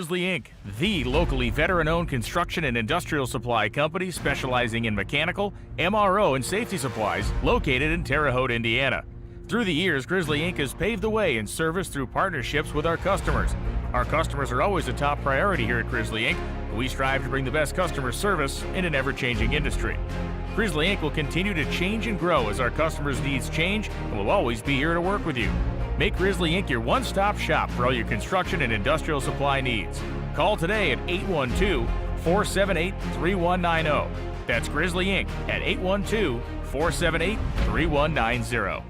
Grizzly Inc., the locally veteran-owned construction and industrial supply company specializing in mechanical, MRO, and safety supplies located in Terre Haute, Indiana. Through the years, Grizzly Inc. has paved the way in service through partnerships with our customers. Our customers are always a top priority here at Grizzly Inc. We strive to bring the best customer service in an ever-changing industry. Grizzly Inc. will continue to change and grow as our customers' needs change, and will always be here to work with you. Make Grizzly Inc. your one-stop shop for all your construction and industrial supply needs. Call today at 812-478-3190. That's Grizzly Inc. at 812-478-3190.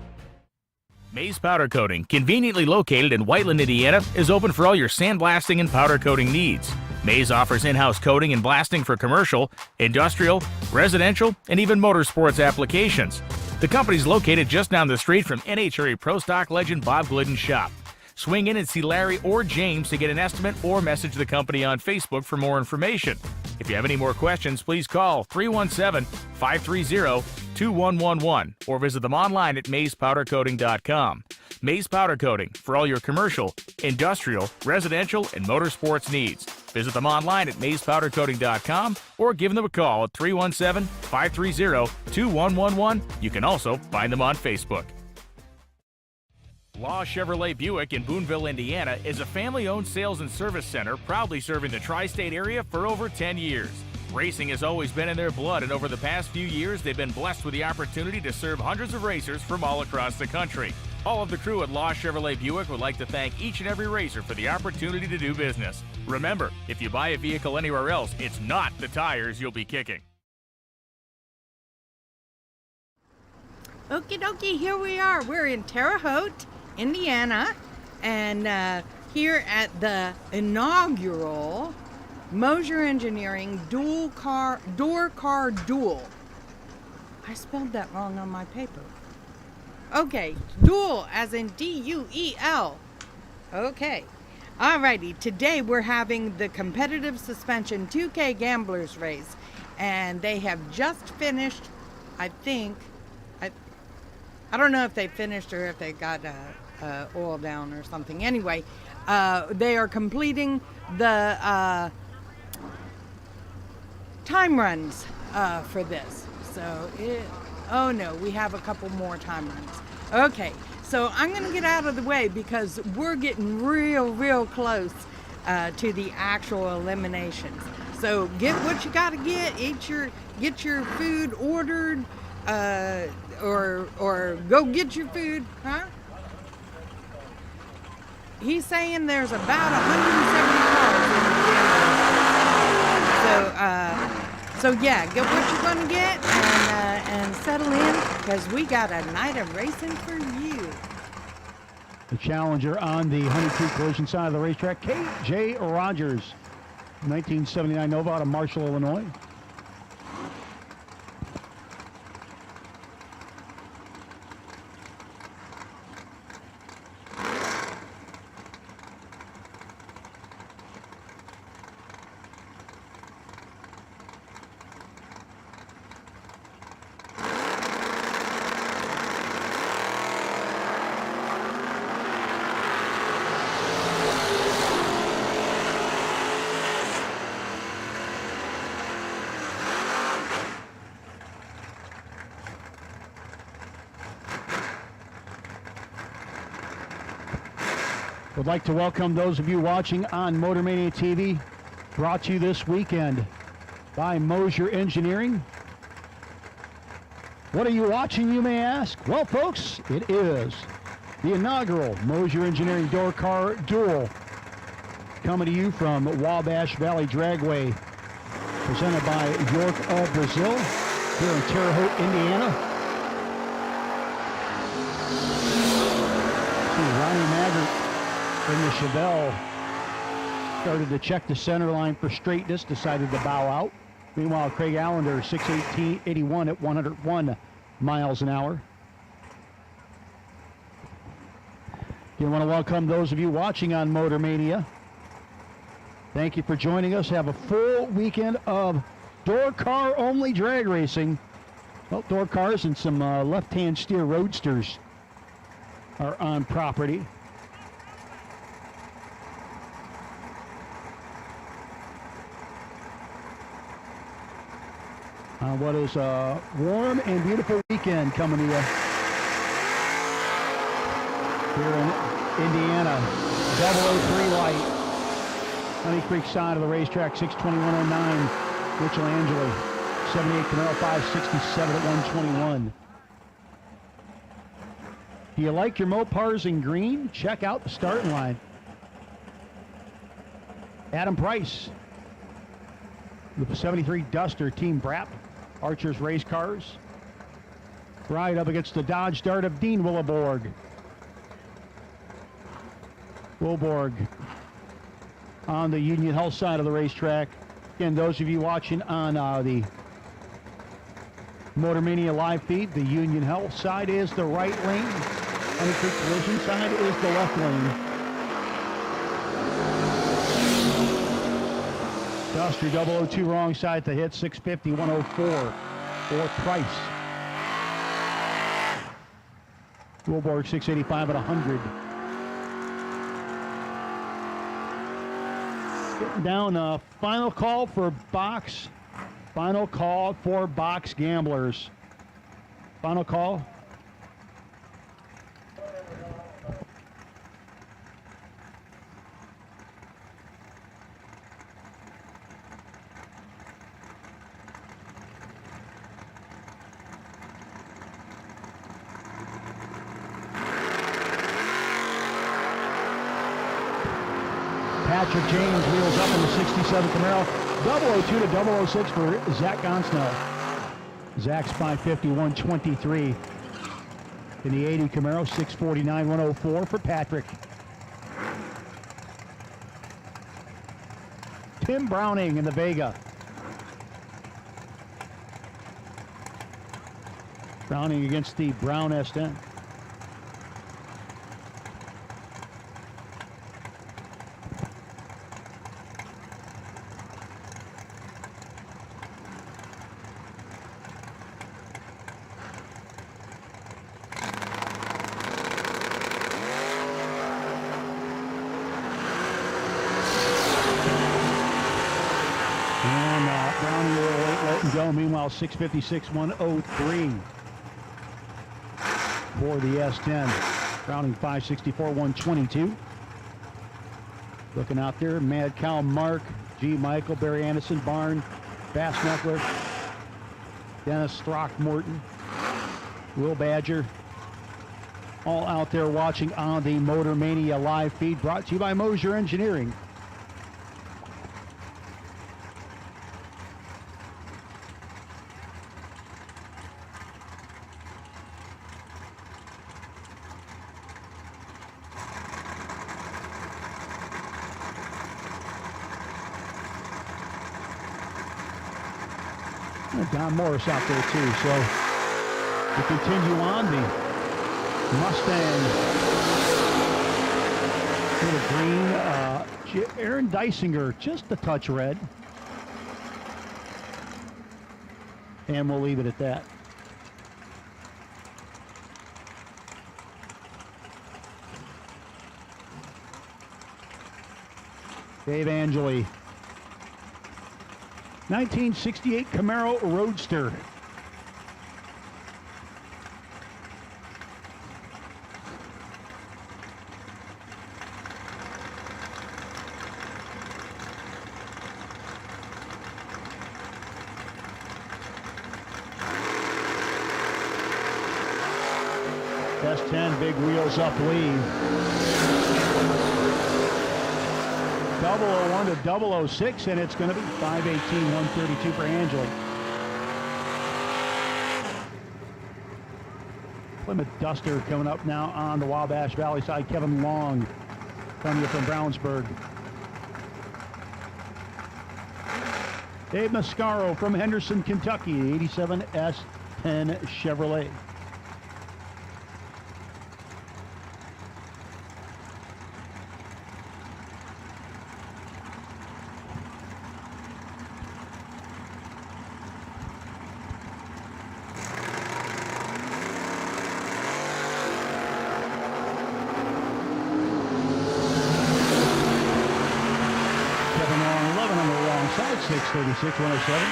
Mays Powder Coating, conveniently located in Whiteland, Indiana, is open for all your sandblasting and powder coating needs. Mays offers in-house coating and blasting for commercial, industrial, residential, and even motorsports applications. The company's located just down the street from NHRA Pro Stock legend Bob Glidden's shop. Swing in and see Larry or James to get an estimate or message the company on Facebook for more information. If you have any more questions, please call 317-530-2111 or visit them online at mayspowdercoating.com. Mays Powder Coating for all your commercial, industrial, residential, and motorsports needs. Visit them online at mayspowdercoating.com or give them a call at 317-530-2111. You can also find them on Facebook. Law Chevrolet Buick in Boonville, Indiana is a family-owned sales and service center proudly serving the tri-state area for over 10 years. Racing has always been in their blood, and over the past few years, they've been blessed with the opportunity to serve hundreds of racers from all across the country. All of the crew at Law Chevrolet Buick would like to thank each and every racer for the opportunity to do business. Remember, if you buy a vehicle anywhere else, it's not the tires you'll be kicking. Okie dokie, here we are. We're in Terre Haute, Indiana, and here at the inaugural Moser Engineering door car Duel. I spelled that wrong on my paper. Okay, Duel as in D-U-E-L. Okay. Alrighty, today we're having the competitive suspension 2K Gamblers race, and they have just finished, I think, I don't know if they finished or if they got oil down or something. Anyway, they are completing the time runs for this. So, oh no, we have a couple more time runs. Okay, so I'm going to get out of the way because we're getting real close to the actual eliminations. So get what you got to get. Get your food ordered, or go get your food, huh? He's saying there's about 170 cars in the gym. So yeah, get what you're gonna get and settle in, because we got a night of racing for you. The challenger on the Honey Creek Collision side of the racetrack, K.J. Rogers, 1979 Nova out of Marshall, Illinois. Would like to welcome those of you watching on MotorMania TV, brought to you this weekend by Moser Engineering. What are you watching, you may ask? Well, folks, it is the inaugural Moser Engineering Door Car Duel, coming to you from Wabash Valley Dragway, presented by York of Brazil, here in Terre Haute, Indiana. See, Ronnie Maggart in the Chevelle started to check the center line for straightness, decided to bow out. Meanwhile, Craig Allender, 6:18.81 at 101 miles an hour. Again, I want to welcome those of you watching on MotorMania. Thank you for joining us. Have a full weekend of door car only drag racing. Well, door cars and some left-hand steer roadsters are on property. On what is a warm and beautiful weekend coming to you here in Indiana. 003 light. Honey Creek side of the racetrack, 6:21:09. Michelangelo, 78 Camaro, 567 at 121. Do you like your Mopars in green? Check out the starting line. Adam Price, the 73 Duster, Team Brap, Archer's Race Cars. Right up against the Dodge Dart of Dean Willeborg. Wilborg on the Union Health side of the racetrack. Again, those of you watching on the Motor Mania live feed, the Union Health side is the right lane. Honey Creek Collision side is the left lane. Duster 002 wrong side to hit, 650, 104 for Price. Wilborg 685 at 100. Getting down, final call for box. Final call for box gamblers. Final call. Patrick James wheels up in the 67 Camaro. 002 to 006 for Zach Gonsnell. Zach's 550, 123. In the 80 Camaro, 649, 104 for Patrick. Tim Browning in the Vega. Browning against the Brown S10. Meanwhile, 656, 103 for the S10. Browning 564, 122. Looking out there, Mad Cow Mark, G. Michael, Barry Anderson, Barn, Bass Knuckler, Dennis Throckmorton, Will Badger. All out there watching on the Motor Mania live feed, brought to you by Moser Engineering. Don Morris out there too. So we continue on the Mustang. Little green. Aaron Dysinger, just a touch red. And we'll leave it at that. Dave Angeli. 1968 Camaro Roadster. S10, big wheels up lead. 001 to 006, and it's going to be 518, 132 for Angela. Plymouth Duster coming up now on the Wabash Valley side. Kevin Long coming from Brownsburg. Dave Mascaro from Henderson, Kentucky, 87 S10 Chevrolet. Kevin Long, 11 on the wrong side, 636, 107.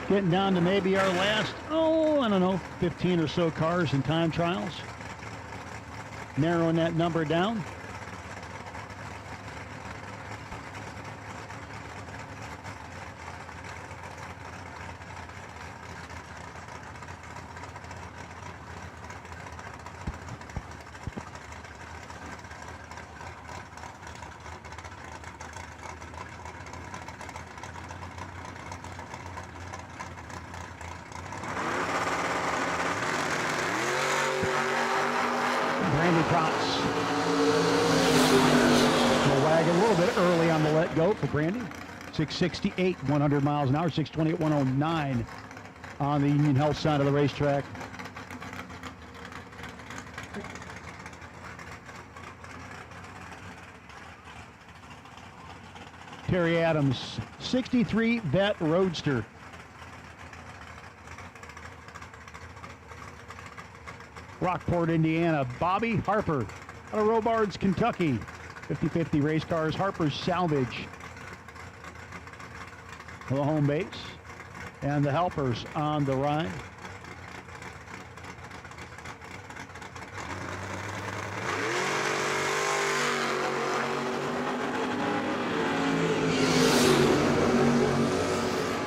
Getting down to maybe our last, I don't know, 15 or so cars in time trials. Narrowing that number down. Wag a little bit early on the let go for Brandy. 668, 100 miles an hour, 620 at 109 on the Union Health side of the racetrack. Terry Adams, 63 Vet Roadster. Rockport, Indiana, Bobby Harper out of Robards, Kentucky. 50-50 race cars, Harper's Salvage. The home base. And the helpers on the ride.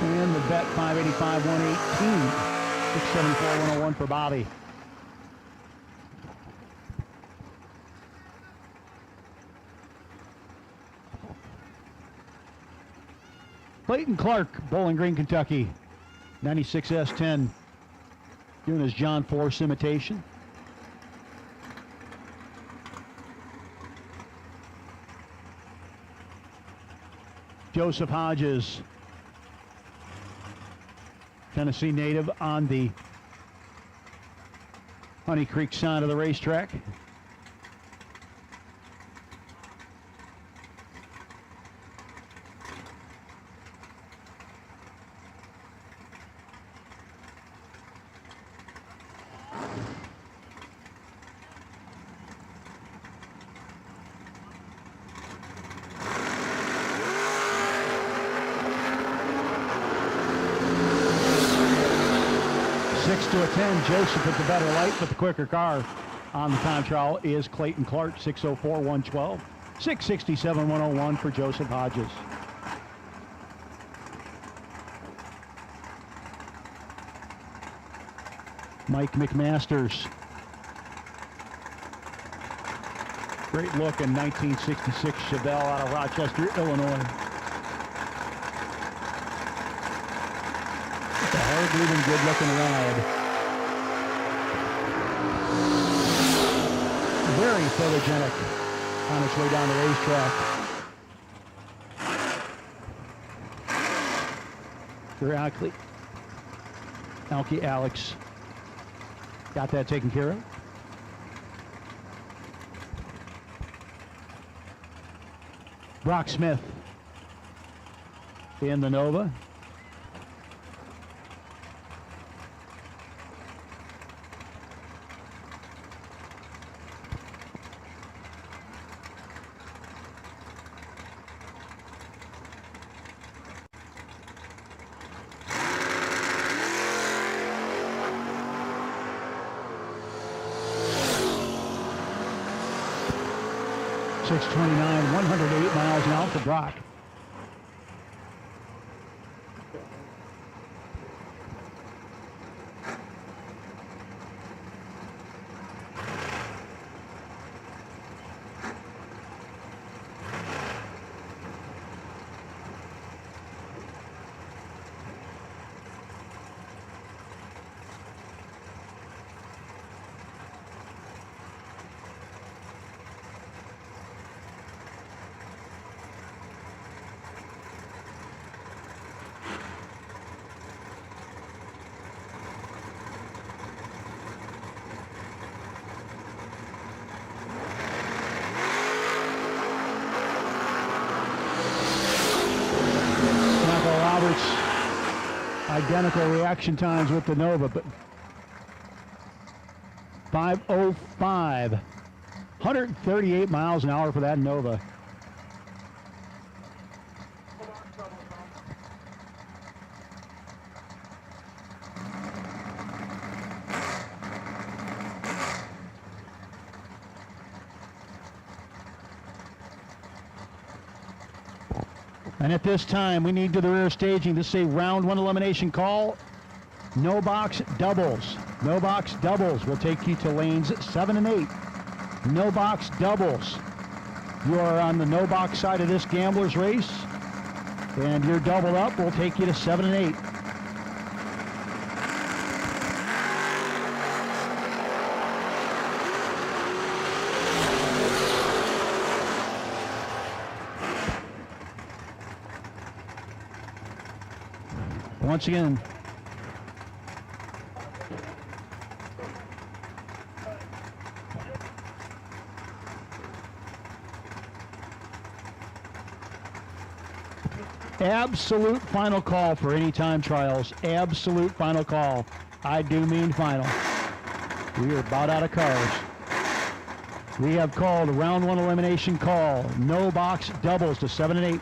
And the Vet 585 118. 674 101 for Bobby. Clayton Clark, Bowling Green, Kentucky. 96 S10. Doing his John Force imitation. Joseph Hodges, Tennessee native, on the Honey Creek side of the racetrack. To a 10, Joseph with the better light, but the quicker car on the time trial is Clayton Clark, 604 112, 667 101 for Joseph Hodges. Mike McMasters, great look in 1966 Chevelle out of Rochester, Illinois. It's a hard-moving, good-looking ride. Very photogenic on its way down the racetrack. Alki Alex got that taken care of. Brock Smith in the Nova. .629, 108 miles an hour for Brock. Identical reaction times with the Nova, but 5:05, 138 miles an hour for that Nova. And at this time, we need to the rear staging. This is a round 1 elimination call. No box doubles. No box doubles will take you to lanes 7 and 8. No box doubles. You are on the no box side of this gambler's race, and your doubled up will take you to 7 and 8. Once again, absolute final call for any time trials. Absolute final call. I do mean final. We are about out of cars. We have called a round 1 elimination call. No box doubles to 7 and 8.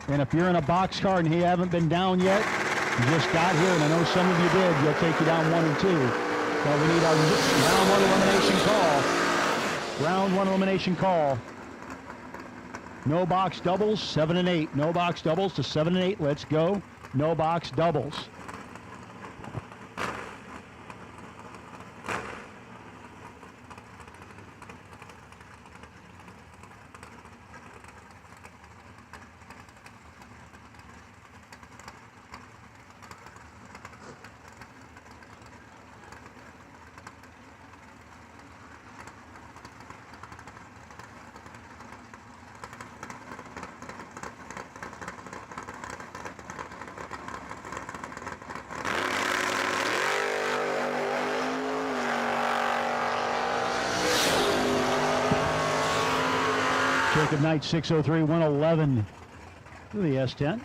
And if you're in a box car and you haven't been down yet, you just got here, and I know some of you did, you'll take you down 1 and 2. So we need our round 1 elimination call. Round 1 elimination call. No box doubles, 7 and 8. No box doubles to 7 and 8. Let's go. No box doubles. Jacob Knight, 603, 111 to the S10.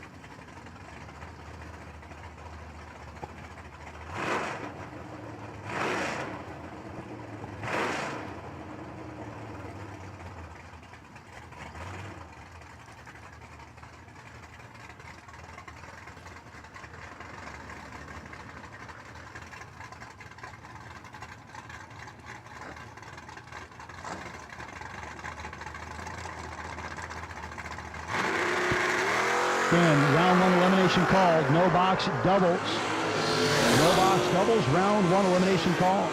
Again, round 1 elimination called. No box doubles. No box doubles. Round 1 elimination call.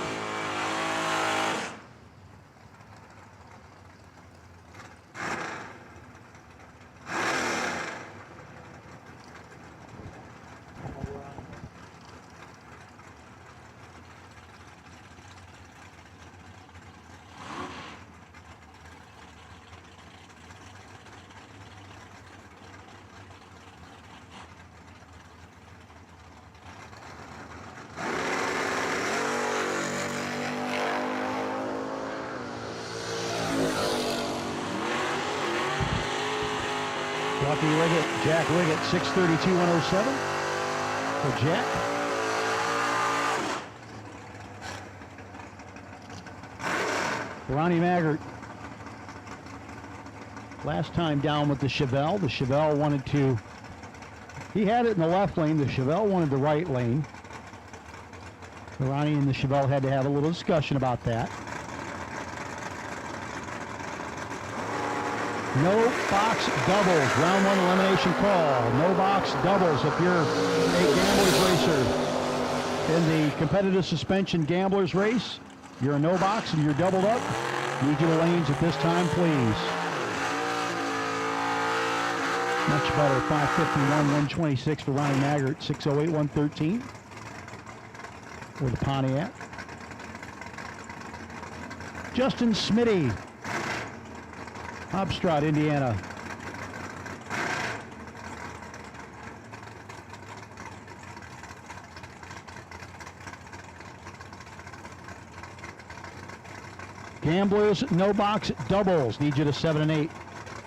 Lucky Wiggett, Jack Wiggett, 632, 107 for Jack. Ronnie Maggart, last time down with the Chevelle. The Chevelle wanted to, he had it in the left lane. The Chevelle wanted the right lane. Ronnie and the Chevelle had to have a little discussion about that. No box doubles. Round 1 elimination call. No box doubles if you're a gamblers racer. In the competitive suspension gamblers race, you're a no box and you're doubled up. Need your lanes at this time, please. Much better. 551, 126 for Ronnie Maggart. 608, 113 for the Pontiac. Justin Smitty, Hobstrot, Indiana. Gamblers, no box doubles. Need you to 7 and 8.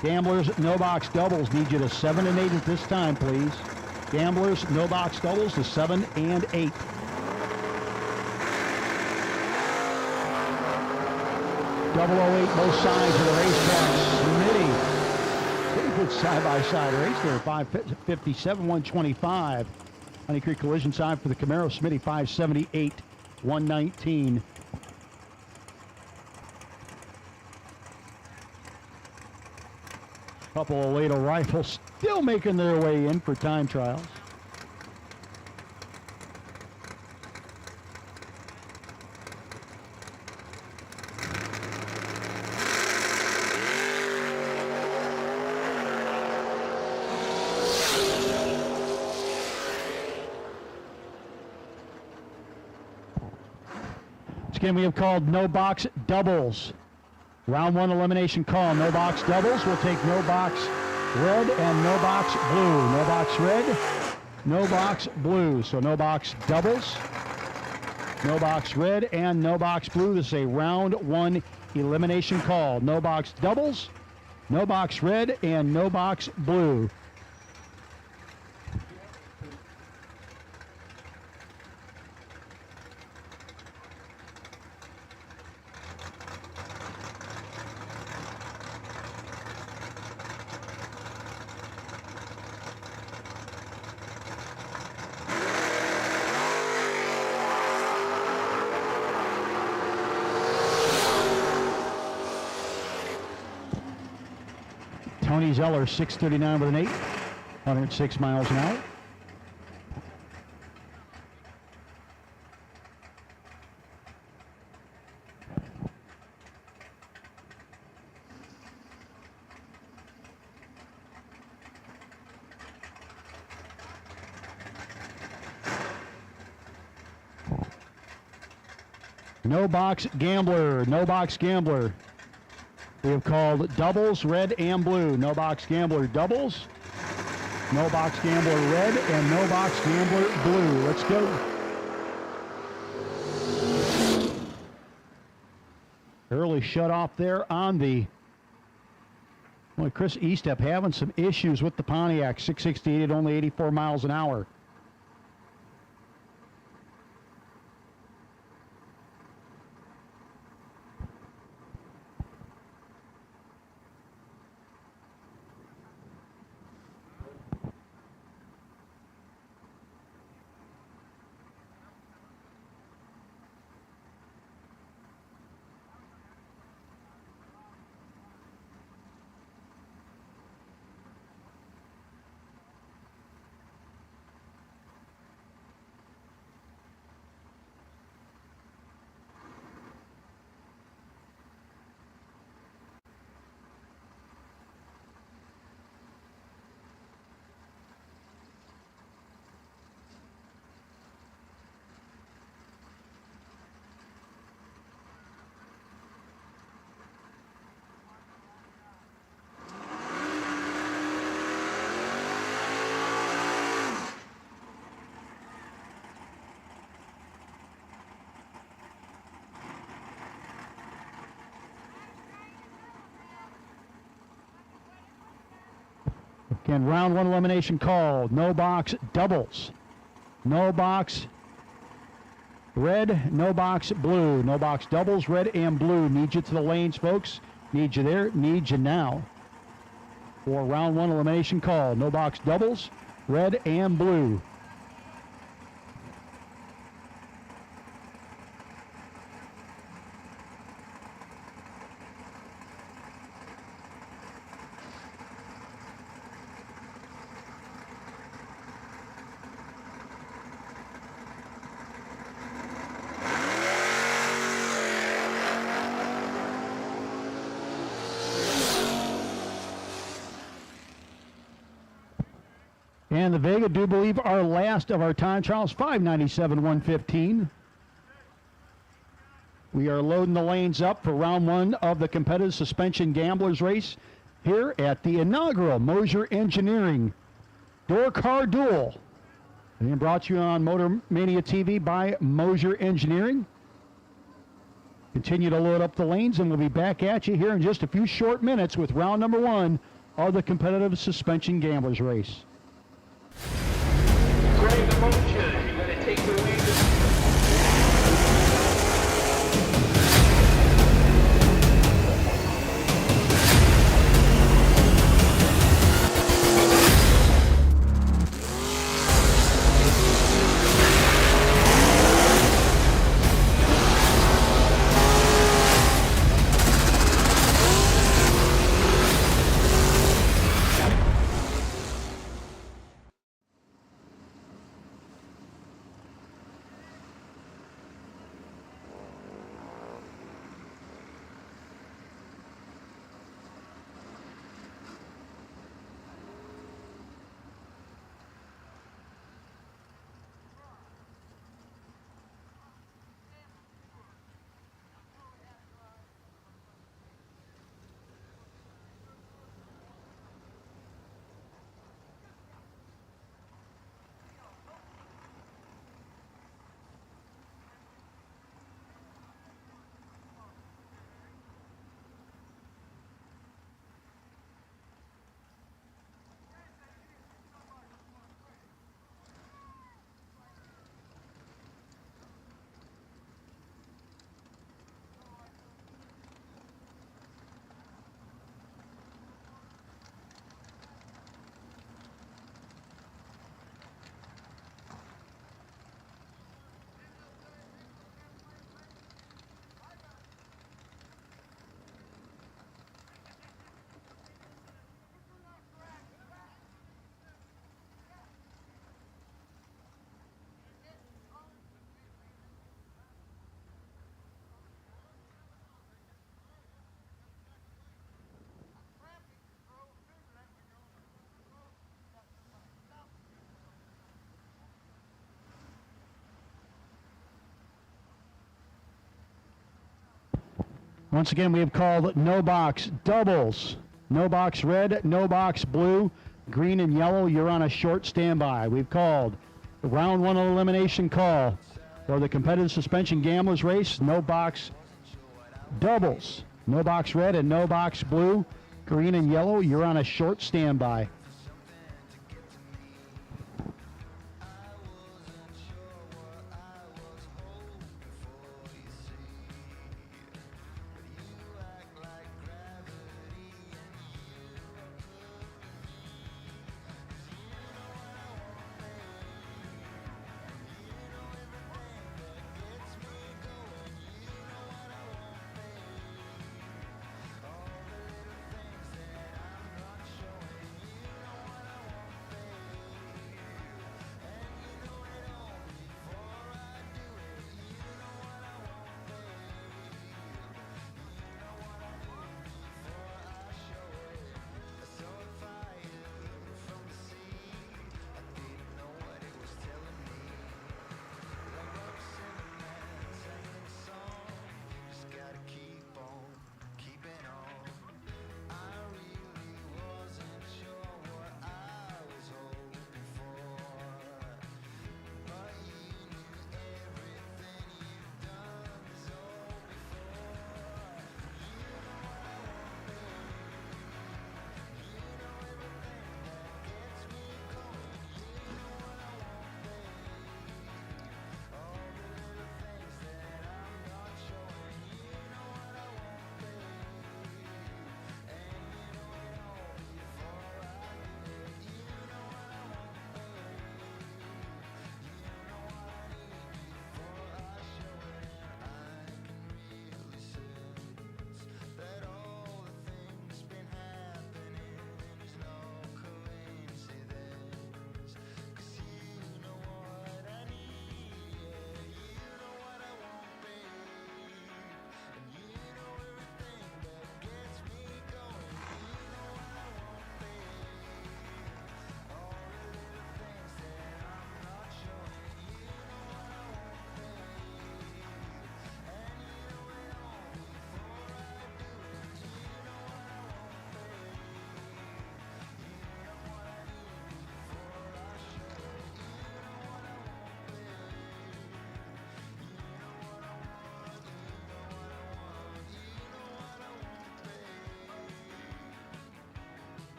Gamblers, no box doubles. Need you to 7 and 8 at this time, please. Gamblers, no box doubles to 7 and 8. Double 08, both sides of the racetrack. Smitty, pretty good side-by-side race there. 557, 125. Honey Creek Collision side for the Camaro. Smitty, 578, 119. Couple of Lato rifles still making their way in for time trials. Again, we have called no box doubles. Round 1 elimination call. No box doubles. We'll take no box red and no box blue. No box red, no box blue. So no box doubles, no box red, and no box blue. This is a round 1 elimination call. No box doubles, no box red, and no box blue. Tony Zeller, 639 with an 8, 106 miles an hour. No box gambler, no box gambler. We have called doubles, red and blue. No box gambler doubles, no box gambler red, and no box gambler blue. Let's go. Early shut off there on the, well, Chris Estep having some issues with the Pontiac. 668 at only 84 miles an hour. Again, round 1 elimination call. No box doubles. No box red, no box blue. No box doubles, red and blue. Need you to the lanes, folks. Need you there. Need you now. For round 1 elimination call. No box doubles, red and blue. And the Vega do believe our last of our time trials, 597, 115. We are loading the lanes up for round 1 of the competitive suspension gamblers race here at the inaugural Moser Engineering Door Car Duel. And brought to you on Motor Mania TV by Moser Engineering. Continue to load up the lanes, and we'll be back at you here in just a few short minutes with round number 1 of the competitive suspension gamblers race. Great motion. You're going to take the lead. Once again, we have called no box doubles. No box red, no box blue, green and yellow. You're on a short standby. We've called round one of elimination call for the competitive suspension gamblers race. No box doubles. No box red and no box blue, green and yellow. You're on a short standby.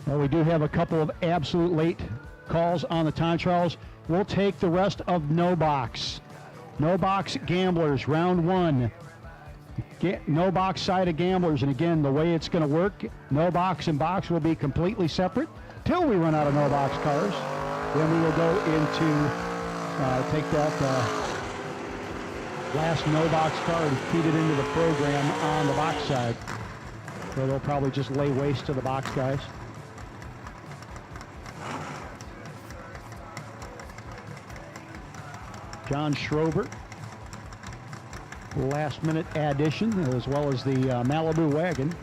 Well, we do have a couple of absolute late calls on the time trials. We'll take the rest of no box. No box gamblers, round one. No box side of gamblers. And again, the way it's going to work, no box and box will be completely separate till we run out of no box cars. Then we will go into, take that last no box car and feed it into the program on the box side. So they'll probably just lay waste to the box guys. John Schrober, last-minute addition, as well as the Malibu wagon.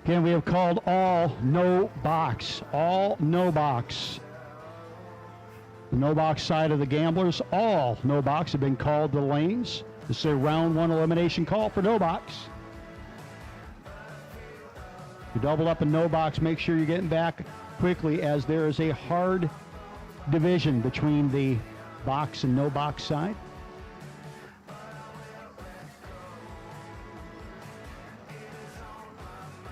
Again, we have called all no box. All no box. The no box side of the gamblers, all no box have been called to the lanes. This is a round one elimination call for no box. You double up in no box, make sure you're getting back quickly, as there is a hard division between the box and no box side.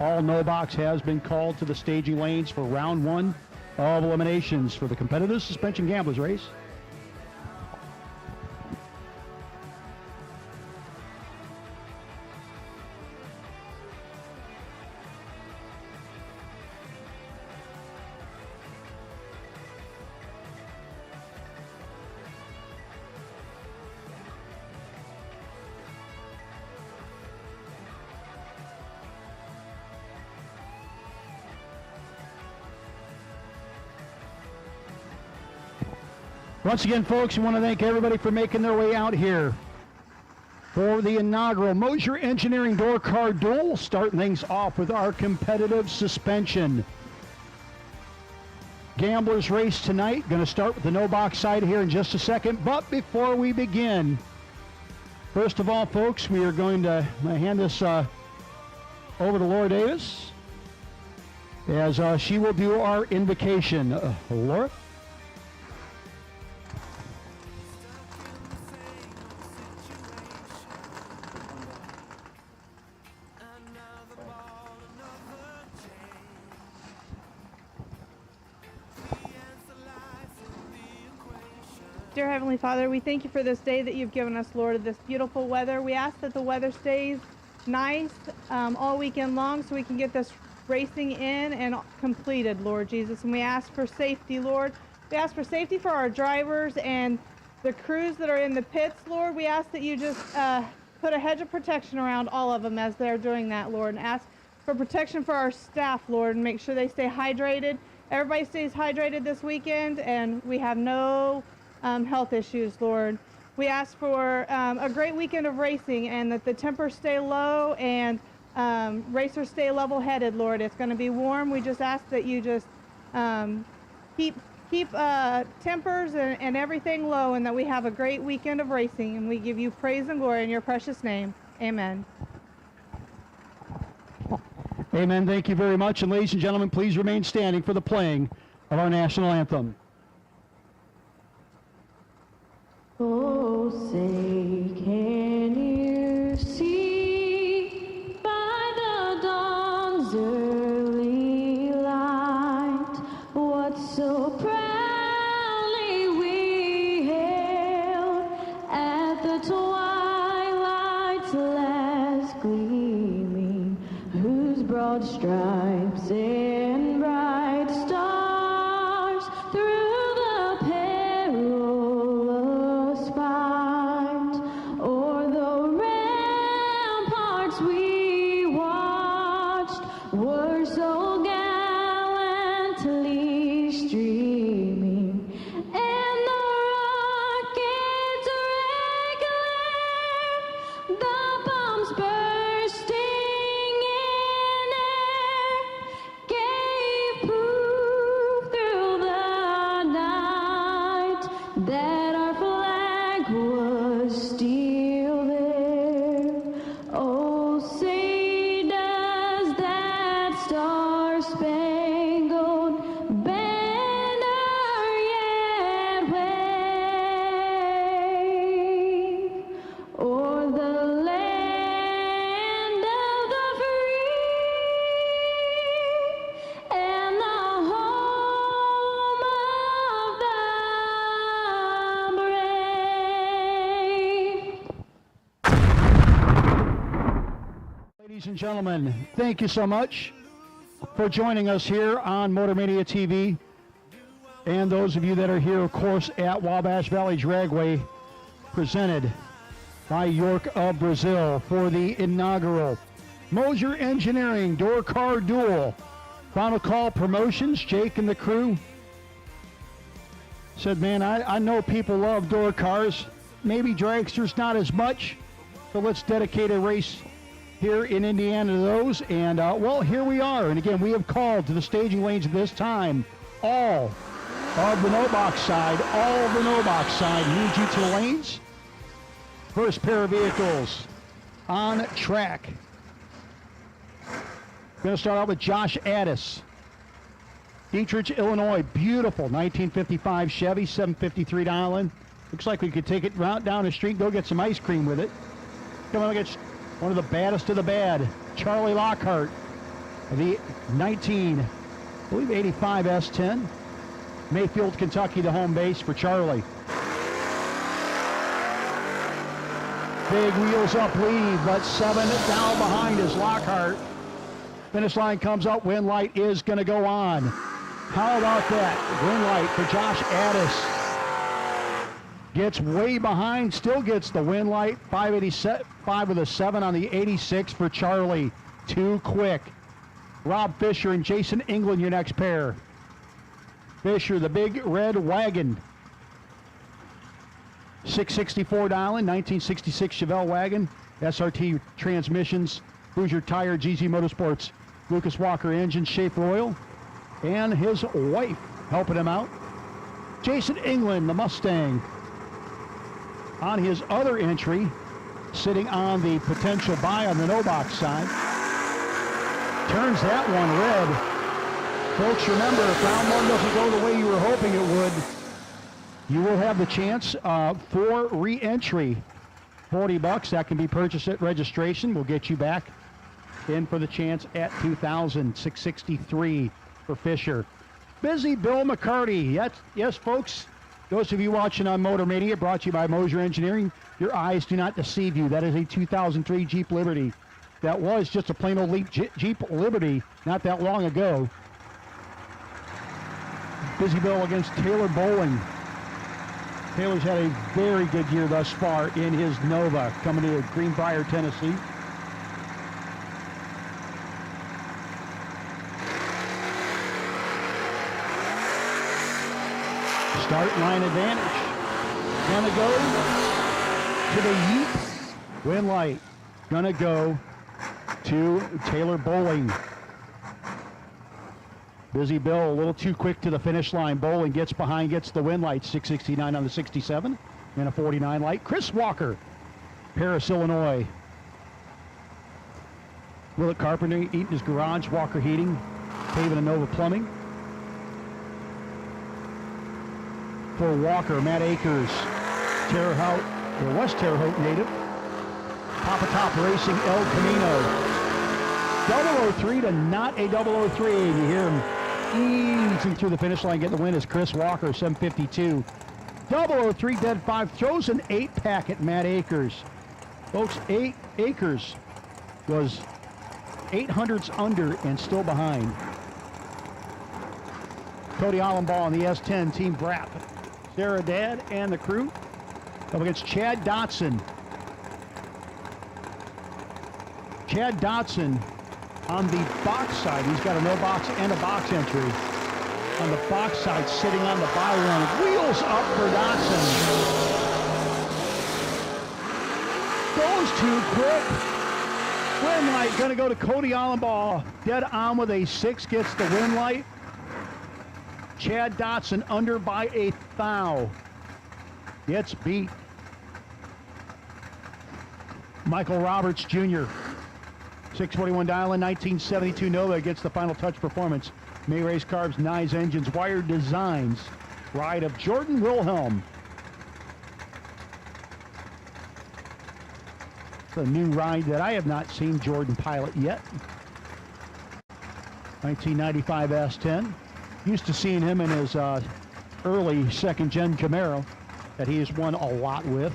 All no box has been called to the staging lanes for round one of eliminations for the competitive suspension gamblers race. Once again, folks, we want to thank everybody for making their way out here for the inaugural Moser Engineering Door Car Duel, starting things off with our competitive suspension gamblers race tonight. Going to start with the no box side here in just a second. But before we begin, first of all, folks, we are going to hand this over to Laura Davis as she will do our invocation. Laura? Dear Heavenly Father, we thank you for this day that you've given us, Lord, this beautiful weather. We ask that the weather stays nice all weekend long so we can get this racing in and completed, Lord Jesus. And we ask for safety, Lord. We ask for safety for our drivers and the crews that are in the pits, Lord. We ask that you just put a hedge of protection around all of them as they're doing that, Lord. And ask for protection for our staff, Lord, and make sure they stay hydrated. Everybody stays hydrated this weekend, and we have no health issues, Lord. We ask for a great weekend of racing and that the tempers stay low and racers stay level-headed, Lord. It's going to be warm. We just ask that you just keep tempers and everything low, and that we have a great weekend of racing. And we give you praise and glory in your precious name. Amen. Amen. Thank you very much. And ladies and gentlemen, please remain standing for the playing of our national anthem. Oh, say, can you see by the dawn's early light what so proudly we hailed at the twilight's last gleaming, whose broad stripes and bright stars through the perilous fight o'er the ramparts we watched were so gallantly streaming, and the rockets regular, the bombs bursting in air, gave proof through the night that our flag was still there. Oh, say does that star-spangled banner yet wave o'er the land of the free and the home of the brave. Ladies and gentlemen, thank you so much for joining us here on Motor Mania TV. And those of you that are here, of course, at Wabash Valley Dragway, presented by York of Brazil for the inaugural Moser Engineering Door Car Duel. Final Call Promotions, Jake and the crew said, man, I know people love door cars. Maybe dragsters not as much, so let's dedicate a race here in Indiana to those. And, well, here we are. And, again, we have called to the staging lanes this time. All of the no-box side, need you to the lanes. First pair of vehicles on track. Going to start out with Josh Addis. Dietrich, Illinois, beautiful 1955 Chevy, $753 down. Looks like we could take it right down the street and go get some ice cream with it. Coming up against one of the baddest of the bad, Charlie Lockhart, the 85 S10. Mayfield, Kentucky, the home base for Charlie. Big wheels up lead, but 7 down behind is Lockhart. Finish line comes up, win light is going to go on. How about that? Win light for Josh Addis. Gets way behind, still gets the win light. 5 with a 7 on the 86 for Charlie. Too quick. Rob Fisher and Jason England, your next pair. Fisher, the big red wagon. $664 1966 Chevelle wagon. SRT transmissions. Hoosier Tire, GZ Motorsports. Lucas Walker engine, Shape Royal. And his wife helping him out. Jason England, the Mustang. On his other entry, sitting on the potential buy on the no-box side. Turns that one red. Folks, remember, if round one doesn't go the way you were hoping it would, you will have the chance for re-entry. $40, that can be purchased at registration. We'll get you back in for the chance at $2,000. $663 for Fisher. Busy Bill McCarty. Yes, folks, those of you watching on Motor Mania, brought to you by Moser Engineering, your eyes do not deceive you. That is a 2003 Jeep Liberty. That was just a plain old Jeep Liberty not that long ago. Busy Bill against Taylor Bowling. Taylor's had a very good year thus far in his Nova, coming to Greenbrier, Tennessee. Start line advantage. Gonna go to the Yeet. Win light. Gonna go to Taylor Bowling. Busy Bill a little too quick to the finish line. Bowling gets behind, gets the win light. 669 on the 67 and a 49 light. Chris Walker, Paris, Illinois. Willett Carpenter eating his garage. Walker Heating, Paving and Nova Plumbing. For Walker, Matt Akers, Terre Haute, or West Terre Haute native. Papa Top Racing, El Camino. 003 to not a 003. You hear him easing through the finish line, getting the win is Chris Walker, 752. 003 dead 5, throws an 8-pack at Matt Akers. Folks, Akers was 800s under and still behind. Cody Allenbaugh on the S10, Team Brap. Sarah Dad and the crew up against Chad Dotson. Chad Dotson on the box side. He's got a no box and a box entry. On the box side, sitting on the buy one. Wheels up for Dotson. Goes too quick. Win light going to go to Cody Allenbaugh. Dead on with a 6, gets the win light. Chad Dotson under by a thou. Gets beat. Michael Roberts Jr. 641 dial in 1972 Nova gets the final touch performance. May Race Carbs, Nyes Engines, Wired Designs. Ride of Jordan Wilhelm. It's a new ride that I have not seen Jordan pilot yet. 1995 S10. Used to seeing him in his early second-gen Camaro that he has won a lot with.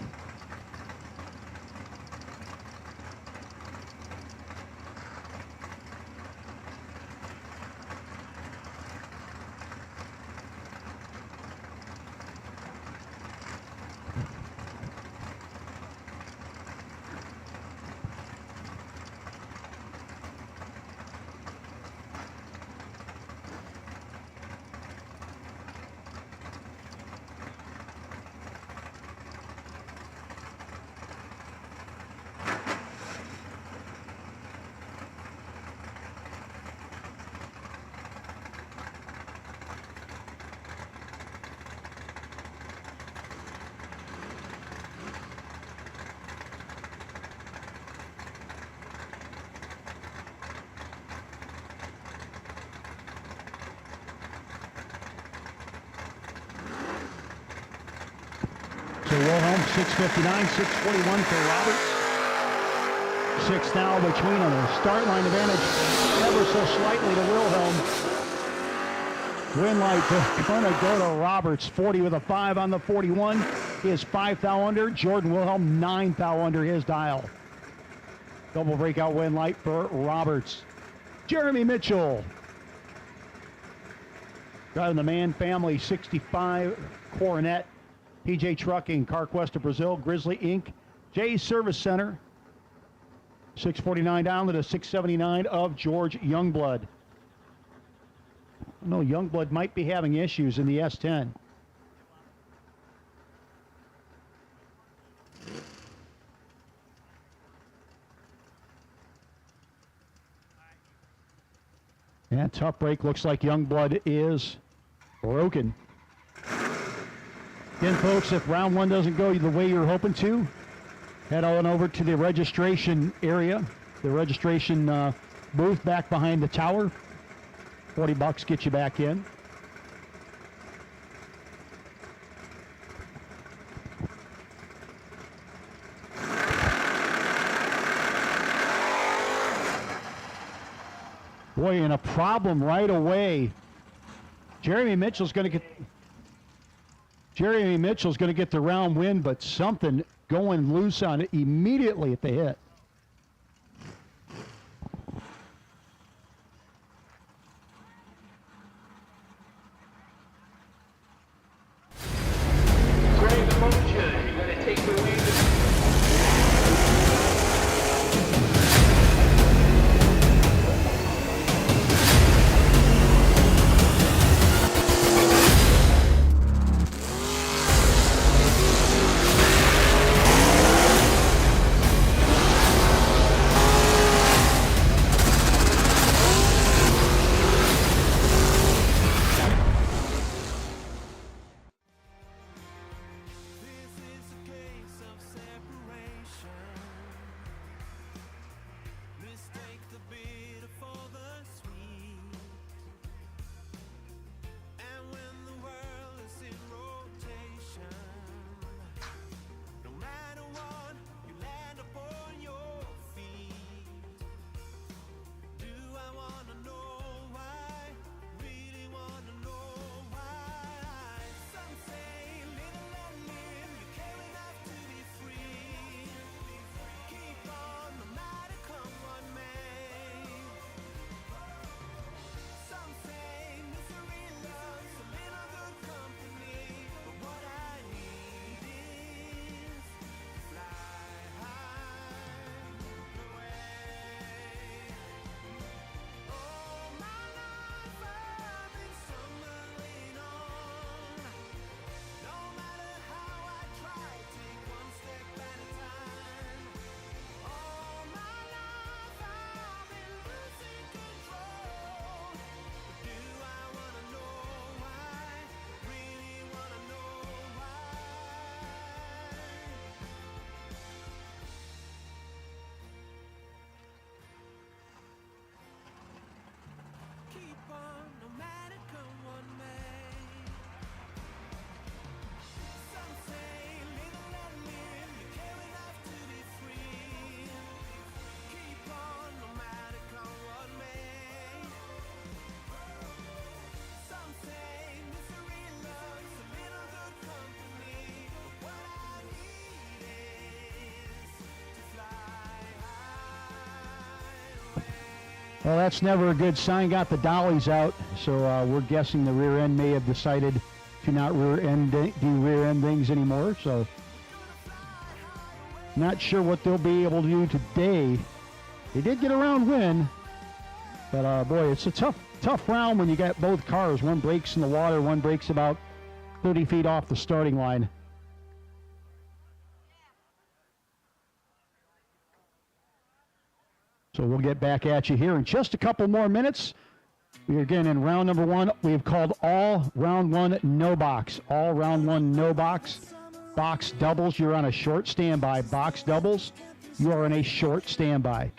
for Wilhelm. 6:59, 6:41 for Roberts. 6 now between them. A start line advantage ever so slightly to Wilhelm. Win light gonna go to Roberts. 40 with a 5 on the 41. His 5 thou under. Jordan Wilhelm 9 thou under his dial. Double breakout win light for Roberts. Jeremy Mitchell. Driving the Mann family 65 Coronet. PJ Trucking, CarQuest of Brazil, Grizzly Inc., Jay's Service Center. 649 down to the 679 of George Youngblood. No, Youngblood might be having issues in the S10. And tough break. Looks like Youngblood is broken. Again, folks, if round one doesn't go the way you're hoping to, head on over to the registration area, the registration booth back behind the tower. $40 get you back in. Boy, and a problem right away. Jeremy Mitchell's going to get the round win, but something going loose on it immediately at the hit. Greg Moser, you're going to take the lead. Well, that's never a good sign. Got the dollies out, so we're guessing the rear end may have decided to not do rear end things anymore. So, not sure what they'll be able to do today. They did get a round win, but boy, it's a tough round when you got both cars. One breaks in the water, one breaks about 30 feet off the starting line. So we'll get back at you here in just a couple more minutes. We are again in round number one. We've called all round one no box. All round one no box. Box doubles, you're on a short standby. Box doubles, you are on a short standby.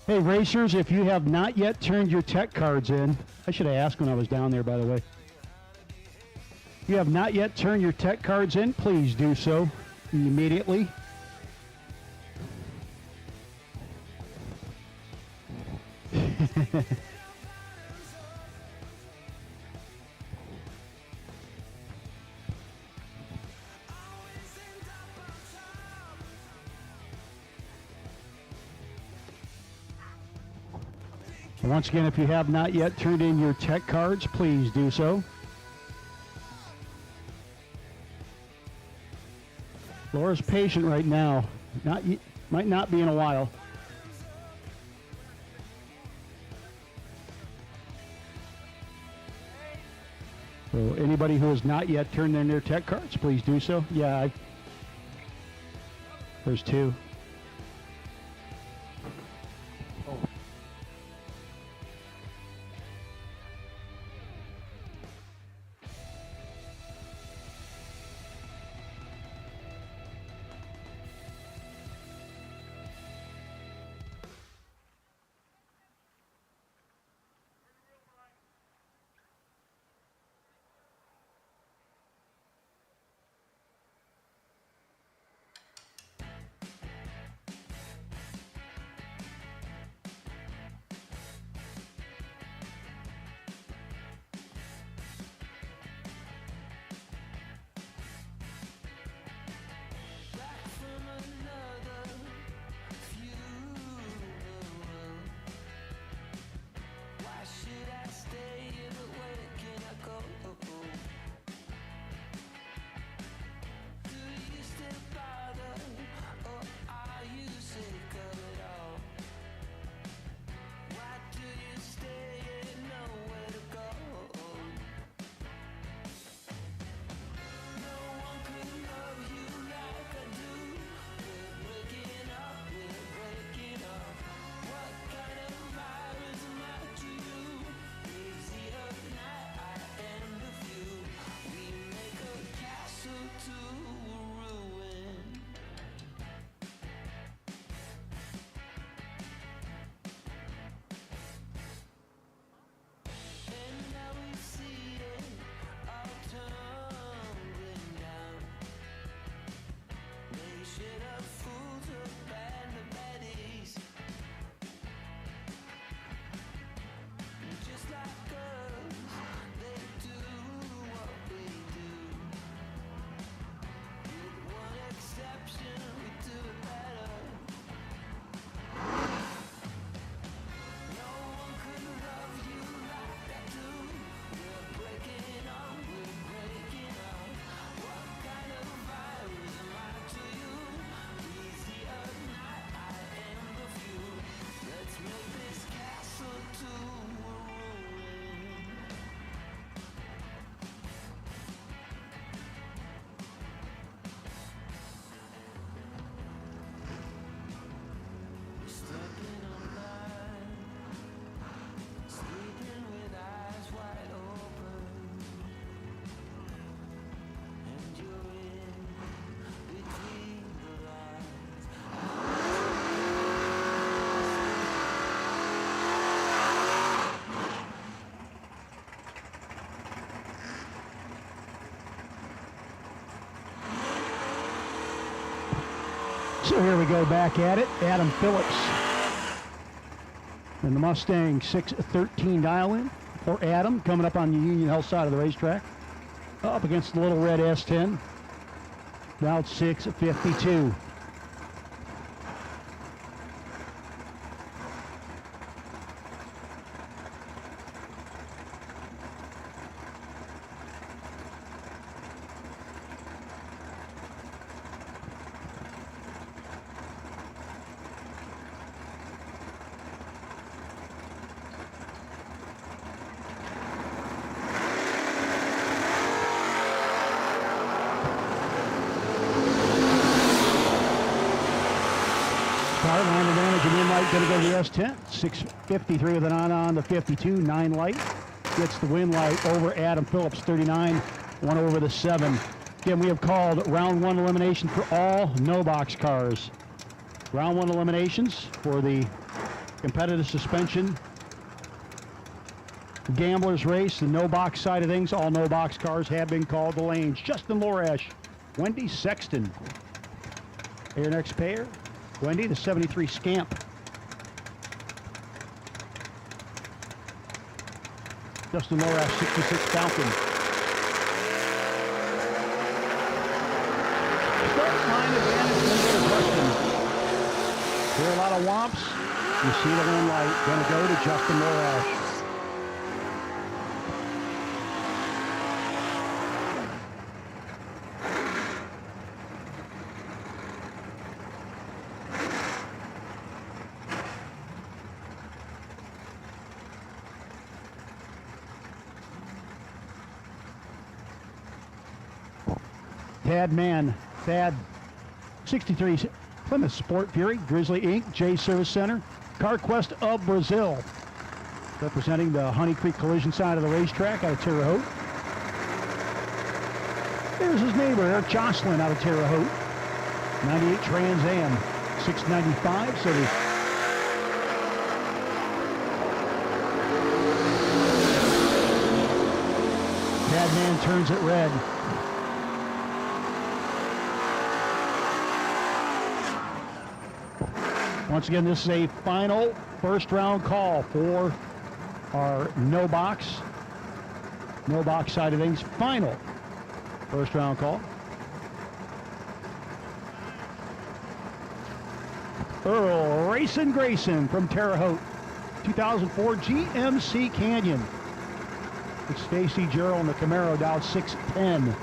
Hey, racers, if you have not yet turned your tech cards in, I should have asked when I was down there, by the way. If you have not yet turned your tech cards in, please do so immediately. Once again, if you have not yet turned in your tech cards, please do so. Laura's patient right now. Might not be in a while. So anybody who has not yet turned in their tech cards, please do so. Yeah, there's two. So here we go back at it. Adam Phillips and the Mustang 613 dial-in for Adam, coming up on the Union Health side of the racetrack. Up against the little red S10. Now it's 652. Line advantage and in light going to go to the S10. 653 with an on the 52. 9 light gets the win light over Adam Phillips. 39. 1 over the 7. Again, we have called round 1 elimination for all no box cars. Round 1 eliminations for the competitive suspension gamblers race, the no box side of things. All no box cars have been called. The lanes: Justin Lorash, Wendy Sexton. Your next pair, Wendy, the 73 Scamp. Justin Lorash, 66 Falcon. Start line advantage in Dustin. Here are a lot of whomps. You see the win light. Going to go to Justin Lorash. Thad, 63 Plymouth Sport Fury, Grizzly Inc., J Service Center, CarQuest of Brazil, representing the Honey Creek Collision side of the racetrack out of Terre Haute. There's his neighbor, Eric Jocelyn, out of Terre Haute, 98 Trans Am, 695, so the Thad turns it red. Once again, this is a final first round call for our no box side of things. Final first round call. Earl Racing Grayson from Terre Haute, 2004 GMC Canyon. It's Stacy Gerald in the Camaro, down 610.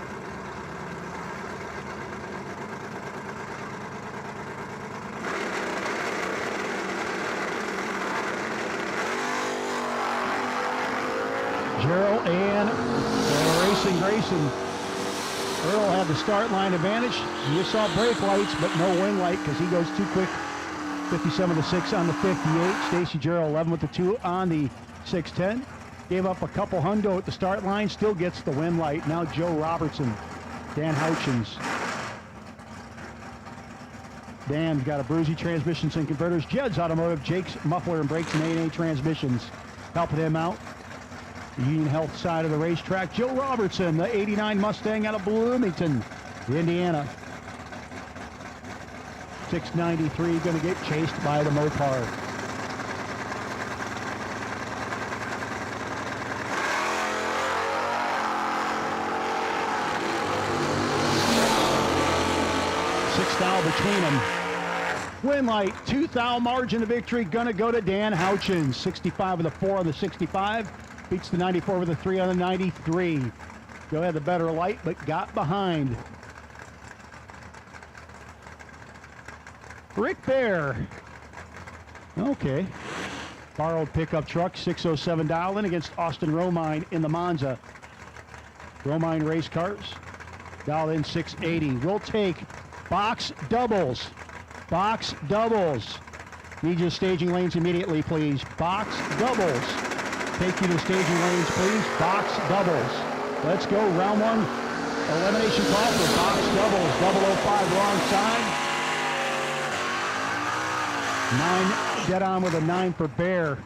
Gerald and Racing Grayson. Earl had the start line advantage. You saw brake lights, but no wing light because he goes too quick. 57 with the 6 on the 58. Stacy Gerald 11 with the 2 on the 610. Gave up a couple hundo at the start line. Still gets the win light. Now Joe Robertson, Dan Houchins. Dan's got a Bruzy Transmissions and Converters. Jed's Automotive, Jake's Muffler and Brakes and A&A Transmissions, helping him out. The Union Health side of the racetrack. Joe Robertson, the 89 Mustang out of Bloomington, Indiana. 693, going to get chased by the Mopar. Six thou between them. Win light, 2 thou margin of victory, going to go to Dan Houchins. 65 with a 4 on the 65. Beats the 94 with a 3 on the 93. Joe had the better light, but got behind. Rick Bear. Okay. Borrowed pickup truck, 607 dial-in against Austin Romine in the Monza. Romine race cars. Dialed in 680. We'll take box doubles. Box doubles. Need your staging lanes immediately, please. Box doubles. Take you to staging lanes, please. Box doubles. Let's go. Round 1. Elimination call for box doubles. 005 wrong side. 9 dead on with a 9 for Bear.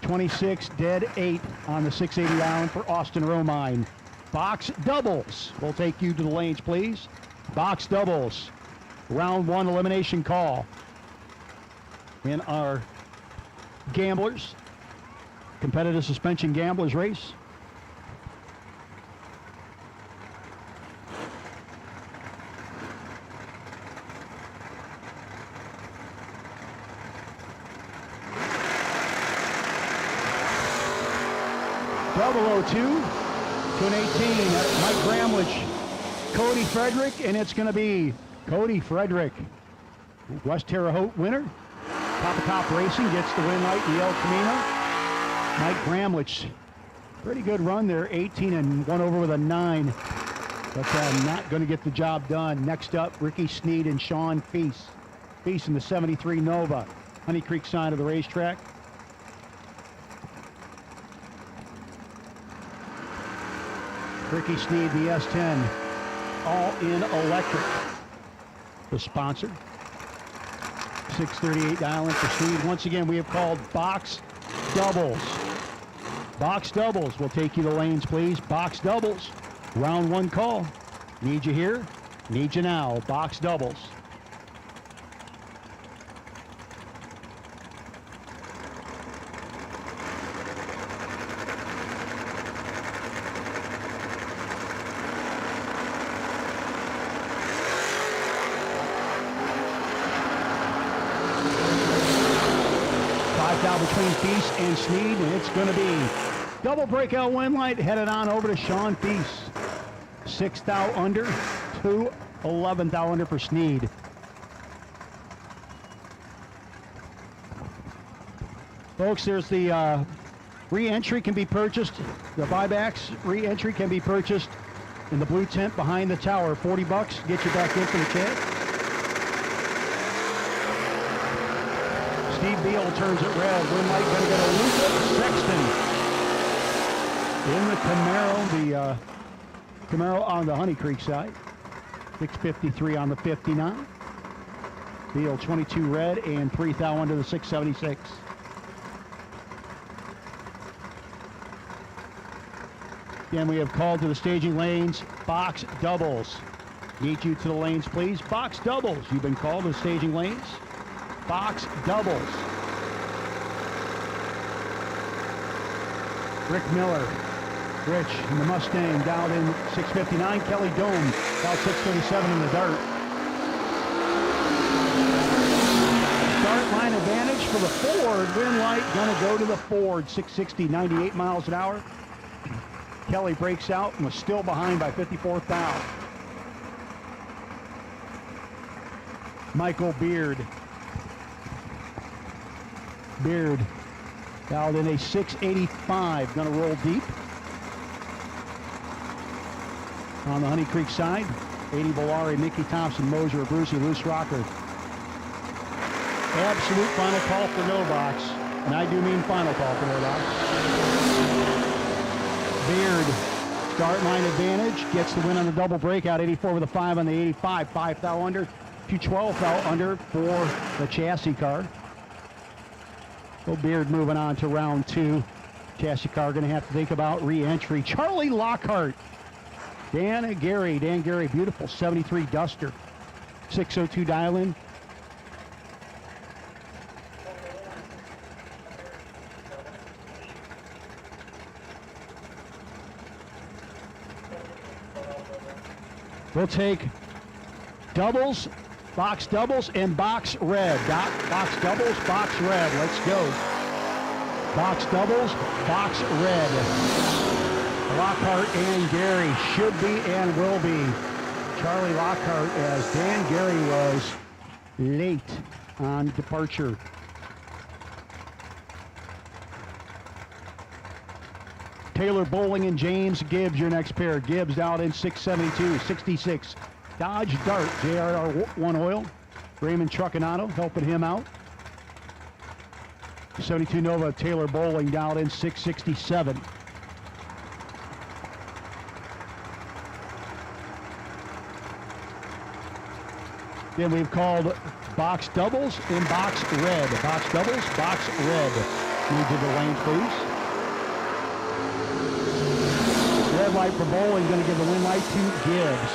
26 dead 8 on the 680 island for Austin Romine. Box doubles. We'll take you to the lanes, please. Box doubles. round one elimination call in our gamblers, competitive suspension gamblers race. Double 02 to an 18. That's Mike Bramlich, Cody Frederick, and it's going to be Cody Frederick, West Terre Haute winner. Top Racing gets the win light in the El Camino. Mike Bramlich, pretty good run there, 18 and 1 over with a 9, but not going to get the job done. Next up, Ricky Sneed and Sean Feast. Feast in the 73 Nova, Honey Creek side of the racetrack. Ricky Sneed, the S10, all-in electric, the sponsor. 638 dial in for Sneed. Once again, we have called box doubles. Box doubles. We'll take you to lanes, please. Box doubles. Round one call. Need you here. Need you now. Box doubles. Between Feast and Sneed, and it's going to be double breakout win light headed on over to Sean Feast. 6th out under to 11th out under for Sneed. Folks, there's the re-entry can be purchased. The buybacks re-entry can be purchased in the blue tent behind the tower. $40. Get you back in for the chat. Steve Beal turns it red. Win light going to go to Luca Sexton. In the Camaro on the Honey Creek side. 653 on the 59. Beal 22 red and 3 thou under the 676. Again, we have called to the staging lanes. Box doubles. Need you to the lanes, please. Box doubles. You've been called to the staging lanes. Box doubles. Rick Miller, Rich in the Mustang, dialed in 659. Kelly Dome, about 637 in the dirt. Start line advantage for the Ford. Win light gonna go to the Ford. 660, 98 miles an hour. Kelly breaks out and was still behind by 54 thou. Michael Beard. Beard dialed in a 685, gonna roll deep. On the Honey Creek side, 80 Bolari, Mickey Thompson, Moser, Brucey, Loose Rocker. Absolute final call for no box, and I do mean final call for no box. Beard, start line advantage, gets the win on the double breakout, 84 with a 5 on the 85, 5 thou under, 212 thou under for the chassis car. So Beard moving on to round two. Chassis car going to have to think about re-entry. Charlie Lockhart. Dan Gary, beautiful 73 Duster. 602 dial in. We'll take doubles, box doubles, and box red. Box doubles, box red. Let's go. Box doubles, box red. Lockhart and Gary should be and will be. Charlie Lockhart, as Dan Gary was late on departure. Taylor Bowling and James Gibbs, your next pair. Gibbs out in 672, 66. Dodge Dart, JRR1 Oil. Raymond Truckinato helping him out. 72 Nova, Taylor Bowling down in 667. Then we've called box doubles and box red. Box doubles, box red. Need to the lane, please. Red light for Bowling, going to give the win light to Gibbs.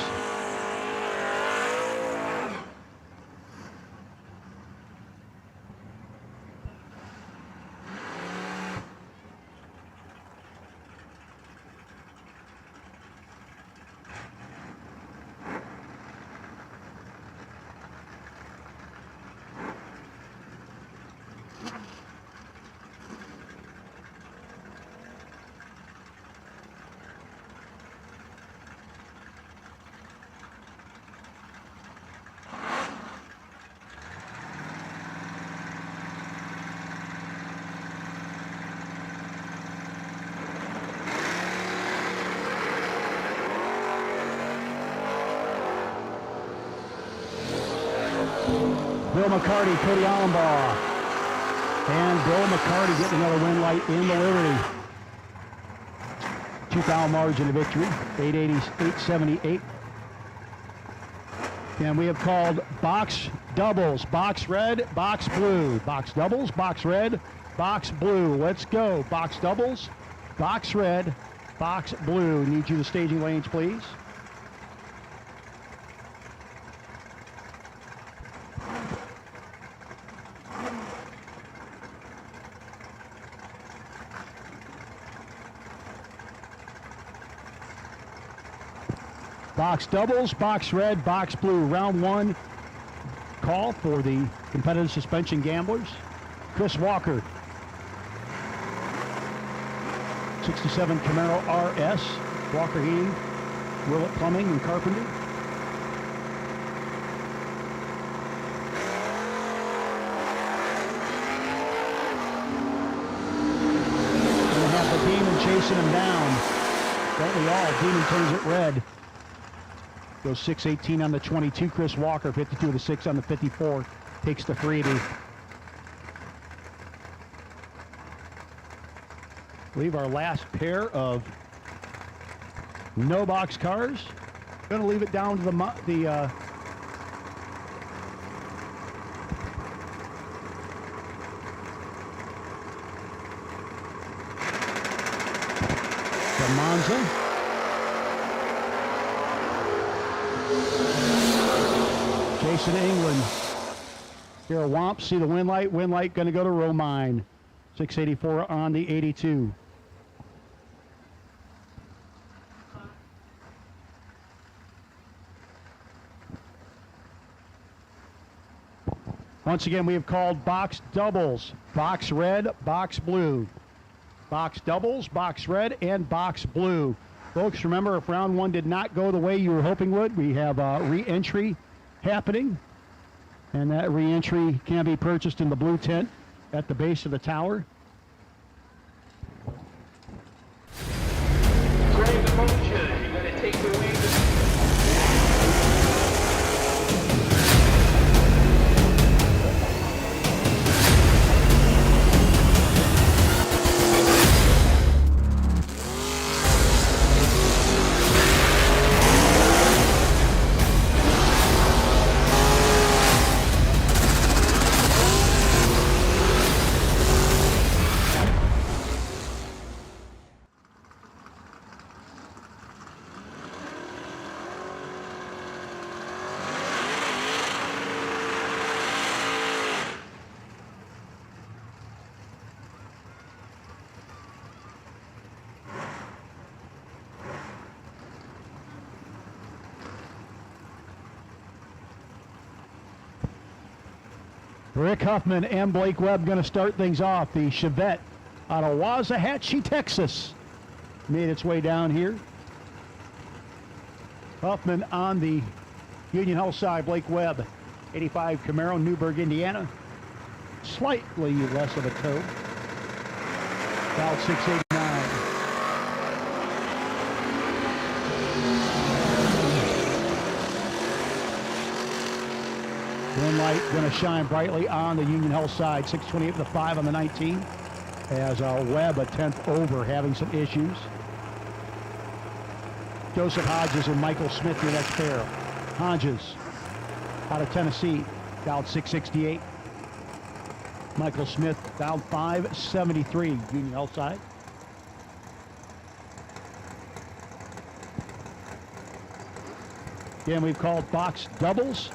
McCarty, Cody Allenbaugh. And Bill McCarty getting another win light in the Liberty. 2-foul margin of victory, 878. And we have called box doubles, box red, box blue. Box doubles, box red, box blue. Let's go. Box doubles, box red, box blue. Need you to staging lanes, please. Box doubles, box red, box blue. Round one, call for the competitive suspension gamblers. Chris Walker, 67 Camaro RS, Walker Heating, Willett Plumbing and Carpentry. We'll have the Demon chasing him down. Don't we all? Demon turns it red. Goes 618 on the 22. Chris Walker, 52 to 6 on the 54. Takes the 380. I believe our last pair of no box cars. Going to leave it down to the Monza. Jason England. Here, Womp, see the win light. Win light going to go to Romine. 684 on the 82. Once again, we have called box doubles, box red, box blue. Box doubles, box red, and box blue. Folks, remember, if round one did not go the way you were hoping would, we have re-entry happening. And that re-entry can be purchased in the blue tent at the base of the tower. Greg the Moser, you're going to take the lead. Rick Huffman and Blake Webb going to start things off. The Chevette out of Waxahachie, Texas, made its way down here. Huffman on the Union Health side. Blake Webb, 85 Camaro, Newburgh, Indiana. Slightly less of a tow. About 689. One light going to shine brightly on the Union Health side. 628 with a 5 on the 19. As Webb a 10th over, having some issues. Joseph Hodges and Michael Smith, your next pair. Hodges out of Tennessee, down 668. Michael Smith down 573, Union Health side. Again, we've called box doubles.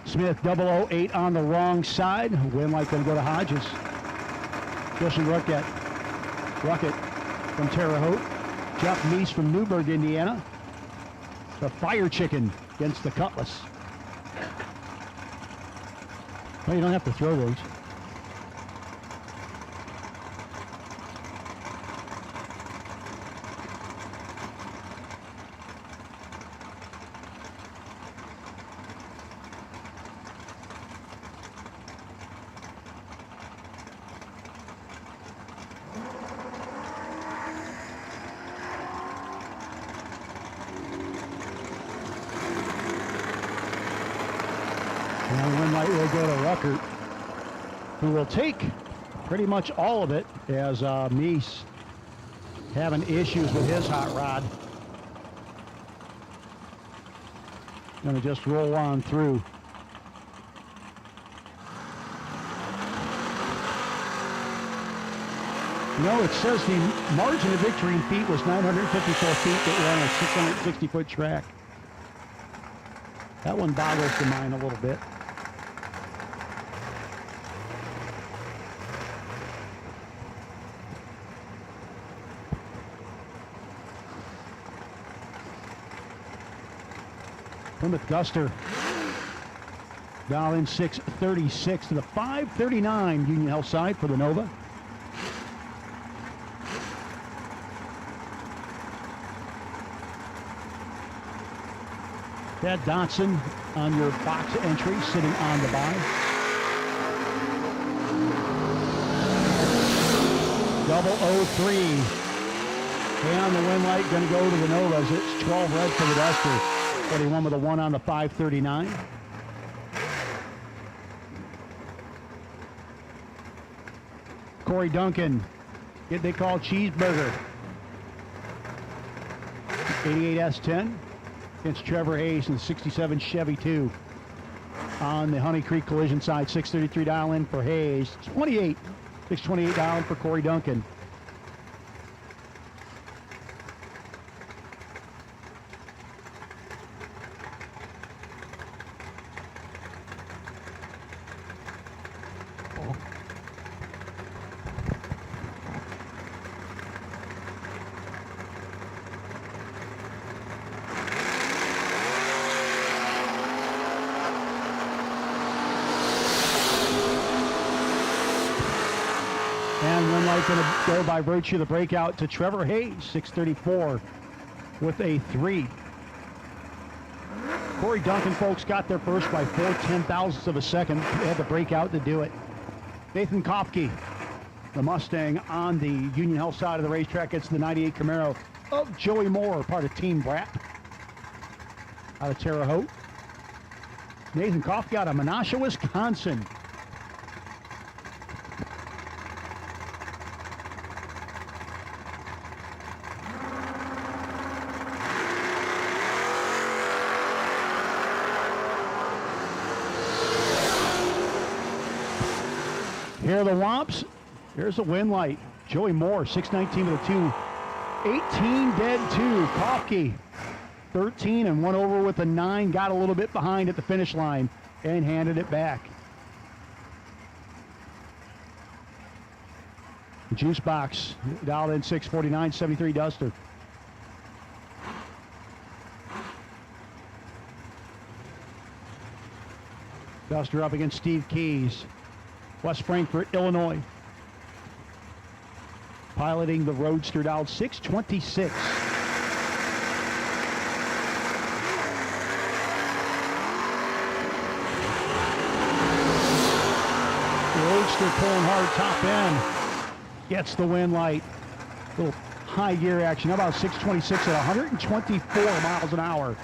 Smith 008 on the wrong side. Win light going to go to Hodges. Justin Ruckett from Terre Haute. Jeff Meese from Newburgh, Indiana. The Fire Chicken against the Cutlass. Well, you don't have to throw those. And one light will go to Ruckert, who will take pretty much all of it as Meese having issues with his hot rod. Going to just roll on through. You know, it says the margin of victory in feet was 954 feet that were on a 660-foot track. That one boggles the mind a little bit. Plymouth Guster down in 636 to the 539 Union Health side for the Nova. Thad Dotson on your box entry, sitting on the bye. Double 03. And the win light going to go to the Novas. It's 12 red for the Duster. 41 with a 1 on the 539. Corey Duncan, get they call cheeseburger. 88 S10 against Trevor Hayes in the 67 Chevy 2. On the Honey Creek Collision side, 633 dial in for Hayes. 628 dial in for Corey Duncan. And one light going to go by virtue of the breakout to Trevor Hayes, 634 with a 3. Corey Duncan, folks, got there first by 4/10,000ths of a second. They had the breakout to do it. Nathan Kopke, the Mustang on the Union Health side of the racetrack, gets the 98 Camaro of Joey Moore, part of Team Brap out of Terre Haute. Nathan Kopke out of Menasha, Wisconsin. Here are the Womps. Here's the win light. Joey Moore, 619 with a 2. 18 dead 2. Kopke, 13 and 1 over with a 9. Got a little bit behind at the finish line and handed it back. The Juice Box dialed in 649, 73 Duster. Duster up against Steve Keys. West Frankfort, Illinois. Piloting the Roadster, dialed 626. The Roadster pulling hard top end. Gets the win light. Little high gear action. How about 626 at 124 miles an hour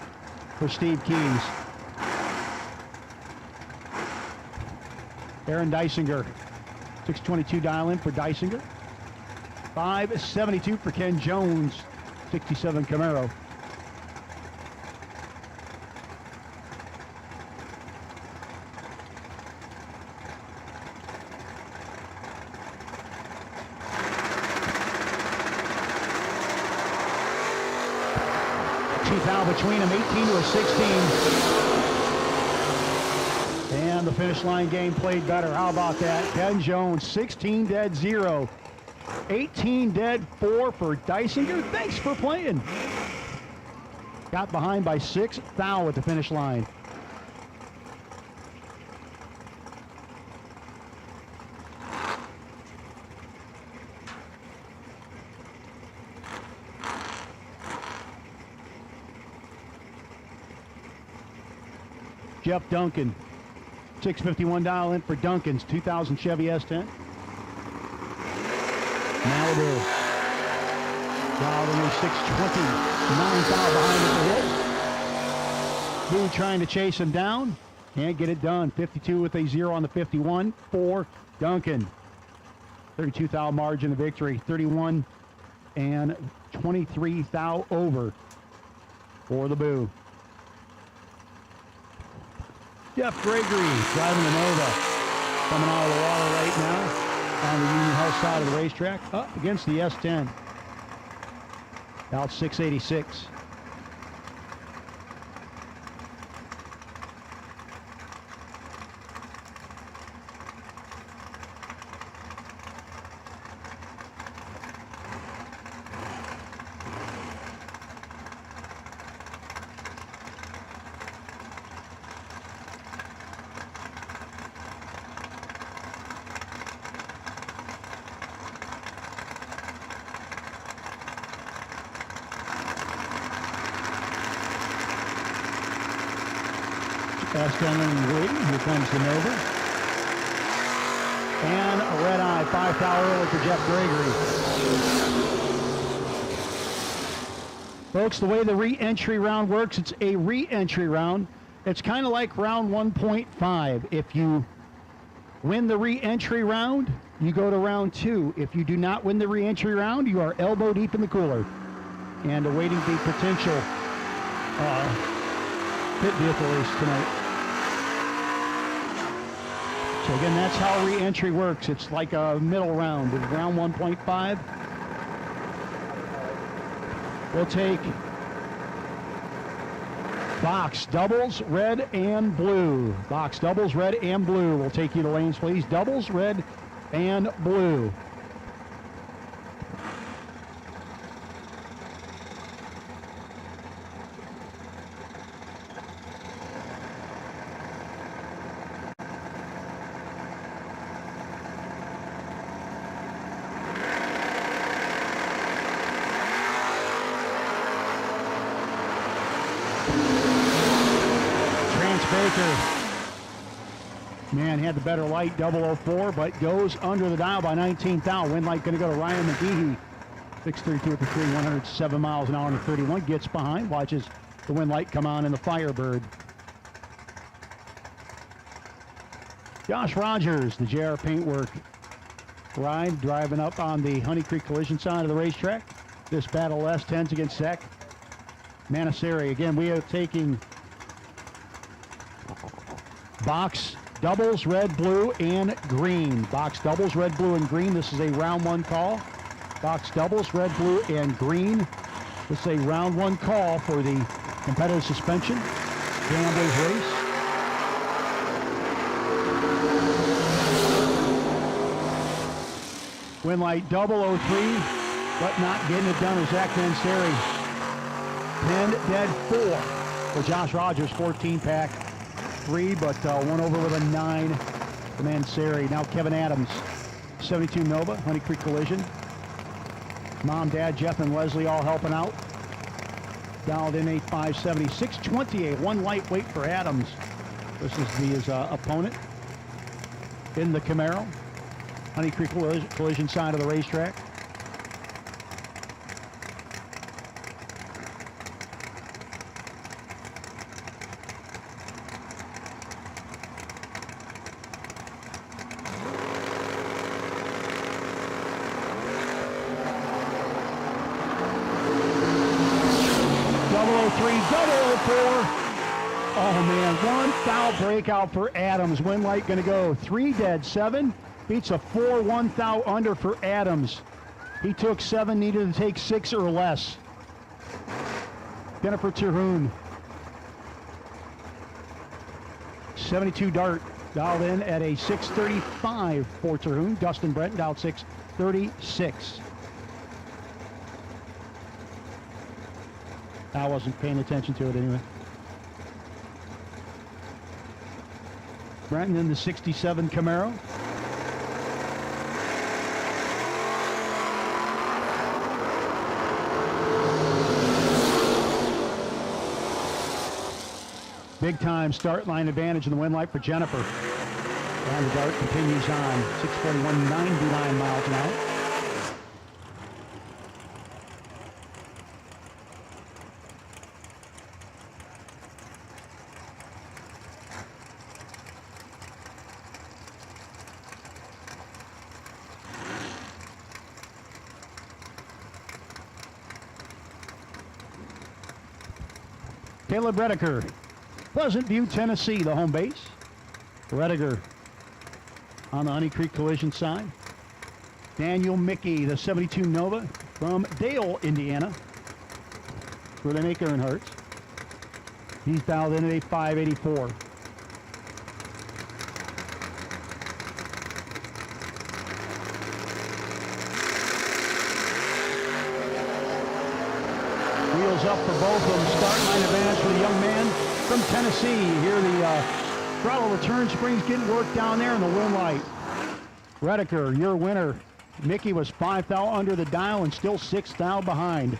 for Steve Keys. Aaron Dysinger, 622 dial in for Dysinger. 572 for Ken Jones, 67 Camaro. Teeth out between them, 18 to a 16. And the finish line game played better. How about that? Ken Jones, 16 dead 0. 18 dead 4 for Dysinger. Thanks for playing. Got behind by 6 thou at the finish line. Jeff Duncan, 651 dial in for Duncan's 2000 Chevy S10. Malibu, dialed in a 620, 9 thou behind at the hill. Boo trying to chase him down, can't get it done. 52 with a 0 on the 51 for Duncan. 32 thou margin of victory, 31 and 23 thou over for the Boo. Jeff Gregory driving the Nova, coming out of the water right now on the Union Health side of the racetrack, up against the S10. Out 686. S10 and waiting. Here comes the Nova. And a red eye, 5 thou early for Jeff Gregory. Folks, the way the re-entry round works, it's a re-entry round. It's kind of like round 1.5. If you win the re-entry round, you go to round 2. If you do not win the re-entry round, you are elbow deep in the cooler and awaiting the potential pit vehicle race tonight. So again, that's how re-entry works. It's like a middle round. It's round 1.5. We'll take box doubles, red and blue. Box doubles, red and blue. We'll take you to lanes, please. Doubles, red and blue. Man, had the better light, 004, but goes under the dial by 19 thou. Wind light going to go to Ryan McGehee. 632 at the 3, 107 miles an hour on the 31. Gets behind, watches the wind light come on in the Firebird. Josh Rogers, the JR Paintwork ride, driving up on the Honey Creek Collision side of the racetrack. This battle S10s against Zach Manasari. Again, we are taking box doubles, red, blue, and green. Box doubles, red, blue, and green. This is a round 1 call. Box doubles, red, blue, and green. This is a round 1 call for the competitive suspension gamblers race. Wind light 003, but not getting it done is Zach Manasari. Pinned dead 4 for Josh Rogers, 14 pack. 3, but one over with a 9 for Manasari. Now Kevin Adams, 72 Nova, Honey Creek Collision. Mom, Dad, Jeff, and Leslie all helping out. Dialed in 8570, 628, 1 lightweight for Adams. This is his opponent in the Camaro. Honey Creek Collision side of the racetrack. Oh man, 1 thou breakout for Adams. Wind light going to go 3 dead, 7. Beats a 4, 1 thou under for Adams. He took 7, needed to take 6 or less. Jennifer Terhune. 72 Dart, dialed in at a 635 for Terhune. Dustin Brent dialed 636. I wasn't paying attention to it anyway. Brenton in the 67 Camaro. Big time start line advantage in the win light for Jennifer. And the dart continues on. 641, 99 miles an hour. Caleb Rediker, Pleasant View, Tennessee, the home base. Rediger on the Honey Creek Collision side. Daniel Mickey, the 72 Nova from Dale, Indiana, where they make Earnhardt's. He's dialed in at a 584. Wheels up for both of them. Start line advantage for the young man from Tennessee. Here the throttle return springs getting worked down there in the win light. Rediker, your winner. Mickey was 5 thou under the dial and still 6 thou behind.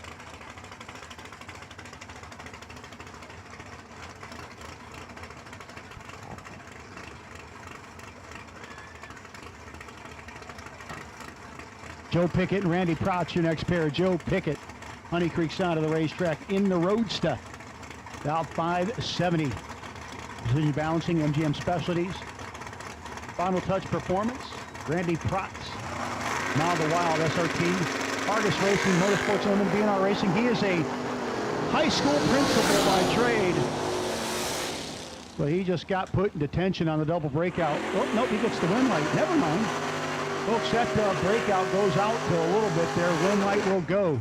Joe Pickett and Randy Protz, your next pair. Joe Pickett, Honey Creek side of the racetrack in the Roadster. About 570. Precision balancing, MGM Specialties. Final touch performance, Randy Protz. Now the Wild SRT. Argus Racing, Motorsports Limited, BNR Racing. He is a high school principal by trade. But he just got put in detention on the double breakout. Oh, nope, he gets the win light. Never mind. Folks, that breakout goes out to a little bit there. Win light will go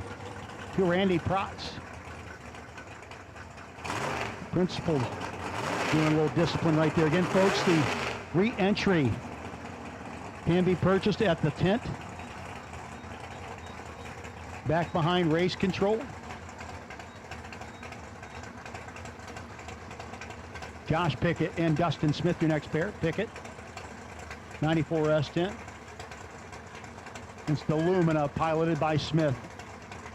to Randy Protz. Principal doing a little discipline right there. Again, folks, the re-entry can be purchased at the tent. Back behind race control. Josh Pickett and Dustin Smith, your next pair. Pickett, 94 S10. It's the Lumina, piloted by Smith.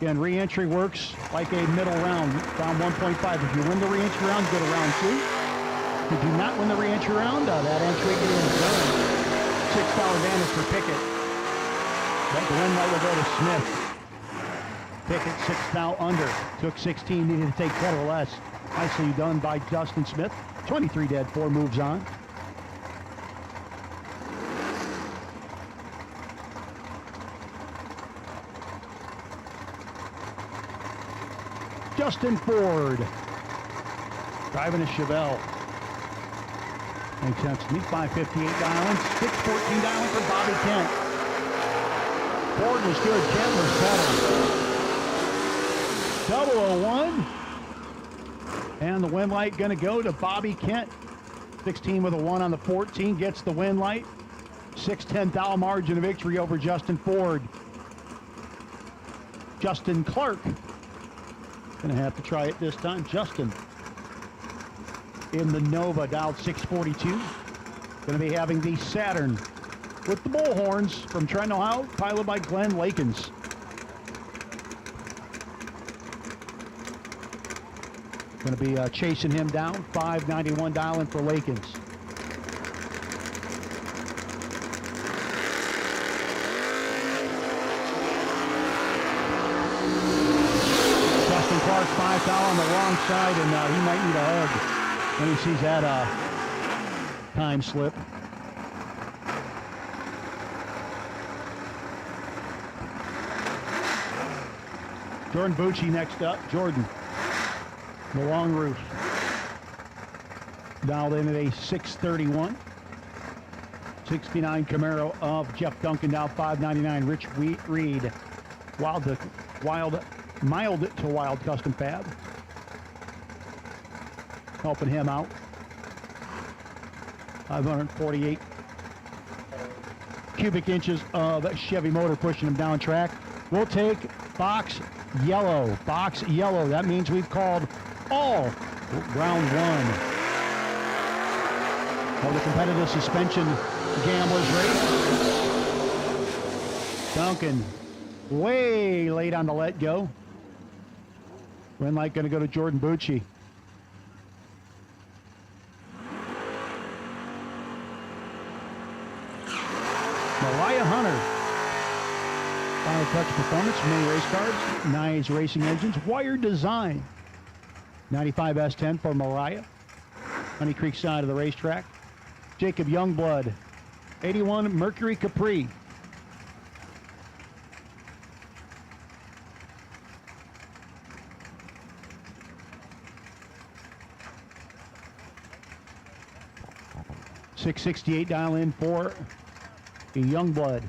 Again, re-entry works like a middle round, round 1.5. If you win the re-entry round, go to round 2. If you do not win the re-entry round, that entry is done. $6 advantage for Pickett. But the win light will go to Smith. Pickett 6 thou under. Took 16, needed to take 10 or less. Nicely done by Dustin Smith. 23 dead, 4 moves on. Justin Ford, driving a Chevelle. Makes sense to me. 558 dialing, 614 dialing for Bobby Kent. Ford was good, Kent was better. 001. And the win light gonna go to Bobby Kent. 16 with a 1 on the 14, gets the win light. 6-10 thou margin of victory over Justin Ford. Justin Clark. Gonna have to try it this time. Justin in the Nova, dialed 642. Gonna be having the Saturn with the bullhorns from Trenton, Ohio, piloted by Glenn Lakins. Gonna be chasing him down. 591 dialing for Lakins. Clark 5 thou on the wrong side, and he might need a hug when he sees that time slip. Jordan Buchi next up. Jordan, the long roof. Dialed in at a 631. 69 Camaro of Jeff Duncan, now 599. Rich Reed, mild to wild custom fab, helping him out. 548 cubic inches of Chevy motor pushing him down track. We'll take box yellow. Box yellow. That means we've called all round one of the competitive suspension gamblers race. Duncan way late on the let go. Red light going to go to Jordan Buchi. Mariah Hunter. Final touch performance, many race cars, nice racing engines, wire design. 95 S10 for Mariah. Honey Creek side of the racetrack. Jacob Youngblood. 81 Mercury Capri. .668 dial in for Youngblood.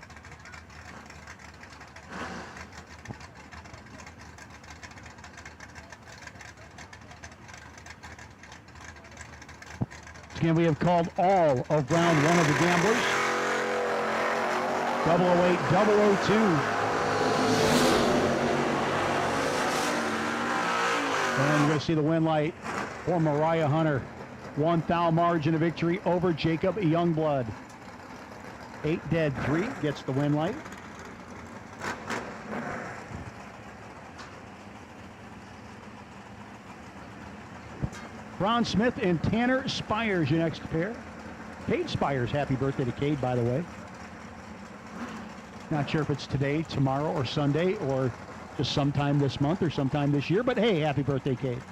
Again, we have called all of round one of the gamblers. 008, 002. And you're going to see the win light for Mariah Hunter. 1 thou margin of victory over Jacob Youngblood. 8 dead, 3 gets the win light. Ron Smith and Tanner Spires, your next pair. Cade Spires, happy birthday to Cade, by the way. Not sure if it's today, tomorrow, or Sunday, or just sometime this month or sometime this year, but hey, happy birthday, Cade.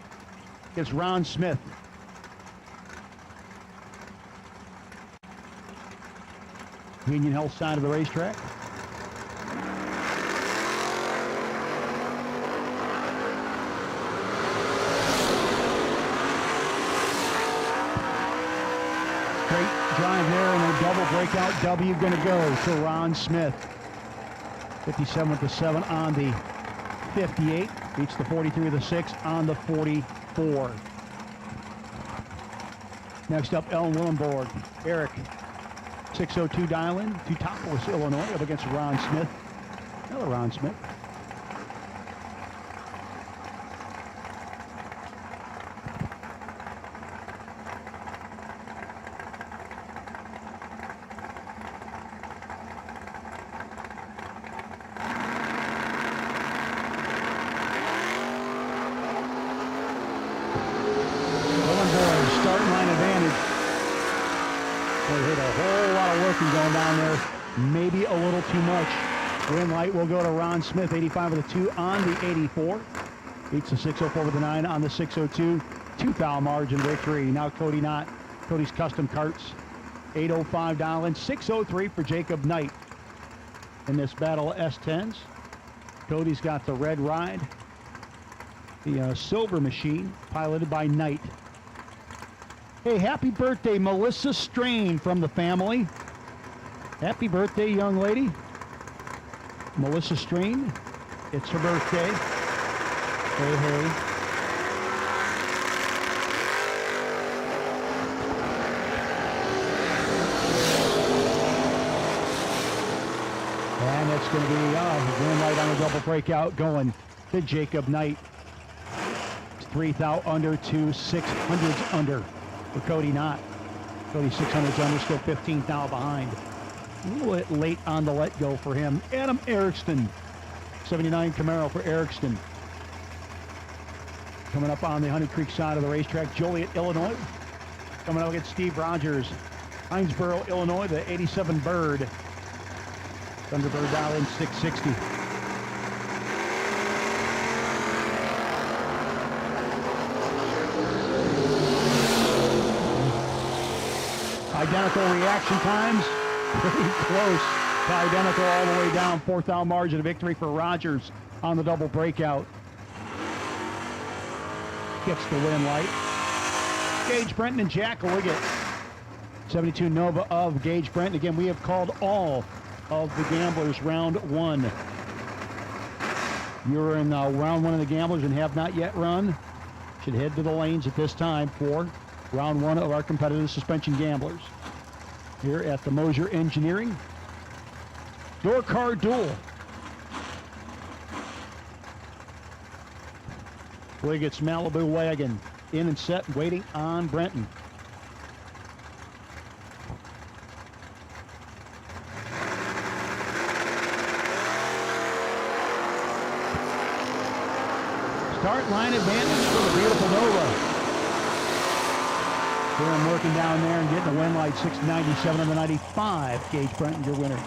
It's Ron Smith. Union Health side of the racetrack. Great drive there, and a double breakout W going to go to Ron Smith. 57 with the 7 on the 58. Beats the 43 with the 6 on the 44. Next up, Ellen Willenborg. Eric. 602 dial-in to Topless, Illinois, up against Ron Smith. Another Ron Smith. Willenborg, starting line advantage. We heard a whole lot of working going down there. Maybe a little too much. Win light will go to Ron Smith, 85 with a 2 on the 84. Beats the 604 with a 9 on the 602. 2 foul margin victory. Now Cody Knott, Cody's Custom Carts. 805 dial in, 603 for Jacob Knight. In this battle of S10s, Cody's got the red ride. The silver machine, piloted by Knight. Hey, happy birthday, Melissa Strain from the family. Happy birthday, young lady. Melissa Strain. It's her birthday. Hey, hey. And it's going to be green light on a double breakout going to Jacob Knight. It's 3 thou under to 600s under for Cody Knott. Cody 600s under, still 15 thou behind. A little bit late on the let go for him. Adam Erikston, 79 Camaro for Erikston. Coming up on the Honey Creek side of the racetrack, Joliet, Illinois. Coming up against Steve Rogers, Hinesboro, Illinois, the 87 Bird. Thunderbird dial in 660. Identical reaction times, pretty close to identical all the way down. 4 thou margin of victory for Rogers on the double breakout. Gets the win light. Gage Brenton and Jack Liggett. 72 Nova of Gage Brenton. Again, we have called all of the gamblers round one. You're in round one of the gamblers and have not yet run. Should head to the lanes at this time for round one of our competitive suspension gamblers. Here at the Moser Engineering Door Car Duel. Wiggett's Malibu wagon in and set, waiting on Brenton. Start line advantage for the beautiful Nova. Darren working down there and getting a win light, 697 on the 95. Gage Brenton, your winner.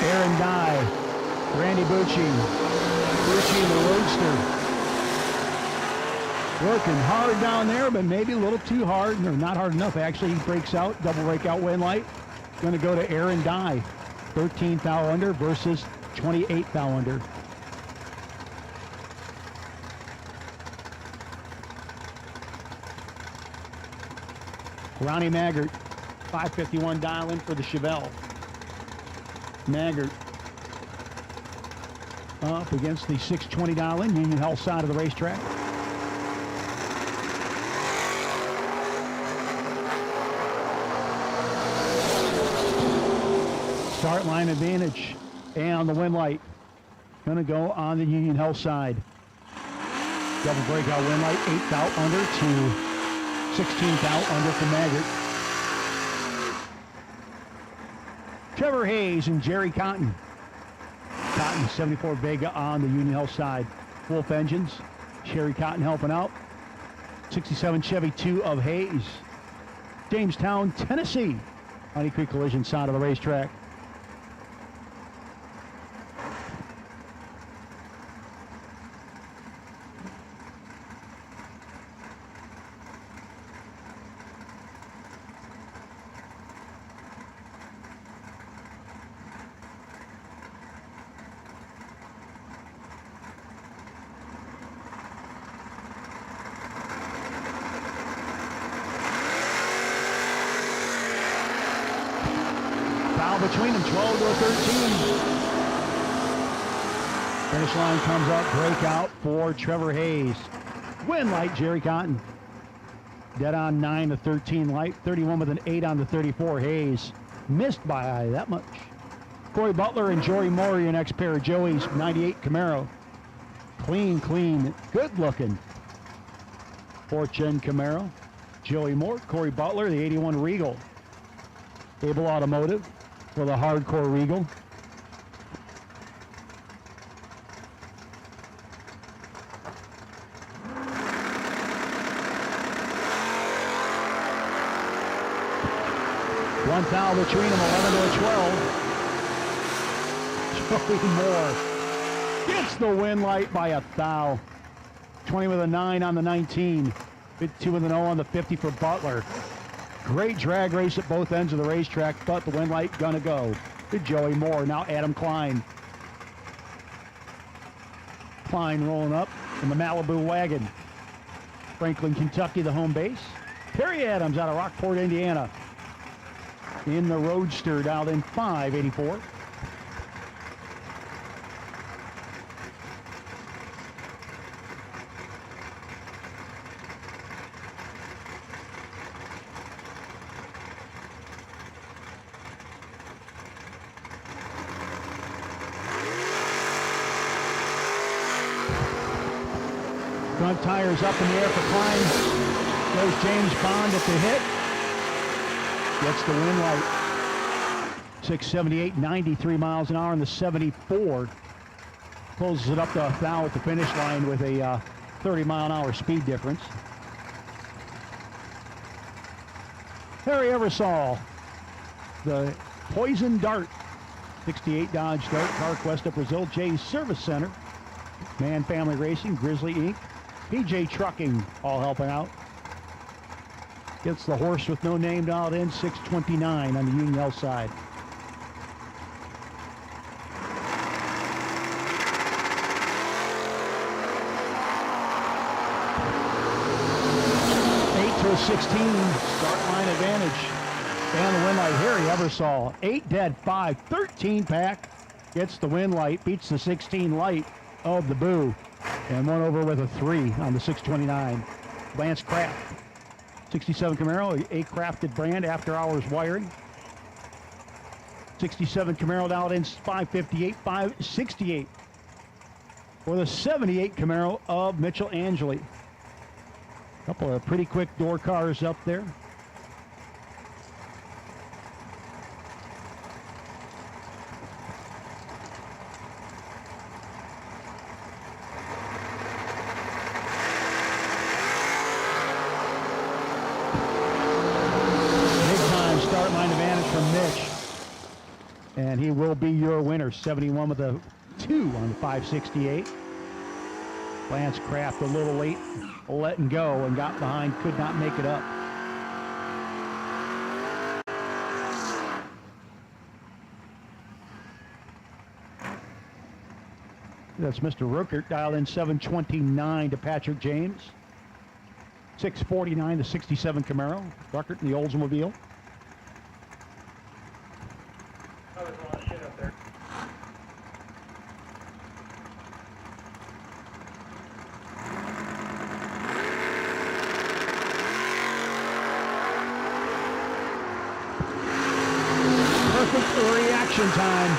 Aaron Dye, Randy Buchi in the Roadster. Working hard down there, but maybe a little too hard, or not hard enough. Actually, he breaks out, double breakout win light. Going to go to Aaron Dye, 13th thou under versus 28th thou under. Ronnie Maggart, 551 dial in for the Chevelle. Maggart up against the 620 dial in, Union Health side of the racetrack. Start line advantage and the win light going to go on the Union Health side. Double breakout win light, 8th out under to 16th out under for Maggart. Trevor Hayes and Jerry Cotton. Cotton 74 Vega on the Union Health side. Wolf engines. Jerry Cotton helping out. 67 Chevy 2 of Hayes. Jamestown, Tennessee. Honey Creek Collision side of the racetrack. Between them, 12 to 13. Finish line comes up, breakout for Trevor Hayes. Win light, Jerry Cotton. Dead on 9 to 13 light, 31 with an 8 on the 34. Hayes missed by that much. Corey Butler and Joey Moore, your next pair of Joey's 98 Camaro. Clean, good looking. 4th gen Camaro. Joey Moore, Corey Butler, the 81 Regal. Able Automotive for the hardcore Regal. One foul between them, 11 to 12. Joey Moore gets the win light by a thou. 20 with a 9 on the 19. 52 with an 0 on the 50 for Butler. Great drag race at both ends of the racetrack, but the win light gonna go to Joey Moore. Now Adam Klein. Klein rolling up in the Malibu wagon. Franklin, Kentucky, the home base. Perry Adams out of Rockport, Indiana. In the Roadster, dialed in 584. Front tires up in the air for Klein. Goes James Bond at the hit. Gets the win light. 678, 93 miles an hour in the 74. Pulls it up to a thou at the finish line with a 30 mile an hour speed difference. Harry Eversole, the Poison Dart. 68 Dodge Dart, CarQuest of Brazil, Jay's Service Center. Man Family Racing, Grizzly Inc., PJ Trucking, all helping out. Gets the horse with no name dialed in, 629 on the Union Health side. the 16, start line advantage. And the win light here, he ever saw 8 dead, 5, 13 pack. Gets the win light, beats the 16 light of the Boo. And one over with a 3 on the 629. Lance Craft. 67 Camaro, a crafted brand, after hours wiring. 67 Camaro down in 558, 568. For the 78 Camaro of Mitchell Angeli. Couple of pretty quick door cars up there. And he will be your winner. 71 with a 2 on the 568. Lance Craft a little late, letting go, and got behind, could not make it up. That's Mr. Rookert, dialed in 729 to Patrick James. 649 to 67 Camaro. Ruckert in the Oldsmobile. Reaction time.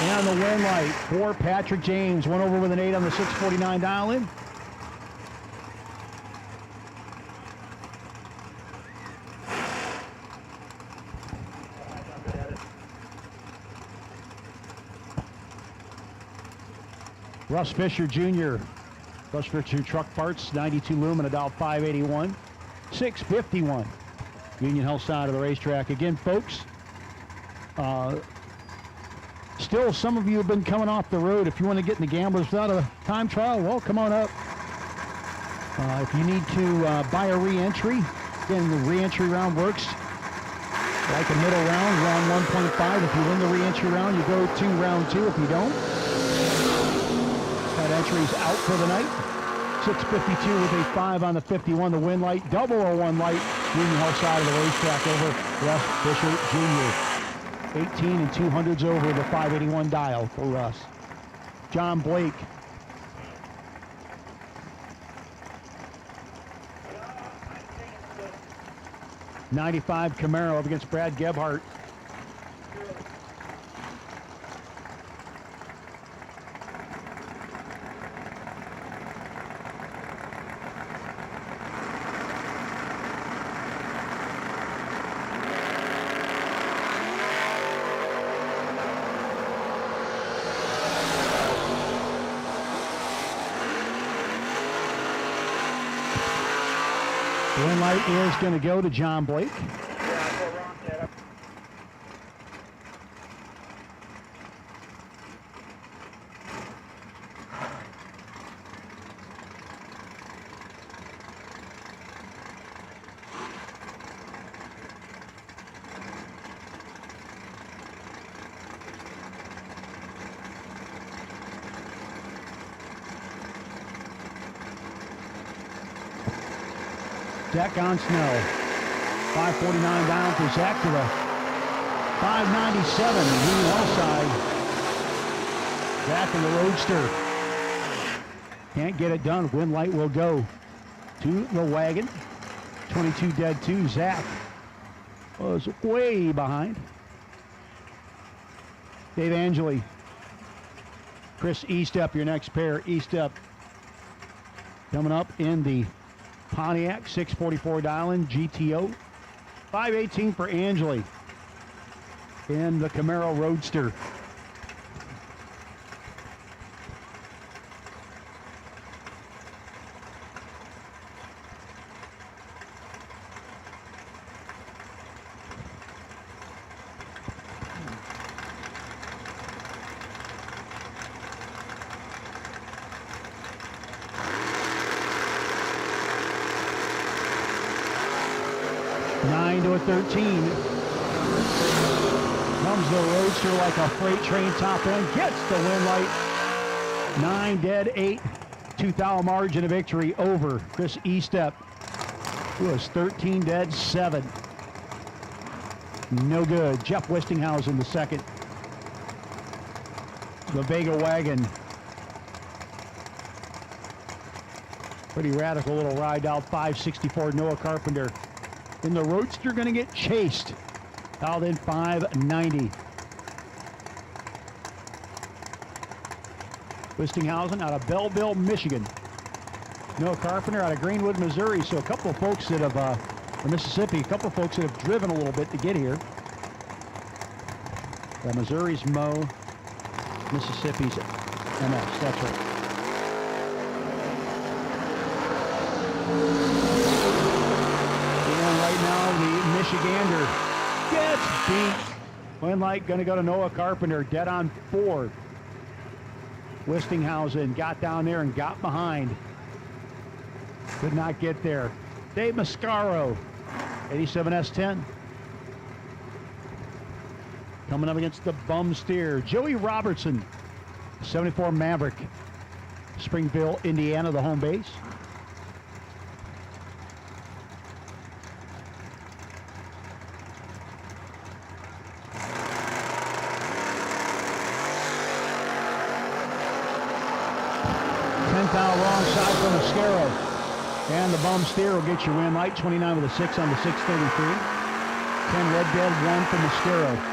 And the win light for Patrick James. Went over with an 8 on the 649 dial-in. Russ Fisher Jr. Russ Fisher Truck Parts, 92 lumen, a dial 581. 651. Union Health side of the racetrack. Again, folks, still some of you have been coming off the road. If you want to get in the Gamblers without a time trial, well, come on up. If you need to buy a re-entry, again, the re-entry round works like a middle round, round 1.5. If you win the re-entry round, you go to round 2. If you don't, that entry's out for the night. 652 with a 5 on the 51. The win light, double or one light. Union Health side of the racetrack over Russ Fisher Jr. 18 and 200s over the 581 dial for Russ. John Blake. '95 Camaro up against Brad Gebhardt. Green light is going to go to John Blake. Zach on snow. 549 down for Zach to the 597. Union Health side. Zach in the Roadster. Can't get it done. Win light will go to the wagon. 22 dead, 2. Zach was way behind. Dave Angeli. Chris Eastep, your next pair. Eastep coming up in the Pontiac 644 dial-in GTO. 518 for Angeli in the Camaro Roadster. To a 13. Comes the Roadster like a freight train top end. Gets the win light. 9 dead, 8. 2 thou margin of victory over Chris Eastep. was 13 dead, 7. No good. Jeff Westinghausen the second. The Vega wagon. Pretty radical little ride out. 564 Noah Carpenter. And the Roadster going to get chased. Out in 590. Westinghausen out of Belleville, Michigan. Noah Carpenter out of Greenwood, Missouri. So a couple of folks that have, or Mississippi, a couple of folks that have driven a little bit to get here. Missouri's Mo, Mississippi's MS. That's right. And right now, the Michigander gets beat. Winlight going to go to Noah Carpenter, dead on 4. Westinghausen got down there and got behind. Could not get there. Dave Mascaro, 87S10. Coming up against the bum steer. Joey Robertson, 74 Maverick. Springfield, Indiana, the home base. Wrong side from Mascaro. And the bum steer will get your win. Light 29 with a 6 on the 633. 10 Red Dead, 1 from Mascaro.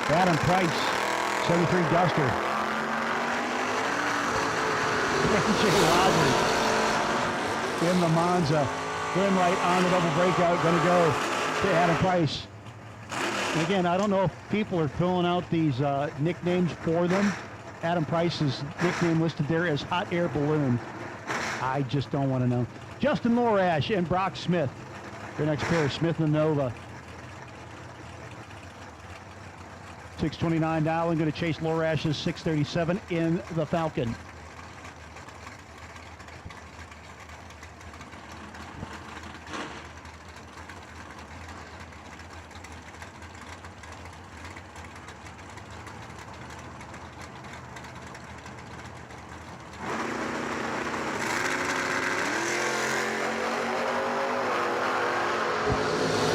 Adam Price, 73 Duster. J. Rogers in the Monza. Winlight on the double breakout, going to go to Adam Price. And again, I don't know if people are filling out these nicknames for them. Adam Price's nickname listed there as Hot Air Balloon. I just don't want to know. Justin Lorash and Brock Smith. Their next pair, Smith and Nova. 629 now. I'm going to chase Lorash's 637 in the Falcon.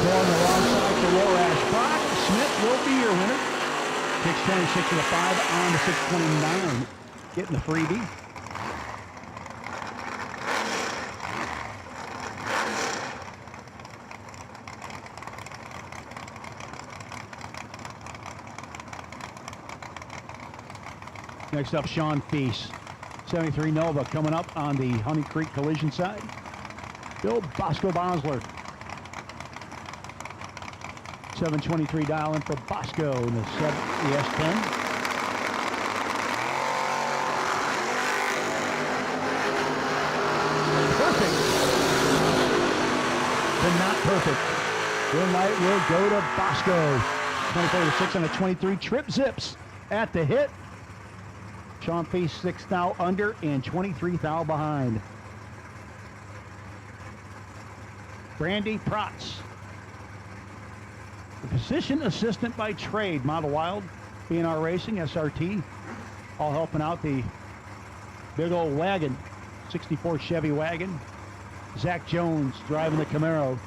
Going the wrong side to Lorash. Brock Smith will be your winner. 626 and a 5 on to 629. Getting the freebie. Next up, Sean Feast. 73 Nova coming up on the Honey Creek collision side. Bill Bosco Bosler. 723 dial in for Bosco in the S10. Perfect. But not perfect. Green light will go to Bosco. 24-6 on a 23. Trip zips at the hit. Sean Feast 6 thou under and 23 thou behind. Brandy Protz. The position assistant by trade, Model Wild, B&R Racing, SRT, all helping out the big old wagon, 64 Chevy wagon. Zach Jones driving the Camaro,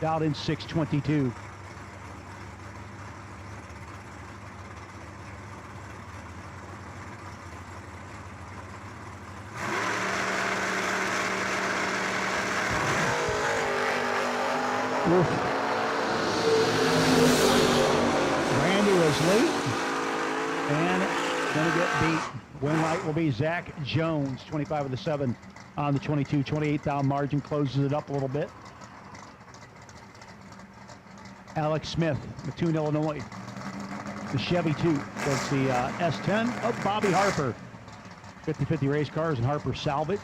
dialed in 622. Oof. Late and gonna get beat. Win light will be Zach Jones, 25 of the 7 on the 22. 28 thou margin, closes it up a little bit. Alex Smith, Mattoon, Illinois. The Chevy 2. That's the S10 of Bobby Harper. 50-50 race cars and Harper Salvage.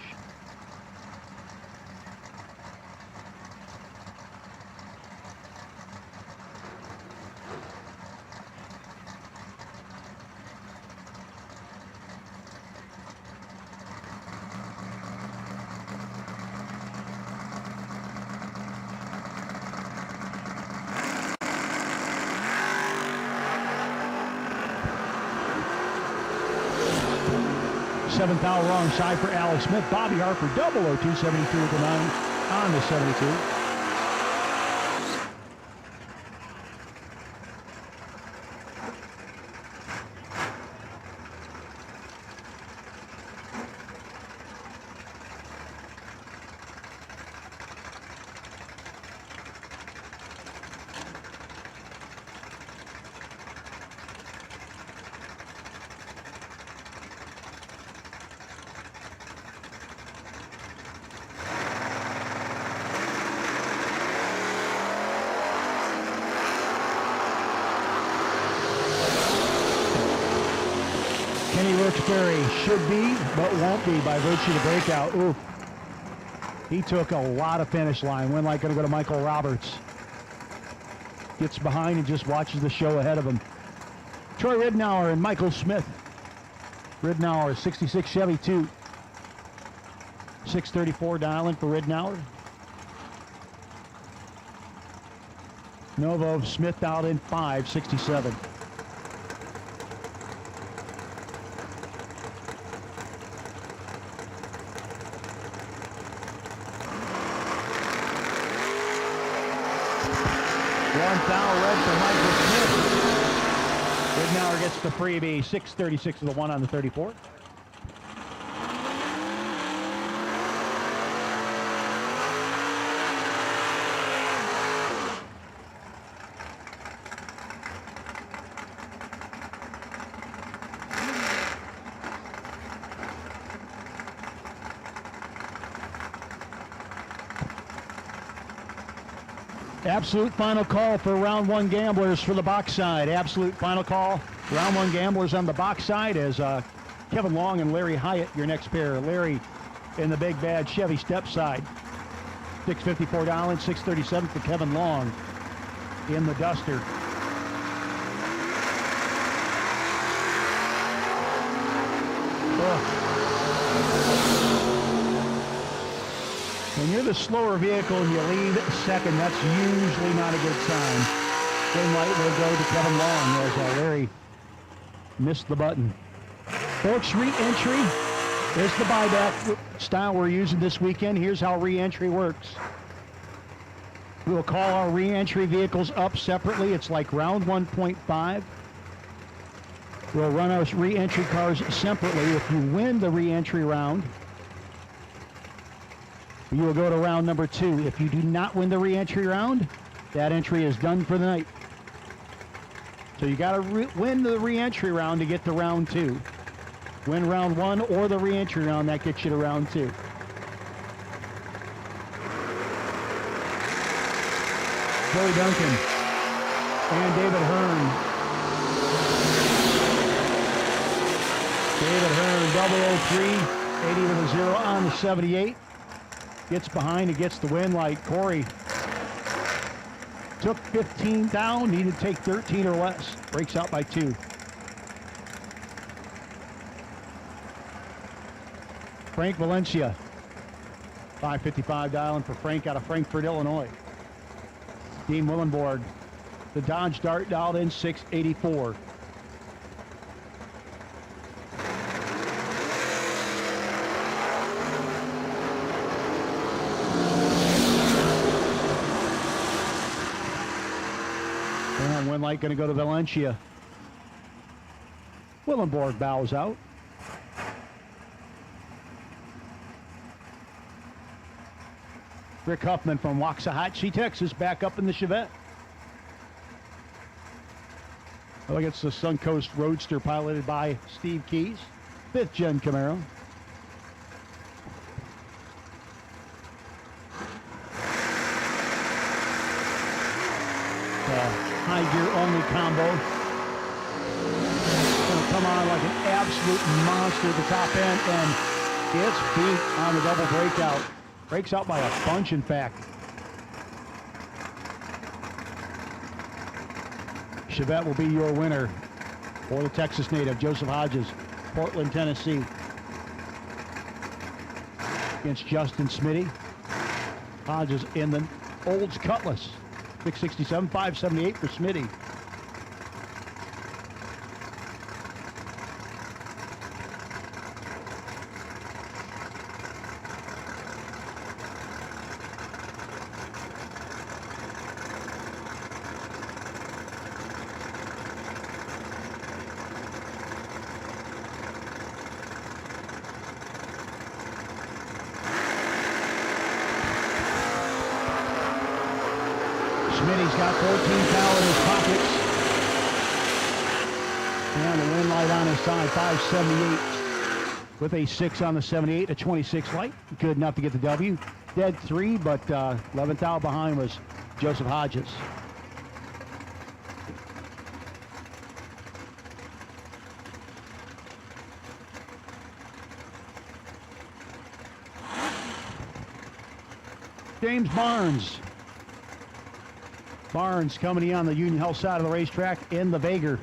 7th hour wrong side for Alex Smith. Bobby Harper, 00272 with the 9 on the 72. Berry should be, but won't be by virtue of the breakout. Ooh. He took a lot of finish line. Went like going to go to Michael Roberts. Gets behind and just watches the show ahead of him. Troy Ridnour and Michael Smith. Ridnour, 66 Chevy 2. 634 dialing for Ridnour. Novo Smith out in 567. Ridnour gets the freebie, 636 to the 1 on the 34. Absolute final call for round one gamblers for the box side. Absolute final call. Round one gamblers on the box side is Kevin Long and Larry Hyatt, your next pair. Larry in the big bad Chevy step side. $654, $637 for Kevin Long in the Duster. When you're the slower vehicle and you lead second, that's usually not a good sign. Green light will go to Kevin Long as Larry missed the button. Folks, re-entry is the buyback style we're using this weekend. Here's how re-entry works. We'll call our re-entry vehicles up separately. It's like round 1.5. We'll run our re-entry cars separately. If you win the re-entry round, you will go to round number 2. If you do not win the re-entry round, that entry is done for the night. So you got to win the re-entry round to get to round 2. Win round 1 or the re-entry round, that gets you to round 2. Joey Duncan and David Hearn. David Hearn, 003, 80 with a 0 on the 78. Gets behind and gets the win like Corey. Took 15 down, needed to take 13 or less. Breaks out by 2. Frank Valencia, 555 dialing for Frank out of Frankfort, Illinois. Dean Willenborg, the Dodge Dart dialed in 684. Win light going to go to Valencia. Willenborg bows out. Rick Huffman from Waxahachie, Texas, back up in the Chevette. I think it's the Suncoast Roadster piloted by Steve Keys. 5th gen Camaro. High gear only combo. Going to come on like an absolute monster at the top end and gets beat on the double breakout. Breaks out by a bunch, in fact. Chevette will be your winner for the Texas native, Joseph Hodges, Portland, Tennessee. Against Justin Smitty. Hodges in the Olds Cutlass. 667, 578 for Smitty. He's got 14 cal in his pockets. And the wind light on his side, 578 with a 6 on the 78, a 26 light. Good enough to get the W. Dead 3, but 11th out behind was Joseph Hodges. James Barnes. Barnes coming in on the Union Health side of the racetrack in the Vager.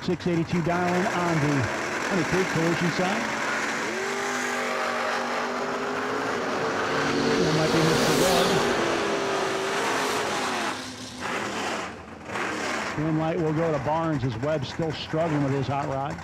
682 dialing on the Honey Creek collision side. That might be Mr. Webb. Green light will go to Barnes as Webb's still struggling with his hot rod.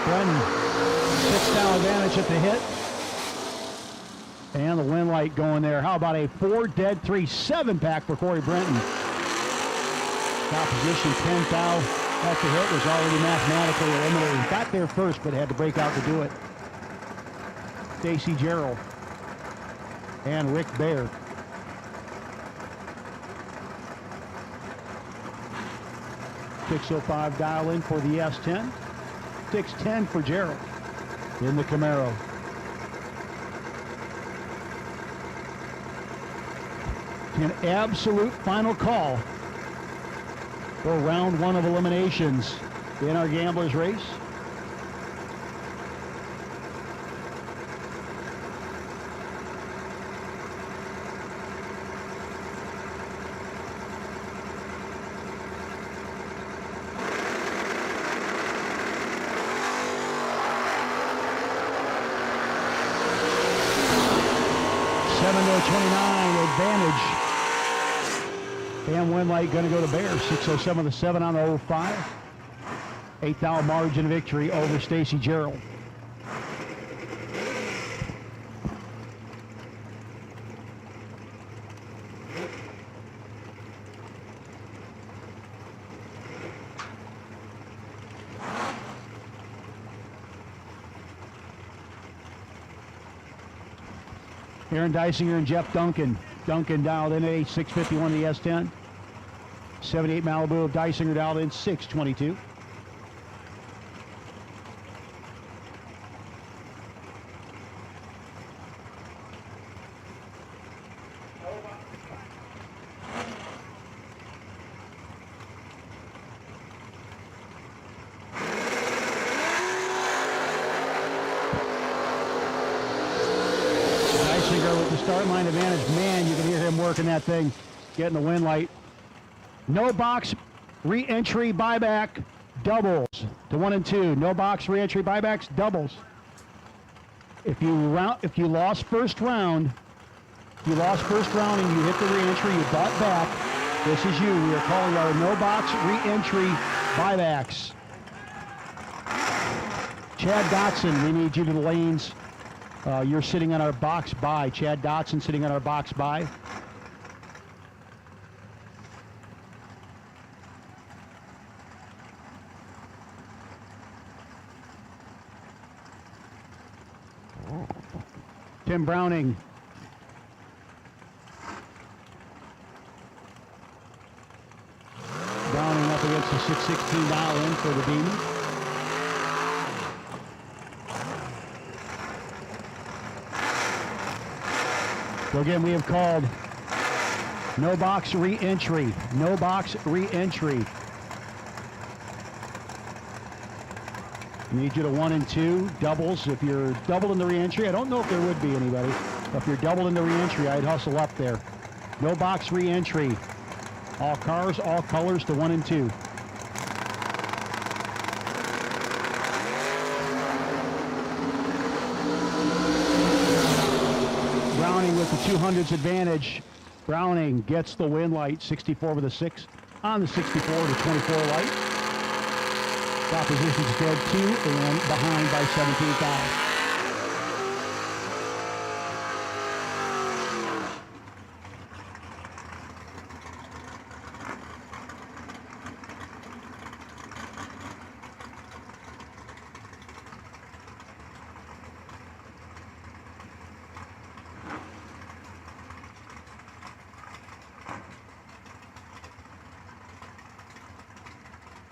Brenton, 6-down advantage at the hit. And the wind light going there. How about a 4 dead 3 7-pack for Corey Brenton? Top position, 10 thou at the hit was already mathematically eliminated. Got there first, but had to break out to do it. Stacy Gerald and Rick Baird. .605 dial in for the S10. 610 for Gerald in the Camaro. An absolute final call for round 1 of eliminations in our Gamblers race. Advantage. And wind light going to go to Bear. 607 the 7 on the 05. 8 thou margin victory over Stacy Gerald. Aaron Dysinger and Jeff Duncan. Duncan dialed in at 651 the S10. 78 Malibu of Dysinger dialed in 622. With the start line advantage, man, you can hear him working that thing, getting the wind light. No box re-entry buyback doubles to 1 and 2. No box re-entry buybacks doubles. If you lost first round, and you hit the re-entry, you bought back. This is you. We are calling our no box re-entry buybacks. Chad Dotson, we need you to the lanes. You're sitting on our box buy. Chad Dotson sitting on our box buy. Tim Browning. Browning up against the 616 dial in for the Demon. So again, we have called no box re-entry. No box re-entry. Need you to 1 and 2 doubles. If you're doubled in the re-entry, I don't know if there would be anybody. If you're doubled in the re-entry, I'd hustle up there. No box re-entry. All cars, all colors to 1 and 2. Browning with the 200s advantage. Browning gets the win light, 64 with a 6 on the 64 to 24 light. Top position's dead 2 and behind by 17 fouls.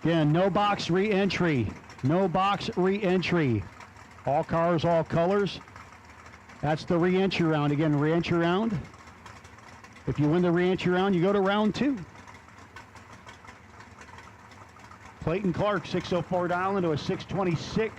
Again, no box re-entry. No box re-entry. All cars, all colors. That's the re-entry round. Again, re-entry round. If you win the re-entry round, you go to round 2. Clayton Clark, 604 down into a 626.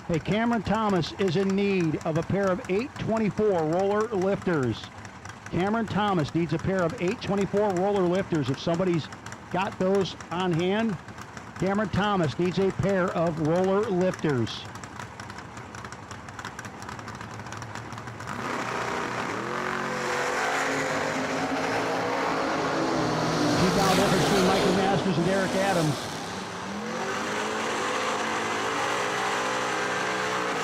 Hey, Cameron Thomas is in need of a pair of 824 roller lifters. Cameron Thomas needs a pair of 824 roller lifters. If somebody's got those on hand, Cameron Thomas needs a pair of roller lifters. Two-down effort between Michael Masters and Derek Adams.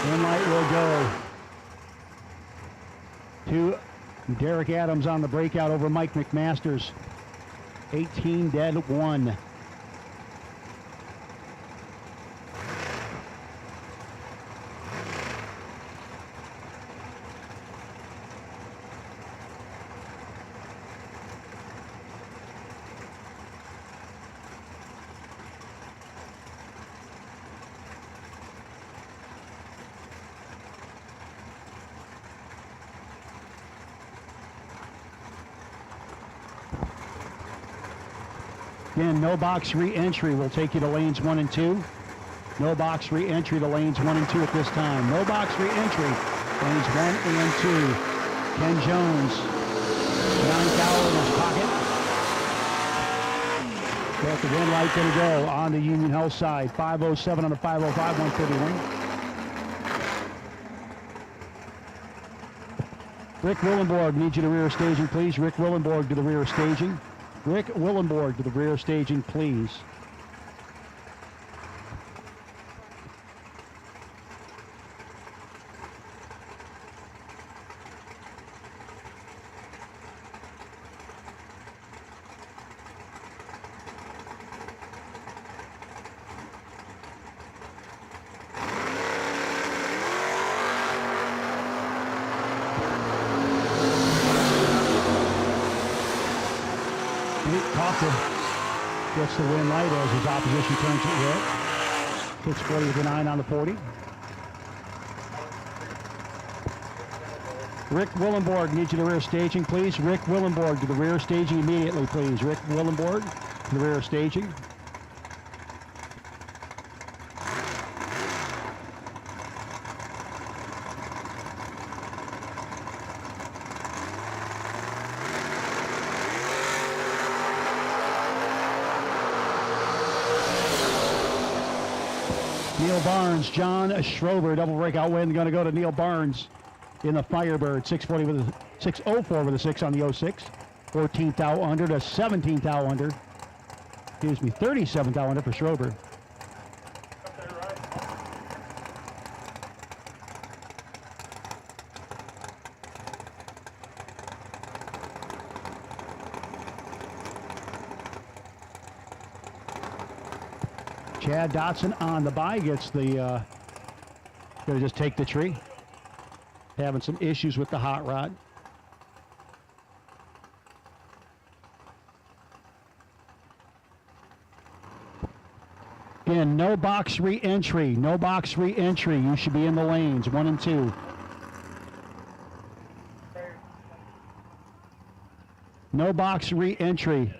Green light will go to Derek Adams on the breakout over Mike McMasters. 18 dead 1. Again, no box re-entry will take you to lanes 1 and 2. No box re-entry to lanes 1 and 2 at this time. No box re-entry, lanes 1 and 2. Ken Jones, 9 foul in his pocket. Got the green light going to go on the Union Health side. 5:07 on the 5:05, 131. Rick Willenborg needs you to rear staging, please. Rick Willenborg to the rear staging. Rick Willenborg to the rear staging, please. Gets the win light as his opposition turns it red. Hits 40 with a 9 on the 40. Rick Willenborg needs you to rear staging, please. Rick Willenborg to the rear staging immediately, please. Rick Willenborg to the rear staging. Neil Barnes, John Schrober, double breakout win. Going to go to Neil Barnes in the Firebird. 640 with a 604 with a 6 on the 06. 14th thou under to 17th thou under. Excuse me, 37th thou under for Schrober. Chad Dotson on the bye gets the, gonna just take the tree. Having some issues with the hot rod. Again, no box re-entry, no box re-entry. You should be in the lanes, 1 and 2. No box re-entry.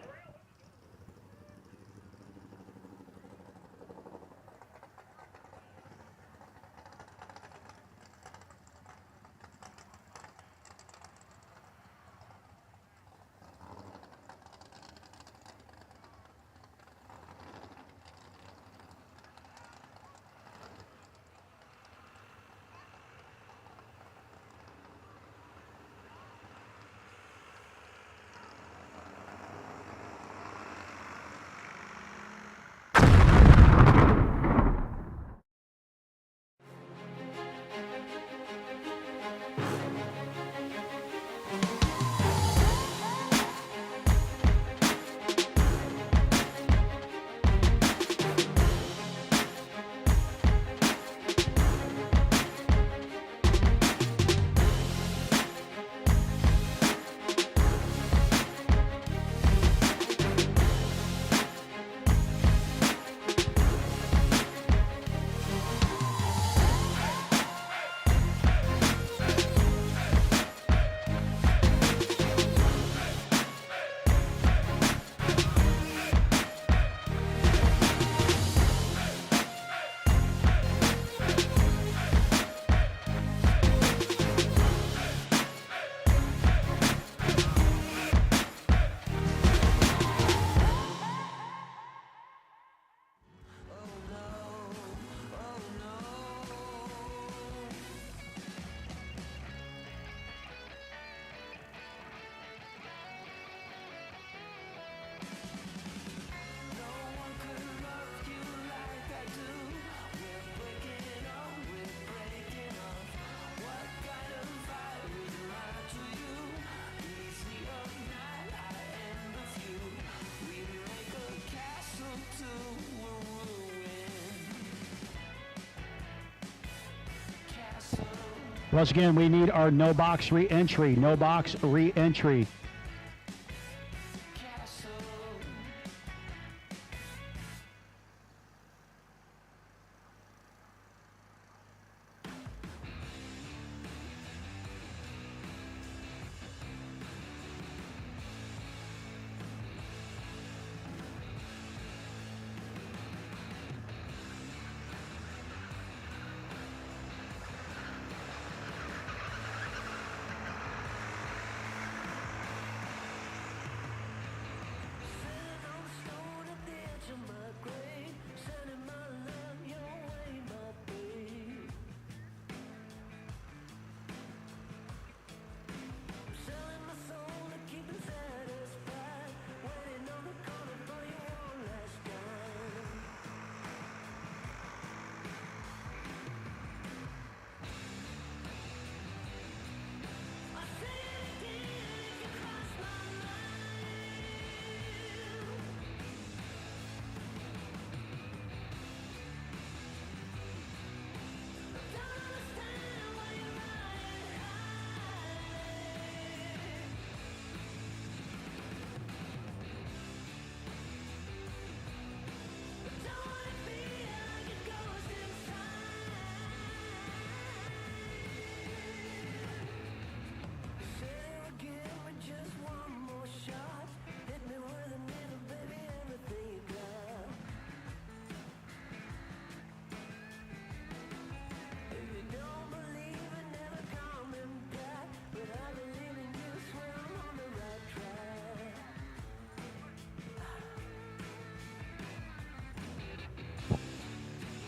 Once again, we need our no box re-entry. No box re-entry.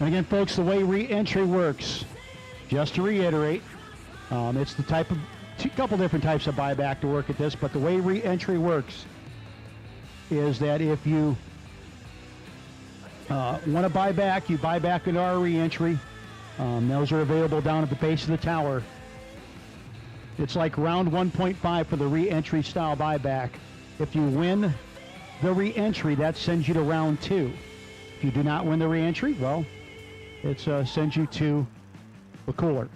And again, folks, the way re-entry works, just to reiterate, it's the type of, couple different types of buyback to work at this, but the way re-entry works is that if you want to buy back, you buy back into our re-entry. Those are available down at the base of the tower. It's like round 1.5 for the re-entry style buyback. If you win the re-entry, that sends you to round 2. If you do not win the re-entry, well, it sends you to the cooler.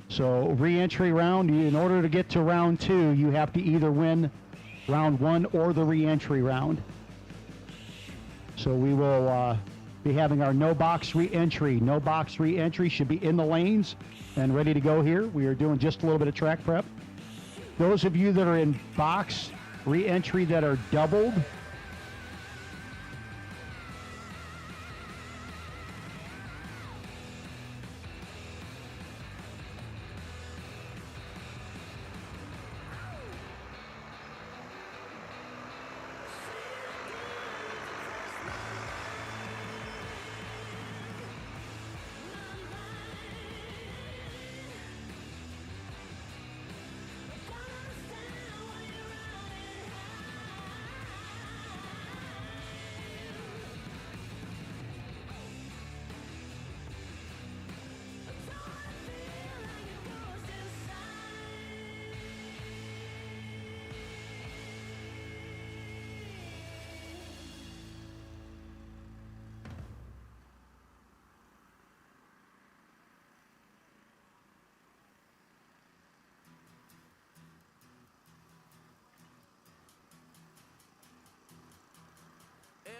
So re-entry round, in order to get to round 2, you have to either win round 1 or the re-entry round. So we will be having our no box re-entry. No box re-entry should be in the lanes and ready to go here. We are doing just a little bit of track prep. Those of you that are in box re-entry that are doubled,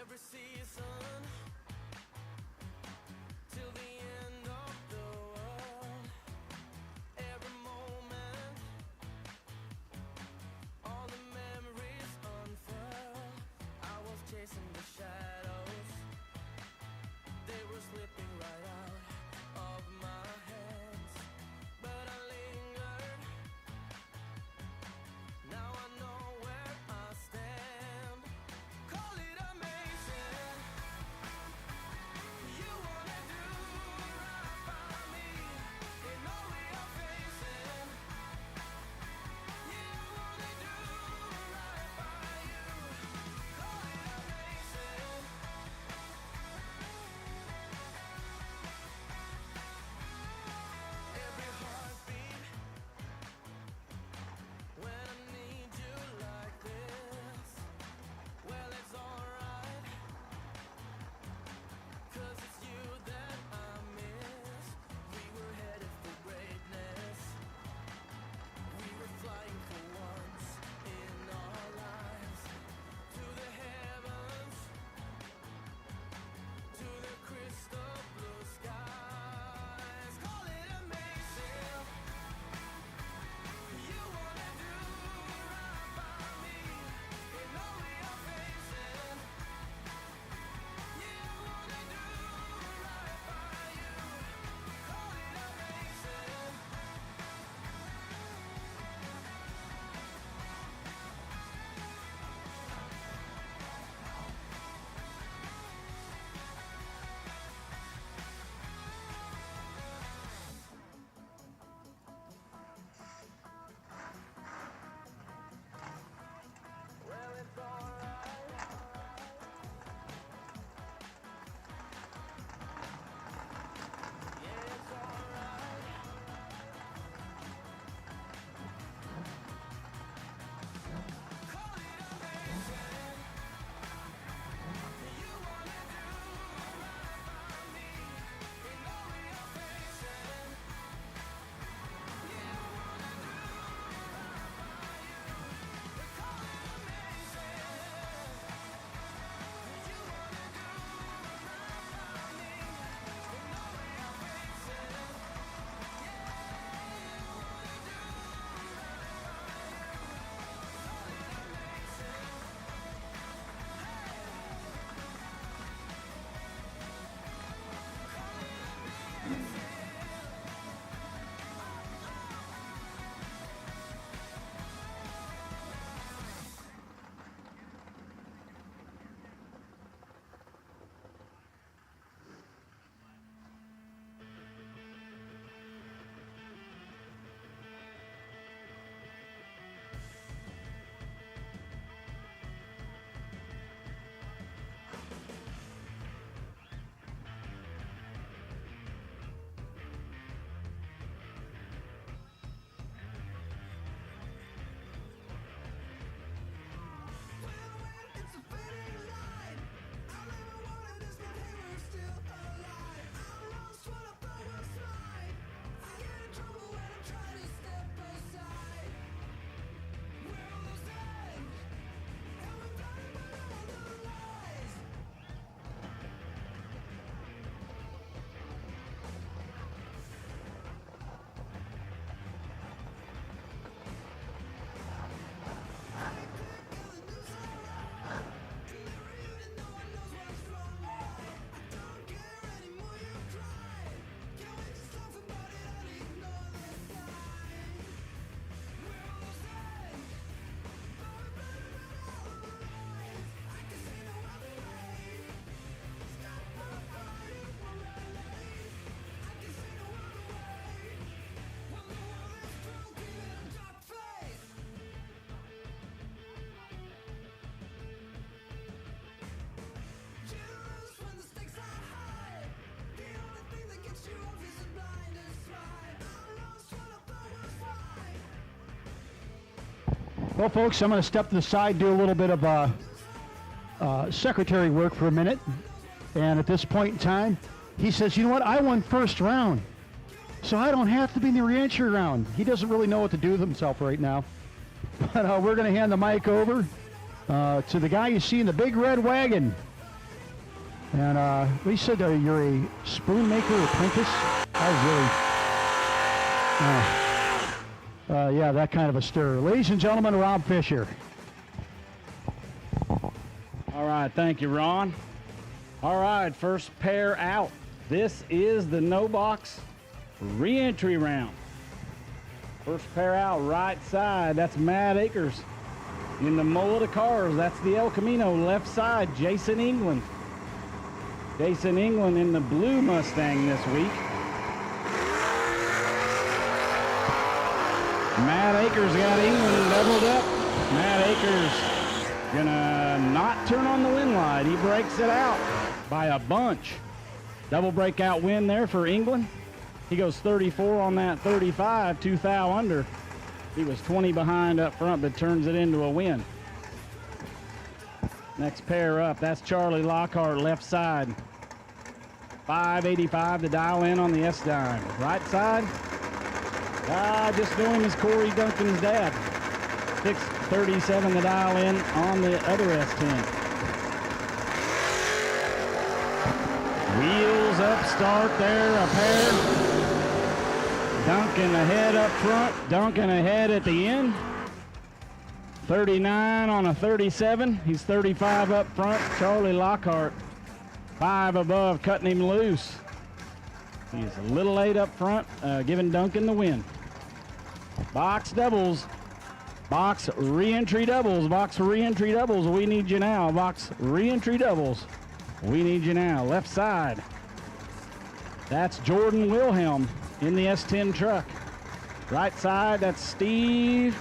every season till the end of the world, every moment, all the memories unfurl. I was chasing the shadows, they were slipping right out of my hands, but I lingered. Now I know where I stand. Call it amazing. Well, folks, I'm going to step to the side, do a little bit of secretary work for a minute. And at this point in time, he says, you know what, I won first round, so I don't have to be in the reentry round. He doesn't really know what to do with himself right now. But we're going to hand the mic over to the guy you see in the big red wagon. And he said you're a spoon maker apprentice. Yeah, that kind of a stir. Ladies and gentlemen, Rob Fisher. All right, thank you, Ron. All right, first pair out. This is the no box re-entry round. First pair out, right side, that's Matt Akers. In the mullet of cars, that's the El Camino. Left side, Jason England. Jason England in the blue Mustang this week. Matt Akers got England doubled up. Matt Akers gonna not turn on the win light. He breaks it out by a bunch. Double breakout win there for England. He goes 34 on that 35, 2 thou under. He was 20 behind up front, but turns it into a win. Next pair up, that's Charlie Lockhart, left side. 585 to dial in on the S-dime. Right side, just knew him as Corey Duncan's dad. 637 to dial in on the other S10. Wheels up, start there, a pair. Duncan ahead up front, Duncan ahead at the end. 39 on a 37, he's 35 up front. Charlie Lockhart, 5 above, cutting him loose. He's a little late up front, giving Duncan the win. Box doubles, box re-entry doubles, box re-entry doubles, we need you now. Box re-entry doubles, we need you now. Left side, that's Jordan Wilhelm in the S10 truck. Right side, that's Steve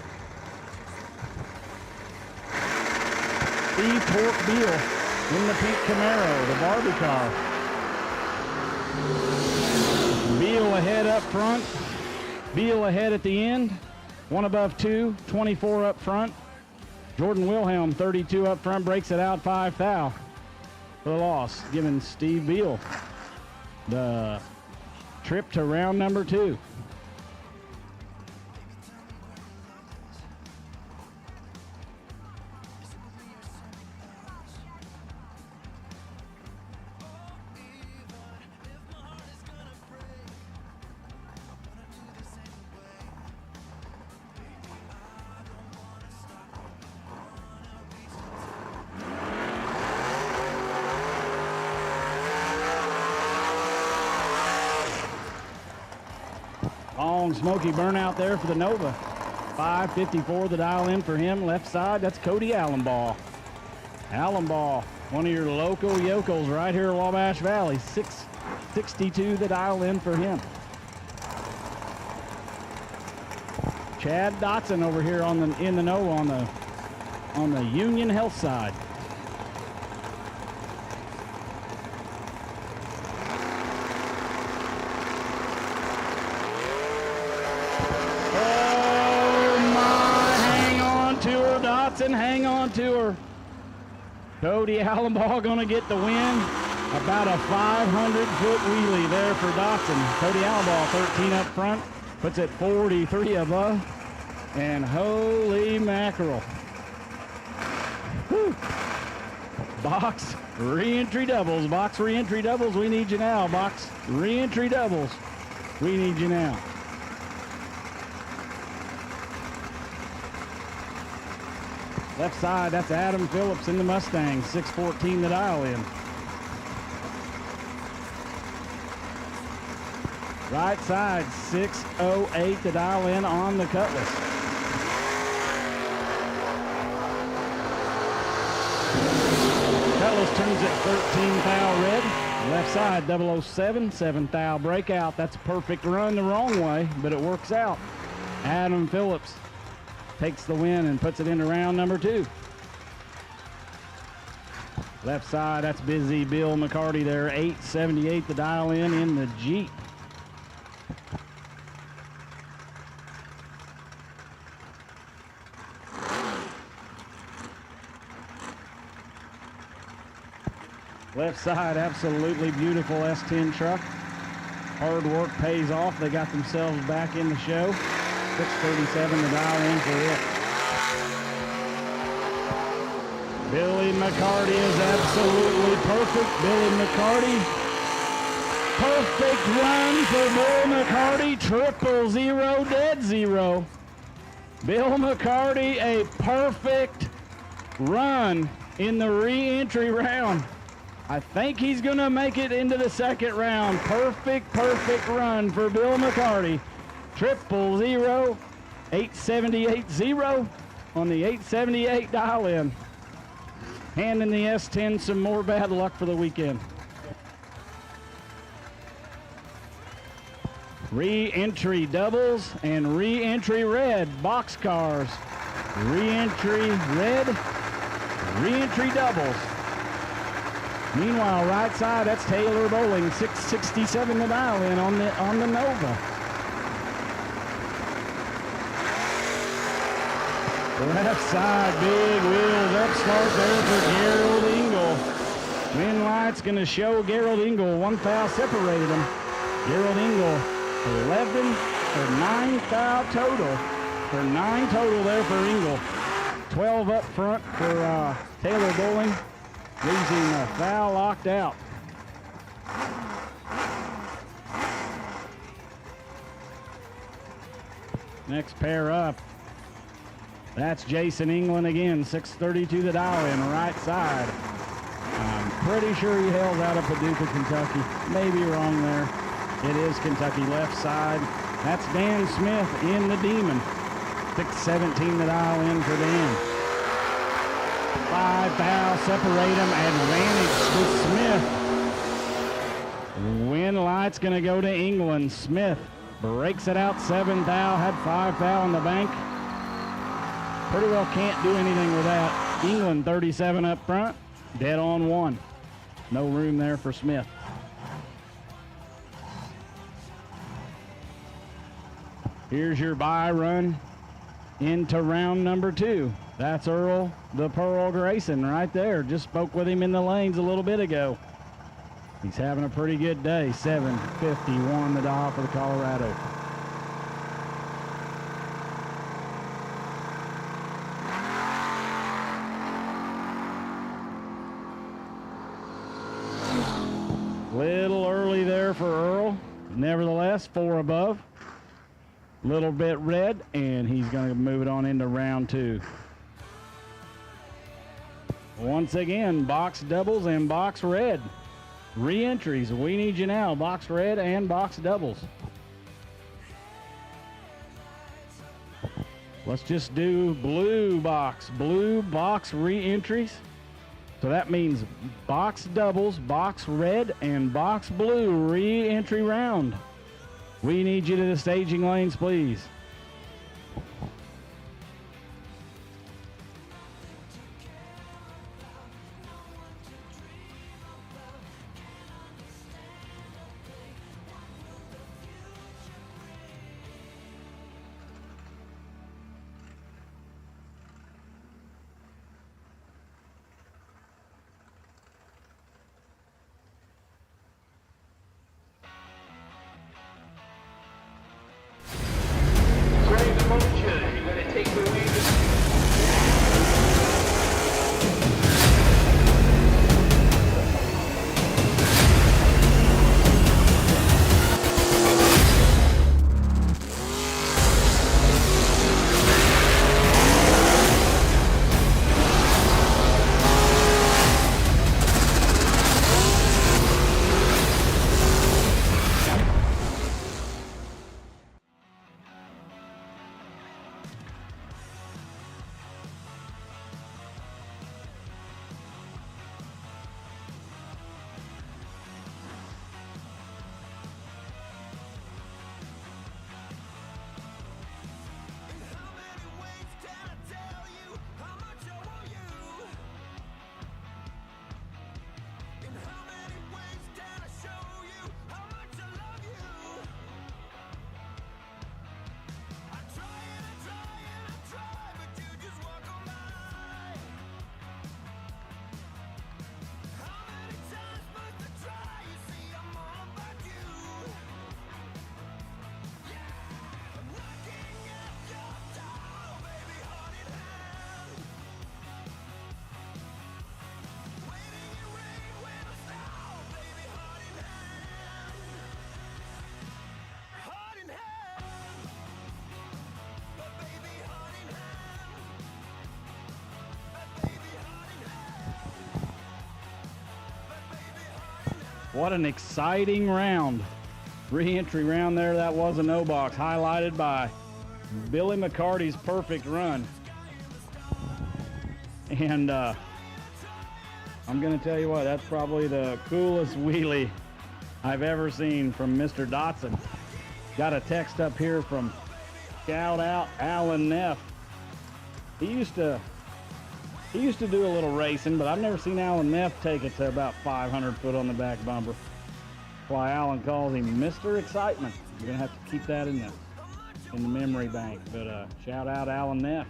Torque Beal in the pink Camaro, the Barbie car. Beal ahead up front, Beal ahead at the end. 1 above 2, 24 up front. Jordan Wilhelm, 32 up front, breaks it out 5 thou for the loss, giving Steve Beal the trip to round number 2. Long smoky burnout there for the Nova. 554 the dial in for him. Left side, that's Cody Allenbaugh. Allenbaugh, one of your local yokels right here in Wabash Valley. 662 the dial in for him. Chad Dotson over here in the Nova on the Union Health side. Hang on to her. Cody Allenbaugh gonna get the win. About a 500-foot wheelie there for Dotson. Cody Allenbaugh, 13 up front, puts it 43 above. And holy mackerel. Whew. Box re-entry doubles, box re-entry doubles, we need you now. Box re-entry doubles, we need you now. Left side, that's Adam Phillips in the Mustang, 614 the dial in. Right side, 608 the dial in on the Cutlass. Cutlass turns it 13 thou red. Left side, 007, 7 thou breakout. That's a perfect run the wrong way, but it works out. Adam Phillips takes the win and puts it into round number 2. Left side, that's busy Bill McCarty there, 878 the dial in the Jeep. Left side, absolutely beautiful S10 truck. Hard work pays off. They got themselves back in the show. 637 to dial in for it. Billy McCarty is absolutely perfect. Billy McCarty. Perfect run for Bill McCarty. 000 dead zero. Bill McCarty, a perfect run in the re-entry round. I think he's going to make it into the second round. Perfect run for Bill McCarty. 000 8780 on the 878 dial-in. Handing the S10 some more bad luck for the weekend. Re-entry doubles and re-entry red boxcars. Re-entry red, re-entry doubles. Meanwhile, right side, that's Taylor Bowling, 667 to dial in on the Nova. Left side, big wheels up start there for Gerald Engel. Wind light's gonna show Gerald Engel. 1 foul separated them. Gerald Engel, 11 or 9 foul total. For 9 total there for Engel. 12 up front for Taylor Bowling. Losing a foul locked out. Next pair up. That's Jason England again, 632 the dial in, right side. I'm pretty sure he hails out of Paducah, Kentucky. Maybe wrong there. It is Kentucky, left side. That's Dan Smith in the Demon. 617 the dial in for Dan. 5 fouls separate them. Advantage to Smith. Wind light's going to go to England. Smith breaks it out. 7 foul. Had 5 foul in the bank. Pretty well can't do anything with that. England 37 up front. Dead on 1. No room there for Smith. Here's your bye run into round number 2. That's Earl the Pearl Grayson right there. Just spoke with him in the lanes a little bit ago. He's having a pretty good day. 7:51 the dial for the Colorado. Little early there for Earl. Nevertheless, 4 above. Little bit red, and he's going to move it on into round 2. Once again, box doubles and box red. Re-entries, we need you now. Box red and box doubles. Let's just do blue box re-entries. So that means box doubles, box red, and box blue re-entry round. We need you to the staging lanes, please. What an exciting round. Re-entry round there. That was a no box, highlighted by Billy McCarty's perfect run. And I'm going to tell you what, that's probably the coolest wheelie I've ever seen from Mr. Dotson. Got a text up here from shout out Alan Neff. He used to do a little racing, but I've never seen Alan Neff take it to about 500 foot on the back bumper. That's why Alan calls him Mr. Excitement. You're gonna have to keep that in the memory bank. But shout out Alan Neff.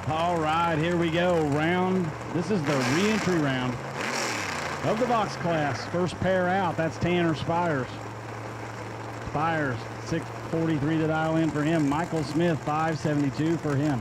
All right, here we go. This is the re-entry round of the box class. First pair out, that's Tanner Spires. Spires, 643 to dial in for him. Michael Smith, 572 for him.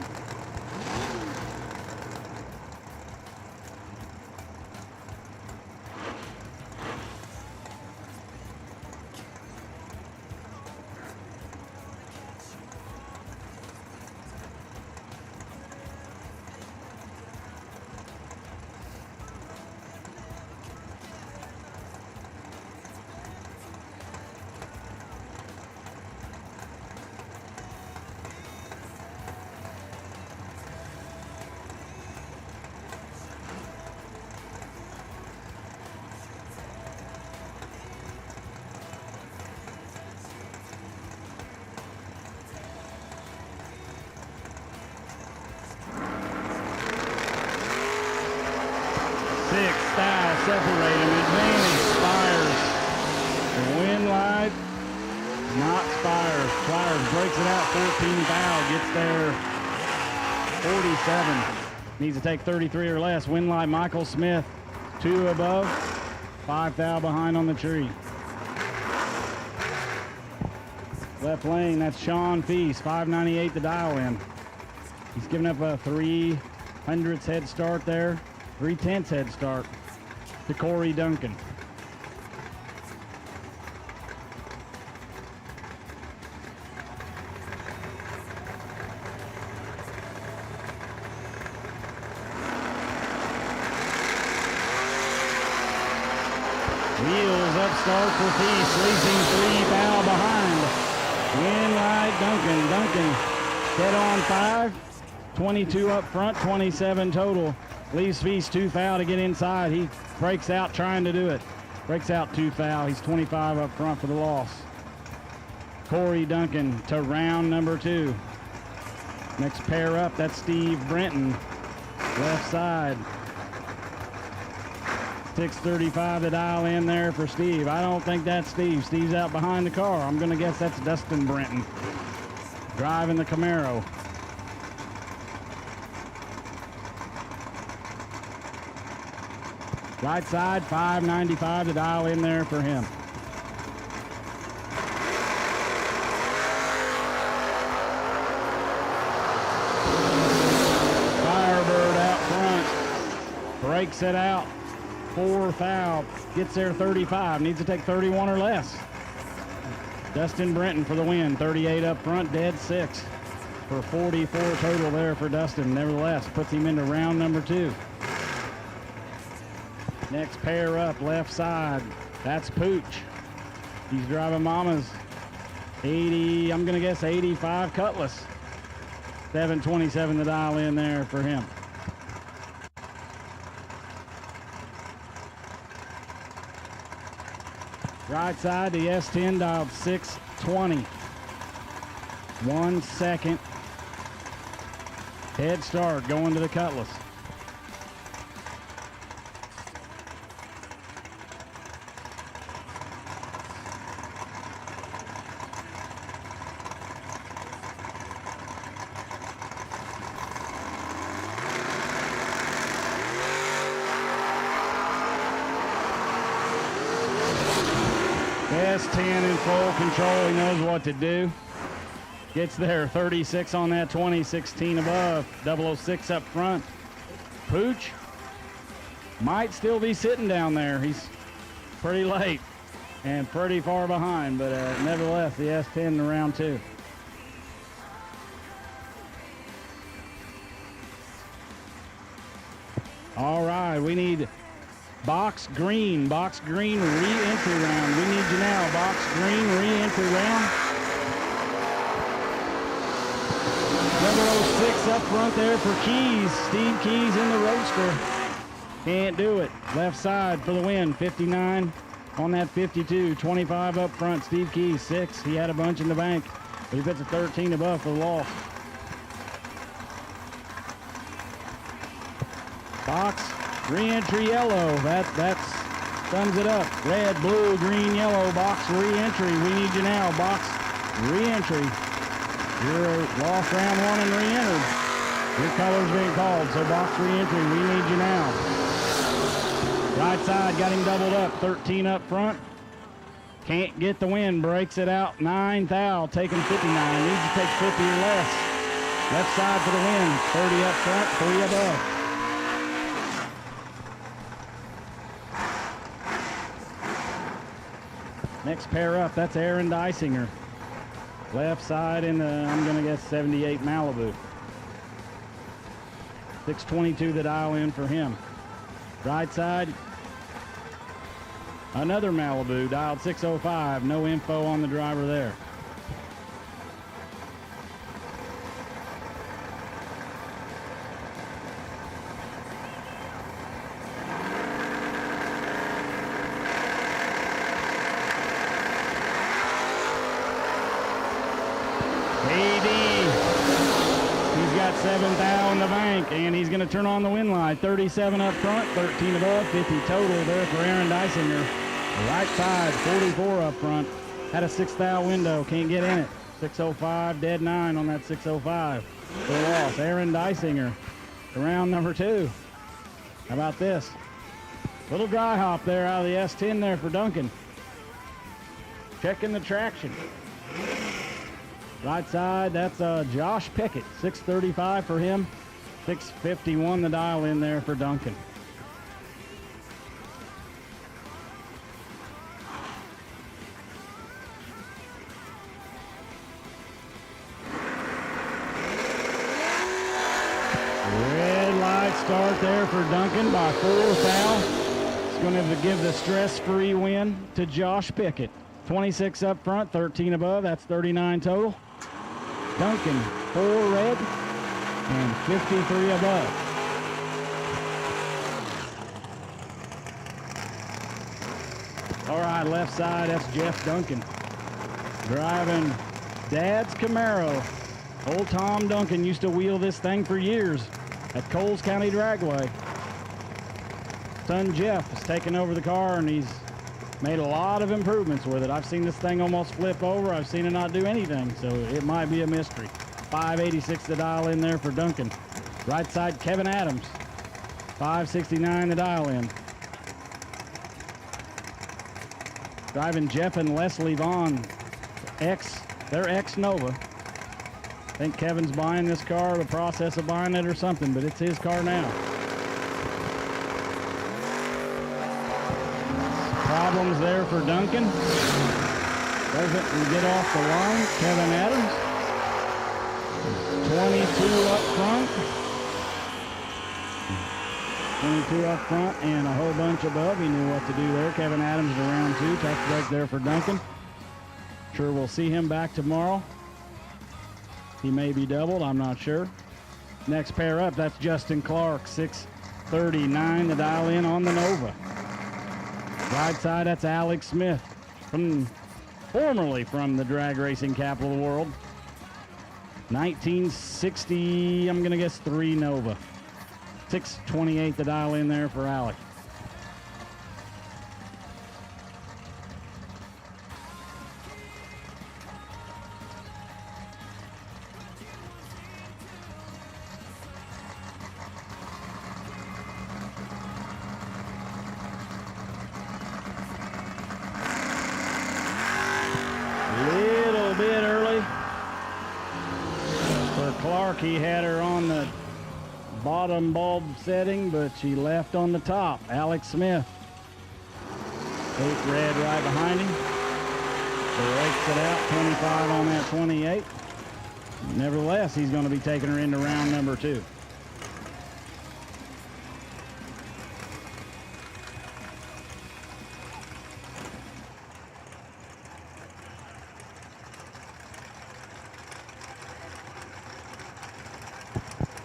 Not Spires. Spires breaks it out, 14 foul, gets there 47. Needs to take 33 or less. Winlight Michael Smith, 2 above, 5 foul behind on the tree. Left lane, that's Sean Feast, 598 the dial in. He's given up a 3/100ths head start there, 3/10ths head start to Corey Duncan. Wheels up start for Feast, racing 3 foul behind. Winlight Duncan. Duncan dead on 5, 22 up front, 27 total. Leaves Feast 2 foul to get inside. He breaks out trying to do it. Breaks out 2 foul. He's 25 up front for the loss. Corey Duncan to round number 2. Next pair up, that's Steve Brenton, left side. 6:35 to dial in there for Steve. I don't think that's Steve. Steve's out behind the car. I'm going to guess that's Dustin Brenton driving the Camaro. Right side, 5:95 to dial in there for him. Firebird out front. Breaks it out. 4 foul, gets there 35, needs to take 31 or less. Dustin Brenton for the win, 38 up front, dead 6 for 44 total there for Dustin. Nevertheless, puts him into round number 2. Next pair up, left side, that's Pooch. He's driving Mama's 80, I'm gonna guess 85 Cutlass. 7:27 to dial in there for him. Right side, the S10 dialed 6:20. 1 second. Head start going to the Cutlass. S10 in full control, he knows what to do. Gets there, 36 on that 20, 16 above, 006 up front. Pooch might still be sitting down there. He's pretty late and pretty far behind, but nevertheless, the S10 in round 2. All right, we need box green re-entry round. We need you now, box green re-entry round. 006 up front there for Keys. Steve Keys in the Roadster. Can't do it. Left side for the win, 59 on that 52. 25 up front, Steve Keys, 6. He had a bunch in the bank, but he puts a 13 above for the loss. Box re-entry yellow, that sums it up. Red, blue, green, yellow, box re-entry. We need you now, box re-entry. You're lost round 1 and re-entered. Your color's being called, so box re-entry, we need you now. Right side, got him doubled up, 13 up front. Can't get the win, breaks it out, 9 foul, taking 59. Needs to take 50 or less. Left side for the win, 30 up front, 3 above. Next pair up, that's Aaron Dysinger. Left side in the, I'm gonna guess 78 Malibu. 6:22 the dial in for him. Right side, another Malibu, dialed 605. No info on the driver there. He's got 7 thou in the bank, and he's going to turn on the win line. 37 up front, 13 above, 50 total there for Aaron Dysinger. Right side, 44 up front, Had a 6th thou window, can't get in it. 605, dead 9 on that 605. For the loss. Aaron Dysinger, round number 2. How about this? Little dry hop there out of the S10 there for Duncan. Checking the traction. Right side, that's Josh Pickett. 635 for him. 651 the dial in there for Duncan. Red light start there for Duncan by 4 thou. It's going to give the stress-free win to Josh Pickett. 26 up front, 13 above, that's 39 total. Duncan, 4 red and 53 above. All right, left side, that's Jeff Duncan. Driving Dad's Camaro. Old Tom Duncan used to wheel this thing for years at Coles County Dragway. Son Jeff has taken over the car and he's made a lot of improvements with it. I've seen this thing almost flip over. I've seen it not do anything, so it might be a mystery. 586 the dial in there for Duncan. Right side, Kevin Adams. 569 the dial in. Driving Jeff and Leslie Vaughn. They're ex-Nova. I think Kevin's buying this car, the process of buying it or something, but it's his car now. Problems there for Duncan. Doesn't get off the line. Kevin Adams. 22 up front. 22 up front and a whole bunch above. He knew what to do there. Kevin Adams to round 2. Tough break there for Duncan. Sure we'll see him back tomorrow. He may be doubled. I'm not sure. Next pair up, that's Justin Clark. 639 the dial in on the Nova. Right side, that's Alex Smith, formerly from the drag racing capital of the world. 1960, I'm going to guess 3 Nova. 628 the dial in there for Alex. He had her on the bottom bulb setting, but she left on the top. Alex Smith. 8 red right behind him. So rakes it out, 25 on that 28. Nevertheless, he's going to be taking her into round number 2.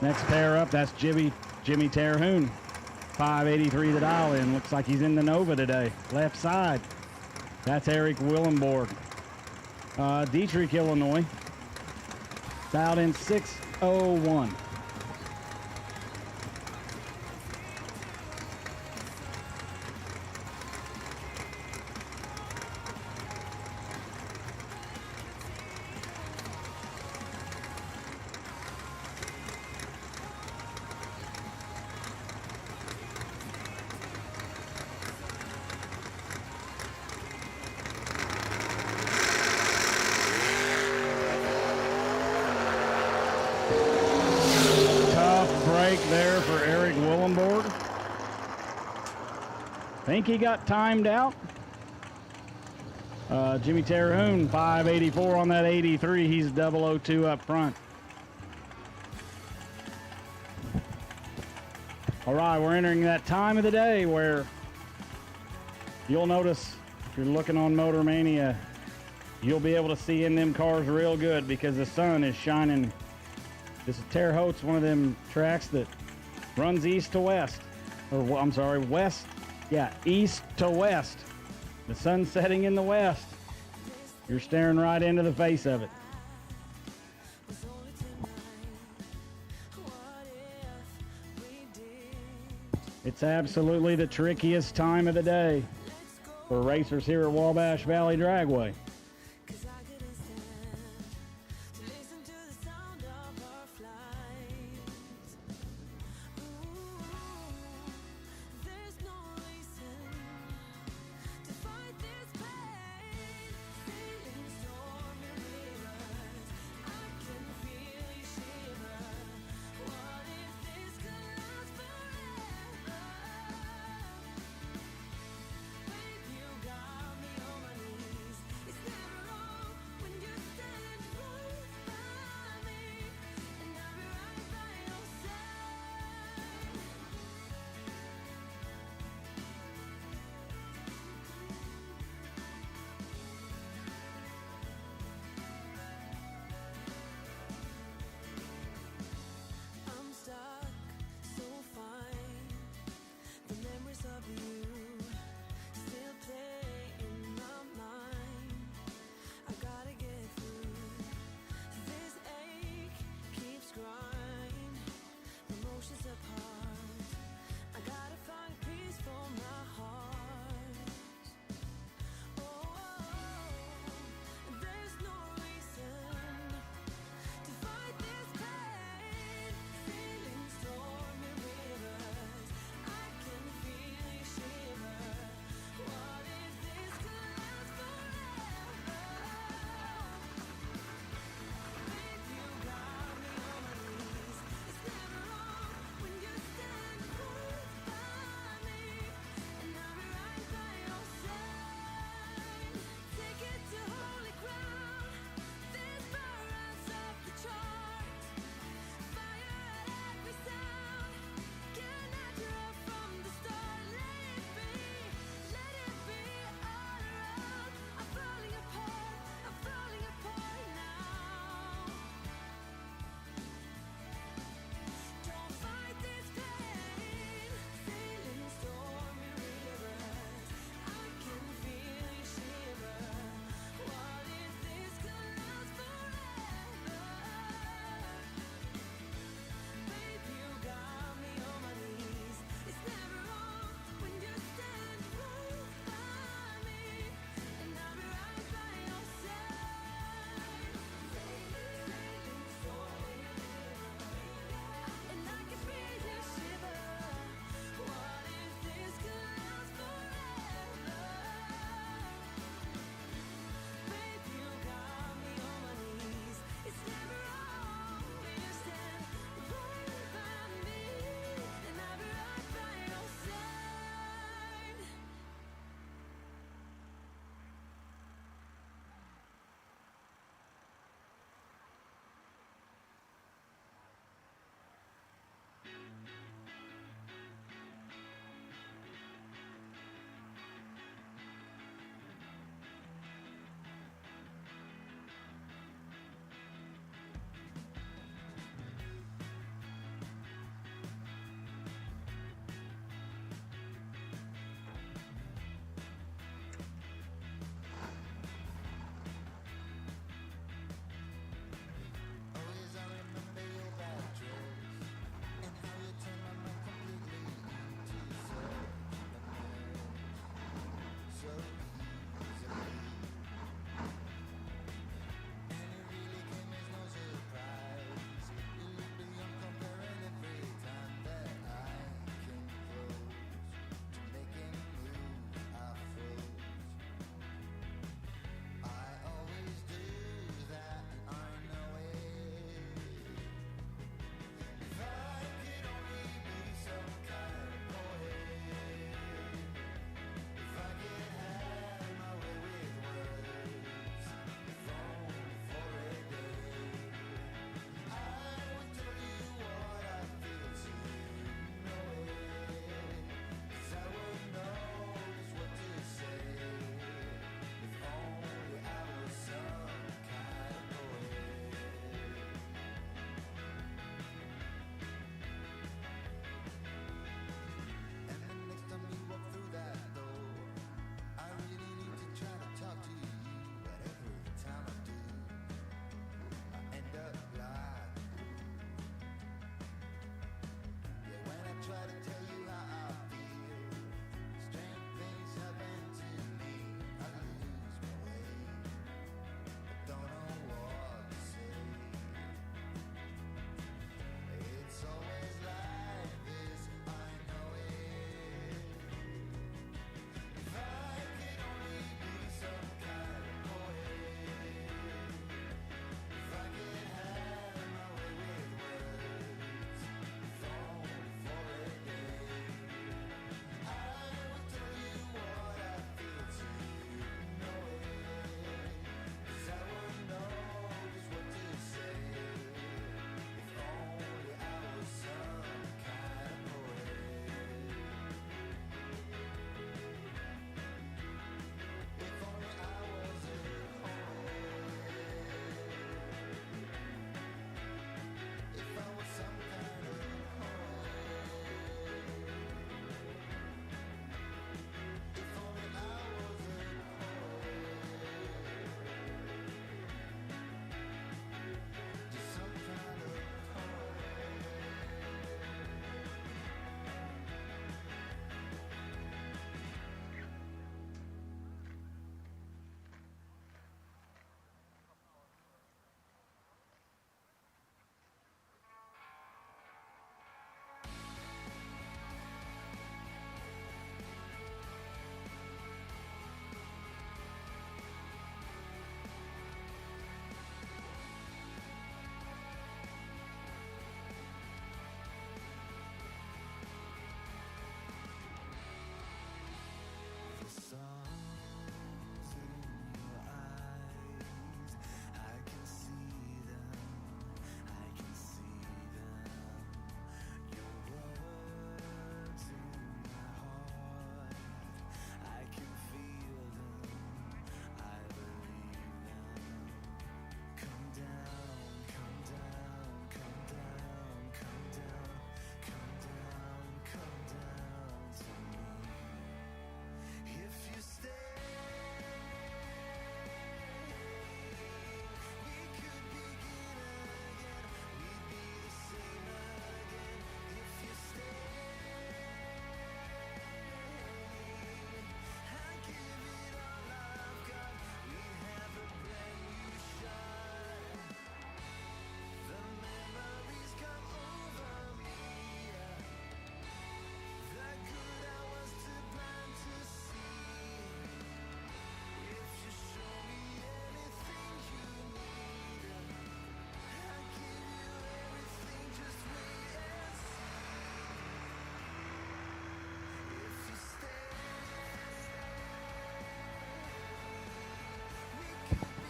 Next pair up, that's Jimmy Terhune. 583 the dial in. Looks like he's in the Nova today. Left side, that's Eric Willenborg. Dietrich, Illinois. It's out in 601. There for Eric Willenborg. Think he got timed out. Jimmy Terhune, 584 on that 83. He's 002 up front. All right, we're entering that time of the day where you'll notice, if you're looking on Motor Mania, you'll be able to see in them cars real good because the sun is shining. This is Terre Haute's one of them tracks that runs east to west. Or, I'm sorry, west. Yeah, east to west. The sun's setting in the west. You're staring right into the face of it. It's absolutely the trickiest time of the day for racers here at Wabash Valley Dragway.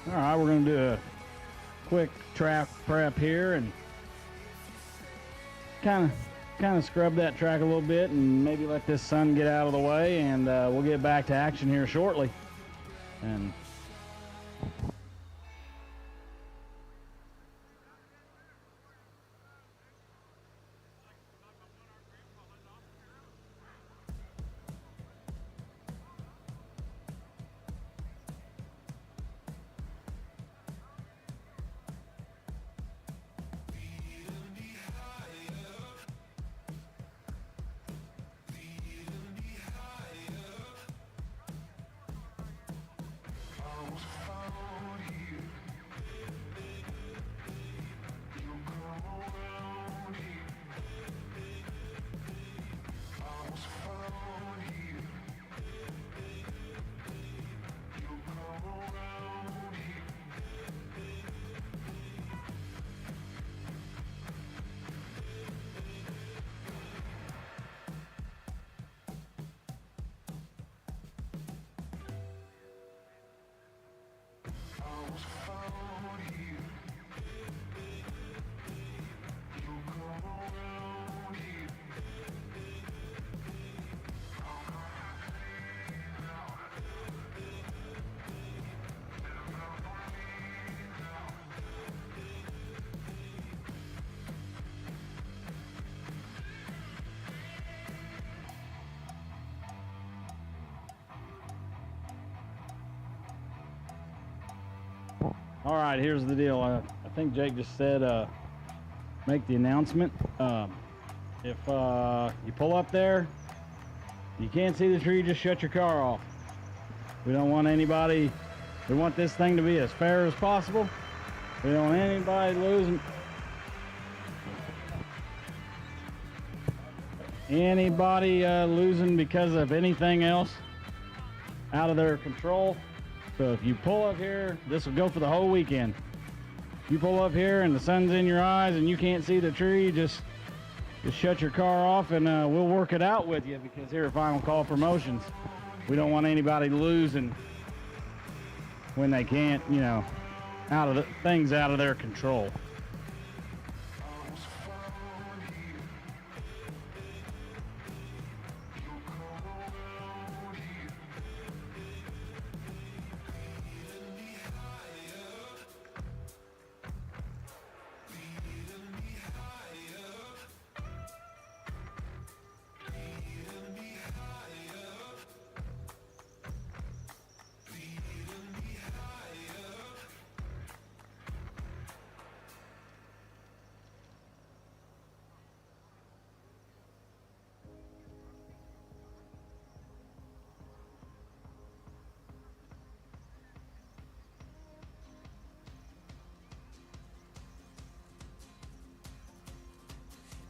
All right, we're going to do a quick track prep here and kind of scrub that track a little bit and maybe let this sun get out of the way, and we'll get back to action here shortly. And all right, here's the deal. I think Jake just said make the announcement. If you pull up there, you can't see the tree, just shut your car off. We don't want anybody, we want this thing to be as fair as possible. We don't want anybody losing. Losing because of anything else out of their control. So if you pull up here, this will go for the whole weekend. You pull up here and the sun's in your eyes and you can't see the tree, just shut your car off and we'll work it out with you, because here at Final Call Promotions, we don't want anybody losing when they can't, you know, things out of their control.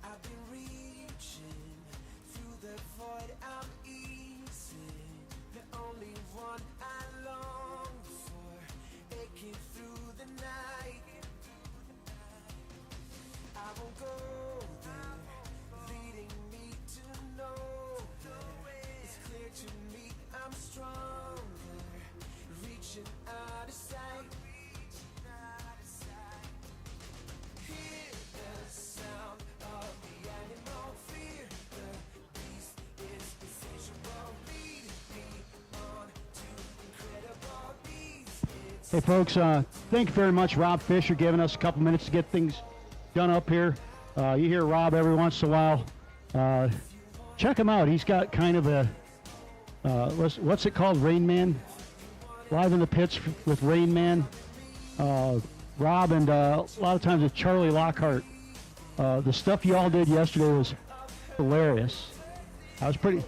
I've been reaching through the void, I'm easing. The only one I long for, aching through the night. I won't go there, leading me to nowhere. It's clear to me I'm stronger, reaching out of sight. Hear the sound of the animal, fear the beast is insatiable. Lead me on to incredible beats. Hey folks, thank you very much, Rob Fisher, giving us a couple minutes to get things done up here. You hear Rob every once in a while. Check him out. He's got kind of a, what's it called, Rain Man? Live in the Pits with Rain Man. Rob and a lot of times with Charlie Lockhart. The stuff you all did yesterday was hilarious. I was a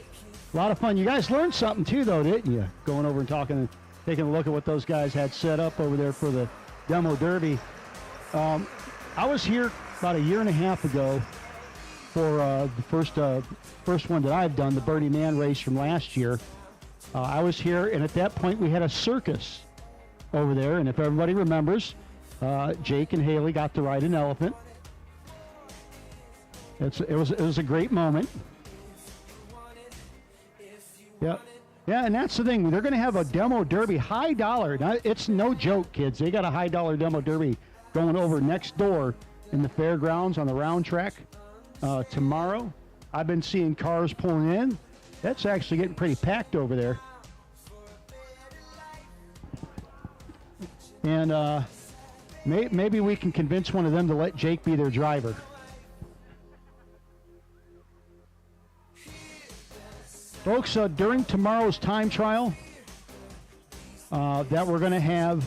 lot of fun. You guys learned something too, though, didn't you? Going over and talking and taking a look at what those guys had set up over there for the demo derby. I was here about a year and a half ago for the first one that I've done, the Burning Man race from last year. I was here, and at that point we had a circus over there, and if everybody remembers, Jake and Haley got to ride an elephant. It was a great moment. Yep. Yeah, and that's the thing. They're going to have a demo derby, high dollar. Now, it's no joke, kids. They got a high dollar demo derby going over next door in the fairgrounds on the round track tomorrow. I've been seeing cars pulling in. That's actually getting pretty packed over there. And maybe we can convince one of them to let Jake be their driver. Folks, during tomorrow's time trial that we're going to have,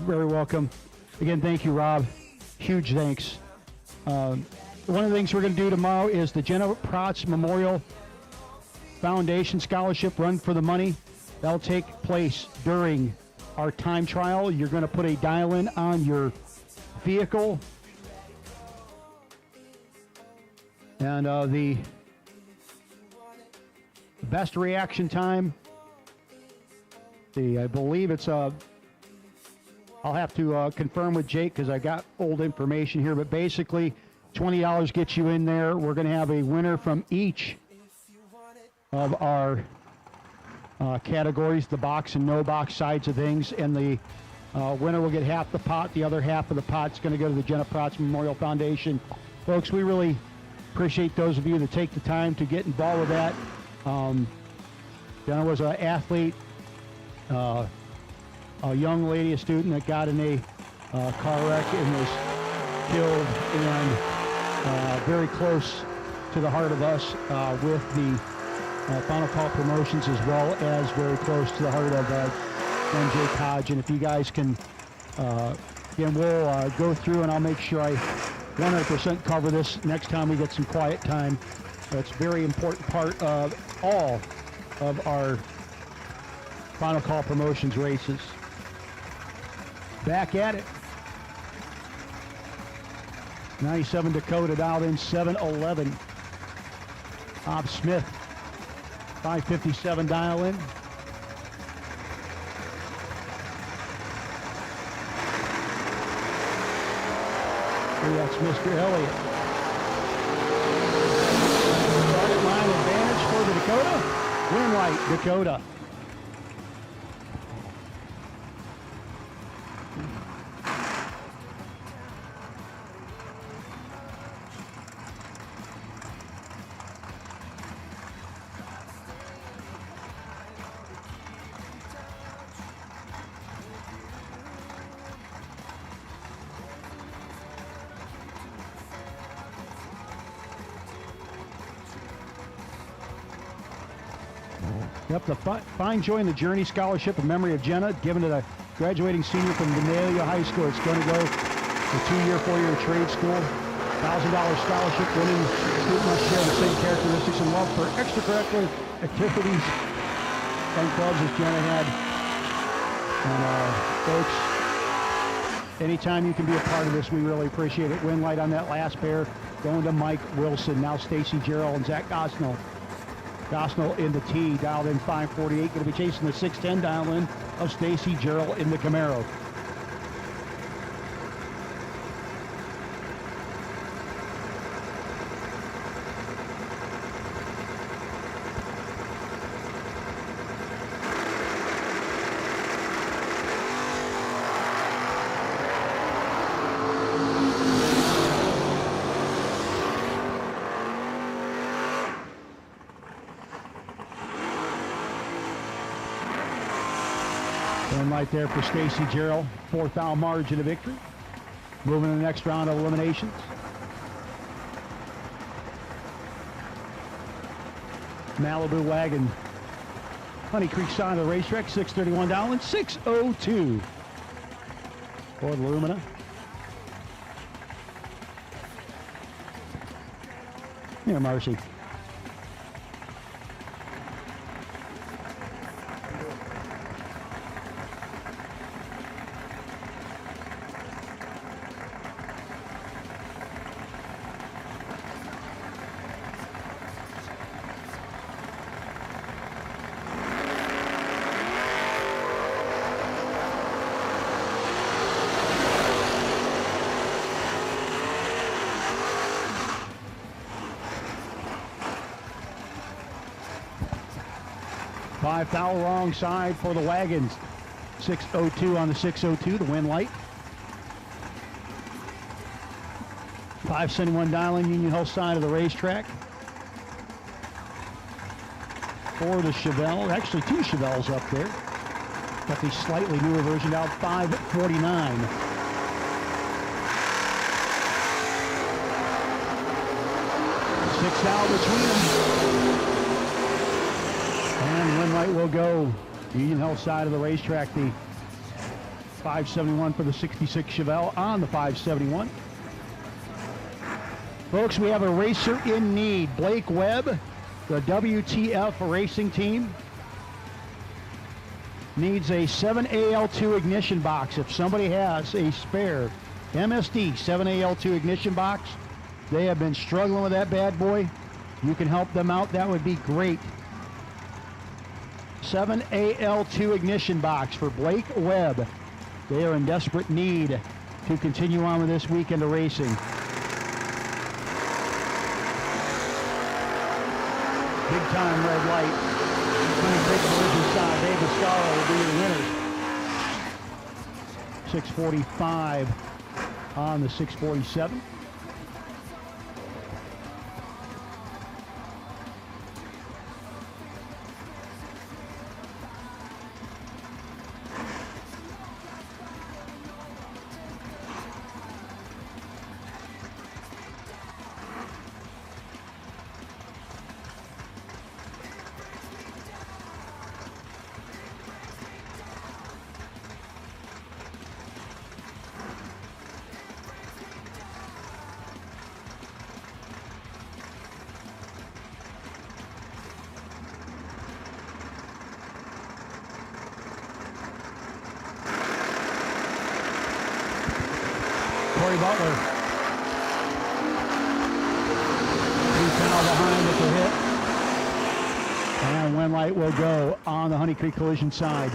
very welcome. Again, thank you, Rob. Huge thanks. One of the things we're going to do tomorrow is the Jenna Protz Memorial Foundation Scholarship Run for the Money. That'll take place during our time trial. You're going to put a dial-in on your vehicle. And the best reaction time, I believe it's I'll have to confirm with Jake because I got old information here, but basically $20 gets you in there. We're going to have a winner from each of our categories, the box and no box sides of things, and the winner will get half the pot. The other half of the pot's going to go to the Jenna Protz Memorial Foundation. Folks, we really appreciate those of you that take the time to get involved with that. Jenna was an athlete, a young lady, a student that got in a car wreck and was killed, and very close to the heart of us with the Final Call Promotions, as well as very close to the heart of Jake Hodge. And if you guys can, again, we'll go through and I'll make sure I 100% cover this next time we get some quiet time. It's a very important part of all of our Final Call Promotions races. Back at it. 97 Dakota dialed in 711. Bob Smith, 557 dial in. That's Mr. Elliott. Starting line advantage for the Dakota. Win light, Dakota. Yep, the Find Joy in the Journey Scholarship in memory of Jenna, given to the graduating senior from Denalia High School. It's going to go to 2-year, 4-year trade school. $1,000 scholarship. Winning student must share the same characteristics and love for extracurricular activities and clubs as Jenna had. And folks, anytime you can be a part of this, we really appreciate it. Win light on that last pair, going to Mike Wilson. Now Stacy Gerald and Zach Gosnell. Gosnell in the T, dialed in 548. Going to be chasing the 610 dial in of Stacy Gerald in the Camaro. Right there for Stacy Gerald, 4th margin of victory. Moving to the next round of eliminations. Malibu Wagon, Honey Creek side of the racetrack, 631 down, 602 for the Lumina. Here, Marcy. 6:45 foul wrong side for the Wagons. 6:02 on the 6:02, the win light. 571 dialing Union Hill side of the racetrack. For the Chevelle, actually two Chevelles up there. Got the slightly newer version out, 549. Six out between them. And win light will go. Union Hill side of the racetrack, the 571 for the 66 Chevelle on the 571. Folks, we have a racer in need. Blake Webb, the WTF racing team, needs a 7AL2 ignition box. If somebody has a spare MSD 7AL2 ignition box, they have been struggling with that bad boy. You can help them out. That would be great. 7AL2 ignition box for Blake Webb. They are in desperate need to continue on with this weekend of racing. Big time red light. Big collision side. Dave Mascaro will be the winners. 6:45 on the 6:47. Corey Butler. Two foul behind at the hit. And win light will go on the Honey Creek Collision side.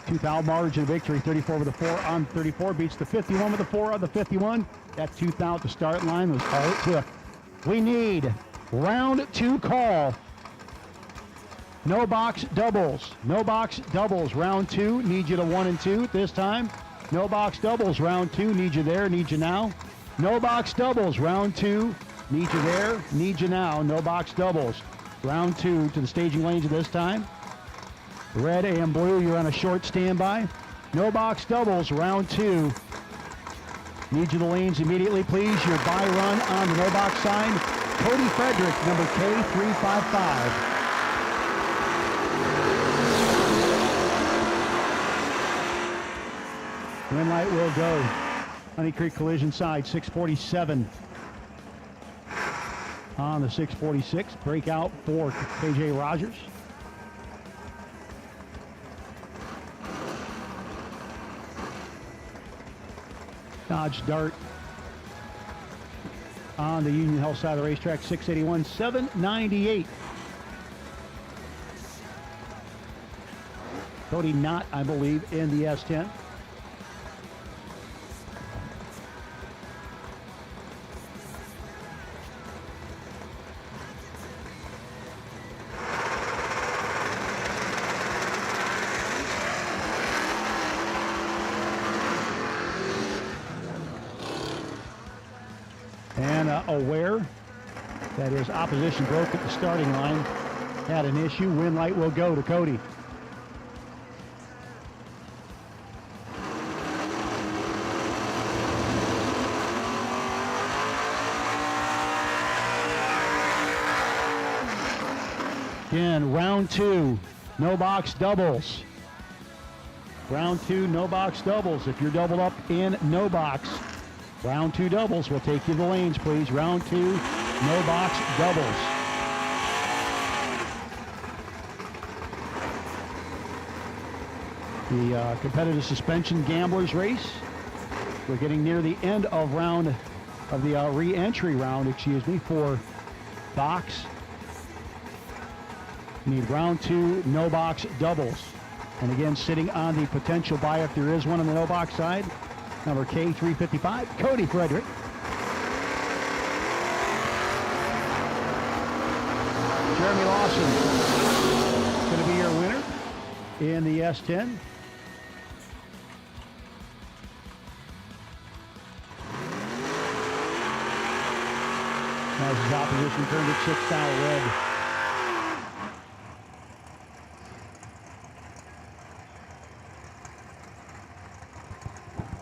2 foul margin victory, 34 with a 4 on 34. Beats the 51 with a 4 on the 51. That 2 foul at the start line was all it took. We need round 2 call. No box doubles. No box doubles. Round 2. Need you to 1 and 2 this time. No box doubles, round 2, need you there, need you now. No box doubles, round 2, need you there, need you now. No box doubles, round 2 to the staging lanes at this time. Red and blue, you're on a short standby. No box doubles, round 2. Need you the lanes immediately, please. Your by run on the no box sign. Cody Frederick, number K355. Win light will go. Honey Creek Collision side, 6:47 on the 6:46. Breakout for KJ Rogers. Dodge Dart on the Union Hill side of the racetrack, 681, 798. Cody Knott, I believe, in the S10. Aware that his opposition broke at the starting line, had an issue. Win light will go to Cody. Again, round 2, no box doubles. Round 2, no box doubles. If you're doubled up in no box, round 2 doubles. We'll take you to the lanes, please. Round 2, no box doubles. The competitive suspension gamblers race. We're getting near the end of round of the re-entry round, for box. You need round 2, no box doubles. And again, sitting on the potential buy if there is one on the no box side. Number K355, Cody Frederick. Jeremy Lawson going to be your in the S10. As his opposition turned at 6 thou red.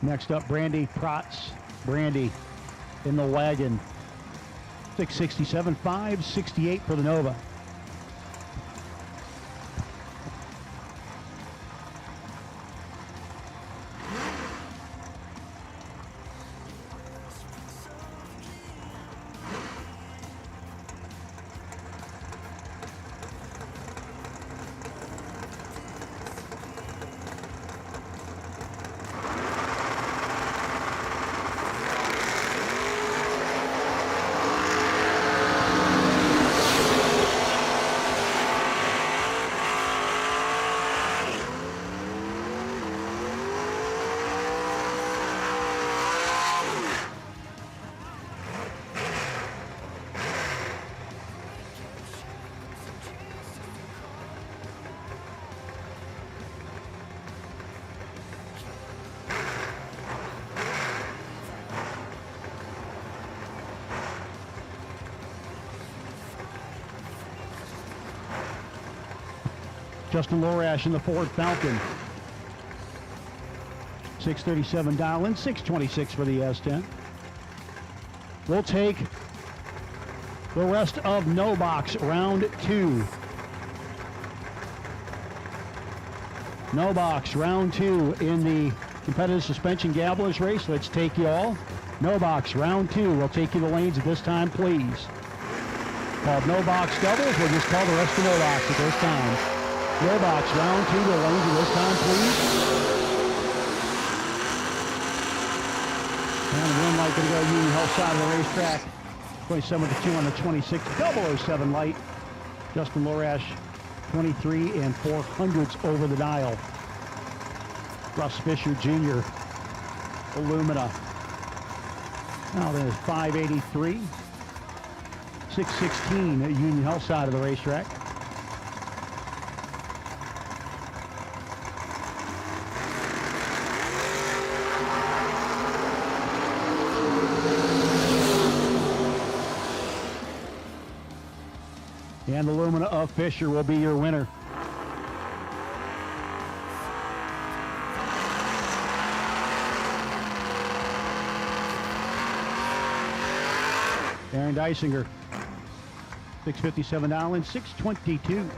Next up, Brandy Protz. Brandy in the wagon. 667, 568 for the Nova. Justin Lorash in the Ford Falcon. 637 dial in, 626 for the S10. We'll take the rest of No Box, round 2. No Box, round 2 in the competitive suspension gabblers race. Let's take you all. No Box, round 2. We'll take you the lanes at this time, please. Called No Box doubles. We'll just call the rest of No Box at this time. No Box, round 2, the lanes at this time, please. And the one light going to go Union Health side of the racetrack. 27 to 2 on the 26, 007 light. Justin Lorash, 23 and 400s over the dial. Russ Fisher Jr., Illumina. Now there's 583. 616 at Union Health side of the racetrack. And the Illumina of Fisher will be your winner. Aaron Dysinger, 657 Allen, 622.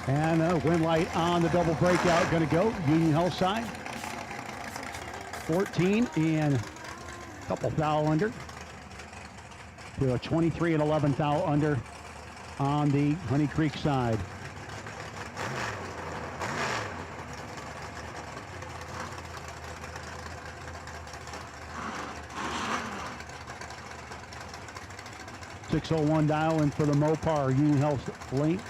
And win light on the double breakout going to go Union Health side. 14 and a couple thou under to a 23 and 11 thou under on the Honey Creek side. .601 dial in for the Mopar Union Health link.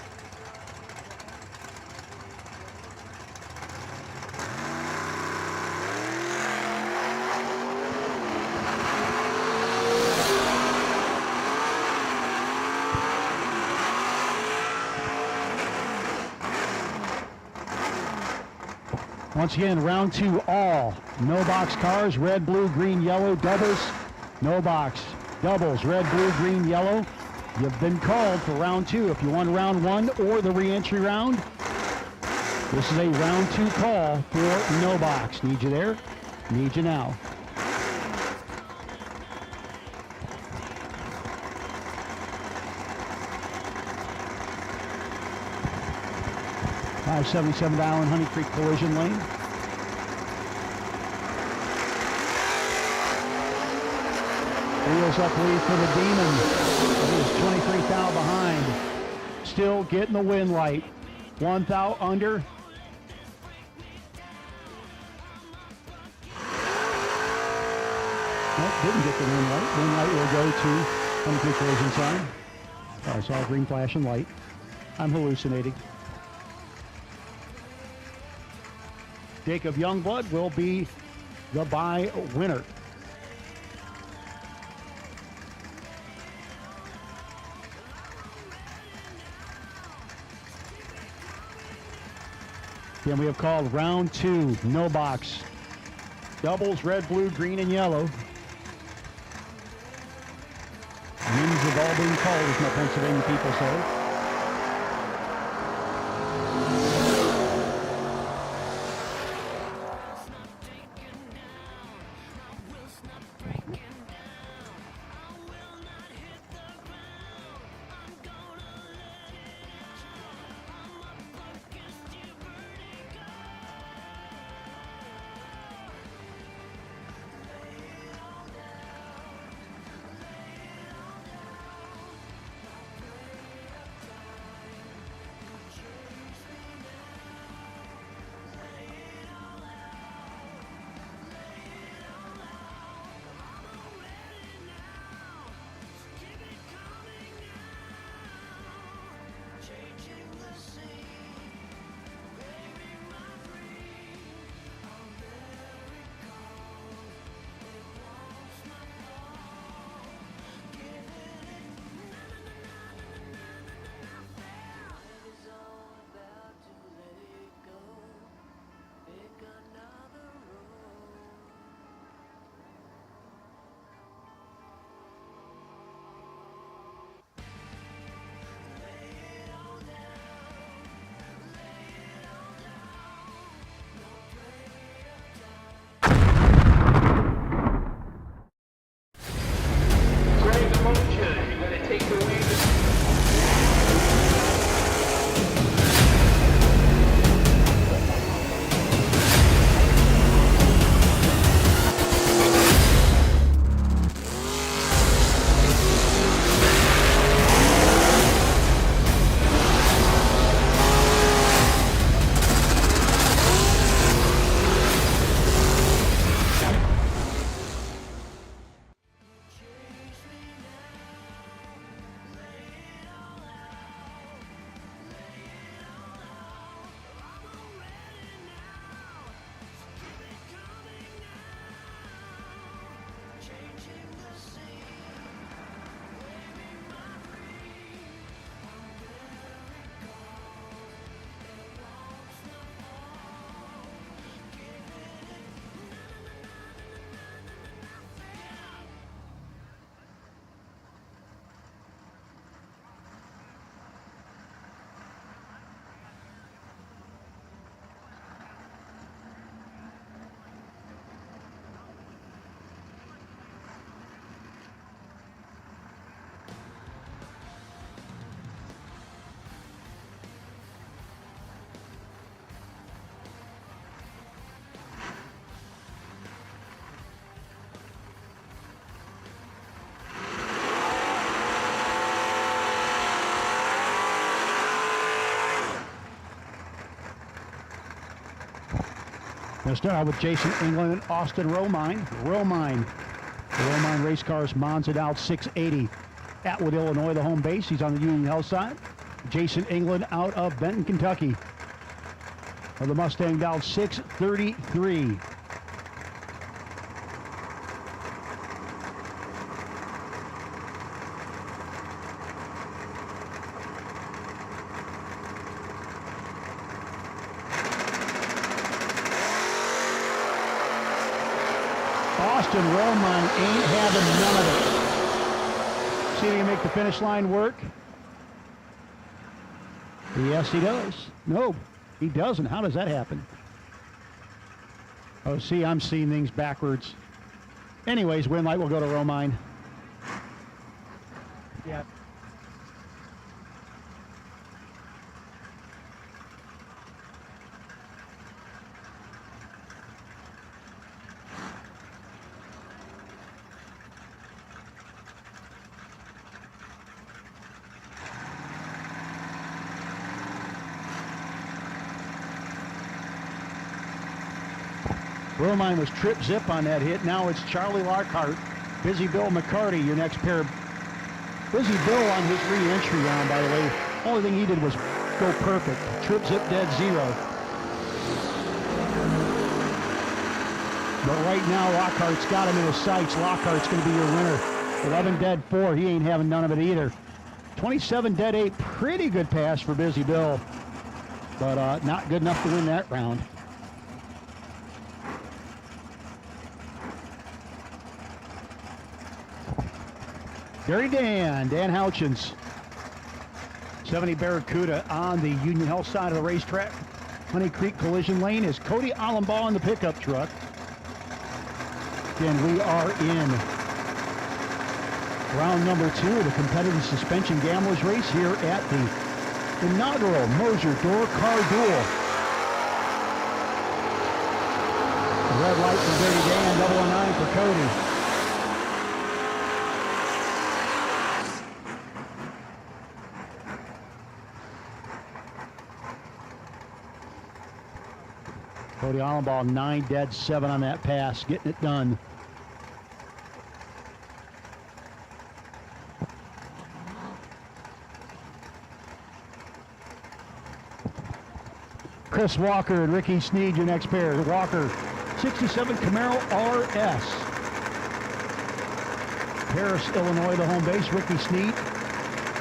Once again, round 2, all No Box cars, red, blue, green, yellow, doubles, No Box, doubles, red, blue, green, yellow. You've been called for round 2. If you won round 1 or the re-entry round, this is a round 2 call for No Box. Need you there? Need you now. 577 to Allen Honey Creek collision lane. Wheels up lead for the Demon. He is 23 thou behind. Still getting the wind light. 1 thou under. Nope, didn't get the wind light. Wind light will go to Honey Creek collision sign. I saw a green flashing light. I'm hallucinating. Jacob Youngblood will be the bye winner. Then we have called round 2, no box. Doubles, red, blue, green, and yellow. Winds have all been called, as my Pennsylvania people say. Going to start out with Jason England and Austin Romine. The Romine race cars Monza out 680. Atwood, Illinois, the home base. He's on the Union Health side. Jason England out of Benton, Kentucky. Of the Mustang Dow 633. Austin Romine ain't having none of it. See if he can make the finish line work. Yes, he does. No, he doesn't. How does that happen? Oh, see, I'm seeing things backwards. Anyways, win light will go to Romine. Yeah. Romine was trip zip on that hit. Now it's Charlie Lockhart, Busy Bill McCarty, your next pair. Busy Bill on his re-entry round, by the way. Only thing he did was go perfect. Trip zip dead zero. But right now, Lockhart's got him in his sights. Lockhart's going to be your winner. 11 dead 4. He ain't having none of it either. 27 dead 8. Pretty good pass for Busy Bill. But not good enough to win that round. Gary Dan Houchins. 70 Barracuda on the Union Health side of the racetrack. Honey Creek Collision Lane is Cody Allenbaugh in the pickup truck. Again, we are in round number 2 of the competitive suspension gamblers race here at the inaugural Moser Door Car Duel. Red light for Dirty Dan, 009 for Cody. Cody Allenbaugh, 9 dead, 7 on that pass, getting it done. Chris Walker and Ricky Sneed, your next pair. Walker, 67 Camaro RS. Paris, Illinois, the home base. Ricky Sneed,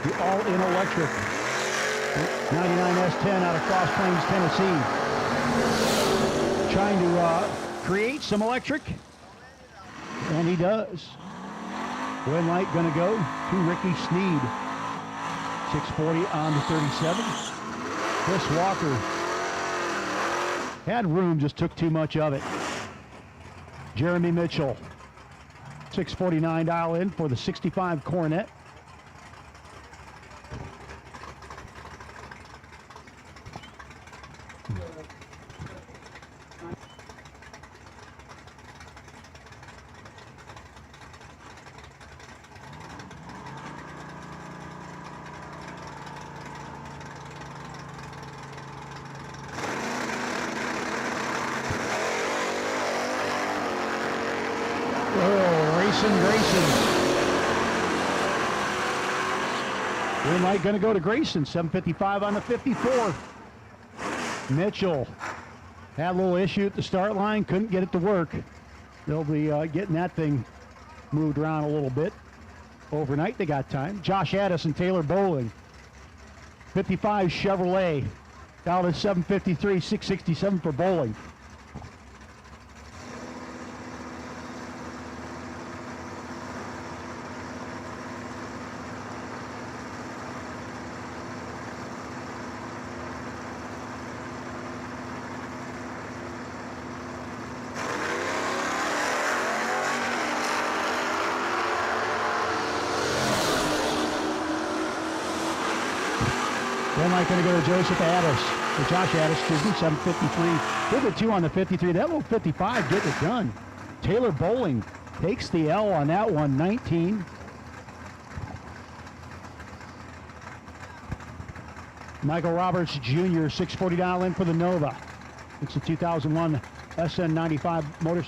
the all-in electric. 99 S10 out of Cross Plains, Tennessee. Trying to create some electric, and he does. Green light going to go to Ricky Sneed. 640 on the 37. Chris Walker had room, just took too much of it. Jeremy Mitchell, 649 dial in for the 65 Coronet. Green light going to go to Grayson, 755 on the 54. Mitchell had a little issue at the start line, couldn't get it to work. They'll be getting that thing moved around a little bit. Overnight they got time. Josh Addis and Taylor Bowling. 55 Chevrolet, down to 753, 667 for Bowling. Light going to go to Joseph Addis, or Josh Addis, excuse me, 753. Good 2 on the 53. That little 55 getting it done. Taylor Bowling takes the L on that one, 19. Michael Roberts Jr., 640 dial in for the Nova. It's a 2001 SN95 motor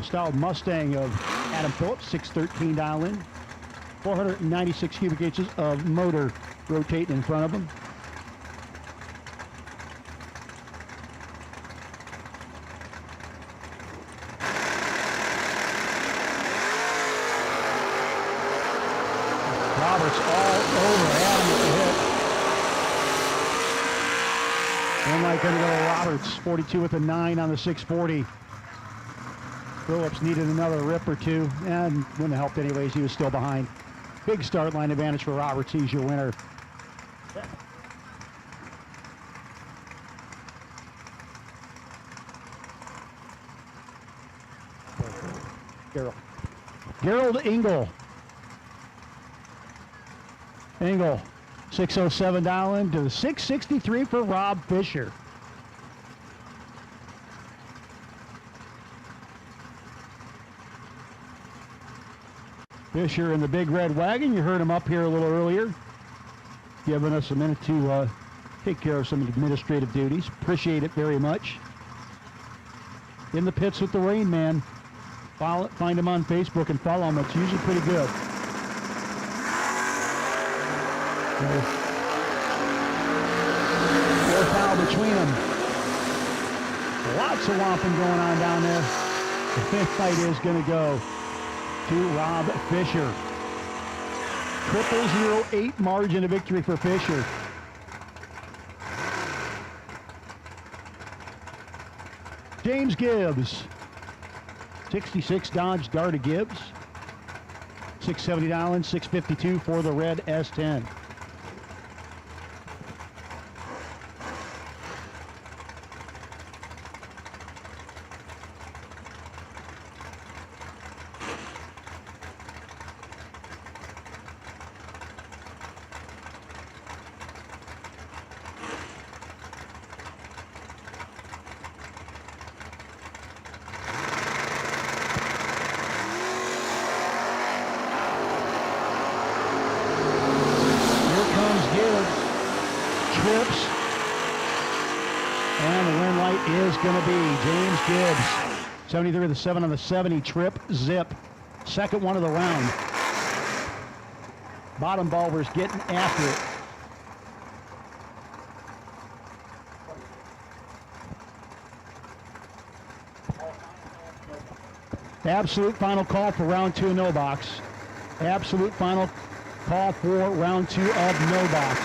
style Mustang of Adam Phillips, 613 dial in. 496 cubic inches of motor rotating in front of him. Roberts all over Adam with the hit. One light going to go to Roberts, 42 with a 9 on the 640. Phillips needed another rip or two, and wouldn't have helped anyways. He was still behind. Big start line advantage for Roberts. He's your winner. Gerald Engel. Engel, 607 dial in to the 663 for Rob Fisher. Fisher in the big red wagon. You heard him up here a little earlier, giving us a minute to take care of some administrative duties. Appreciate it very much. in the pits with the Rain Man. Find him on Facebook and follow him. It's usually pretty good. Four foul between them. Lots of whomping going on down there. The fifth fight is going to go to Rob Fisher. 0.008 margin of victory for Fisher. James Gibbs. 66 Dodge Darta Gibbs. 670 Allen, 652 for the red S10. Going to be James Gibbs, 73 with a 7 on the 70, trip, zip. Second one of the round. Bottom Bulvers getting after it. Absolute final call for round 2 of no box. Absolute final call for round 2 of no box.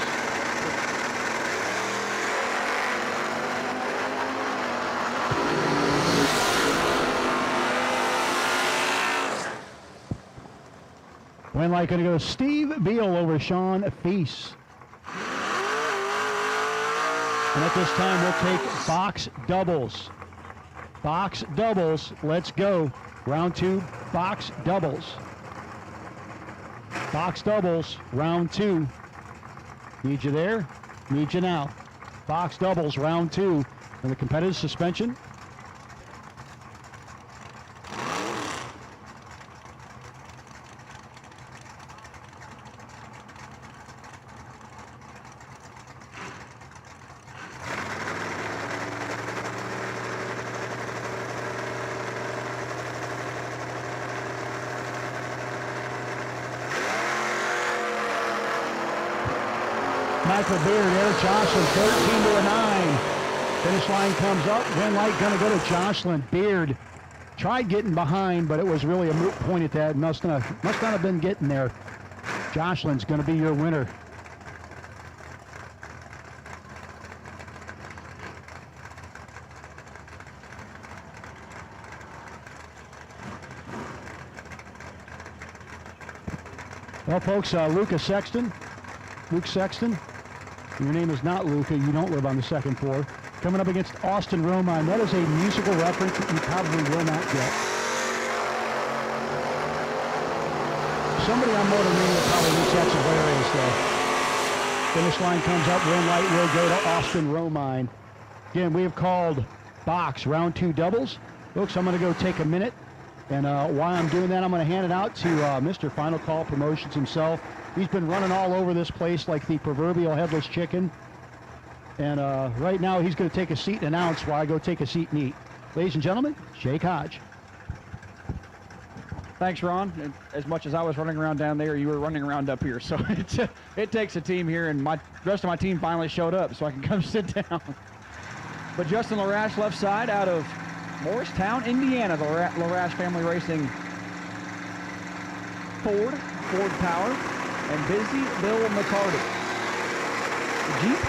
Win light going to go Steve Beal over Sean Feast. And at this time, we'll take box doubles. Box doubles. Let's go. Round 2, box doubles. Box doubles, round 2. Need you there? Need you now. Box doubles, round 2. And the competitive suspension. Michael Beard, Eric Jocelyn, 13 to a 9. Finish line comes up. Win light going to go to Jocelyn. Beard tried getting behind, but it was really a moot point at that. Must not have been getting there. Jocelyn's going to be your winner. Well, folks, Luke Sexton. Your name is not Luca. You don't live on the second floor. Coming up against Austin Romine. That is a musical reference that you probably will not get. Somebody on Motor Mania probably thinks that's hilarious, though. Finish line comes up. Red light will go to Austin Romine. Again, we have called box round 2 doubles. Folks, I'm going to go take a minute. And while I'm doing that, I'm going to hand it out to Mr. Final Call Promotions himself. He's been running all over this place like the proverbial headless chicken. And right now, he's going to take a seat and announce while I go take a seat and eat. Ladies and gentlemen, Jake Hodge. Thanks, Ron. And as much as I was running around down there, you were running around up here. So it takes a team here, and the rest of my team finally showed up so I can come sit down. But Justin Larash left side out of Morristown, Indiana, the Larash family racing Ford Power, and Busy Bill McCarty. The Jeep?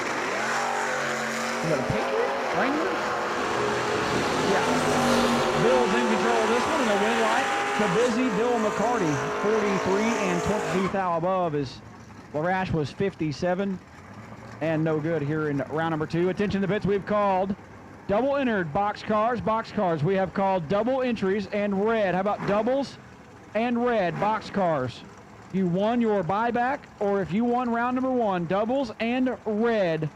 Is that a Patriot? Wrangler? Yeah. Bill's in control of this one, and the win light to Busy Bill McCarty, 43 and 22 thou above, as Larash was 57 and no good here in round number 2. Attention to the bits we've called. Double entered box cars. We have called double entries and red. How about doubles and red box cars? You won your buyback, or if you won round number 1, doubles and red.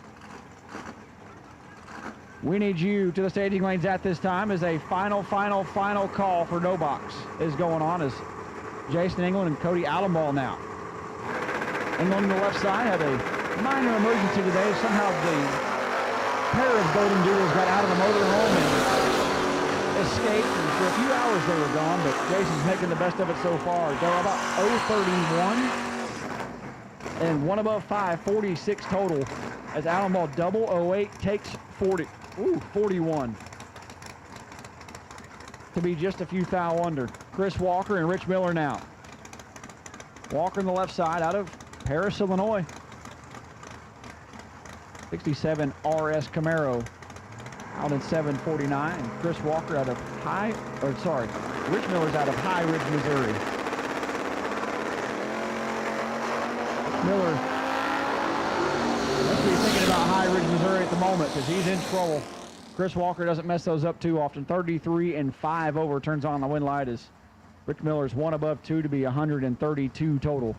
We need you to the staging lanes at this time as a final call for no box is going on as Jason England and Cody Allenbaugh now. England on the left side had a minor emergency today. Somehow the pair of Golden Doodles got out of the motorhome and escaped, and for a few hours they were gone, but Jason's making the best of it so far. They're about 031 and one above 5, 46 total, as Allenbaugh double 08 takes 41 to be just a few thou under. Chris Walker and Rich Miller now. Walker on the left side out of Paris, Illinois. 67 RS Camaro out in 749. And Chris Walker out of Rich Miller's out of High Ridge, Missouri. Miller must be thinking about High Ridge, Missouri at the moment because he's in trouble. Chris Walker doesn't mess those up too often. 33 and 5 over turns on the win light as Rich Miller's one above 2 to be 132 total.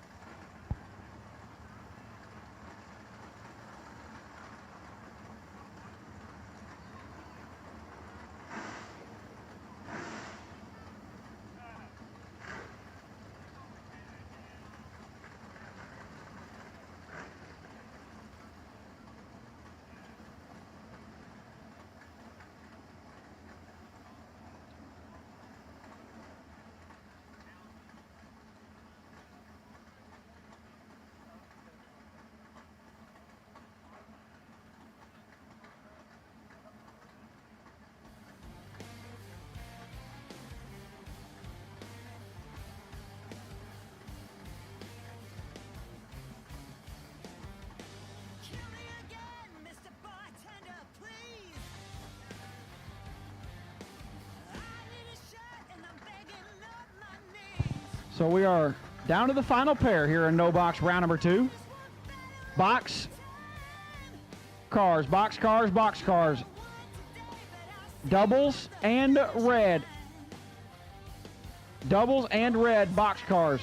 So we are down to the final pair here in no box round number 2. Box cars, box cars, box cars. Doubles and red. Doubles and red box cars.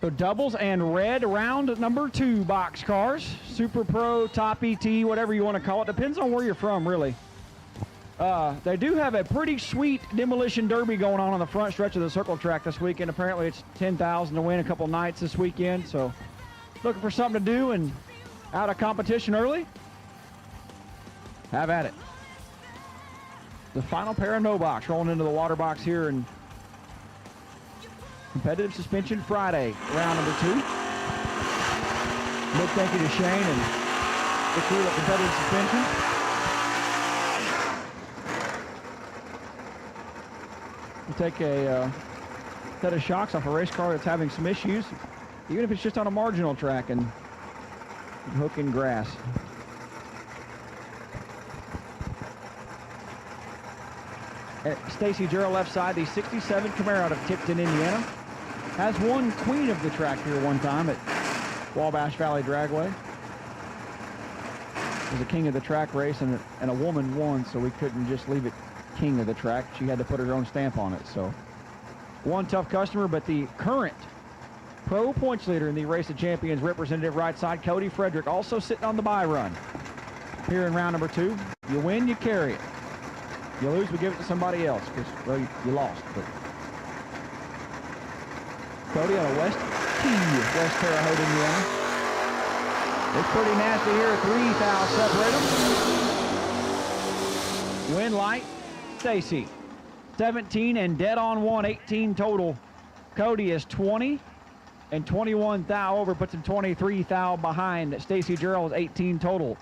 So doubles and red round number 2 box cars. Super Pro, Top ET, whatever you want to call it. Depends on where you're from, really. They do have a pretty sweet demolition derby going on the front stretch of the circle track this weekend. Apparently it's $10,000 to win a couple nights this weekend. So looking for something to do and out of competition early? Have at it. The final pair of no box rolling into the water box here in competitive suspension Friday, round number 2. Big thank you to Shane and the crew at competitive suspension. We'll take a set of shocks off a race car that's having some issues, even if it's just on a marginal track and hook in grass. Stacy Gerald left side, the 67 Camaro out of Tipton, Indiana. Has won queen of the track here one time at Wabash Valley Dragway. It was a king of the track race, and a woman won, so we couldn't just leave it king of the track. She had to put her own stamp on it. So one tough customer, but the current pro points leader in the Race of Champions representative right side, Cody Frederick, also sitting on the bye run here in round number 2. You win, you carry it. You lose, we give it to somebody else because, well, you lost. But Cody on a West Terre Haute, Indiana. It's pretty nasty here. 3 thou separate them. Win light, Stacy. 17 and dead on 1, 18 total. Cody is 20 and 21 thou over, puts him 23 thou behind. Stacy Gerald is 18 total.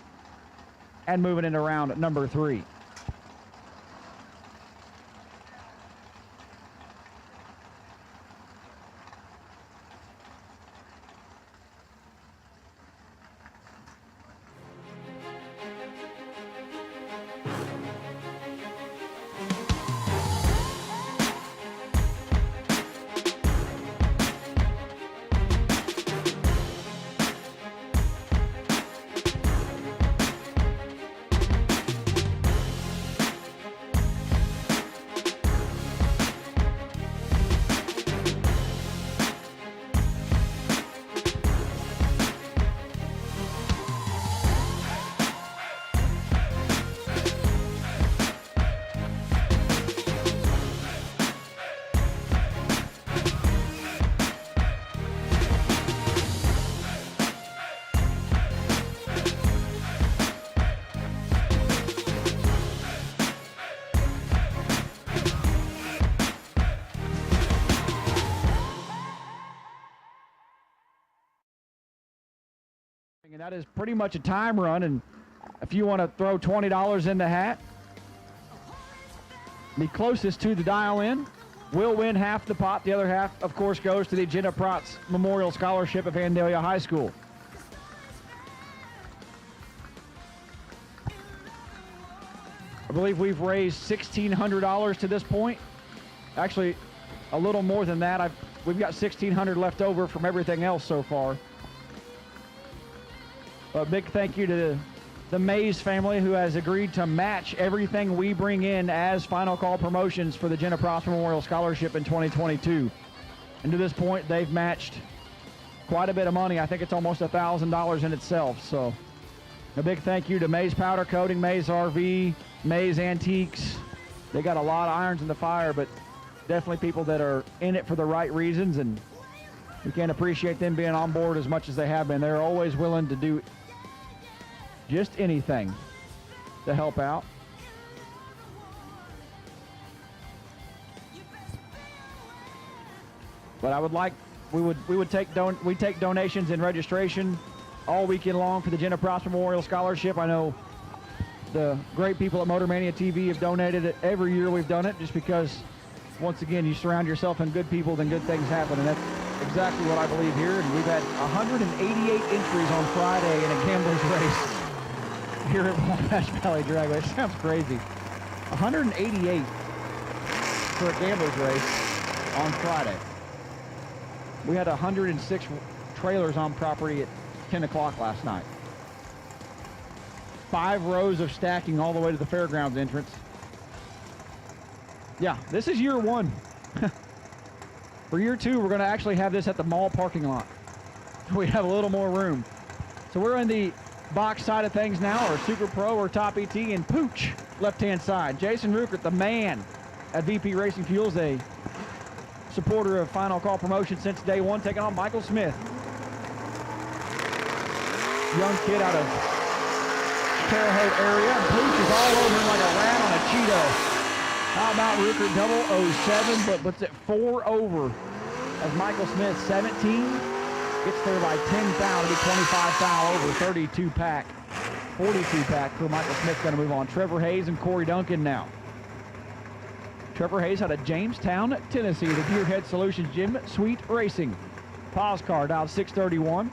And moving into round number 3. that is pretty much a time run, and if you want to throw $20 in the hat, the closest to the dial-in will win half the pot. The other half, of course, goes to the Jenna Protz Memorial Scholarship at Vandalia High School. I believe we've raised $1,600 to this point. Actually, a little more than that. We've got $1,600 left over from everything else so far. A big thank you to the Mays family, who has agreed to match everything we bring in as final call promotions for the Jenna Protz Memorial Scholarship in 2022. And to this point, they've matched quite a bit of money. I think it's almost $1,000 in itself. So a big thank you to Mays Powder Coating, Mays RV, Mays Antiques. They got a lot of irons in the fire, but definitely people that are in it for the right reasons, and we can't appreciate them being on board as much as they have been. They're always willing to do just anything to help out. But I would like, we take donations and registration all weekend long for the Jenna Protz Memorial Scholarship. I know the great people at Motor Mania TV have donated it every year we've done it, just because, once again, you surround yourself in good people, then good things happen, and that's exactly what I believe here. And we've had 188 entries on Friday in a gambler's race here at Wabash Valley Dragway. It sounds crazy. 188 for a gambler's race on Friday. We had 106 trailers on property at 10 o'clock last night. 5 rows of stacking all the way to the fairgrounds entrance. Yeah, this is year 1. For year 2, we're going to actually have this at the mall parking lot. We have a little more room. So we're in the box side of things now, or Super Pro or Top ET, and Pooch, left-hand side. Jason Ruckert, the man at VP Racing Fuels, a supporter of Final Call Promotion since day one, taking on Michael Smith. Young kid out of Terre Haute area, and Pooch is all over him like a rat on a Cheeto. How about Ruckert, double 07, but puts it 4 over as Michael Smith, 17, gets there by 10 foul to be 25 foul over 32 pack. 42 pack for Michael Smith, going to move on. Trevor Hayes and Corey Duncan now. Trevor Hayes out of Jamestown, Tennessee, the Gearhead Solutions Gym, Sweet Racing. Pause car dialed 631.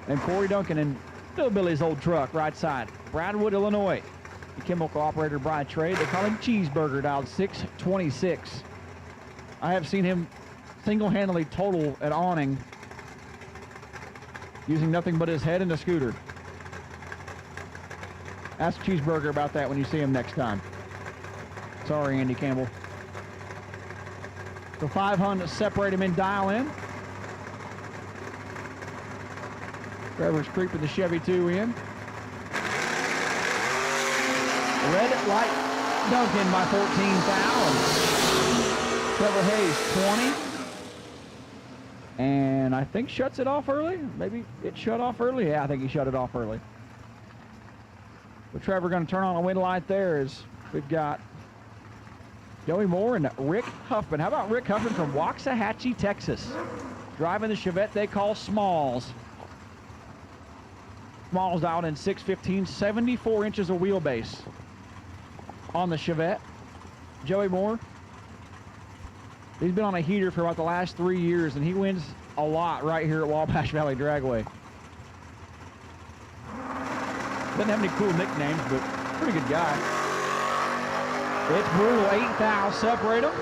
And Corey Duncan in Bill Billy's old truck, right side. Bradwood, Illinois. The chemical operator, Brian Trade. They call him Cheeseburger, dialed 626. I have seen him single-handedly total an awning using nothing but his head and a scooter. Ask Cheeseburger about that when you see him next time. Sorry, Andy Campbell. So 500 separate him in dial-in. Trevor's creeping the Chevy 2 in. Red light Duncan by 14 foul. Trevor Hayes 20. And I think shuts it off early. Maybe it shut off early. Yeah, I think he shut it off early. But Trevor going to turn on a wind light there as we've got Joey Moore and Rick Huffman. How about Rick Huffman from Waxahachie, Texas? Driving the Chevette they call Smalls. Smalls dialed in 615, 74 inches of wheelbase on the Chevette. Joey Moore, he's been on a heater for about the last 3 years, and he wins a lot right here at Wabash Valley Dragway. Doesn't have any cool nicknames, but pretty good guy. It's brutal. 8 fouls separate them.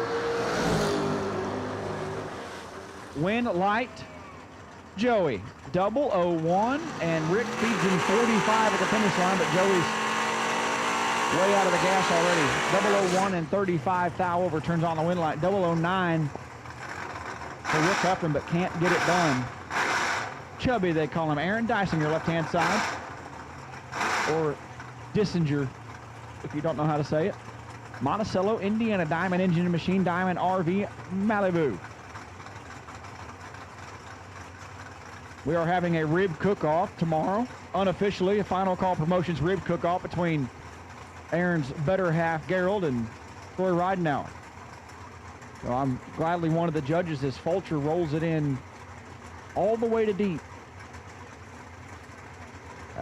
Wind light. Joey, 001, and Rick feeds him 45 at the finish line, but Joey's way out of the gas already. 001 and 35 foul over, turns on the wind light. 009 for Rick Huffman, but can't get it done. Chubby, they call him. Aaron Dyson, your left-hand side. Or Dissinger, if you don't know how to say it. Monticello, Indiana, Diamond Engine and Machine, Diamond RV, Malibu. We are having a rib cook-off tomorrow. Unofficially, a Final Call Promotions rib cook-off between Aaron's better half, Gerald, and Troy Ridenauer. So I'm gladly one of the judges as Fulcher rolls it in all the way to deep.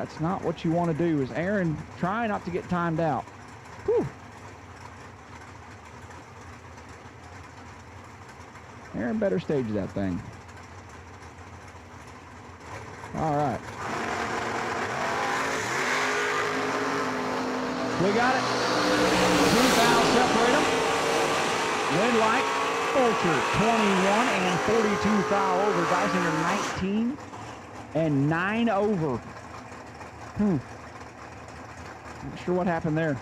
That's not what you want to do. Is Aaron trying not to get timed out. Whew. Aaron better stage that thing. All right. We got it. 2 fouls separate them. Wind light, Fulcher 21 and 42 foul over. Geisinger 19 and 9 over. Not sure what happened there.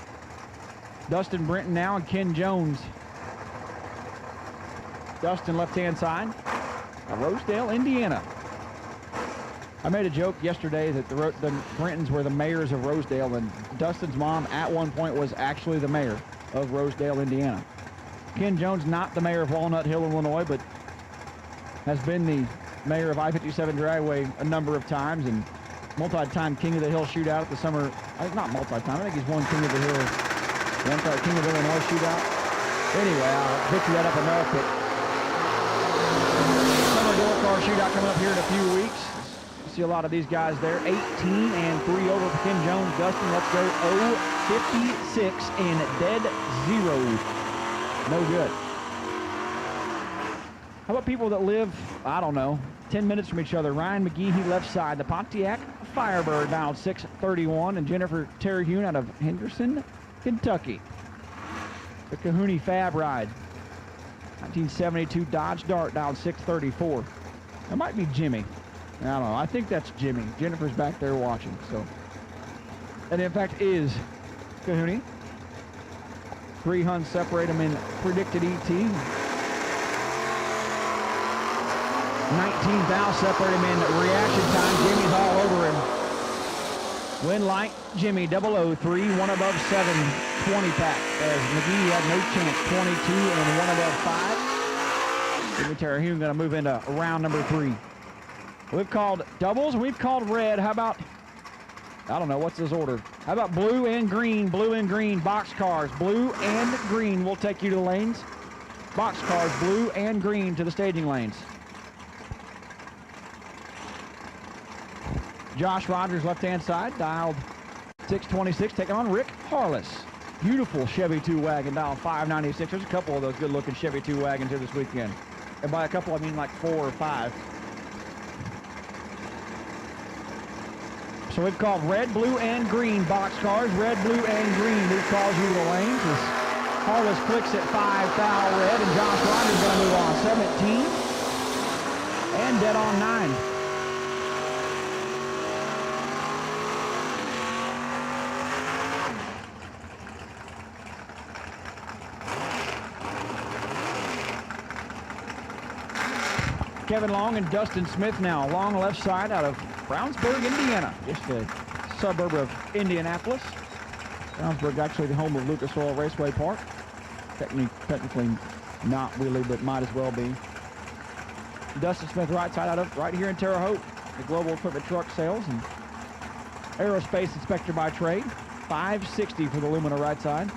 Dustin Brenton now and Ken Jones. Dustin left-hand side. Rosedale, Indiana. I made a joke yesterday that the Brentons were the mayors of Rosedale, and Dustin's mom at one point was actually the mayor of Rosedale, Indiana. Ken Jones, not the mayor of Walnut Hill, Illinois, but has been the mayor of I-57 Dragway a number of times, and multi-time King of the Hill shootout at the summer, not multi-time, I think he's won King of the Hill, King of Illinois shootout. Anyway, I'll picture that up enough, but summer door car shootout coming up here in a few weeks. See a lot of these guys there. 18 and 3 over for Ken Jones. Dustin, let's go 0-56 and dead zero. No good. How about people that live, I don't know, 10 minutes from each other? Ryan McGehee left side. The Pontiac Firebird down 6:31, and Jennifer Terhune out of Henderson, Kentucky. The Kahuni Fab ride. 1972 Dodge Dart down 6:34. That might be Jimmy. I don't know. I think that's Jimmy. Jennifer's back there watching. So, and in fact is Kahuni. 3 Huns separate them in predicted ET. 19 fouls separate him in reaction time. Jimmy's all over him. Win light, Jimmy 003, 1 above 7, 20 pack. As McGee had no chance, 22 and 1 above 5. Jimmy Terhune going to move into round number 3. We've called doubles, we've called red. How about, I don't know, what's this order? How about blue and green, box cars, blue and green will take you to the lanes. Box cars, blue and green to the staging lanes. Josh Rogers, left-hand side, dialed 626, taking on Rick Harless. Beautiful Chevy 2-wagon, dialed 596. There's a couple of those good-looking Chevy 2-wagons here this weekend. And by a couple, I mean like 4 or 5. So we've called red, blue, and green box cars. Red, blue, and green. These calls you to the lanes. As Harless clicks at 5 foul red, and Josh Rogers going to move on 17. And dead on 9. Kevin Long and Dustin Smith now. Long left side out of Brownsburg, Indiana. Just a suburb of Indianapolis. Brownsburg actually the home of Lucas Oil Raceway Park. Technically not really, but might as well be. Dustin Smith right side out of right here in Terre Haute. The Global Equipment Truck Sales and Aerospace Inspector by trade. 560 for the Lumina right side.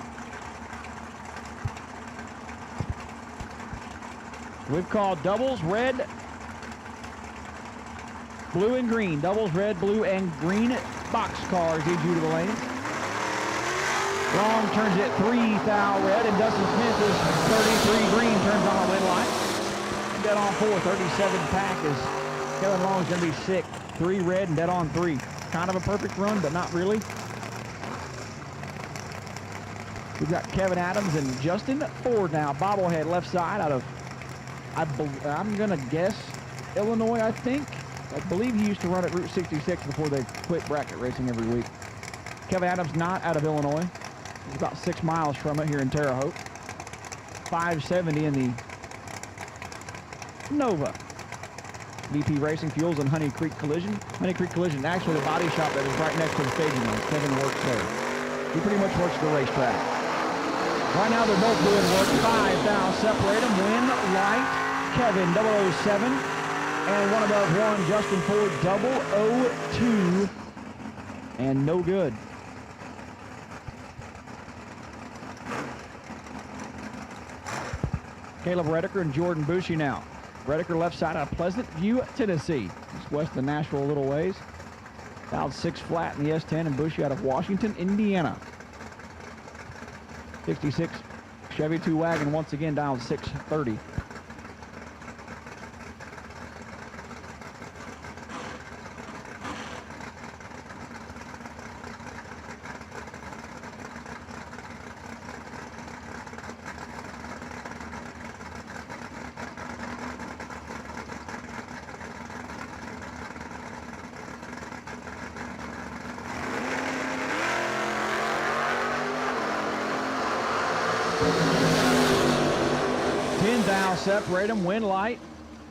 We've called doubles, red, blue, and green. Doubles, red, blue, and green box cars lead you to the lanes. Long turns it 3 foul red, and Dustin Smith is 33 green, turns on a win light. Dead on 4, 37 pack is Kevin Long is going to be sick. 3 red and dead on 3. Kind of a perfect run, but not really. We've got Kevin Adams and Justin Ford now. Bobblehead left side out of, I'm going to guess, Illinois, I think. I believe he used to run at Route 66 before they quit bracket racing every week. Kevin Adams not out of Illinois. He's about 6 miles from it here in Terre Haute. 570 in the Nova. VP Racing Fuels and Honey Creek Collision. Honey Creek Collision, actually the body shop that is right next to the staging lane. Kevin works there. He pretty much works the racetrack. Right now they're both doing work. 5 fouls separate them. Win light, Kevin 007. And 1 above 1, Justin Ford 002. And no good. Caleb Redeker and Jordan Buchi now. Redeker left side out of Pleasant View, Tennessee. Just west of Nashville a little ways. Dialed 6 flat in the S10 and Buchi out of Washington, Indiana. 66 Chevy 2 wagon once again dialed 630. Dial separate them. Wind light.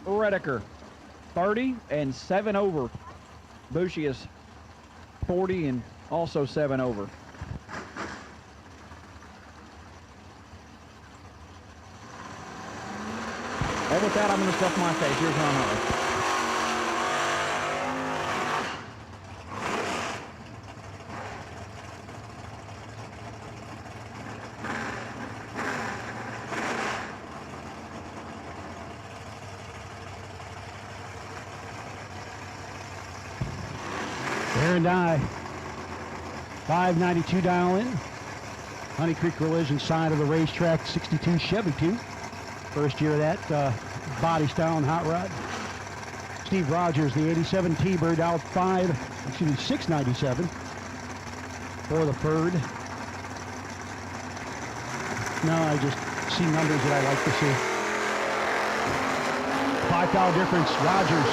Redeker 30 and 7 over. Buchi is 40 and also 7 over. And with that, I'm going to stuff my face. Here's Ron Hartley. And I 592 dial in. Honey Creek Collision side of the racetrack, 62 Chevy 2. First year of that body style and hot rod. Steve Rogers, the 87 T-Bird, out 697 for the third. No, I just see numbers that I like to see. $5 difference, Rogers.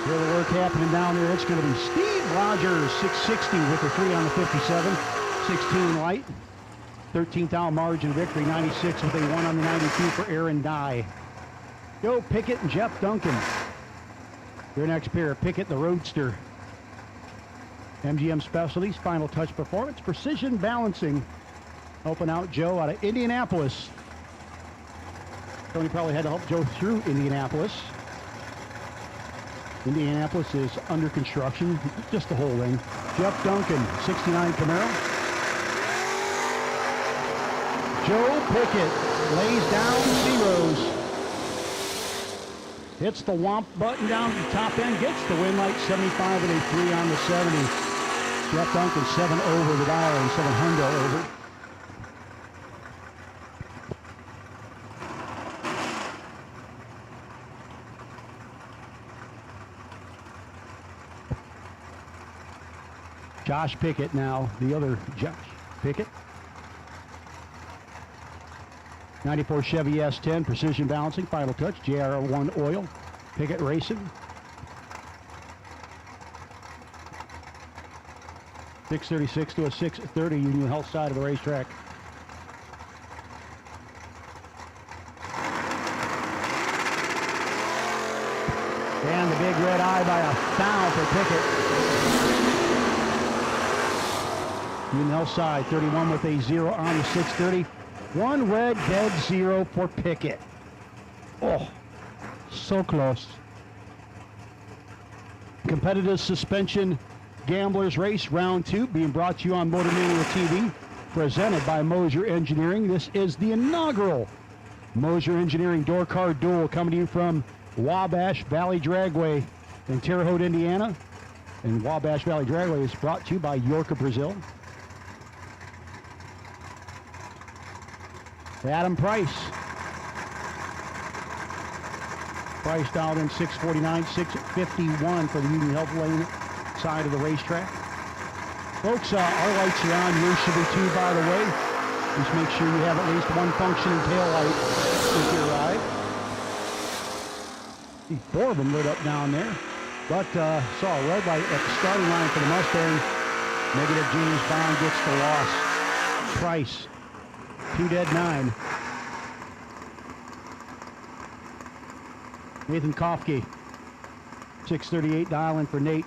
Feel the work happening down there. It's going to be Steve Rogers, 660 with the 3 on the 57. 16 light. 13th out margin victory. 96 with a 1 on the 92 for Aaron Dye. Joe Pickett and Jeff Duncan. Your next pair. Pickett, the Roadster. MGM Specialties, Final Touch Performance, Precision Balancing. Helping out Joe out of Indianapolis. Tony probably had to help Joe through Indianapolis. Indianapolis is under construction, just the whole thing. Jeff Duncan, 69 Camaro. Joe Pickett lays down zeros. Hits the womp button down to the top end, gets the win light, 75 with a 3 on the 70. Jeff Duncan, 7 over the dial and 700 over. Josh Pickett now, the other Josh Pickett. 94 Chevy S10, Precision Balancing, Final Touch, JR1 Oil, Pickett Racing. 636 to a 630 Union Health side of the racetrack. And the big red eye by a foul for Pickett. Union Health side, 31 with a 0 on the 630. One red, dead 0 for Pickett. Oh, so close. Competitive suspension gamblers race round 2 being brought to you on Motor Mania TV, presented by Moser Engineering. This is the inaugural Moser Engineering Door Car Duel coming to you from Wabash Valley Dragway in Terre Haute, Indiana. And Wabash Valley Dragway is brought to you by Yorka, Brazil. Adam Price. Price dialed in 649, 651 for the Union Health Lane side of the racetrack. Folks, our lights are on. Yours should be too, by the way. Just make sure you have at least one functioning tail light if you arrive. See 4 of them lit up down there. But saw a red light at the starting line for the Mustang. Negative James Bond gets the loss. Price. 2 dead 9. Nathan Kofke, 638 dial in for Nate.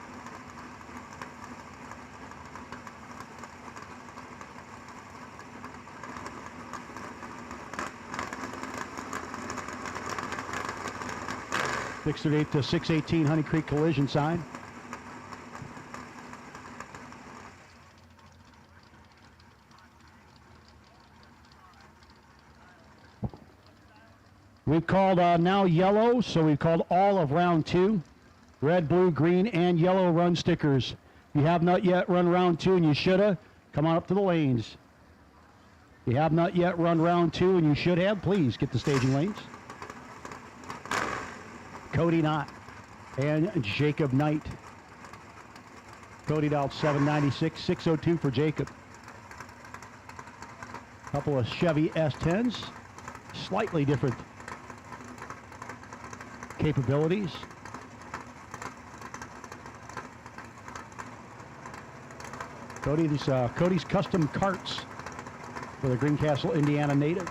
.638 to 618 Honey Creek Collision sign. We've called now yellow, so we've called all of round 2. Red, blue, green, and yellow run stickers. If you have not yet run round 2 and you shoulda, come on up to the lanes. If you have not yet run round 2 and you should have, please get the staging lanes. Cody Knott and Jacob Knight. Cody dialed 796, 602 for Jacob. Couple of Chevy S10s, slightly different capabilities. Cody's custom carts for the Greencastle, Indiana native.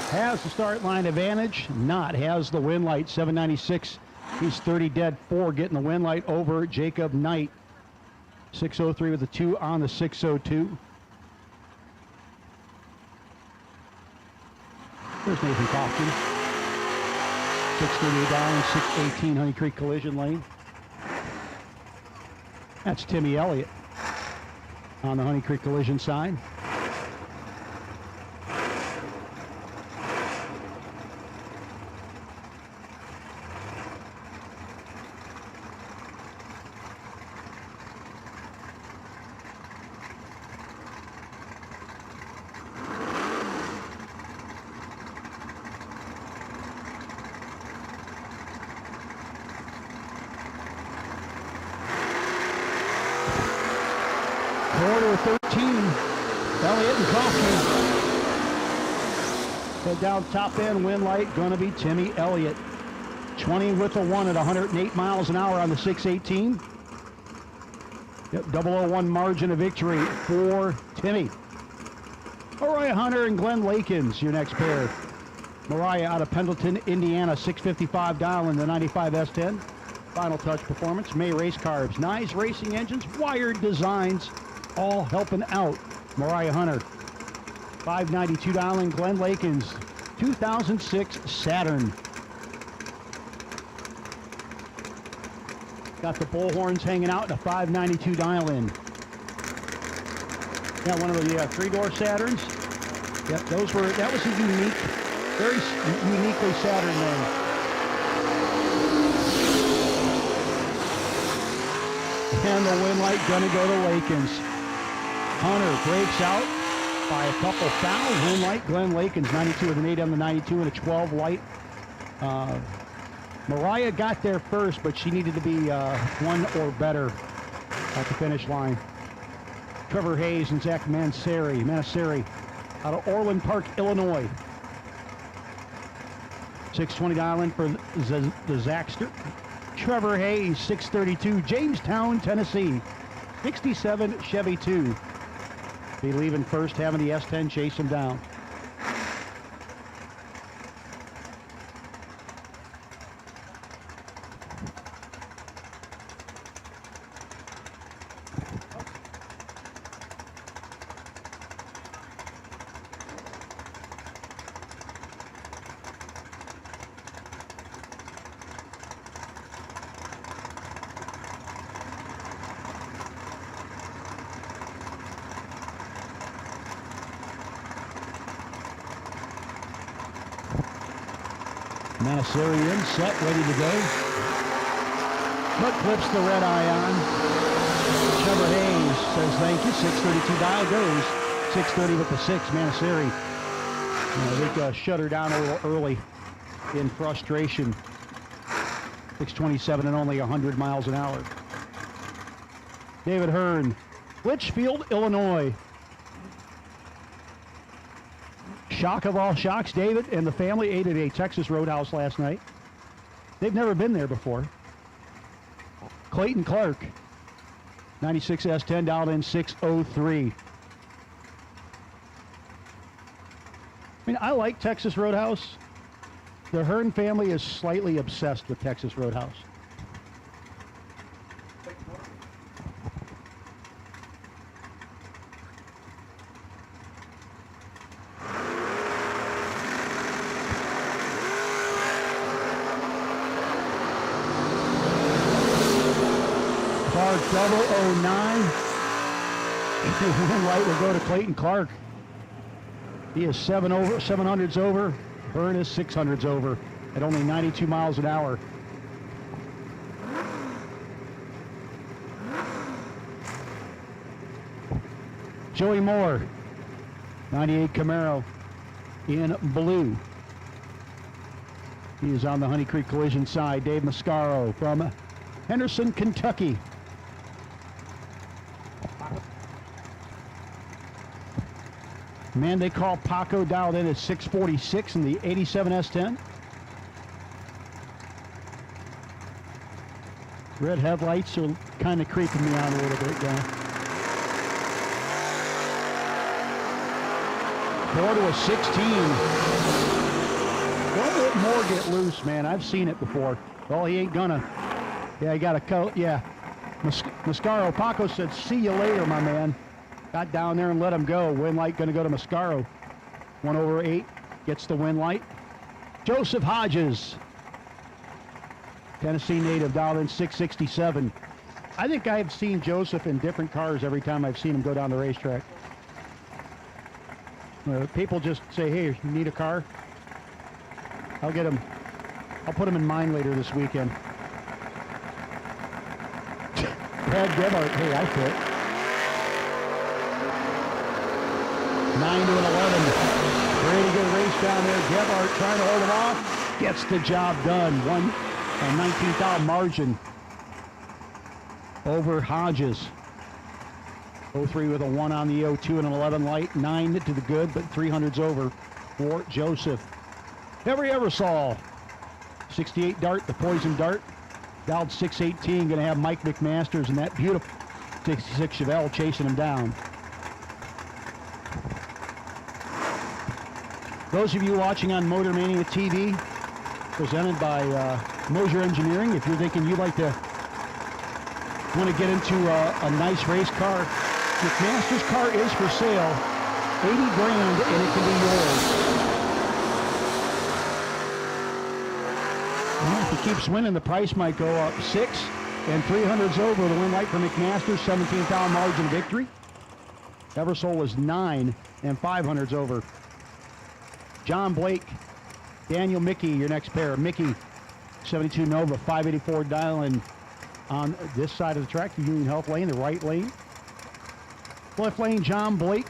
Has the start line advantage. Knott has the win light, 796. He's 30 dead, 4 getting the win light over Jacob Knight. 603 with the 2 on the 602. There's Nathan Kaufman. 638 down, 618 Honey Creek collision lane. That's Timmy Elliott on the Honey Creek collision sign. Quarter 13, Elliott and Kaufman. Head down top end, win light, gonna be Timmy Elliott. 20 with a 1 at 108 miles an hour on the 618. Yep, 001 margin of victory for Timmy. Mariah Hunter and Glenn Lakins, your next pair. Mariah out of Pendleton, Indiana, 655 dial in the 95 S10. Final touch performance, May race carbs, nice racing engines, wired designs, all helping out Mariah Hunter. 592 dialing Glenn Lakins, 2006 Saturn. Got the bullhorns hanging out in a 592 dial in. Yeah, one of the 3-door Saturns. Yep, that was a unique, very uniquely Saturn name. And the win light gonna go to Lakins. Hunter breaks out by a couple fouls. Win light, Glenn Lakins, 92 with an 8 on the 92 and a 12 light. Mariah got there first, but she needed to be 1 or better at the finish line. Trevor Hayes and Zach Manaseri out of Orland Park, Illinois. 620 dial in for the Zaxter. Trevor Hayes, 632, Jamestown, Tennessee. 67 Chevy 2. Be leaving first, having the S10 chase him down. Manaseri in, set, ready to go. But clips the red eye on. Trevor Hayes says thank you. 632 dial goes. 630 with the 6. Manaseri. They shut her down a little early in frustration. 627 and only 100 miles an hour. David Hearn, Litchfield, Illinois. Shock of all shocks, David and the family ate at a Texas Roadhouse last night. They've never been there before. Clayton Clark, 96 S10, dialed in 603. I mean, I like Texas Roadhouse. The Hearn family is slightly obsessed with Texas Roadhouse. double 09. The win light will go to Clayton Clark. He is 700s over. Byrne is 600s over at only 92 miles an hour. Joey Moore, 98 Camaro in blue. He is on the Honey Creek Collision side. Dave Mascaro from Henderson, Kentucky. Man, they call Paco dialed in at 646 in the 87 S10. Red headlights are kind of creeping me out a little bit, yeah. 4 to a 16. Don't let Moore get loose, man. I've seen it before. Well, he ain't gonna. Yeah, he got a coat. Yeah. Mascaro, Paco said, see you later, my man. Got down there and let him go. Win light going to go to Mascaro. 1 over 8 gets the win light. Joseph Hodges, Tennessee native, dialed in 667. I think I've seen Joseph in different cars every time I've seen him go down the racetrack. People just say, hey, you need a car? I'll get him. I'll put him in mine later this weekend. Brad Gebhardt, hey, I fit. 9 to an 11. Pretty good race down there. Gebhardt trying to hold it off. Gets the job done. A 19th margin over Hodges. 03 with a 1 on the 02 and an 11 light. 9 to the good, but 300s over for Joseph. Every Eversol. 68 Dart, the Poison Dart. Dialed 618. Going to have Mike McMasters and that beautiful 66 Chevelle chasing him down. Those of you watching on Motor Mania TV, presented by Moser Engineering, if you're thinking you'd like to want to get into a nice race car, McMaster's car is for sale. 80 grand and it can be yours. Well, if he keeps winning, the price might go up. 6 and 300s over. The win light for McMaster's, 17th margin victory. Eversole was 9 and 500s over. John Blake, Daniel Mickey, your next pair. Mickey, 72 Nova, 584 dialing on this side of the track, the Union Health lane, the right lane. Left lane, John Blake,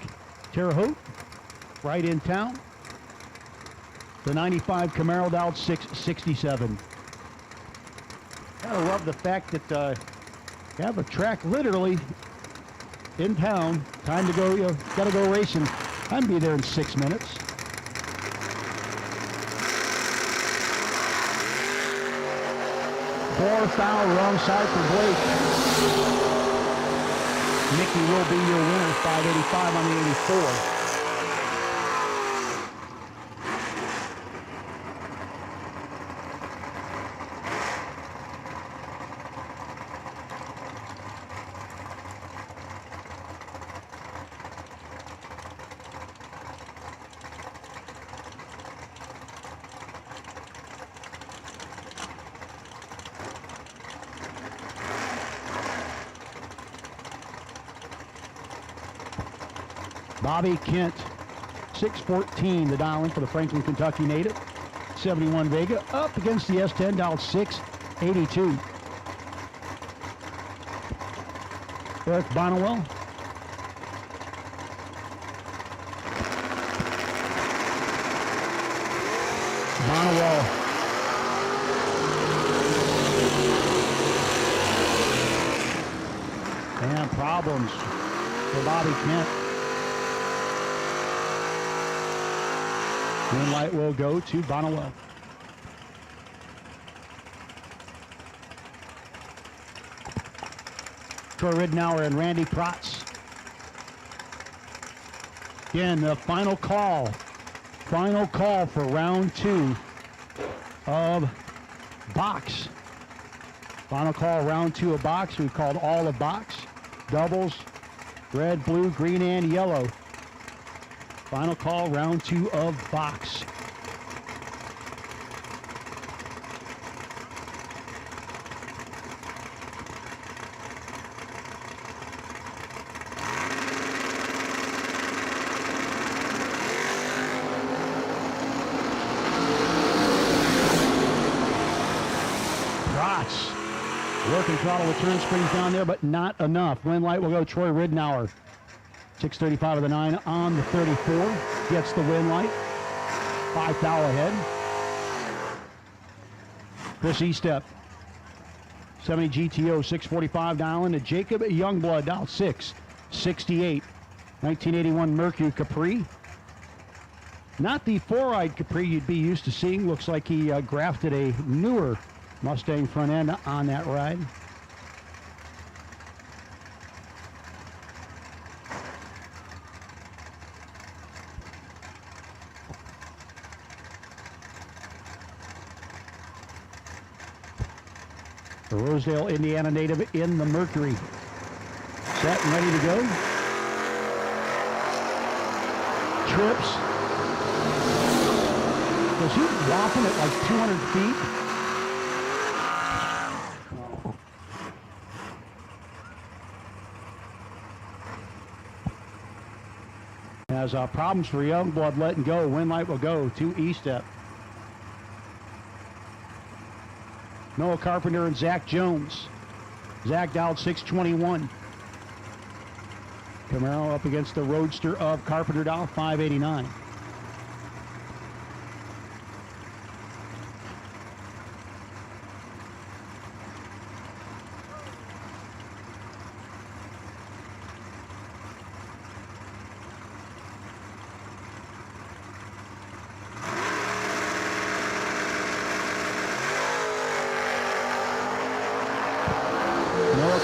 Terre Haute, right in town. The 95 Camaro dialed 667. Gotta love the fact that you have a track literally in town. Time to go, gotta go racing. Time to be there in 6 minutes. Foul, wrong side for Blake. Mickey will be your winner, 585 on the 84. Bobby Kent, 614, the dial in for the Franklin, Kentucky native. 71 Vega, up against the S10, dialed 682. Eric Bonnewell. Bonnewell. And problems for Bobby Kent. Green light will go to Bonnewell. Troy Ridenour and Randy Protz. Again, the final call for round 2 of box. Final call, round 2 of box. We've called all of box. Doubles, red, blue, green, and yellow. Final call, round 2 of box. can throttle the turn springs down there, but not enough. Wind light will go Troy Ridnour. 6:35 of the 9 on the 34. Gets the wind light. 5 thou ahead. Chris Estep. 70 GTO, 6:45 down to Jacob Youngblood, down 6:68. 1981 Mercury Capri. Not the four-eyed Capri you'd be used to seeing. Looks like he grafted a newer Mustang front end on that ride. The Rosedale, Indiana native in the Mercury. Set and ready to go. Trips. Was he whopping at like 200 feet? Has problems for Youngblood letting go. Wind light will go to Estep. Noah Carpenter and Zach Jones. Zach dialed 621. Camaro up against the Roadster of Carpenter, dialed 589.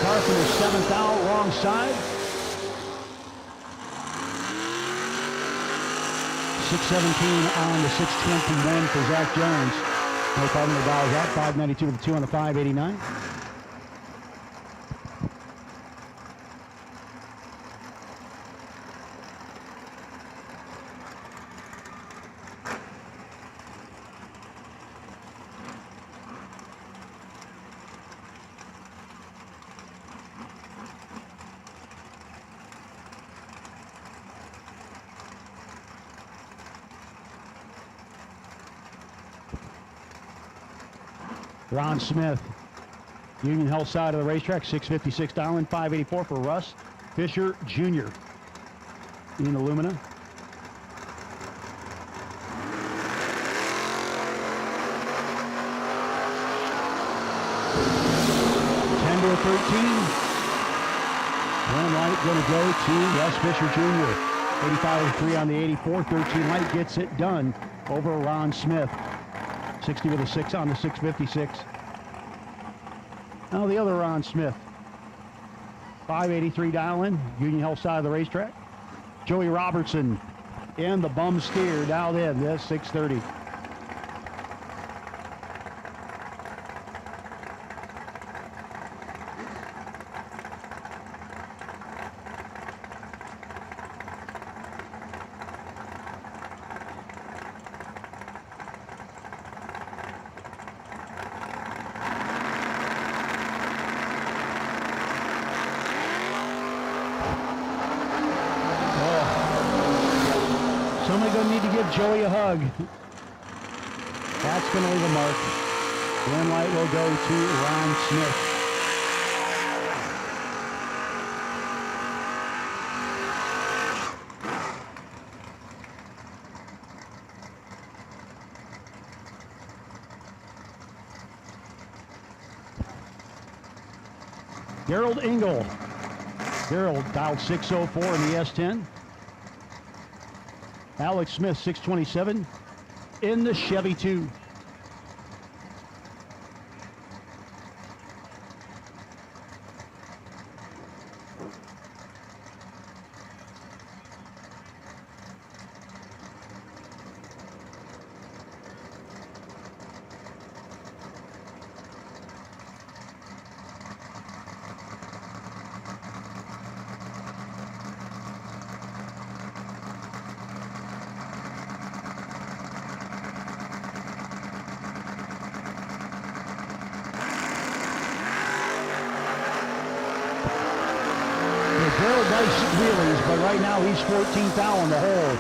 Carpenter's 7th out, wrong side. 617 on the 621 for Zach Jones. No Carpenter dials out, 592 with the 2 on the 589. Ron Smith, Union Health side of the racetrack, 656 dialing, 584 for Russ Fisher Jr. in Illumina. Tender 13. One light going to go to Russ Fisher Jr. 85-3 on the 84. 13 light gets it done over Ron Smith. 60 with a 6 on the 656. Now the other Ron Smith. 583 dial-in, Union Health side of the racetrack. Joey Robertson in the bum steer, dialed in, that's 630. Joey a hug. That's going to leave a mark. One light will go to Ron Smith. Gerald Engel. Gerald dialed 604 in the S10. Alex Smith, 627 in the Chevy 2. Wheelies, but right now he's 14th out on the hole.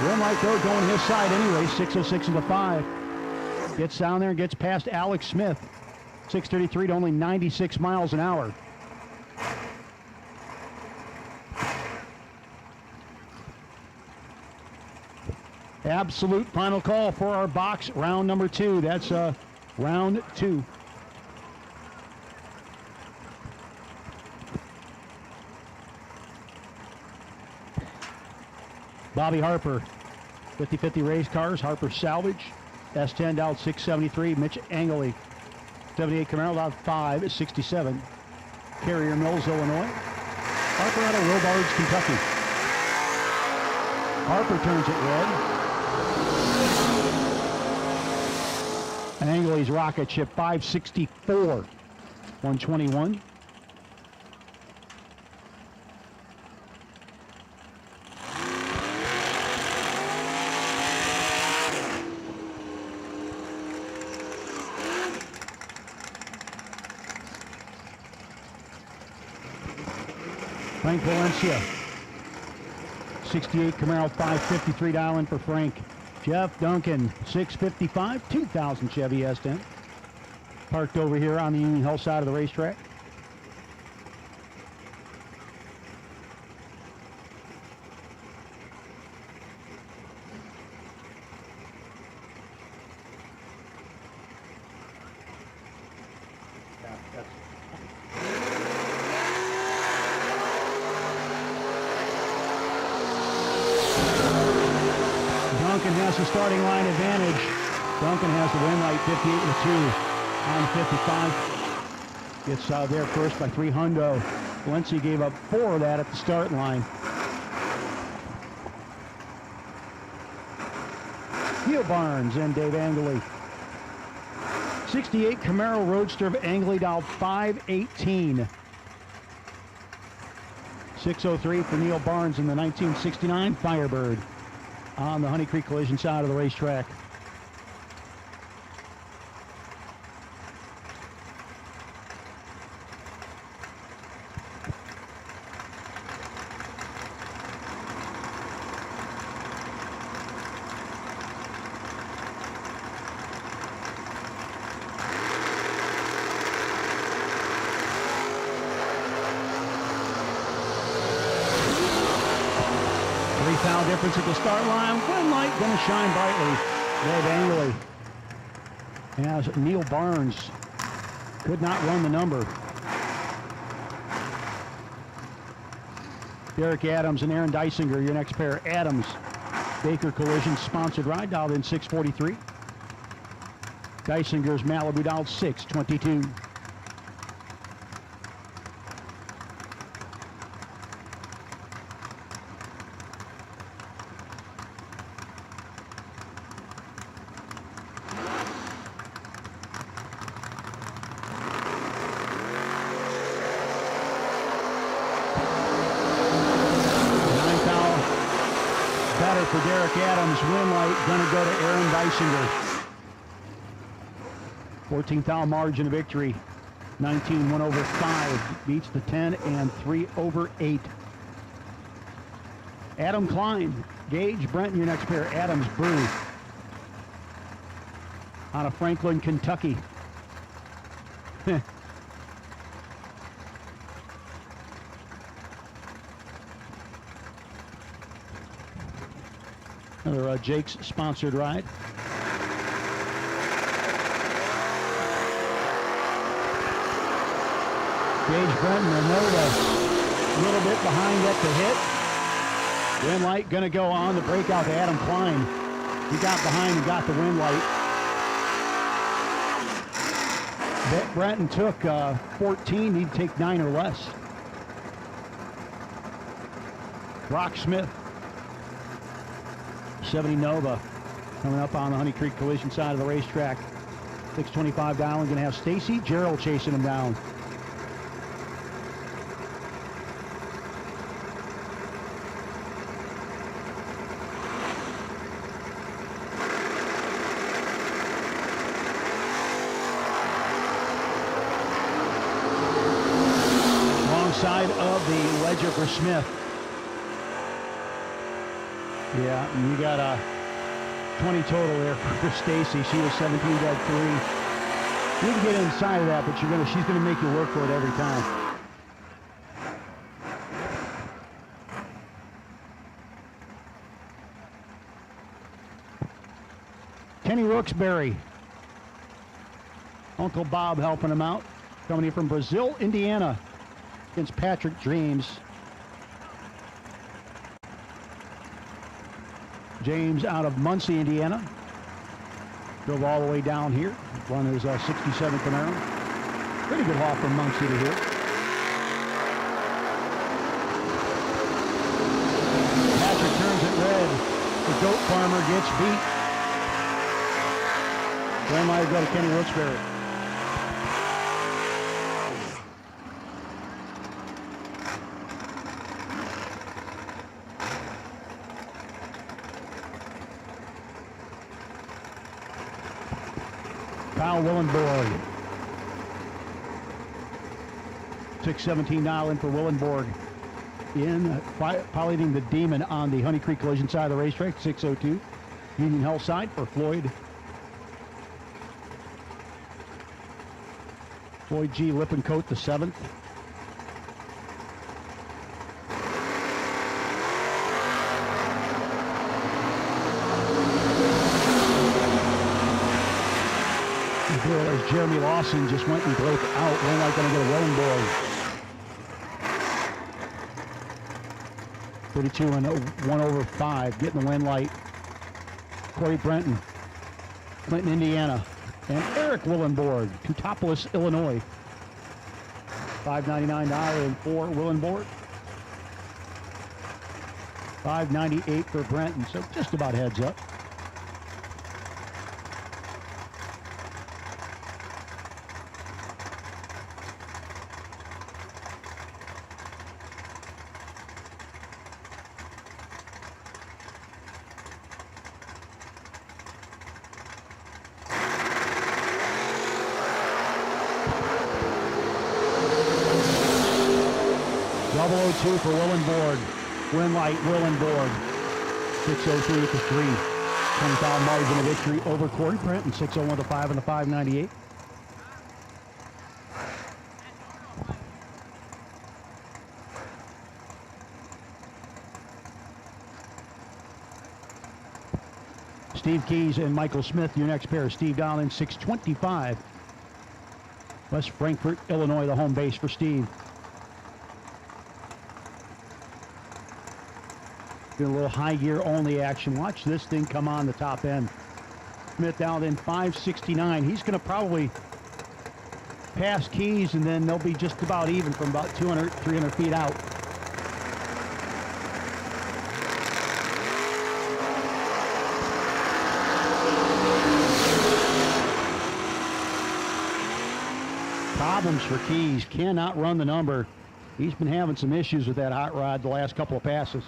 One light though going his side anyway, 606 to the 5. Gets down there and gets past Alex Smith. 633 to only 96 miles an hour. Absolute final call for our box round number 2. That's round 2. Bobby Harper, 50-50 race cars. Harper Salvage, S10 down 673. Mitch Angley, 78 Camaro down 567. Carrier Mills, Illinois. Harper out of Robards, Kentucky. Harper turns it red. And Angley's rocket ship 564, 121. Frank Valencia, 68 Camaro 553 dial-in for Frank. Jeff Duncan, 655, 2000 Chevy S10. Parked over here on the Union Hill side of the racetrack. Duncan has the starting line advantage. Duncan has the win light, 58-2 on 55. Gets there first by 3 hundo. Valencia gave up 4 of that at the start line. Neil Barnes and Dave Angley. 68 Camaro Roadster of Angley down 518. 603 for Neil Barnes in the 1969 Firebird on the Honey Creek Collision side of the racetrack. Difference at the start line. One light going to shine brightly. Dave Angley as Neil Barnes could not run the number. Derek Adams and Aaron Dysinger, your next pair. Adams, Baker Collision sponsored ride, dialed in 643. Dysinger's Malibu dialed 622. For Derek Adams, win light going to go to Aaron Dysinger. 14th hour margin of victory. 19 1 over 5 beats the 10 and 3 over 8. Adam Klein, Gage Brent, your next pair. Adams Brew out of Franklin, Kentucky. Another Jake's sponsored ride. Gage Brenton, Nova, a little bit behind at the hit. Win light going to go on the breakout to Adam Klein. He got behind and got the win light. Brenton took 14. He'd take 9 or less. Brock Smith, 70 Nova, coming up on the Honey Creek Collision side of the racetrack. 625 down. Going to have Stacy Gerald chasing him down. Wrong side of the ledger for Smith. Yeah, and you got a 20 total there for Stacy. She was 17 dead 3. You can get inside of that, but she's gonna make you work for it every time. Kenny Rooksbury. Uncle Bob helping him out. Coming in from Brazil, Indiana, against Patrick James. James out of Muncie, Indiana. Drove all the way down here. Run his 67 Camaro. Pretty good haul from Muncie to here. Patrick turns it red. The goat farmer gets beat. Graham might go to Kenny Rooksbury. Kyle Willenborg. 617 dial in for Willenborg. In piloting the Demon on the Honey Creek Collision side of the racetrack, 602. Union Hill side for Floyd. Floyd G. Lippencoat, the 7th. As Jeremy Lawson just went and broke out. We're not going to get a Willenborg. 32 and 1/5, getting the win light. Corey Brenton, Clinton, Indiana. And Eric Willenborg, Teutopolis, Illinois. $5.99 for Willenborg. $5.98 for Brenton, so just about heads up. Two for Willenborg. Win light, Willenborg. 603 to 3. 20,000 margin of victory over Corey Brenton. 601 to 5 and the 598. Steve Keys and Michael Smith, your next pair. Steve Dowling, 625. West Frankfort, Illinois, the home base for Steve. A little high gear only action. Watch this thing come on the top end. Smith down in 569. He's going to probably pass Keys, and then they'll be just about even from about 200, 300 feet out. Problems for Keys. Cannot run the number. He's been having some issues with that hot rod the last couple of passes.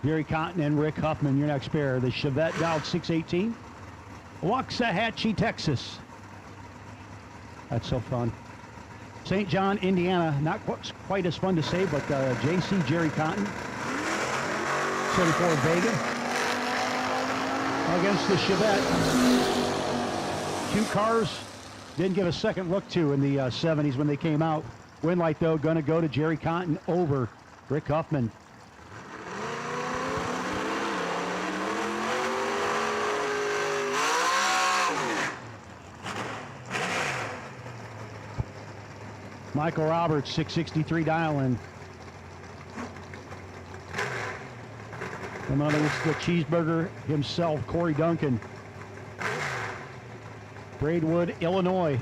Gary Cotton and Rick Huffman, your next pair. The Chevette dialed 618. Waxahachie, Texas. That's so fun. St. John, Indiana. Not quite as fun to say, but JC Jerry Cotton. 74 Vega. Against the Chevette. Two cars didn't get a second look to in the 70s when they came out. Win light, though, going to go to Jerry Cotton over Rick Huffman. Michael Roberts, 663 dial-in. Another is the cheeseburger himself, Corey Duncan. Braidwood, Illinois.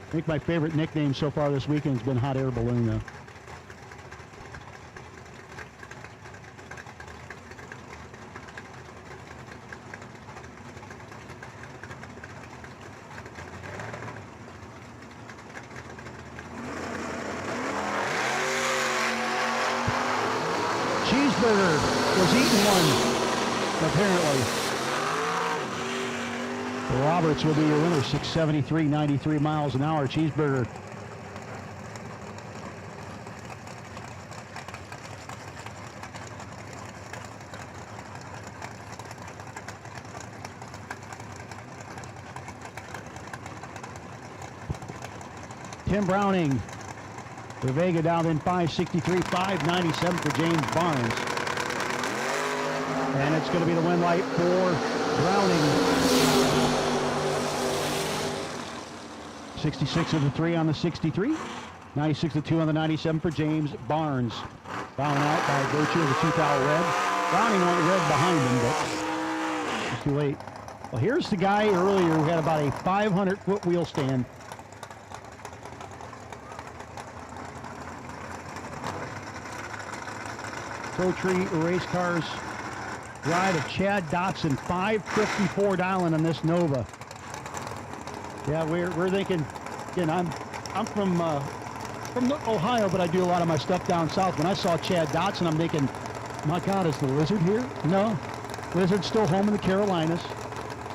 I think my favorite nickname so far this weekend has been Hot Air Balloon, though. Cheeseburger was eating one, apparently. Roberts will be your winner, 673, 93 miles an hour cheeseburger. Tim Browning for Vega down in 563, 597 for James Barnes. And it's going to be the win light for Browning. 66 of the 3 on the 63. 96 of 2 on the 97 for James Barnes. Bowing out by virtue of the 2-foul red. Browning went red behind him, but it's too late. Well, here's the guy earlier who had about a 500-foot wheel stand. Pro Tree Race Cars ride of Chad Dotson, 554 dialing on this Nova. Yeah, we're thinking, again, I'm from Ohio, but I do a lot of my stuff down south. When I saw Chad Dotson, I'm thinking, my God, is the Lizard here? No, Lizard's still home in the Carolinas.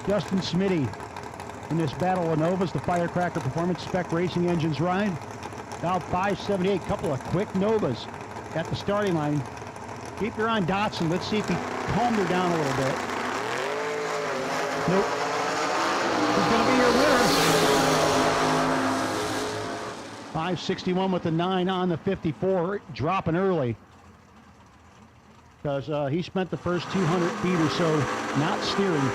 Justin Smitty in this Battle of Novas, the Firecracker Performance Spec Racing Engines ride. About 578, couple of quick Novas at the starting line. Keep your eye on Dotson. Let's see if he calmed her down a little bit. Nope. He's going to be your winner. 561 with the 9 on the 54, dropping early. Because he spent the first 200 feet or so not steering.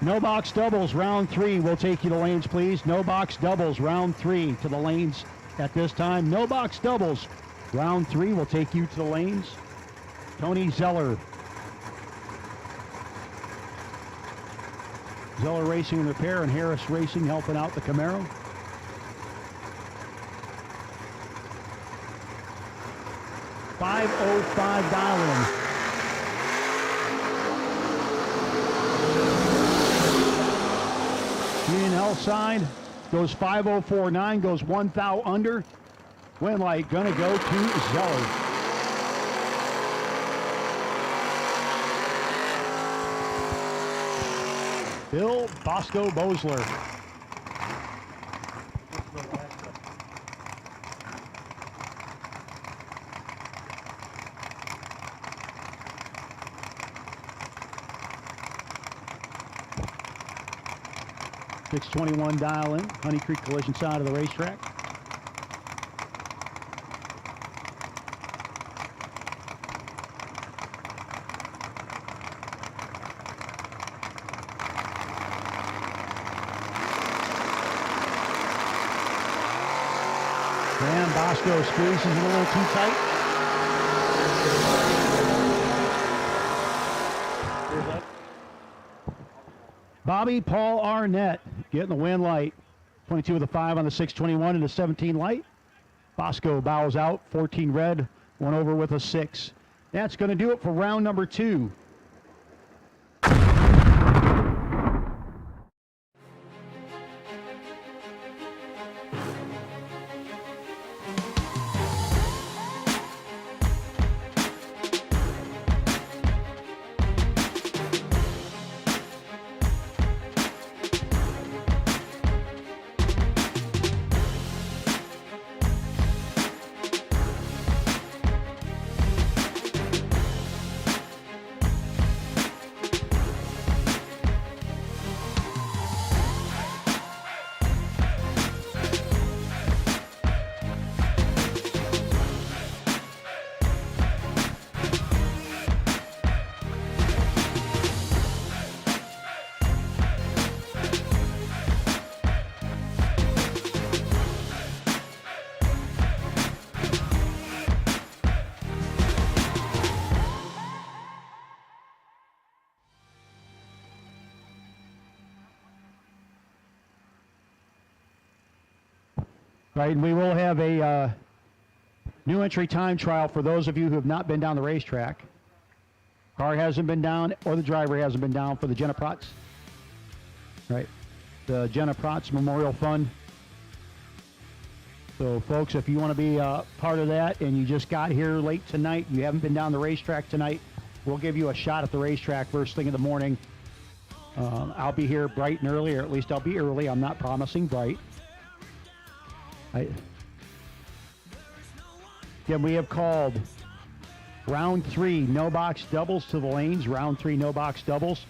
No box doubles, round 3. We'll take you to lanes, please. No box doubles, round 3 to the lanes at this time. No box doubles, round 3. We'll take you to the lanes. Tony Zeller. Zeller Racing and Repair and Harris Racing helping out the Camaro. .505 dial-in. Side goes 5049, goes 1 thou under. Win light gonna go to Zeller. Bill Bosco Bosler. .621 dial in, Honey Creek Collision side of the racetrack. Dan Bosco squeezes it a little too tight. Bobby Paul Arnett getting the win light. 22 with a 5 on the 621 and the 17 light. Bosco bows out, 14 red, 1 over with a 6. That's going to do it for round number 2. Right, and we will have a new entry time trial for those of you who have not been down the racetrack. Car hasn't been down, or the driver hasn't been down for the Jenna Protz. Right, the Jenna Protz Memorial Fund. So, folks, if you want to be part of that and you just got here late tonight, you haven't been down the racetrack tonight, we'll give you a shot at the racetrack first thing in the morning. I'll be here bright and early, or at least I'll be early. I'm not promising bright. Again, we have called round 3 no box doubles to the lanes. Round 3 no box doubles.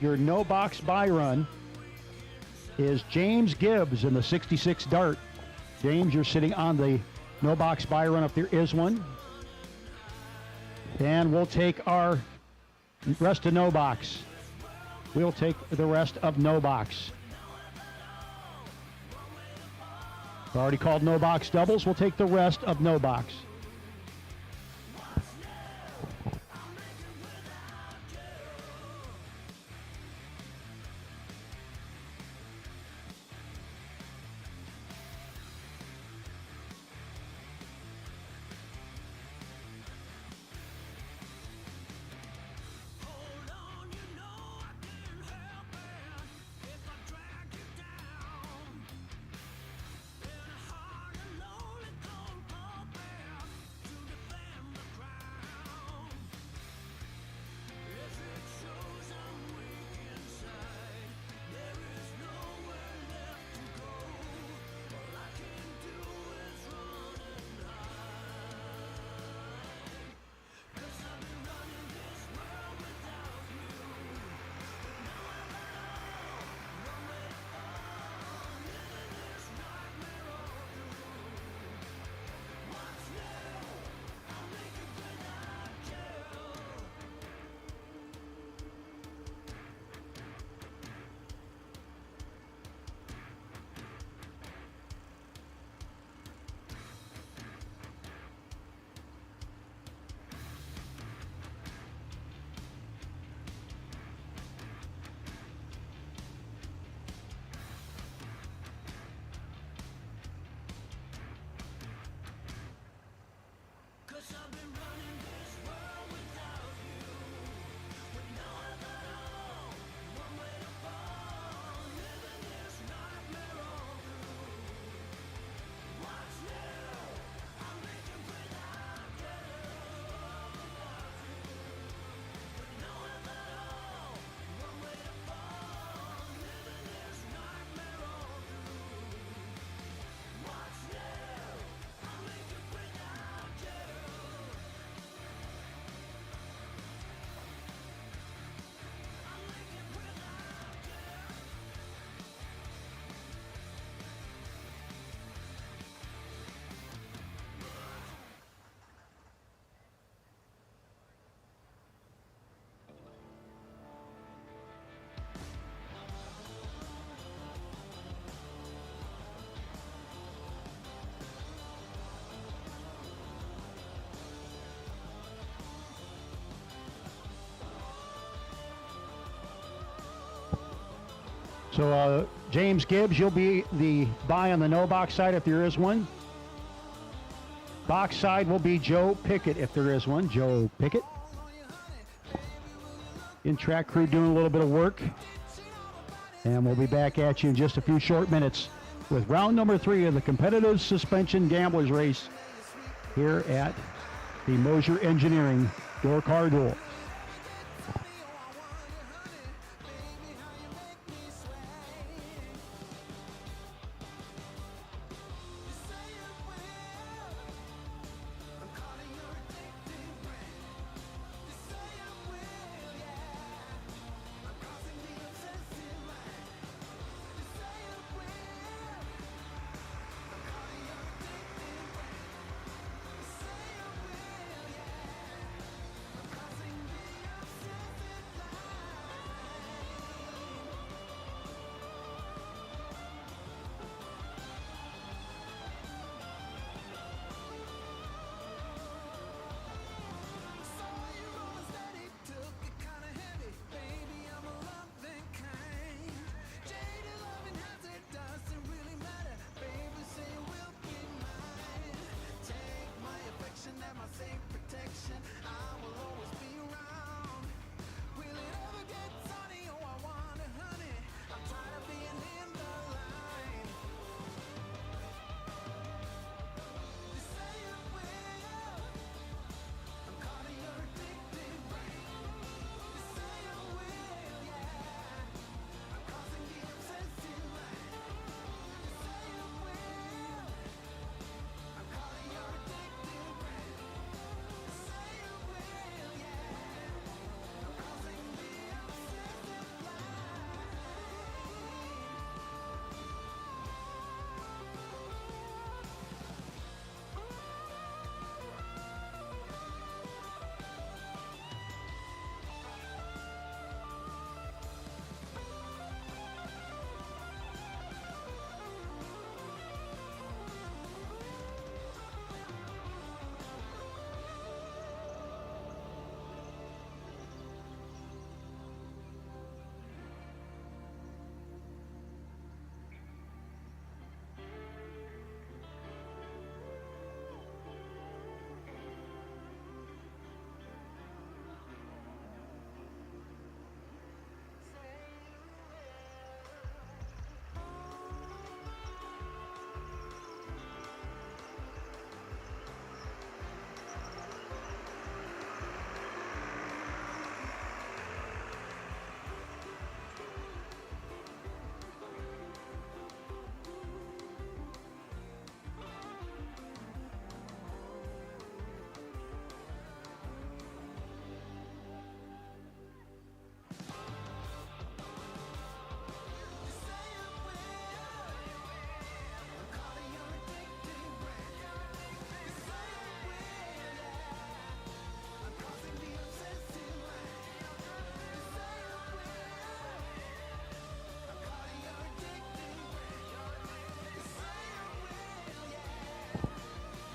Your no box by run is James Gibbs in the 66 Dart. James, you're sitting on the no box by run if there is one. And we'll take our rest of no box. We'll take the rest of no box. Already called no box doubles. We'll take the rest of no box. So, James Gibbs, you'll be the buy on the no box side if there is one. Box side will be Joe Pickett if there is one. Joe Pickett. In track crew doing a little bit of work. And we'll be back at you in just a few short minutes with round number 3 of the competitive suspension gamblers race here at the Moser Engineering Door Car Duel.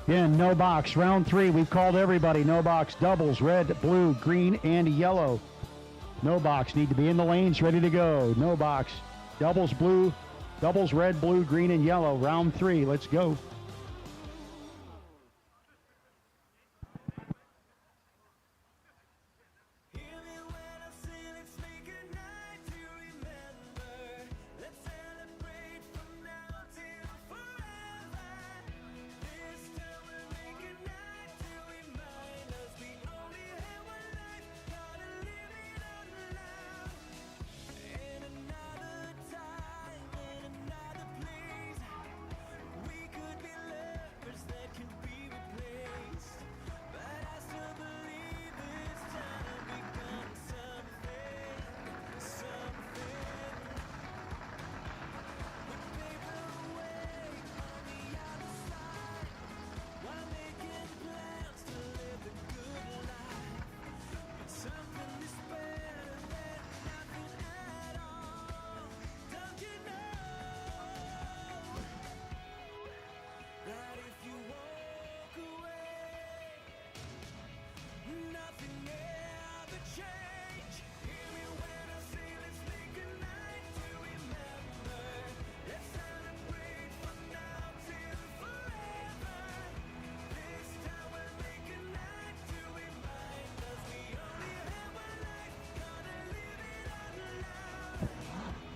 Again, no box. Round 3, we've called everybody. No box. Doubles, red, blue, green, and yellow. No box. Need to be in the lanes, ready to go. No box. Doubles, blue. Doubles, red, blue, green, and yellow. Round 3. Let's go.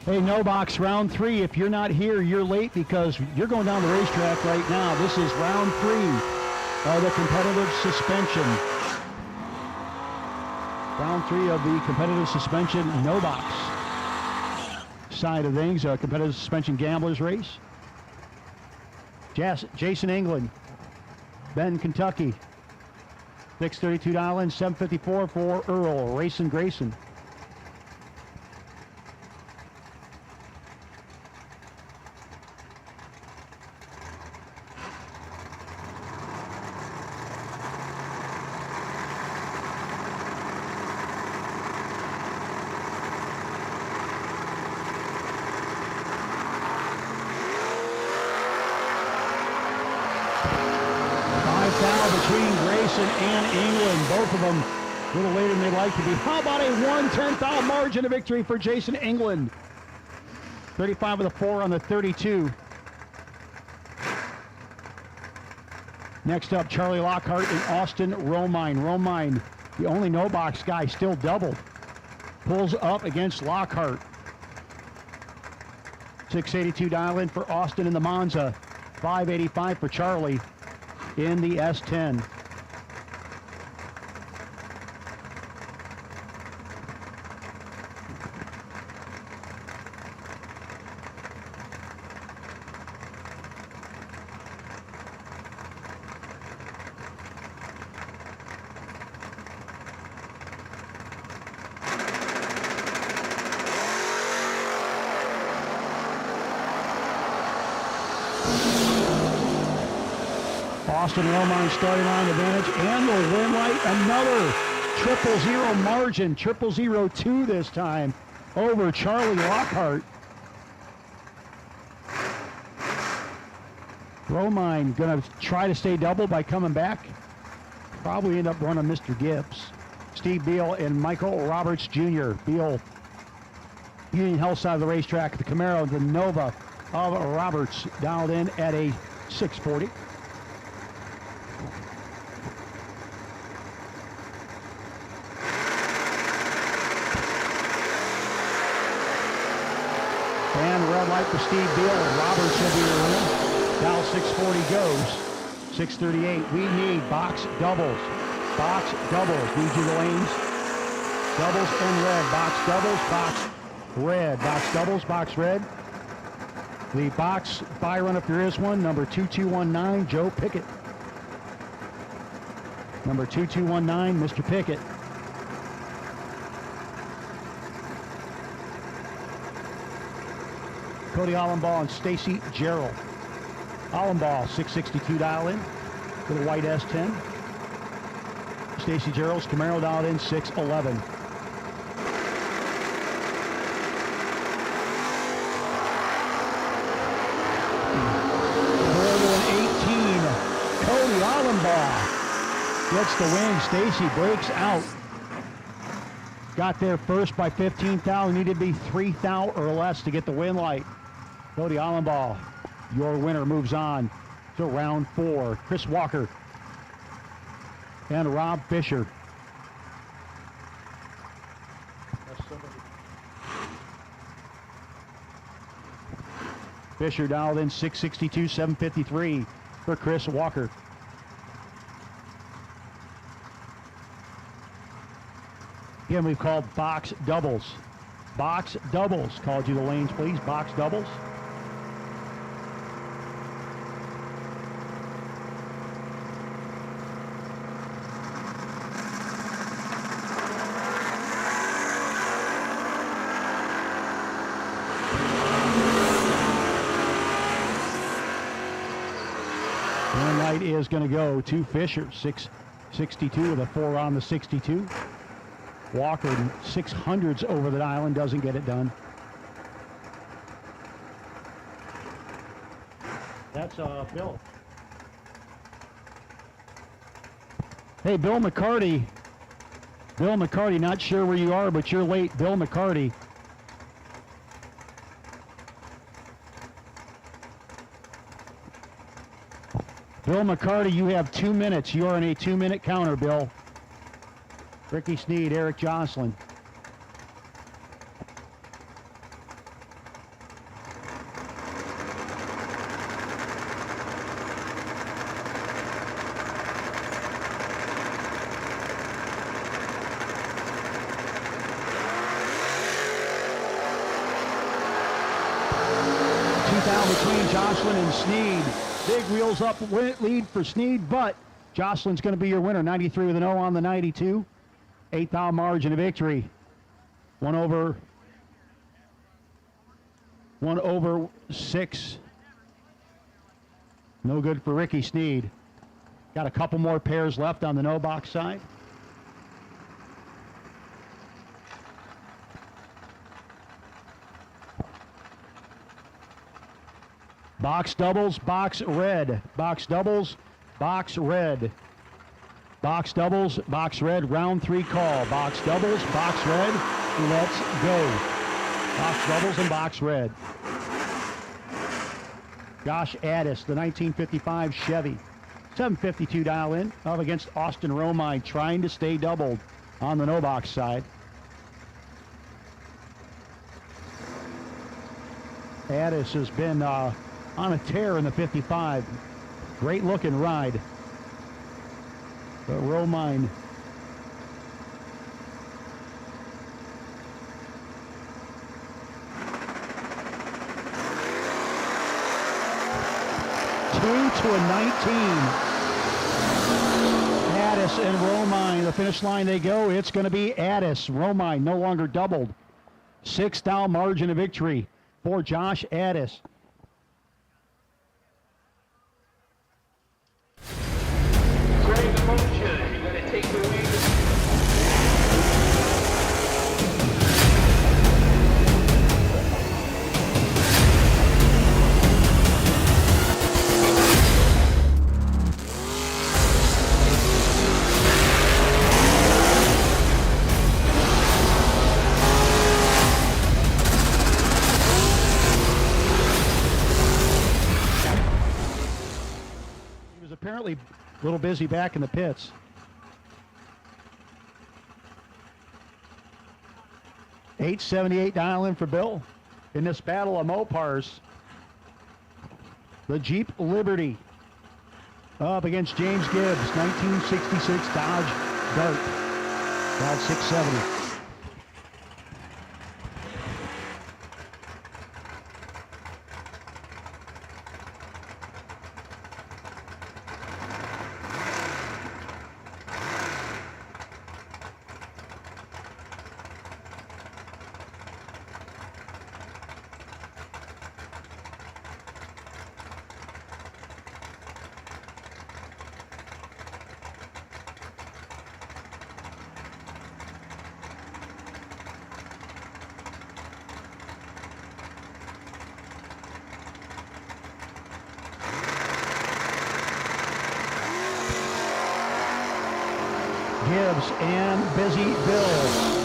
Hey, no box, round 3. If you're not here, you're late because you're going down the racetrack right now. This is round 3 of the competitive suspension. Round 3 of the competitive suspension no box side of things, a competitive suspension gamblers race. Jason England, Bend, Kentucky. $632, $754 for Earl, Racing Grayson. Between Grayson and England, both of them a little later than they'd like to be. How about a 1/10 margin of victory for Jason England? 35 of the 4 on the 32. Next up, Charlie Lockhart and Austin Romine. Romine, the only no-box guy, still doubled. Pulls up against Lockhart. $682 dial-in for Austin in the Monza. $585 for Charlie in the S10. Austin Romine starting on advantage and the win light. Another 000 margin, 002 this time over Charlie Lockhart. Romine going to try to stay double by coming back. Probably end up running Mr. Gibbs. Steve Beal and Michael Roberts Jr. Beal, Union Health side of the racetrack. The Camaro, the Nova of Roberts, dialed in at a 640. And red light for Steve Beal. Roberts will be your winner. Dial 640 goes. 638. We need box doubles. Box doubles. Need you the lanes. Doubles and red. Box doubles. Box red. Box doubles. Box red. The box buy run, if there is one, number 2219, Joe Pickett. Number 2219, Mr. Pickett. Cody Allenbaugh and Stacy Gerald. Allenbaugh, 662 dial in for the white S10. Stacy Gerald's Camaro dialed in 611. gets the win. Stacy breaks out. Got there first by 15 thou. Needed to be 3 thou or less to get the win light. Cody Allenbaugh, your winner, moves on to round 4. Chris Walker and Rob Fisher. Fisher dialed in 662, 753 for Chris Walker. Again, we've called box doubles. Box doubles. Called you the lanes, please. Box doubles. One light is going to go to Fisher. 662 with a 4 on the 62. Walker 600s over the island, doesn't get it done. That's Bill. Hey, Bill McCarty. Bill McCarty, not sure where you are, but you're late. Bill McCarty. Bill McCarty, you have 2 minutes. You are on a 2-minute counter, Bill. Ricky Sneed, Eric Jocelyn. Between Jocelyn and Sneed. Big wheels up lead for Sneed, but Jocelyn's going to be your winner. 93 with an O on the 92. 8 thou margin of victory. 1 over 6. No good for Ricky Sneed. Got a couple more pairs left on the no box side. Box doubles, box red. Box doubles, box red. Box doubles, box red, round 3 call. Box doubles, box red, let's go. Box doubles and box red. Josh Addis, the 1955 Chevy. 752 dial in, up against Austin Romine, trying to stay doubled on the no box side. Addis has been on a tear in the 55. Great looking ride. But Romine to a 19. Addis and Romine, the finish line they go. It's going to be Addis. Romine no longer doubled. 6 thou margin of victory for Josh Addis. Great motion. You're gonna take the lead. Apparently a little busy back in the pits. $878 dial in for Bill in this battle of Mopars. The Jeep Liberty up against James Gibbs, 1966 Dodge Dart, about 670. Gibbs and Busy Bill.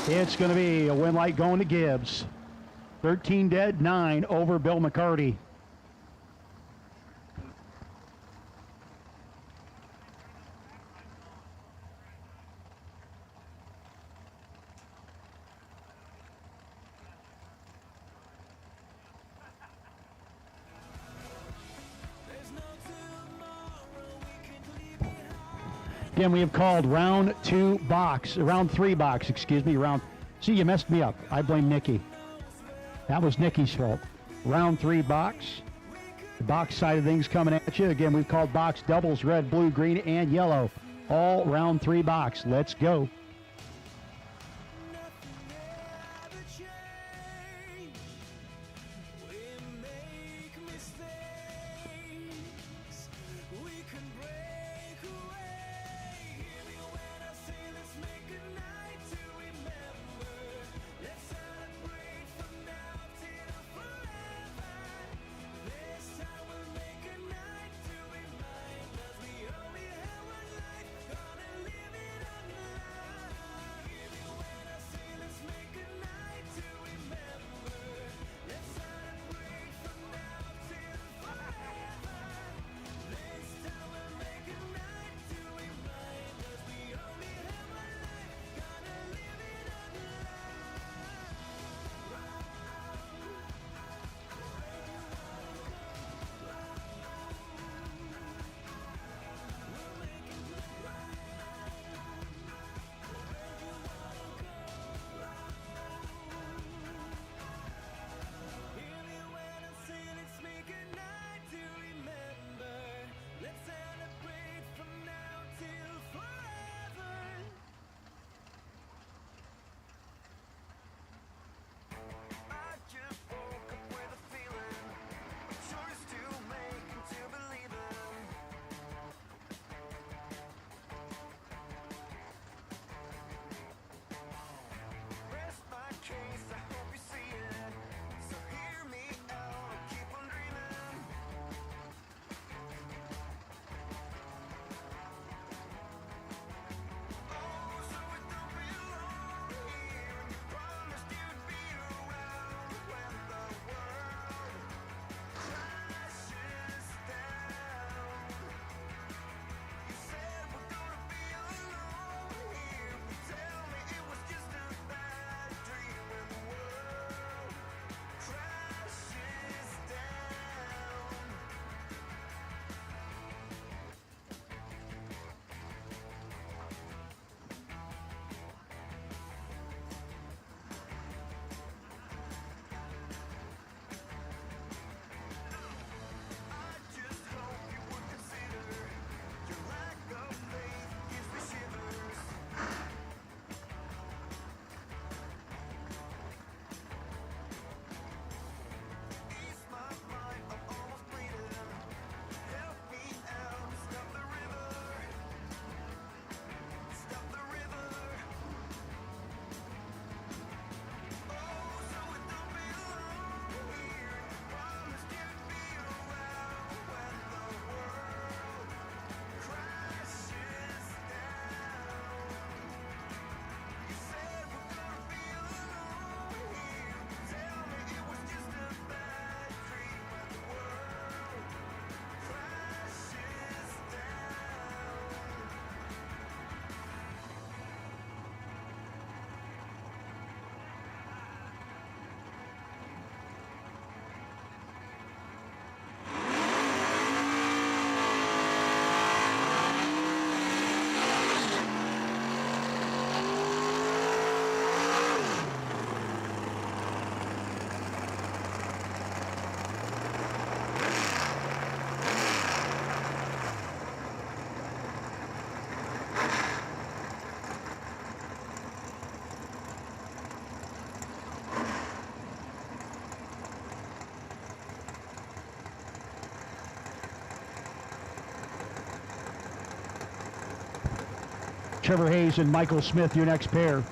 It's going to be a win light going to Gibbs. 13 dead, 9 over Bill McCarty. Again, we have called round 3 box, excuse me, see, you messed me up. I blame Nikki. That was Nikki's fault. Round 3 box. The box side of things coming at you. Again, we've called box doubles, red, blue, green, and yellow. All round 3 box. Let's go. Trevor Hayes and Michael Smith, your next pair.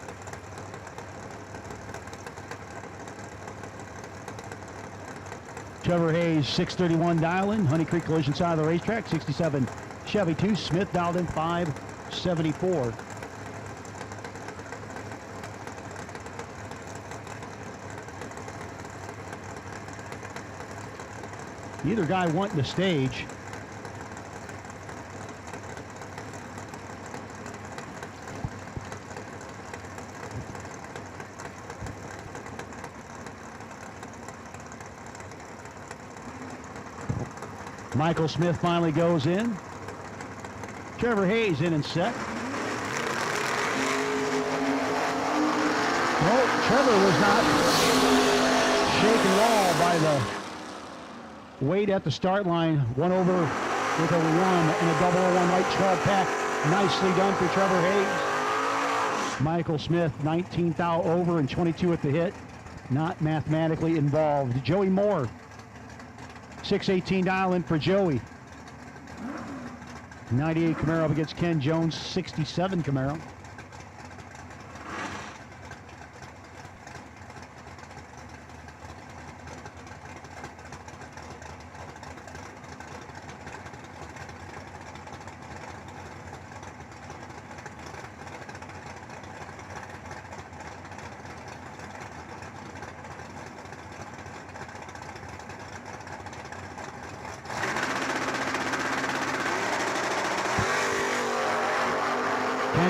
Trevor Hayes, 631 dialing, Honey Creek Collision side of the racetrack, 67 Chevy 2, Smith dialed in 574. Neither guy wanting the stage. Michael Smith finally goes in. Trevor Hayes in and set. No, Trevor was not shaken at all by the weight at the start line. One over with a 1 and a 001 white 12 pack. Nicely done for Trevor Hayes. Michael Smith, 19th out over and 22 at the hit. Not mathematically involved. Joey Moore, 618 dial in for Joey. 98 Camaro up against Ken Jones, 67 Camaro.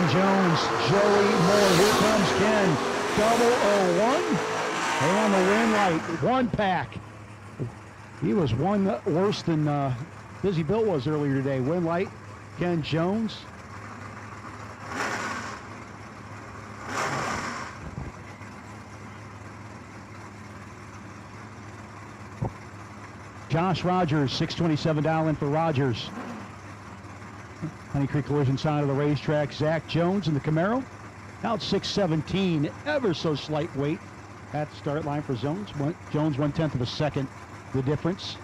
Jones, Joey Moore, here comes Ken, 001, and the win light, 1 pack. He was one worse than Busy Bill was earlier today. Win light, Ken Jones. Josh Rogers, 627 dial in for Rogers. Honey Creek Collision side of the racetrack. Zach Jones in the Camaro. Out 617, ever so slight weight at the start line for Jones. Jones 1/10 of a second, the difference.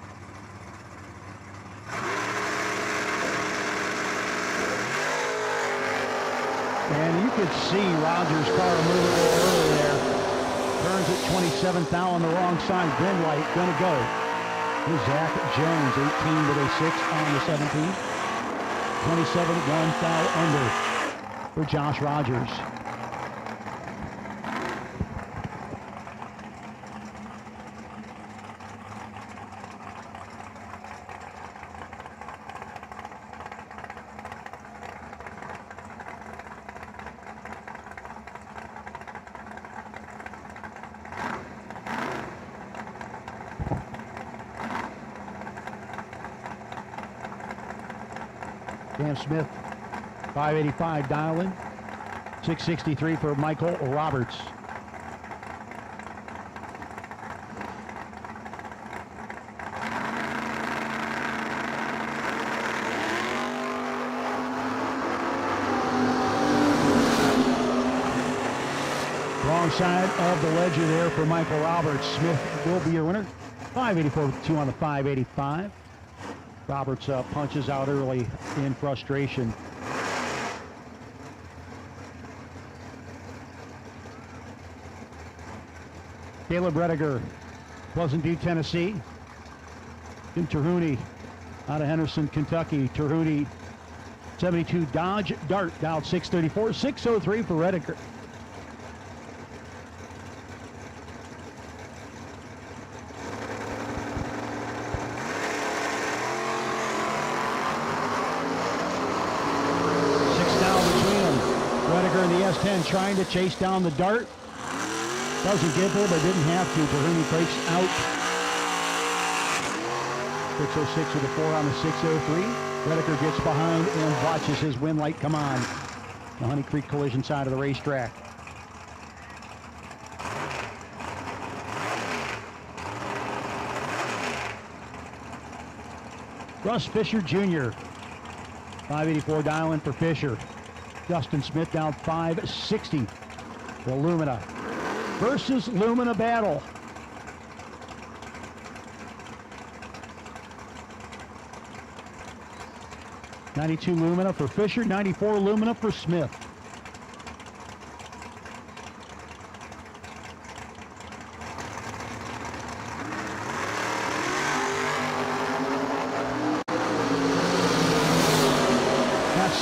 And you could see Rogers' car move a little early there. Turns at 27th thou on the wrong side. Green light, gonna go. Here's Zach Jones, 18 with a 6 on the 17th. 27, 1 foul under for Josh Rogers. Cam Smith, 585 dial-in, 663 for Michael Roberts. Wrong side of the ledger there for Michael Roberts. Smith will be your winner. 584 with 2 on the 585. Roberts punches out early in frustration. Caleb Rediger, Pleasant View, Tennessee. Tim Terhune out of Henderson, Kentucky. Terhune, 72 Dodge Dart, dialed 634, 603 for Rediger. S10 trying to chase down the Dart. Doesn't get there, but didn't have to. Terhune breaks out. 606 with a 4 on the 603. Rediger gets behind and watches his win light come on. The Honey Creek Collision side of the racetrack. Russ Fisher Jr. 584 dial-in for Fisher. Dustin Smith down 560. The Lumina versus Lumina battle. '92 Lumina for Fisher, 94 Lumina for Smith.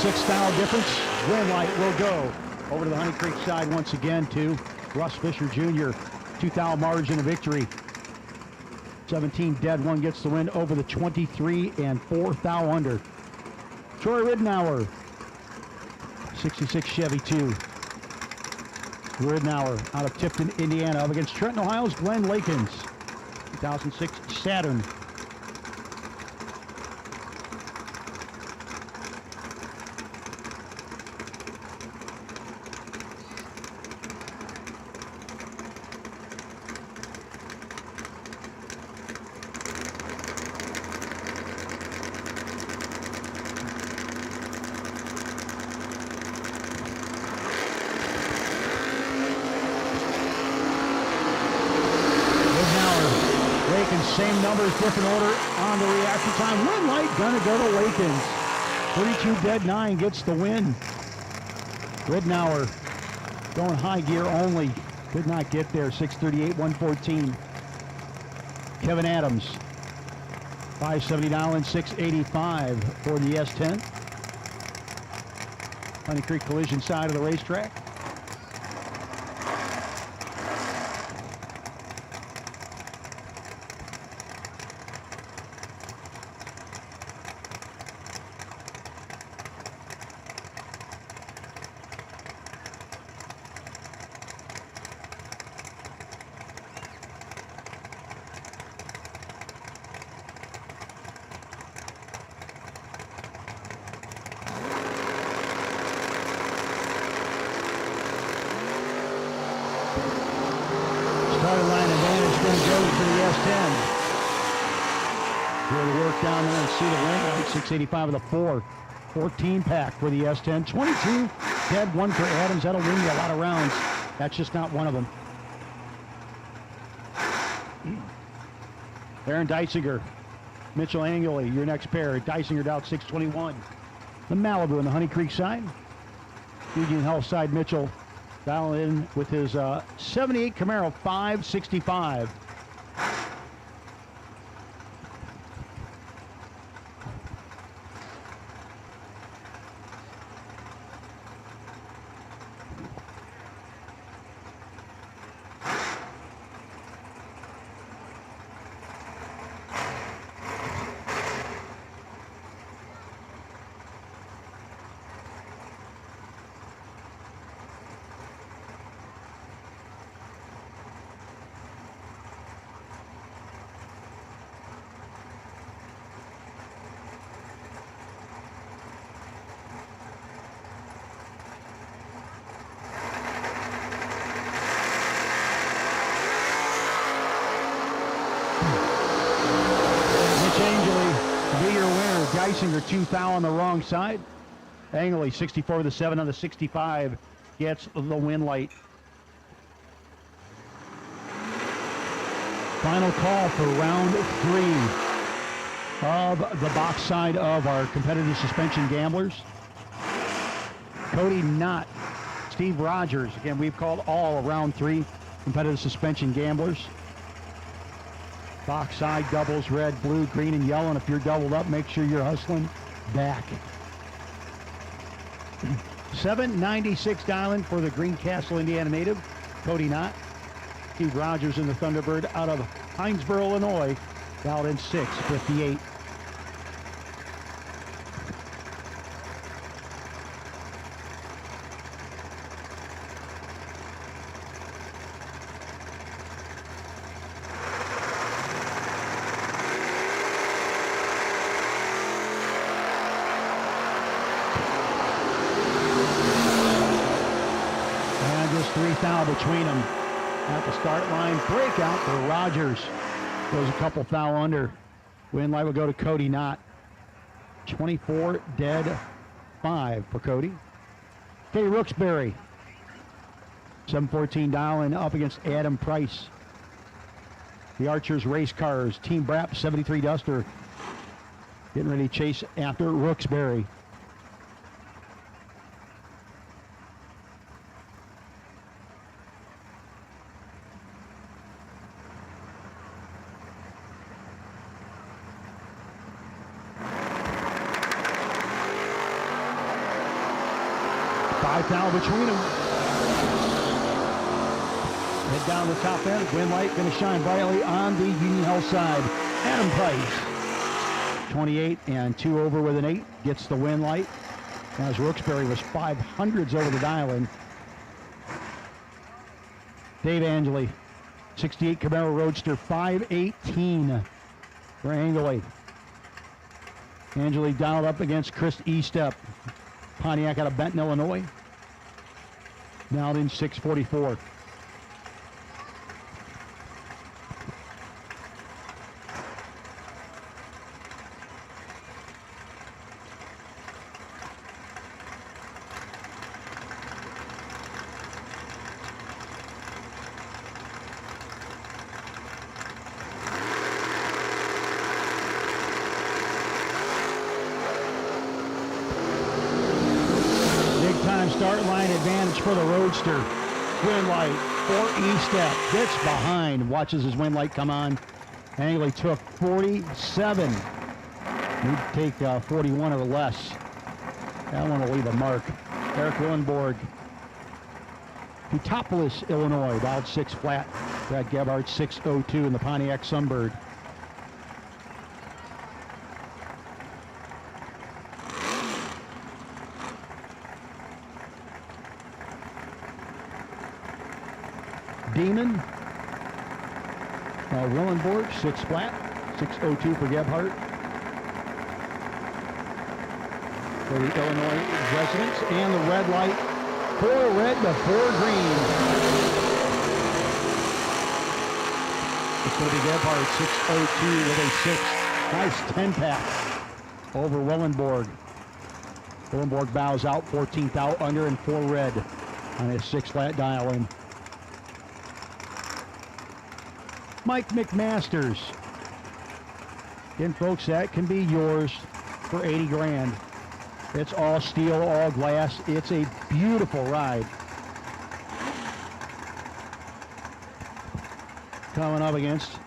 6-thou difference. Win light will go over to the Honey Creek side once again to Russ Fisher Jr. 2-thou margin of victory. 17 dead, 1 gets the win over the 23 and 4-thou under. Troy Ridenour, 66 Chevy 2. Ridenour out of Tifton, Indiana, up against Trenton, Ohio's Glenn Lakins, 2006 Saturn. Same numbers, different order on the reaction time. Win light gonna go to Lakins. 32 dead, 9 gets the win. Ridenour going high gear only. Did not get there. 638, 114. Kevin Adams, 570 and 685 for the S10. Honey Creek Collision side of the racetrack. Starting line advantage going to go for the S10. Here to work down there and see the win. 685 of the 4. 14 pack for the S10. 22 dead, 1 for Adams. That'll win you a lot of rounds. That's just not one of them. Aaron Deisinger, Mitchell Anguli, your next pair. Deisinger out 621. The Malibu on the Honey Creek side. Union Health side, Mitchell dial in with his 78 Camaro 565. Deisinger 2-thou on the wrong side. Anguli 64 with the 7 on the 65 gets the win light. Final call for round 3 of the box side of our competitive suspension gamblers. Cody Knott, Steve Rogers. Again, we've called all round 3 competitive suspension gamblers. Box side doubles, red, blue, green, and yellow. And if you're doubled up, make sure you're hustling back. 796 dialing for the Greencastle, Indiana native, Cody Knott. Steve Rogers in the Thunderbird out of Hinesboro, Illinois, dialed in 658. Between them at the start line. Breakout for Rogers. Goes a couple foul under. Win light will go to Cody Knott. 24 dead, 5 for Cody. Katie Rooksbury. 714 dialing up against Adam Price. The Archers race cars. Team Brap 73 Duster. Getting ready to chase after Rooksbury. 5 now between them. Head down the top end. Wind light going to shine brightly on the Union Health side. Adam Price, 28 and 2 over with an 8, gets the wind light. As Rooksbury was 500s over the dial-in. Dave Angeli, 68 Camaro Roadster, 518 for Angeli. Angeli dialed up against Chris Estep, Pontiac out of Benton, Illinois. Dialed in 644. Start line advantage for the Roadster. Wind light for Estep. Gets behind. Watches his wind light come on. Angeli took 47. Need to take 41 or less. That one will leave a mark. Eric Willenborg. Putopolis, Illinois. Dialed 6 flat. Brad Gebhardt 602 in the Pontiac Sunbird. Demon, Willenborg, 6 flat, 602 for Gebhardt. For the Illinois residents, and the red light, 4 red to 4 green. It's going to be Gebhardt, 602 with a 6. Nice 10-pack over Willenborg. Willenborg bows out, 14th out under, and 4 red on his 6 flat dial-in. Mike McMasters. Again, folks, that can be yours for 80 grand. It's all steel, all glass. It's a beautiful ride. Coming up against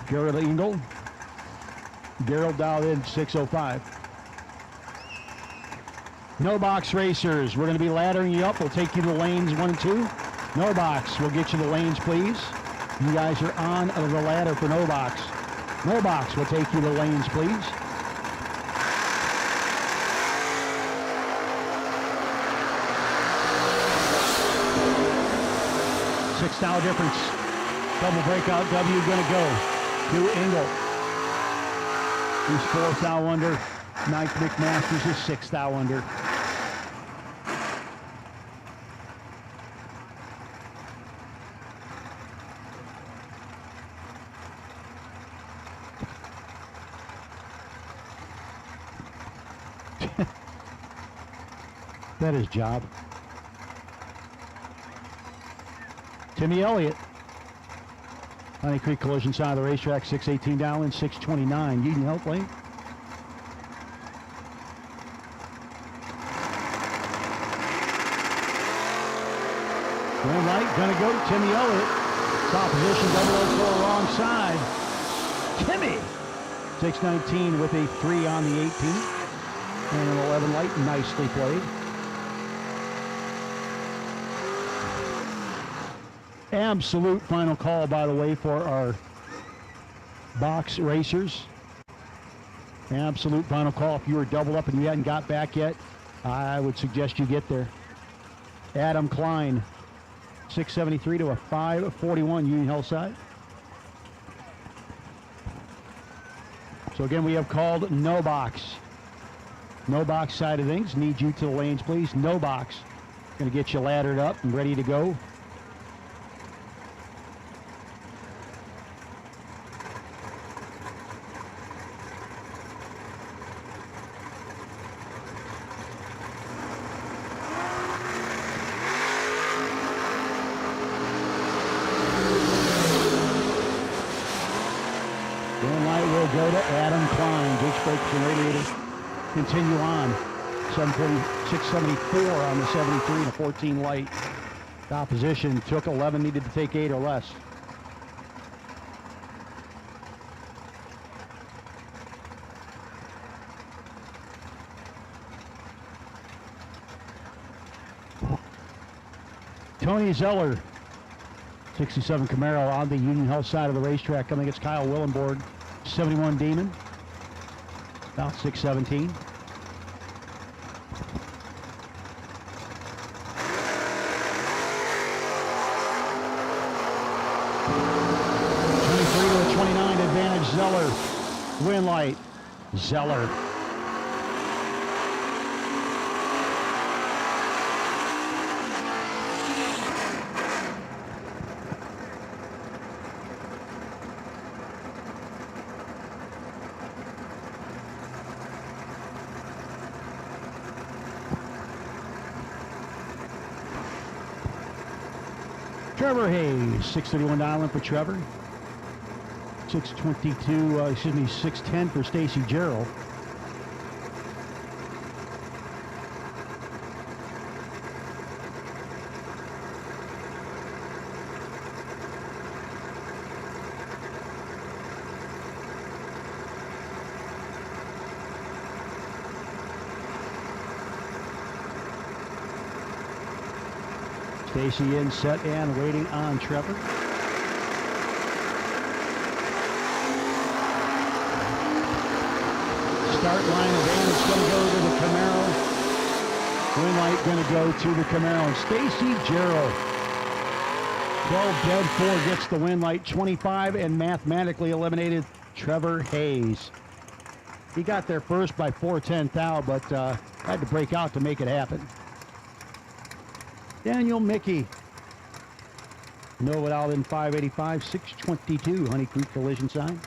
Gerald Engel. Gerald dialed in 605. No box racers. We're going to be laddering you up. We'll take you to lanes 1 and 2. No box. We'll get you the lanes, please. You guys are on the ladder for no box. No box will take you to lanes, please. $6 difference. Double breakout W going to go to Engel. He's 4th thou under. Mike McMasters is 6th thou under. That is job. Timmy Elliott. Honey Creek Collision side of the racetrack, 618 down in 629. Union Health lane. Green light gonna go to Timmy Elliott. Top position, 004 wrong side. Timmy. 619 with a 3 on the 18. And an 11 light, nicely played. Absolute final call, by the way, for our box racers. Absolute final call. If you were doubled up and you hadn't got back yet, I would suggest you get there. Adam Klein, 673 to a 541 Union Health side. So again, we have called no box. No box side of things. Need you to the lanes, please. No box. Going to get you laddered up and ready to go. Go to Adam Klein. Ditch brakes and radiator. Continue on. 674 on the 73 and a 14 light. The opposition took 11, needed to take 8 or less. Tony Zeller, 67 Camaro on the Union Health side of the racetrack, coming against Kyle Willenborg, 71 Demon, about 617. Zeller, win light, Zeller. Trevor Hayes, 631 dialing for Trevor. 610 for Stacy Gerald. Stacy in, set, and waiting on Trevor. Start line advantage going to go to the Camaro. Green light going to go to the Camaro. And Stacy Gerald, 12 dead, 4 gets the win light. 25 and mathematically eliminated Trevor Hayes. He got there first by 4:10 thou, but had to break out to make it happen. Daniel Mickey. Nova Alden 585, 622 Honey Creek collision sign.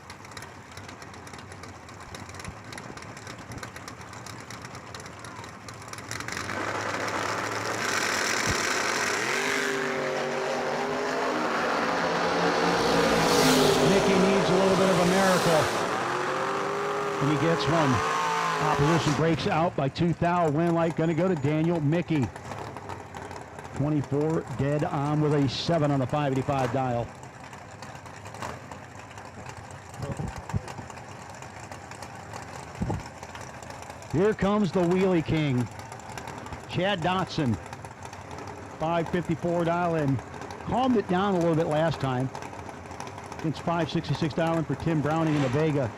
And he gets one. Opposition breaks out by 2 thou. Win light going to go to Daniel Mickey. 24 dead on with a 7 on the 585 dial. Here comes the Wheelie King. Chad Dotson. 554 dial and calmed it down a little bit last time. Against 566 dialing for Tim Browning in the Vega.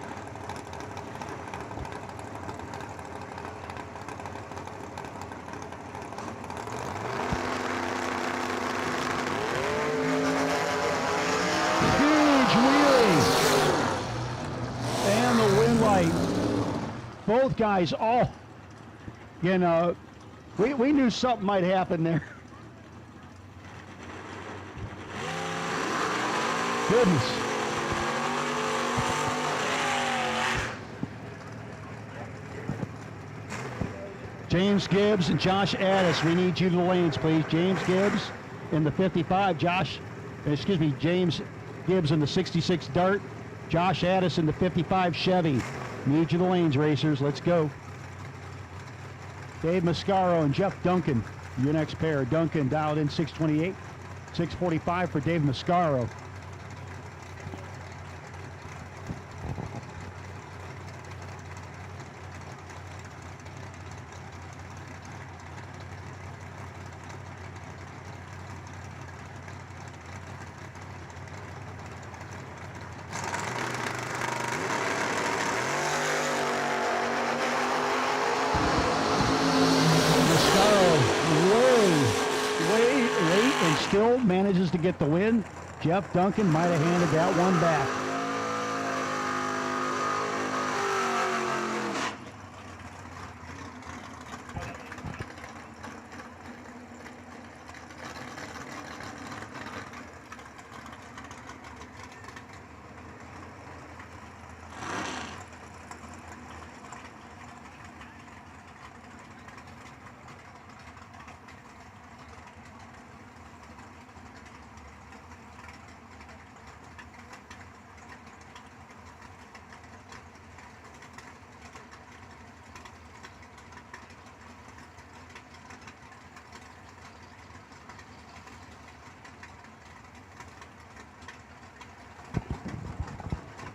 Both guys all, you know, we knew something might happen there. Goodness. James Gibbs and Josh Addis, we need you to the lanes, please. James Gibbs in the 55, James Gibbs in the 66 Dart, Josh Addis in the 55 Chevy. Need you the lanes, racers. Let's go. Dave Mascaro and Jeff Duncan, your next pair. Duncan dialed in 628. 645 for Dave Mascaro. Still manages to get the win. Jeff Duncan might have handed that one back.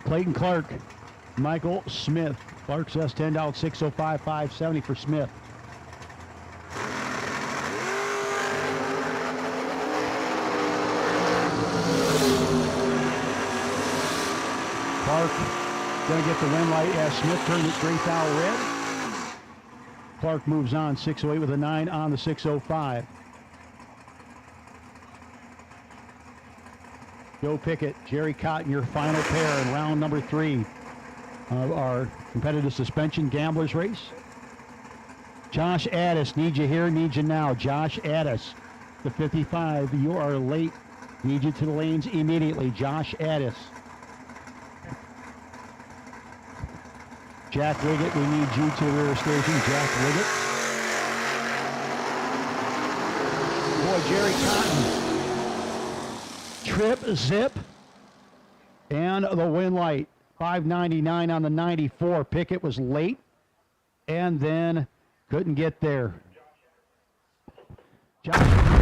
Clayton Clark, Michael Smith. Clark's S10 out 605, 570 for Smith. Clark going to get the win light as Smith turned his gray foul red. Clark moves on 6:08 with a 9 on the 6:05. Joe Pickett, Jerry Cotton, your final pair in round number 3 of our competitive suspension gamblers race. Josh Addis, need you here, need you now. Josh Addis, the 55, you are late. Need you to the lanes immediately. Josh Addis. Jack Wiggett, we need you to the rear station. Jack Wiggett. Boy, Jerry Cotton. Trip, zip, and the win light. 599 on the 94. Pickett was late and then couldn't get there. Josh.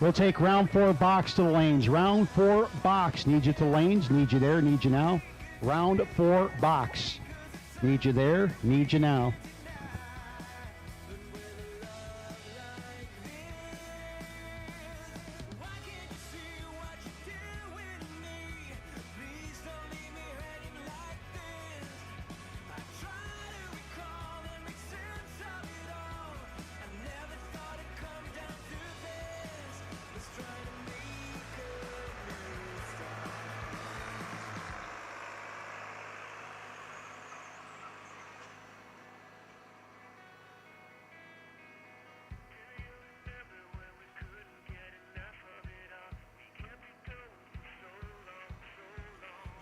We'll take round 4 box to the lanes. Round 4 box. Need you to lanes. Need you there. Need you now. Round 4 box. Need you there. Need you now.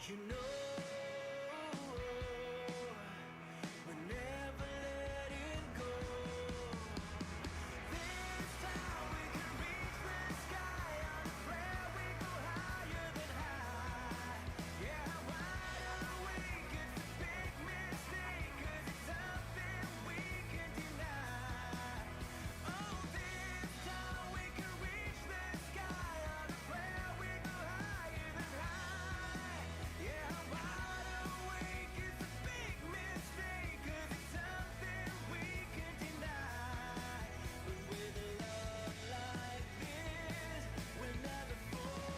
You know, we never let it go. This time we can reach the sky. On a prayer we go higher than high. Yeah, wide awake, it's a big mistake, 'cause it's something we can deny. Oh, this time we can reach the sky. On a prayer we go higher than high. Yeah, wide awake, it's a big mistake, 'cause it's something we can deny. But with a love like this, we'll never fall.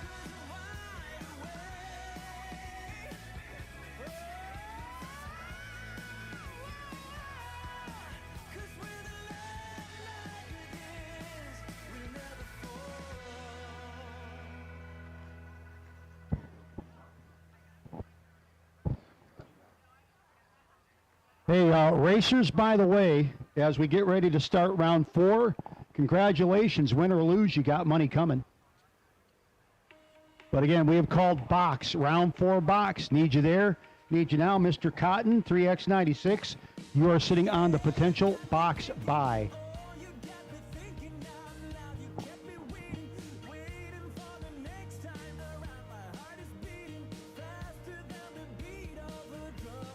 'Cause we're wide awake. 'Cause with a love like this, we'll never fall. Hey, racers, by the way, as we get ready to start round 4, congratulations. Win or lose, you got money coming. But again, we have called box, round 4 box. Need you there, need you now. Mr. Cotton, 3X96. You are sitting on the potential box buy. You got me thinking out loud. You kept me waiting for the next time around. My heart is beating faster than the beat of a drum.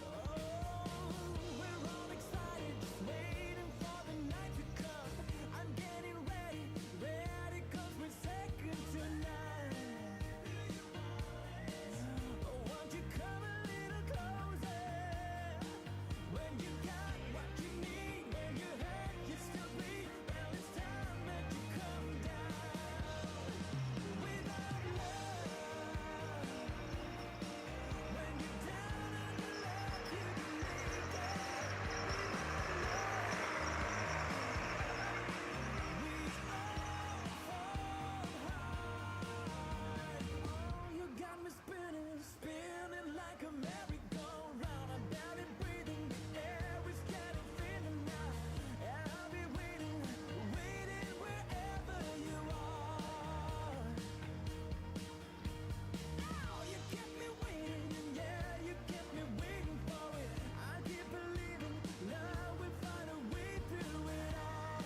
Oh, we're all excited, just waiting for the night to come. I'm getting ready, 'cause we're second tonight. Oh, won't you come a little closer? When you got what you need, when your head you still bleed, well, it's time that you come down. Without love, when you're down on your luck, you can make it. You got me spinning like a merry-go-round. I'm barely breathing, the air is getting thinner now. I'll be waiting wherever you are. Now you kept me waiting, yeah, you kept me waiting for it. I keep believing, now we find a way through it all.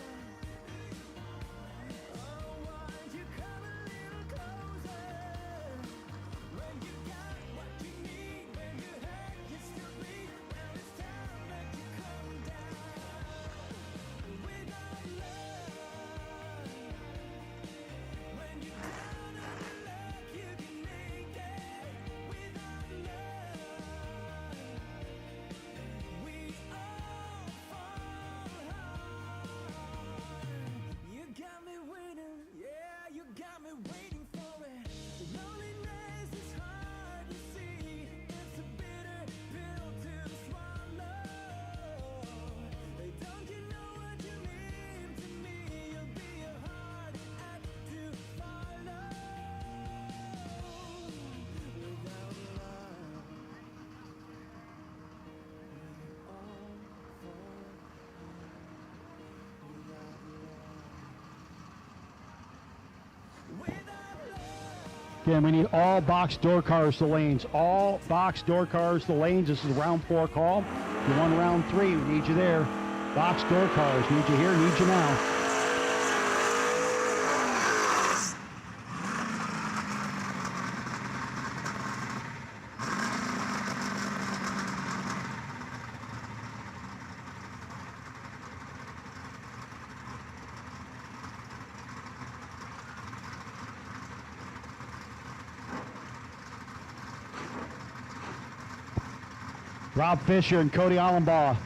Oh, won't you come a little closer? When you got what you need, when your head you still bleed, well, it's time that you come down. Without love, when you're down on your luck, you can make it. Without love, we all fall hard. You got me waiting, yeah, you got me waiting for it. Loneliness is hard to see, it's a bitter pill to swallow. Don't you know what you mean to me? You'll be a hard act to follow. Without love, we all fall. Without love. Again, we need all box door cars to lanes. All box door cars to lanes. This is round 4 call. You won round 3. We need you there. Box door cars. Need you here. Need you now. Rob Fisher and Cody Allenbaugh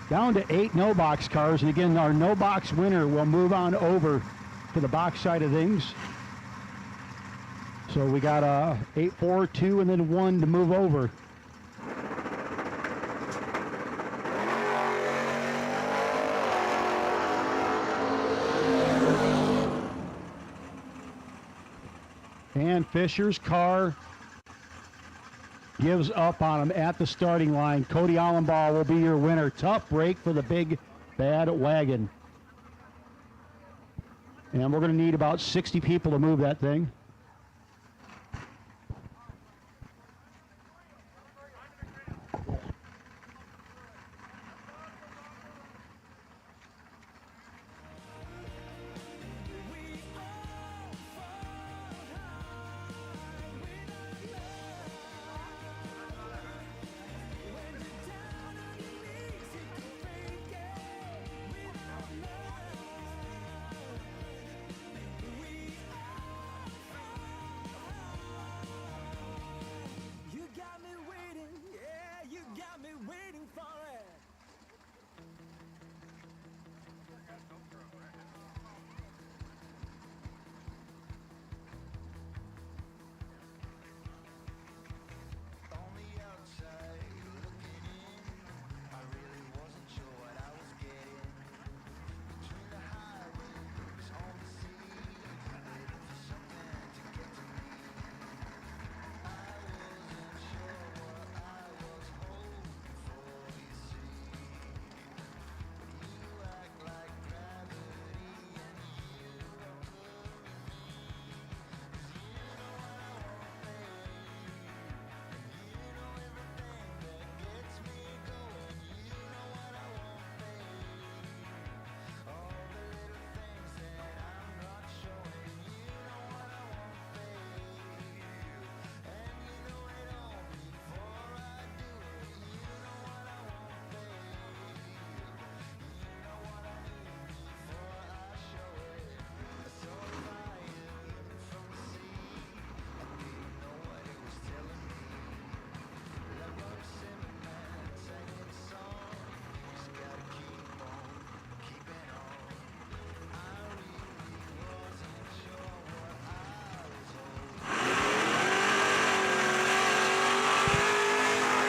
down to 8 no-box cars. And again, our no-box winner will move on over to the box side of things. So we got 8, 4, 2, and then 1 to move over. And Fisher's car gives up on him at the starting line. Cody Allenbaugh will be your winner. Tough break for the big bad wagon. And we're going to need about 60 people to move that thing.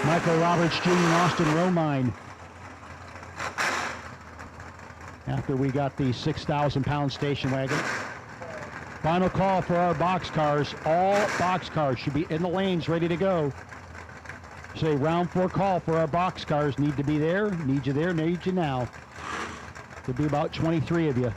Michael Roberts Jr. and Austin Romine. After we got the 6,000-pound station wagon. Final call for our box cars. All box cars should be in the lanes ready to go. Say round 4 call for our box cars. Need to be there, need you there, need you now. There'll be about 23 of you.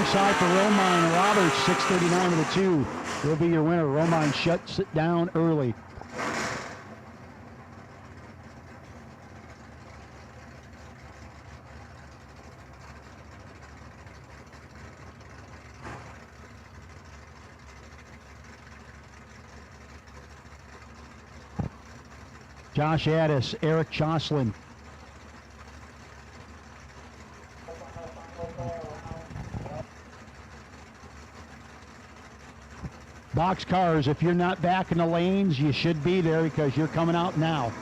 Side for Romine Roberts, 6:39 with a 2. Will be your winner. Romine shuts it down early. Josh Addis, Eric Jocelyn. Box cars, if you're not back in the lanes, you should be there because you're coming out now.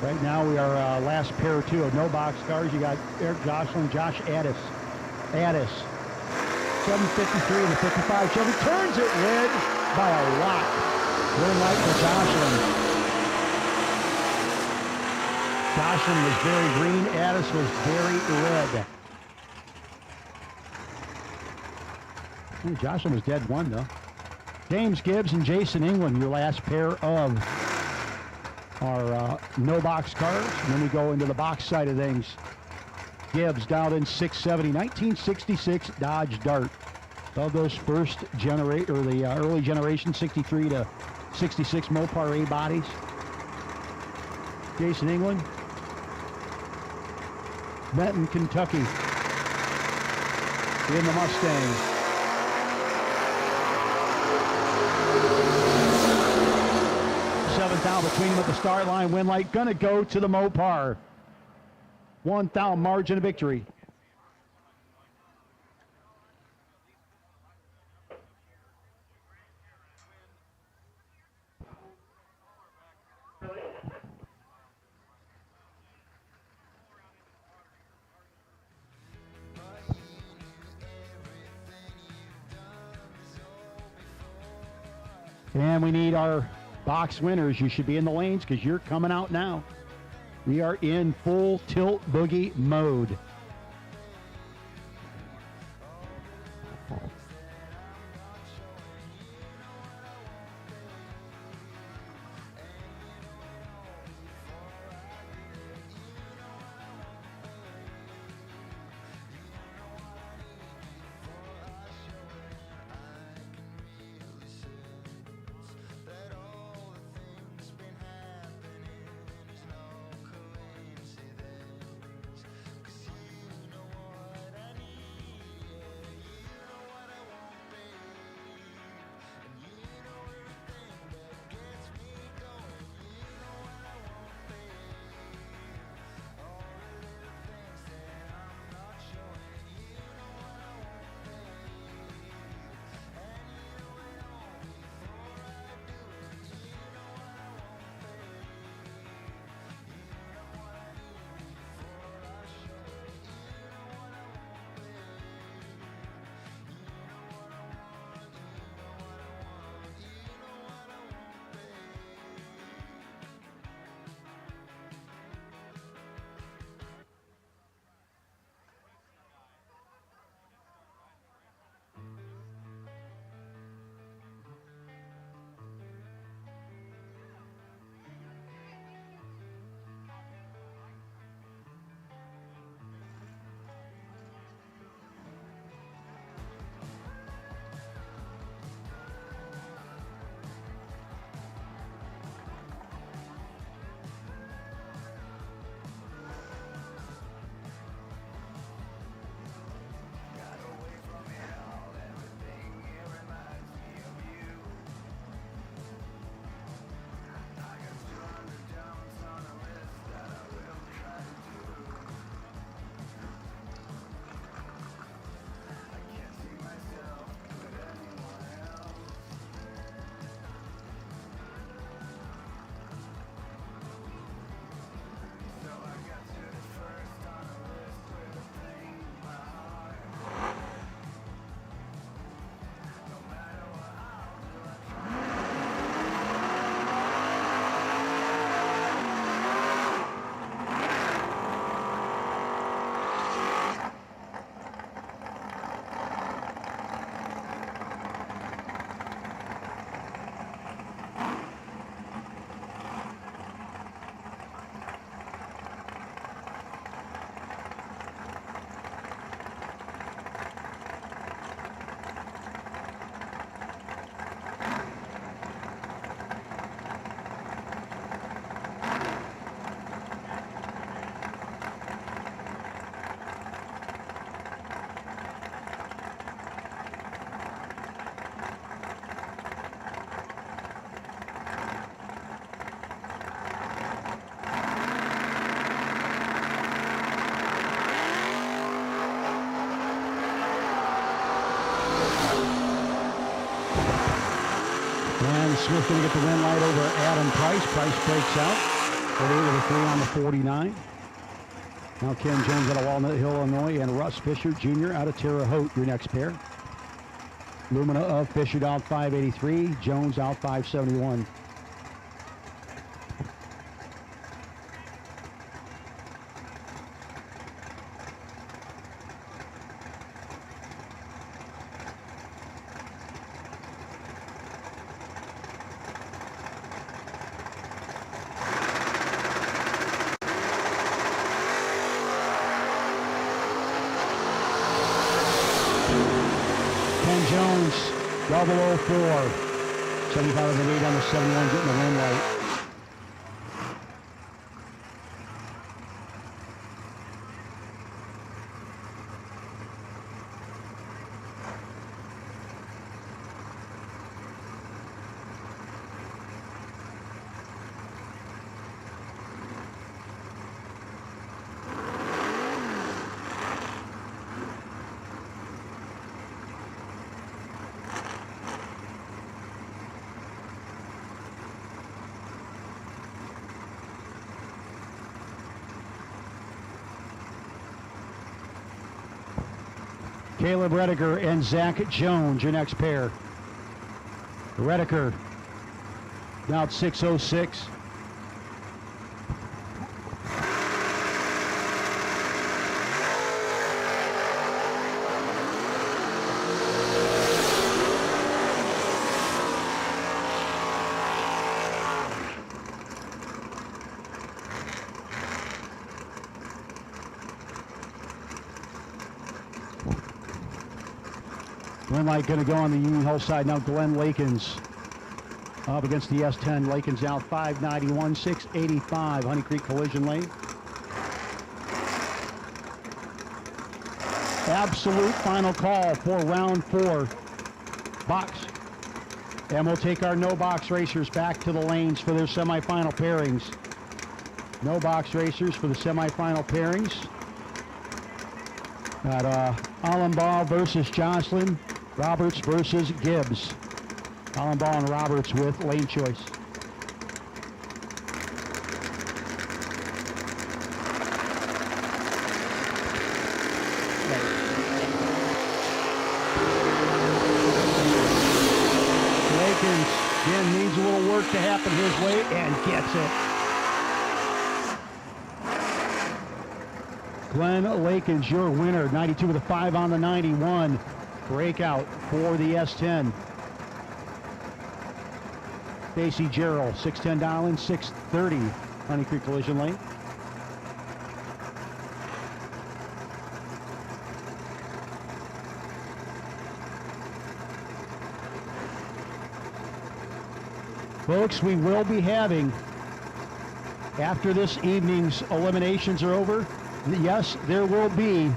Right now we are last pair or 2 of no box cars. You got Eric Jocelyn, Josh Addis. 753 and the 55 Chevy turns it red by a lot. Green light for Jocelyn. Jocelyn was very green, Addis was very red. Jocelyn was dead 1 though. James Gibbs and Jason England, your last pair of our no box cars. And then we go into the box side of things. Gibbs dialed in 670, 1966 Dodge Dart. Of those first generate or the early generation 63 to 66 Mopar A bodies. Jason England, Benton, Kentucky. in the Mustang. Seventh out between them at the start line. Win light going to go to the Mopar. 1 thou margin of victory. And we need our box winners. You should be in the lanes because you're coming out now. We are in full tilt boogie mode. Smith going to get the win light over Adam Price. Price breaks out. 48 with a 3 on the 49. Now Ken Jones out of Walnut Hill, Illinois, and Russ Fisher Jr. out of Terre Haute, your next pair. Lumina of Fisher out 583. Jones out 571. Jones, double 04. 75 and 8 on the 71, getting the win light. Caleb Redeker and Zach Jones, your next pair. Redeker now at 6:06. Wind light going to go on the Union Hill side. Now Glenn Lakins up against the S10. Lakins now 591, 685. Honey Creek collision lane. Absolute final call for round 4. Box. And we'll take our no box racers back to the lanes for their semifinal pairings. No box racers for the semifinal pairings. Got Allenbaugh versus Jocelyn. Roberts versus Gibbs. Allenbaugh and Roberts with lane choice. Lakins again needs a little work to happen his way and gets it. Glenn Lakins, your winner. 92 with a 5 on the 91. Breakout for the S10. Stacy Gerald, 610 Dowling, 630 Honey Creek collision lane. Folks, we will be having, after this evening's eliminations are over, yes, there will be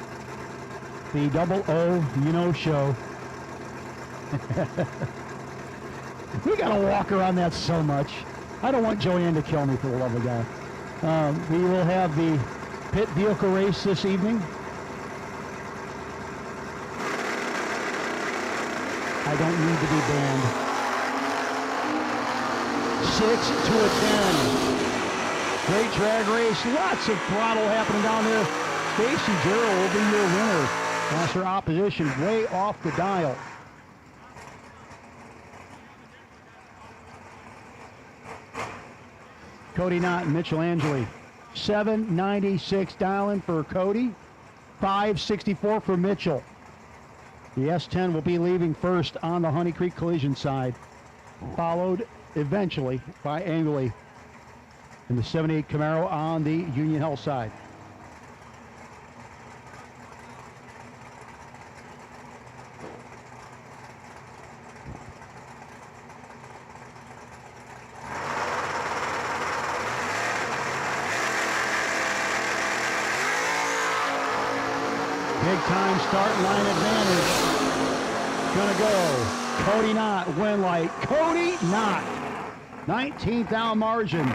the Double O, show. We gotta walk around that so much. I don't want Joanne to kill me, for the love of God. We will have the pit vehicle race this evening. I don't need to be banned. 6 to a 10. Great drag race. Lots of throttle happening down there. Stacy Gerald will be your winner. As her opposition way off the dial. Cody Knott and Mitchell Angeli. 796 dialing for Cody. 564 for Mitchell. The S10 will be leaving first on the Honey Creek collision side. Followed eventually by Angeli in the 78 Camaro on the Union Hill side. Big time start line advantage. Gonna go. Cody Knott, win light. Cody Knott. 19th out margin.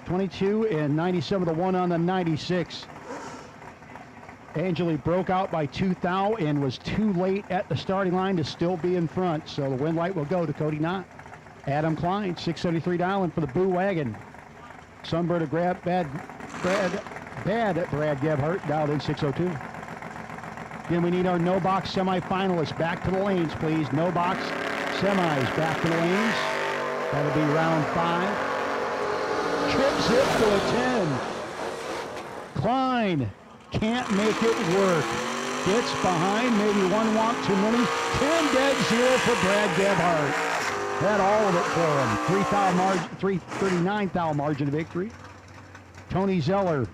22 and 97 to 1 on the 96. Angeli broke out by 2 thou and was too late at the starting line to still be in front. So the win light will go to Cody Knott. Adam Klein, 673 dialing for the Boo Wagon. Sunbird to grab Brad Gebhardt, dialed in 602. Again, we need our no box semifinalists back to the lanes, please. No box semis back to the lanes. That'll be round 5. Trips it to a 10. Klein can't make it work. Gets behind, maybe one walk too many. 10-0 for Brad Gebhardt. Had all of it for him. 339 thou margin of victory. Tony Zeller,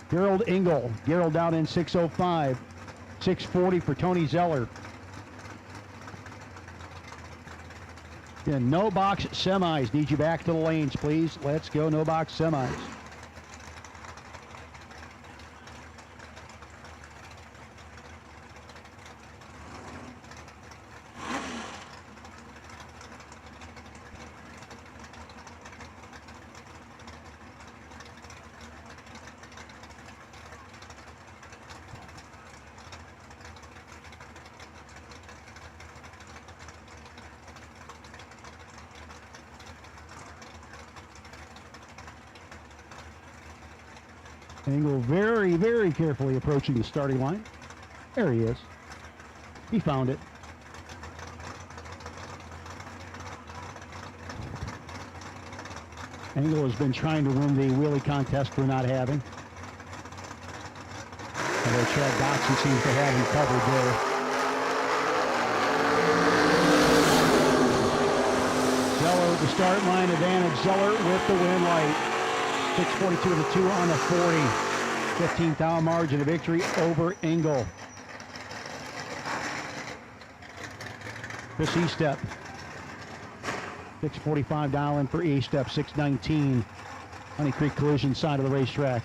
Gerald Engel. Gerald down in 605. 640 for Tony Zeller. Again, no box semis. Need you back to the lanes, please. Let's go, no box semis. Engel very, very carefully approaching the starting line. There he is. He found it. Engel has been trying to win the wheelie contest for not having. Although Chad Dotson seems to have him covered there. Zeller at the start line advantage. Zeller with the win light. 6:42 to 2 on the 40. 15th hour margin of victory over Engel. Chris E-Step. 6:45 dial in for E-Step. 6:19. Honey Creek Collision side of the racetrack.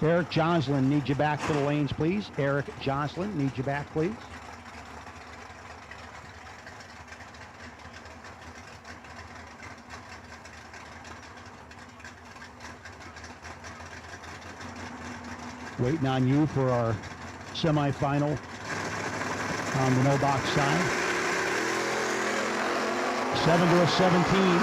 Eric Joslin, need you back to the lanes, please. Eric Joslin, need you back, please. Waiting on you for our semifinal on the no box side. 7 to 17.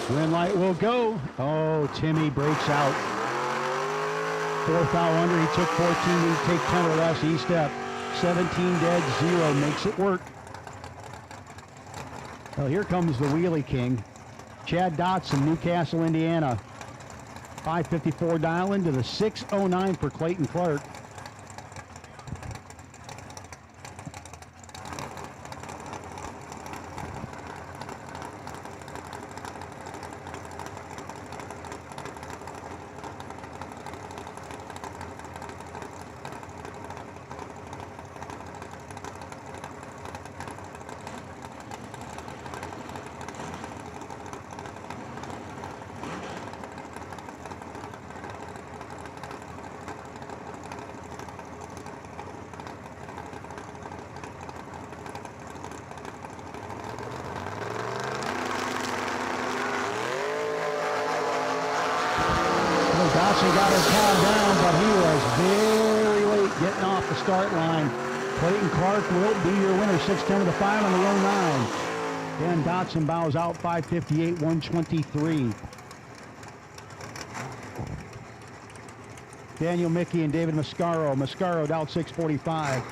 Green light will go. Oh, Timmy breaks out. 4th hour under. He took 14. He take 10 or less. E-Step. 17 dead, 0. Makes it work. Well, here comes the Wheelie King. Chad Dotson, Newcastle, Indiana. 5:54 dial into the 6:09 for Clayton Clark. Dotson got his count down, but he was very late getting off the start line. Clayton Clark will be your winner, 6:10 to the 5 on the low 9. Dan Dotson bows out, 5:58, 123. Daniel Mickey and David Mascaro. Mascaro out 6:45.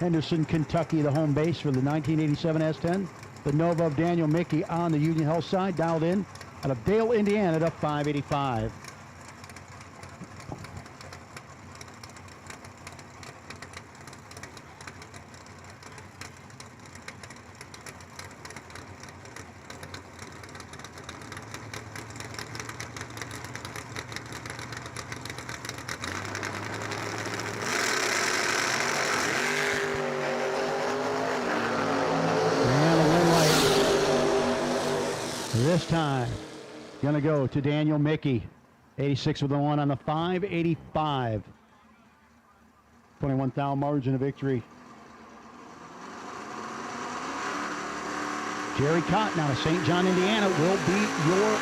Henderson, Kentucky, the home base for the 1987 S10. The Nova of Daniel Mickey on the Union Health side, dialed in out of Dale, Indiana, at 585. This time, gonna go to Daniel Mickey. 86 with the 1 on the 585. 21,000 margin of victory. Jerry Cotton out of St. John, Indiana will be your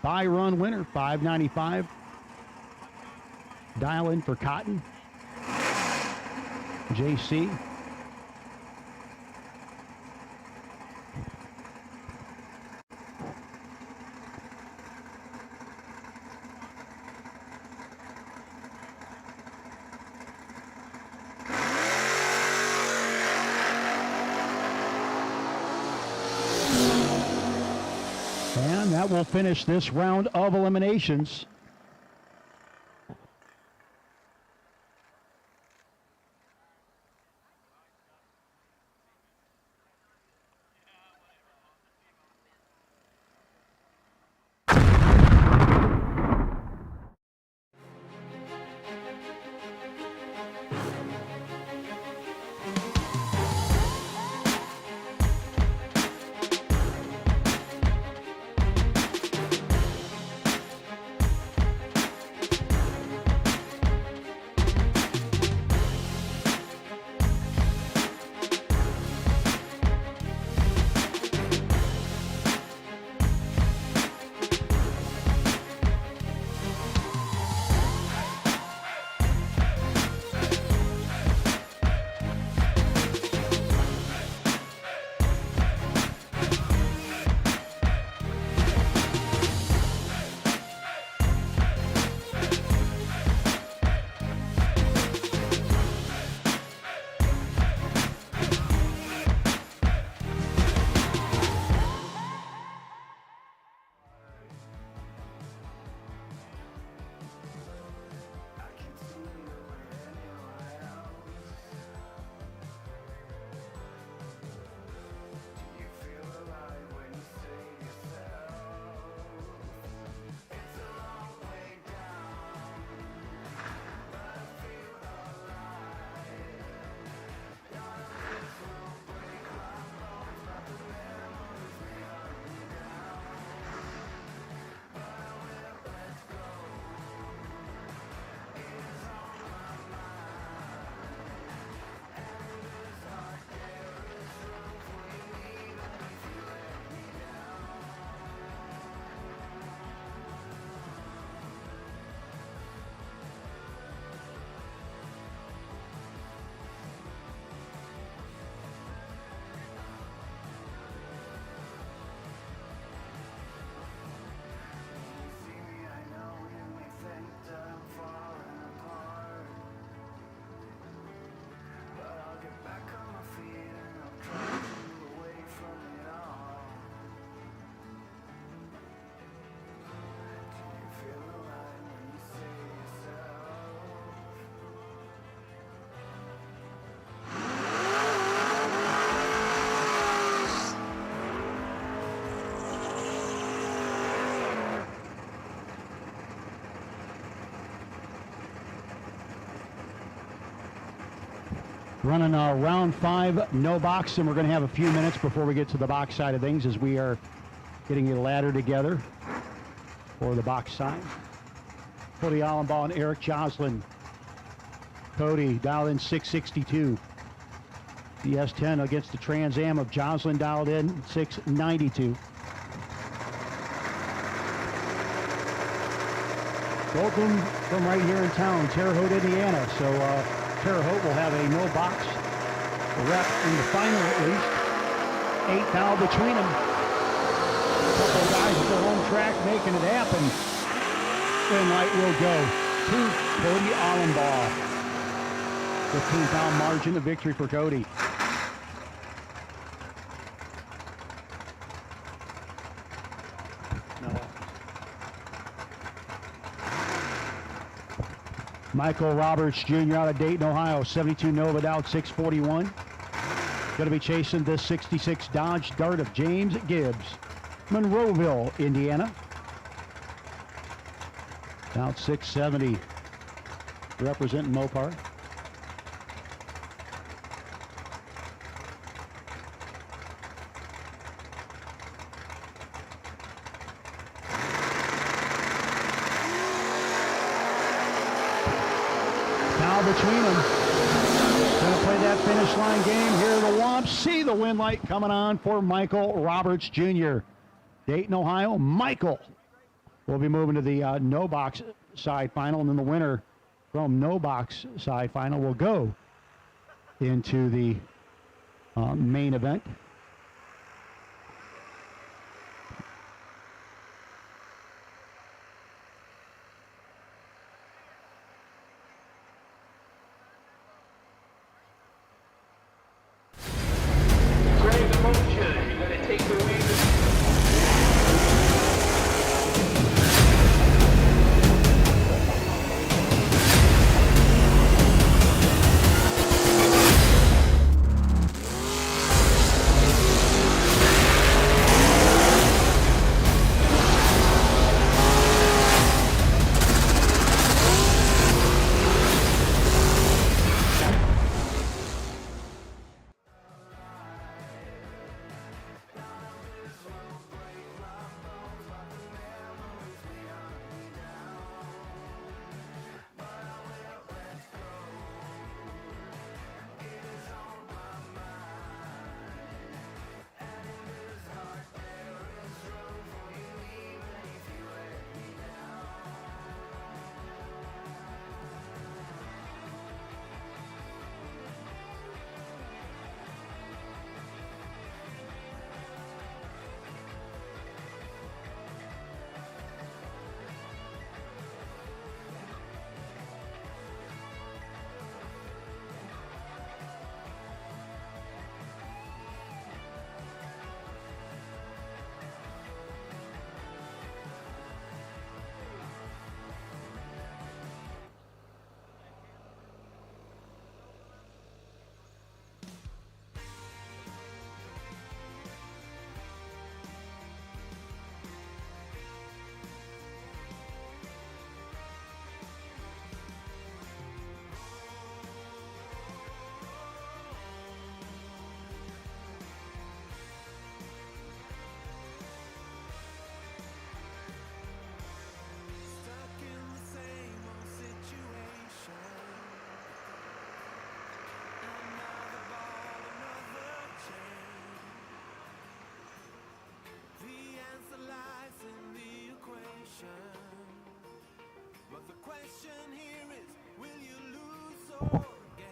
by-run winner. 595. Dial in for Cotton. JC. And that will finish this round of eliminations. Running round 5, no box, and we're going to have a few minutes before we get to the box side of things as we are getting a ladder together for the box side. Cody Allenbaugh and Eric Joslin. Cody dialed in 662. The S10 against the Trans Am of Joslin dialed in 692. Both of them from right here in town, Terre Haute, Indiana. So Terre Haute will have a no box rep in the final at least. 8 now between them. A couple of guys at the home track making it happen. Green light will go to Cody Allenbaugh. 15-pound margin of victory for Cody. Michael Roberts Jr. out of Dayton, Ohio, 72 Nova Dow 641. Going to be chasing this 66 Dodge Dart of James Gibbs. Monroeville, Indiana. Dow 670 representing Mopar. Between them. Gonna play that finish line game. Here are the Womps. See the win light coming on for Michael Roberts Jr. Dayton, Ohio. Michael will be moving to the no box side final, and then the winner from no box side final will go into the main event.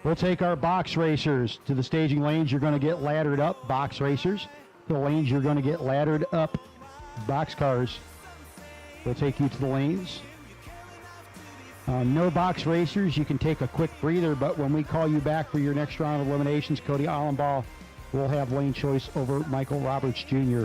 We'll take our box racers to the staging lanes. You're going to get laddered up, box racers. The lanes you're going to get laddered up, box cars. We'll take you to the lanes. No box racers, you can take a quick breather, but when we call you back for your next round of eliminations, Cody Allenbaugh will have lane choice over Michael Roberts Jr.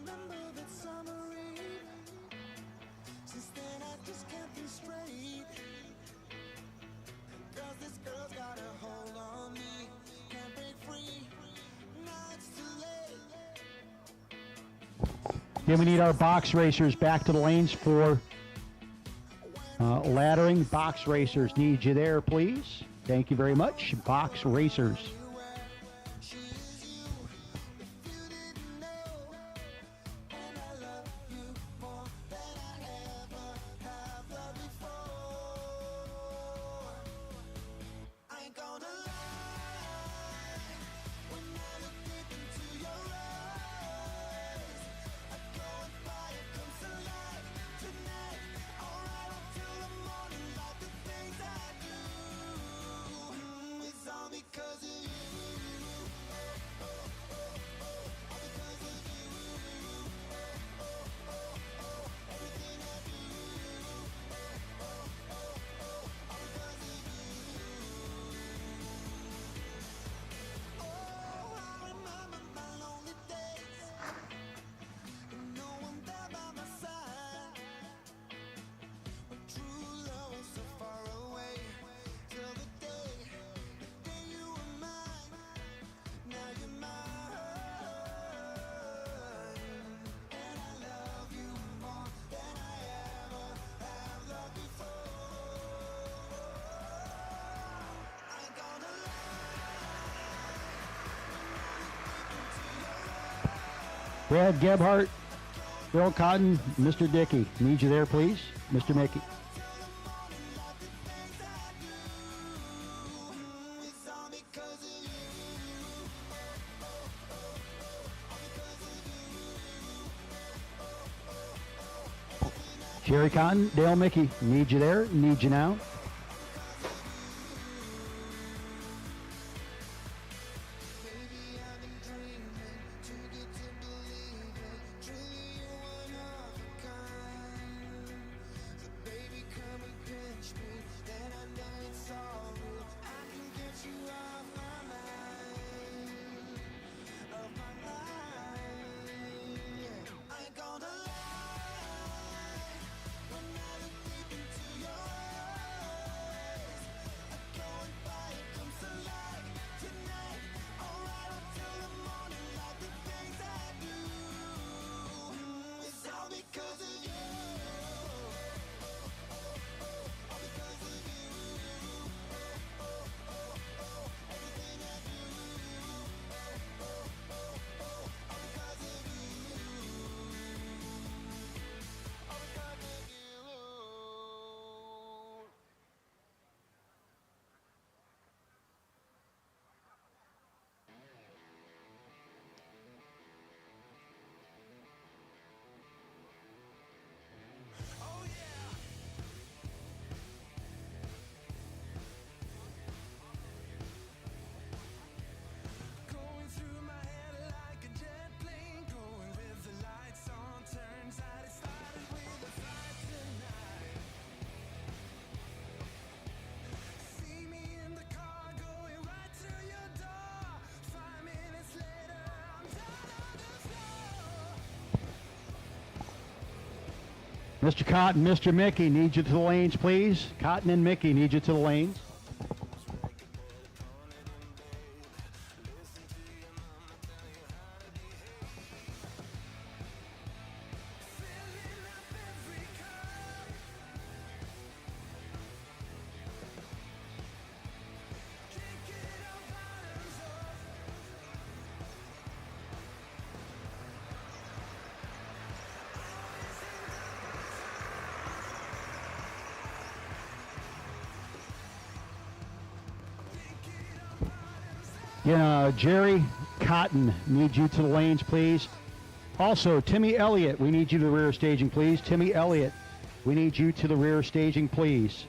remember that summer eve. Since then I just can't think straight. Cause this girl's got a hold on me. Can't break free. Now it's too late. Then we need our box racers back to the lanes for laddering. Box racers, need you there, please. Thank you very much. Box racers. Brad Gebhardt, Bill Cotton, Mr. Dickey. Need you there, please. Mr. Mickey. Jerry Cotton, Dale Mickey. Need you there. Need you now. Mr. Cotton, Mr. Mickey, need you to the lanes, please. Cotton and Mickey, need you to the lanes. Yeah, Jerry Cotton, need you to the lanes, please. Also, Timmy Elliott, we need you to the rear staging, please. Timmy Elliott, we need you to the rear staging, please.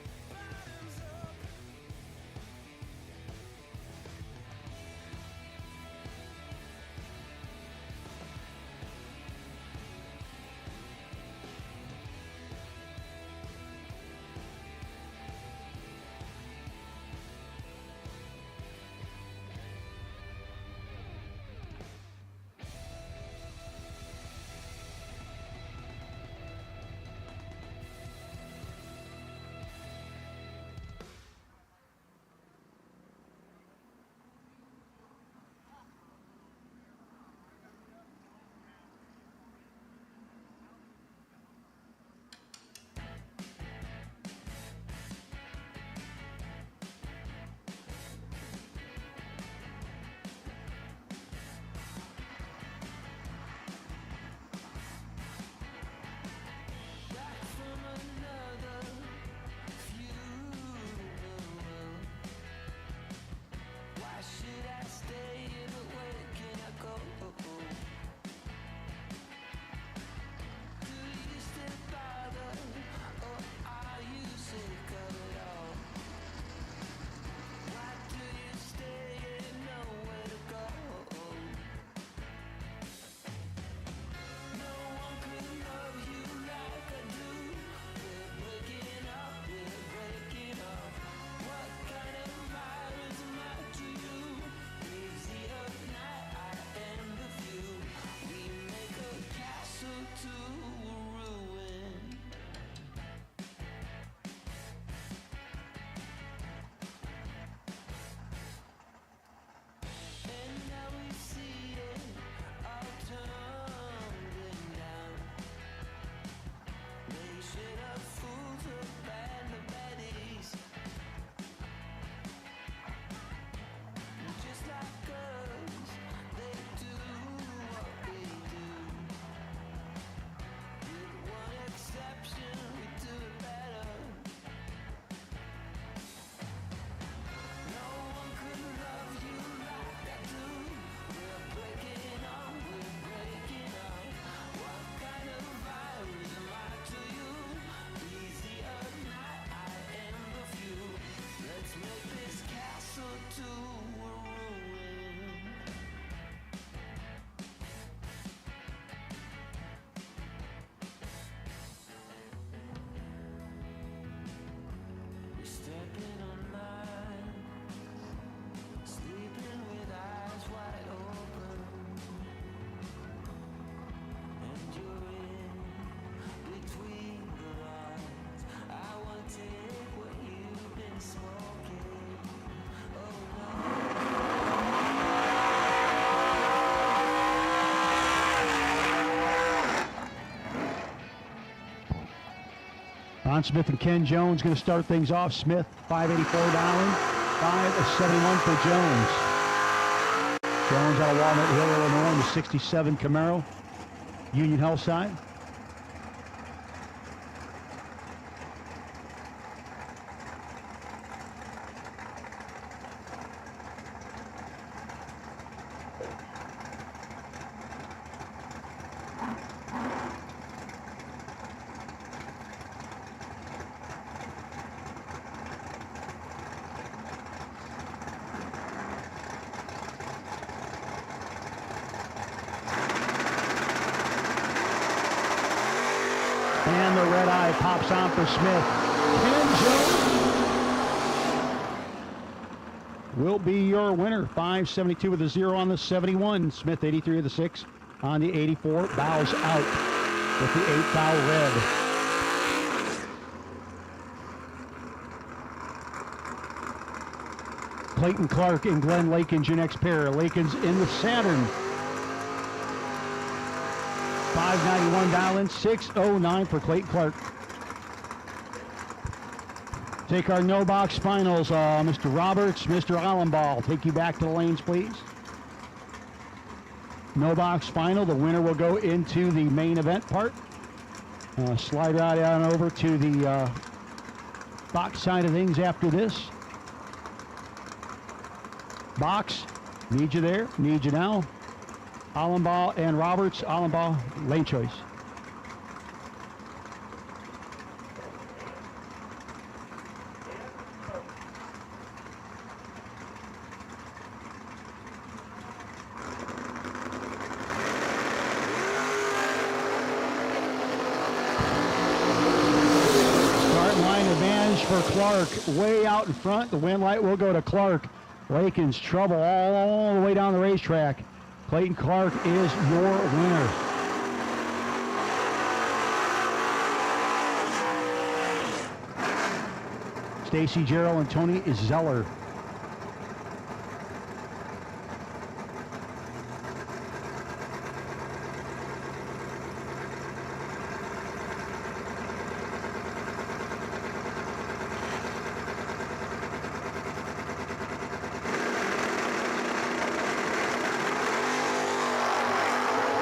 Don Smith and Ken Jones going to start things off. Smith, 584 down, 571 for Jones. Jones out of Walnut Hill, Illinois, the 67 Camaro, Union Health side. And the red eye pops on for Smith. Ken Jones will be your winner. 572 with a 0 on the 71. Smith 83 of the 6 on the 84. Bows out with the 8 foul red. Clayton Clark and Glenn Lakin's your next pair. Lakin's in the Saturn. 591 dial-in, 609 for Clayton Clark. Take our no-box finals. Mr. Roberts, Mr. Allenbaugh. Take you back to the lanes, please. No-box final. The winner will go into the main event part. Slide right on over to the box side of things after this. Box, need you there, need you now. Allenbaugh and Roberts. Allenbaugh, lane choice. Starting line advantage for Clark. Way out in front. The win light will go to Clark. Lakin's trouble all the way down the racetrack. Clayton Clark is your winner. Stacy Gerald and Tony Zeller.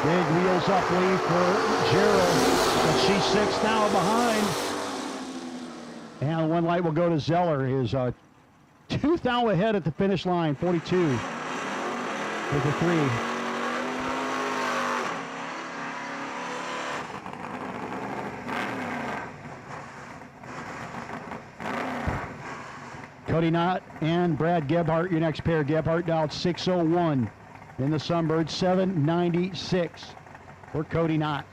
Big wheels up lead for Gerald, but she's 6 now behind. And one light will go to Zeller. Is 2 thou ahead at the finish line, 42 with the 3. Cody Knott and Brad Gebhardt, your next pair. Gebhardt dialed 601. In the Sunbird, 796 for Cody Knott.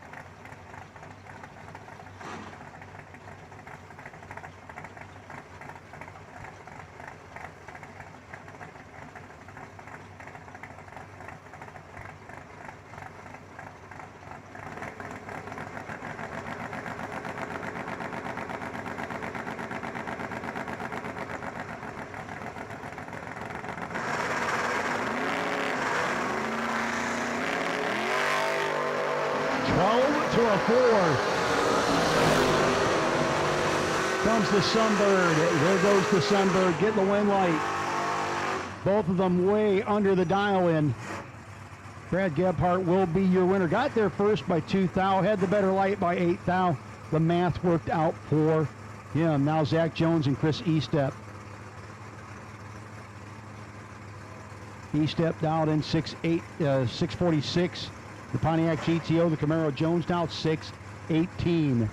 To a 4. Comes the Sunbird. There goes the Sunbird. Getting the win light. Both of them way under the dial-in. Brad Gebhardt will be your winner. Got there first by 2 thou. Had the better light by 8 thou. The math worked out for him. Now Zach Jones and Chris Estep. Estep dialed in 646. The Pontiac GTO, the Camaro Jones now 618.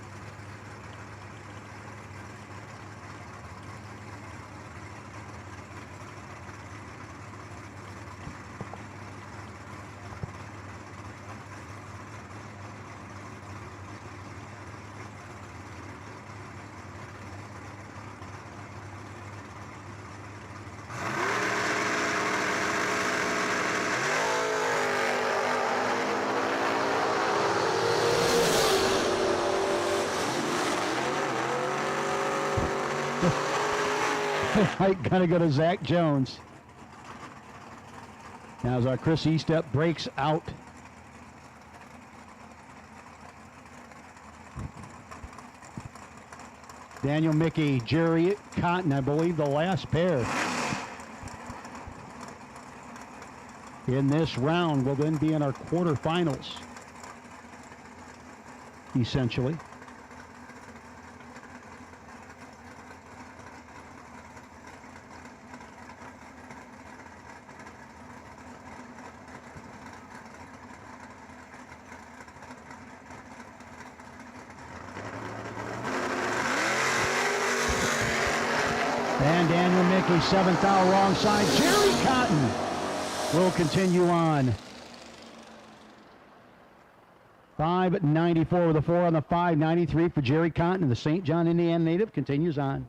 Gonna go to Zach Jones. Now as our Chris Estep breaks out. Daniel Mickey, Jerry Cotton, I believe the last pair in this round will then be in our quarterfinals, essentially. And Daniel Mickey, 7th out wrong side. Jerry Cotton will continue on. 594 with a 4 on the 593 for Jerry Cotton. The St. John, Indiana native continues on.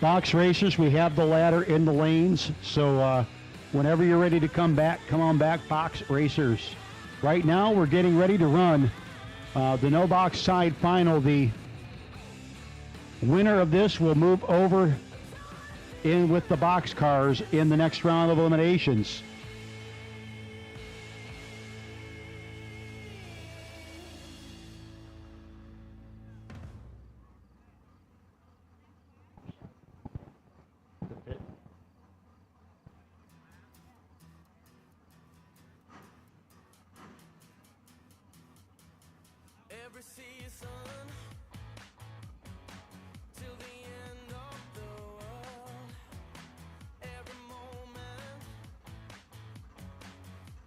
Box racers, we have the ladder in the lanes, so whenever you're ready to come back, come on back, box racers. Right now, we're getting ready to run the no box side final. The winner of this will move over in with the box cars in the next round of eliminations. Every season till the end of the world, every moment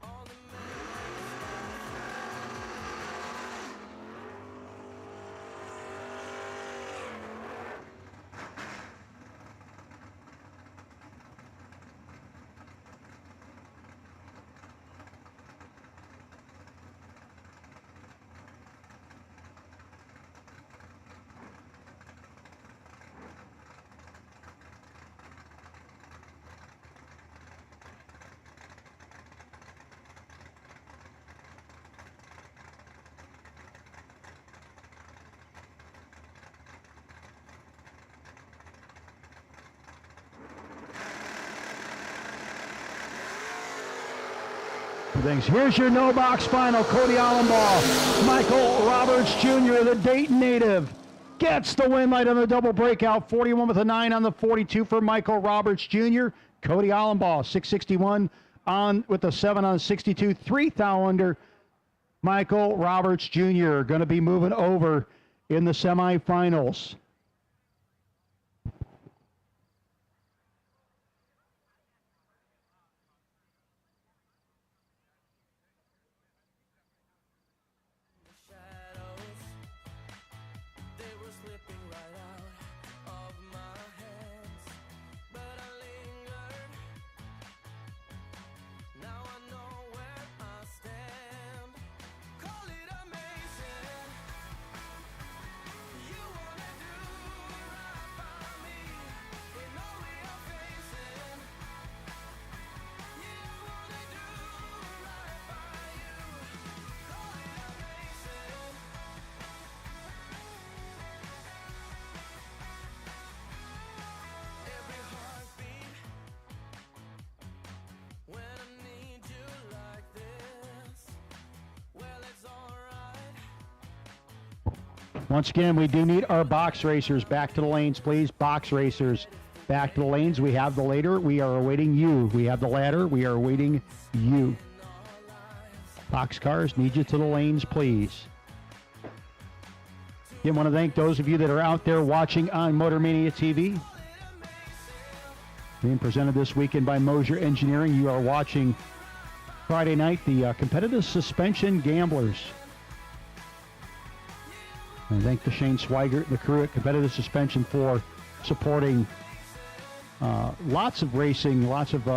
all the Things. Here's your no box final. Cody Allenbaugh, Michael Roberts Jr., the Dayton native, gets the win light on the double breakout. 41 with a 9 on the 42 for Michael Roberts Jr. Cody Allenbaugh, 661 on with a 7 on 62. 3 thou under. Michael Roberts Jr. going to be moving over in the semifinals. Once again, we do need our box racers back to the lanes, please. Box racers back to the lanes. We have the ladder. We are awaiting you. We have the ladder. We are awaiting you. Box cars, need you to the lanes, please. Again, want to thank those of you that are out there watching on Motor Mania TV. Being presented this weekend by Moser Engineering. You are watching Friday night, the competitive suspension gamblers. And thank the Shane Swigert, the crew at Competitive Suspension for supporting lots of racing, lots of,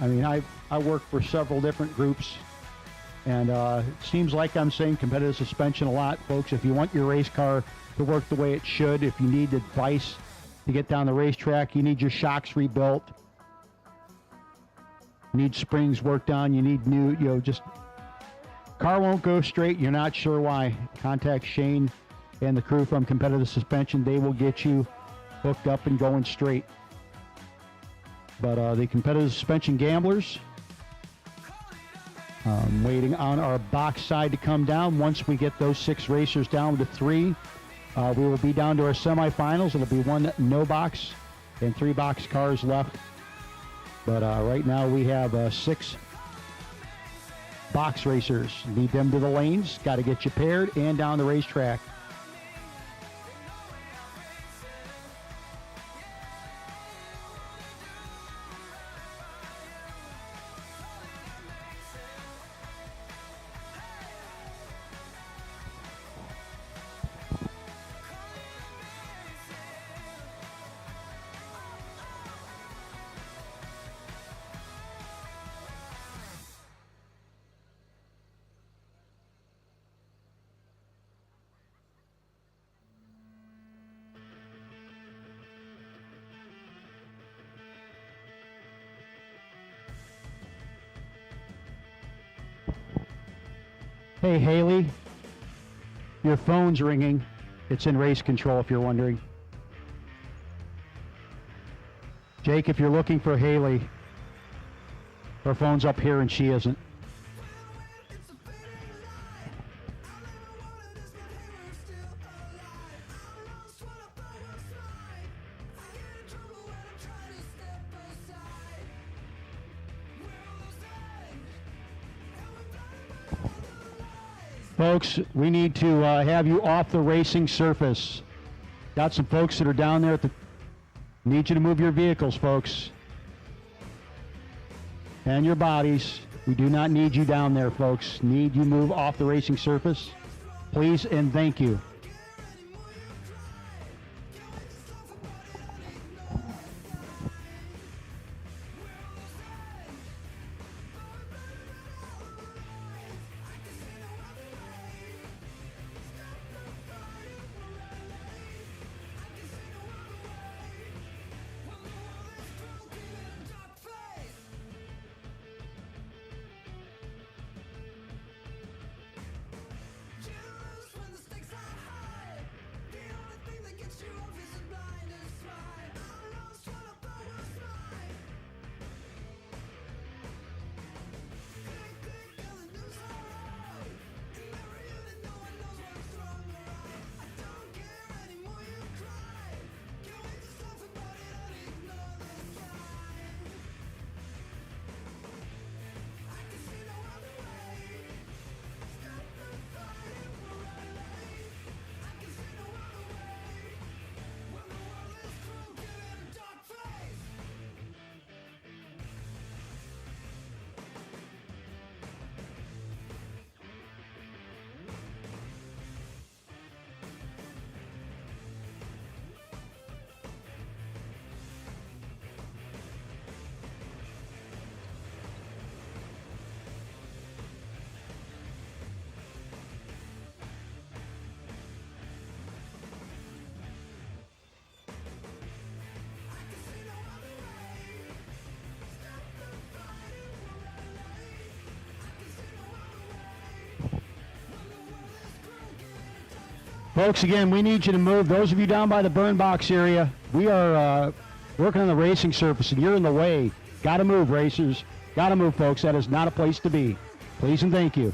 I work for several different groups, and it seems like I'm saying competitive suspension a lot. Folks, if you want your race car to work the way it should, if you need advice to get down the racetrack, you need your shocks rebuilt, you need springs worked on, you need new, just car won't go straight, you're not sure why. Contact Shane and the crew from Competitive Suspension. They will get you hooked up and going straight. But the Competitive Suspension gamblers, waiting on our box side to come down. Once we get those 6 racers down to 3, we will be down to our semifinals. It'll be 1 no box and 3 box cars left. But right now we have 6 box racers. Lead them to the lanes. Got to get you paired and down the racetrack. Hey, Haley, your phone's ringing. It's in race control if you're wondering. Jake, if you're looking for Haley, her phone's up here and she isn't. Folks, we need to have you off the racing surface. Got some folks that are down there at the... Need you to move your vehicles, folks. And your bodies. We do not need you down there, folks. Need you move off the racing surface. Please and thank you. Folks, again, we need you to move. Those of you down by the burn box area, we are working on the racing surface, and you're in the way. Got to move, racers. Got to move, folks. That is not a place to be. Please and thank you.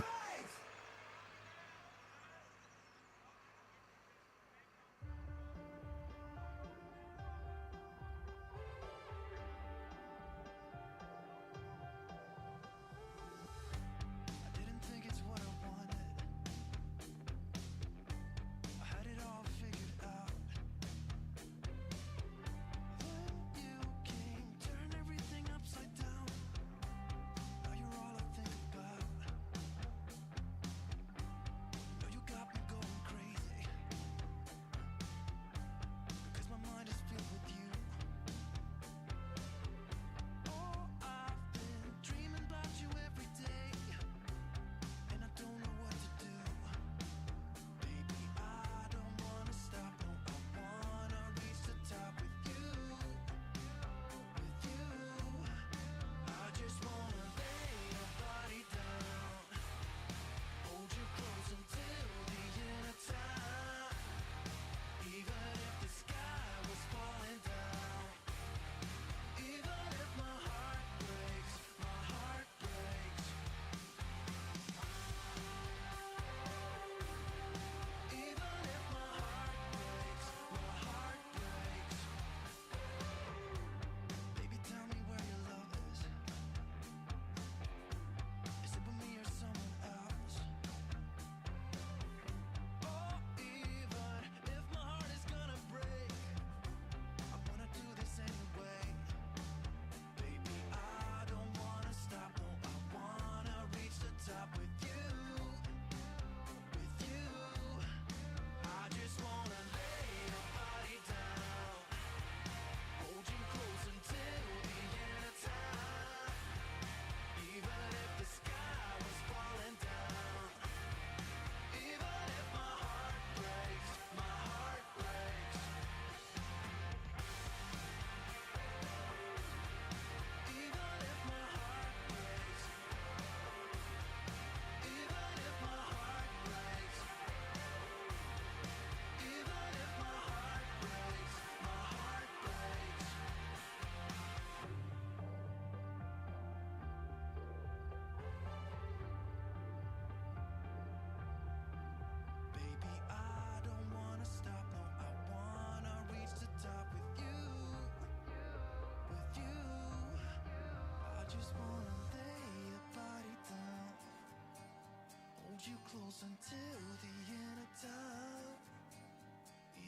Hold you close until the end of time.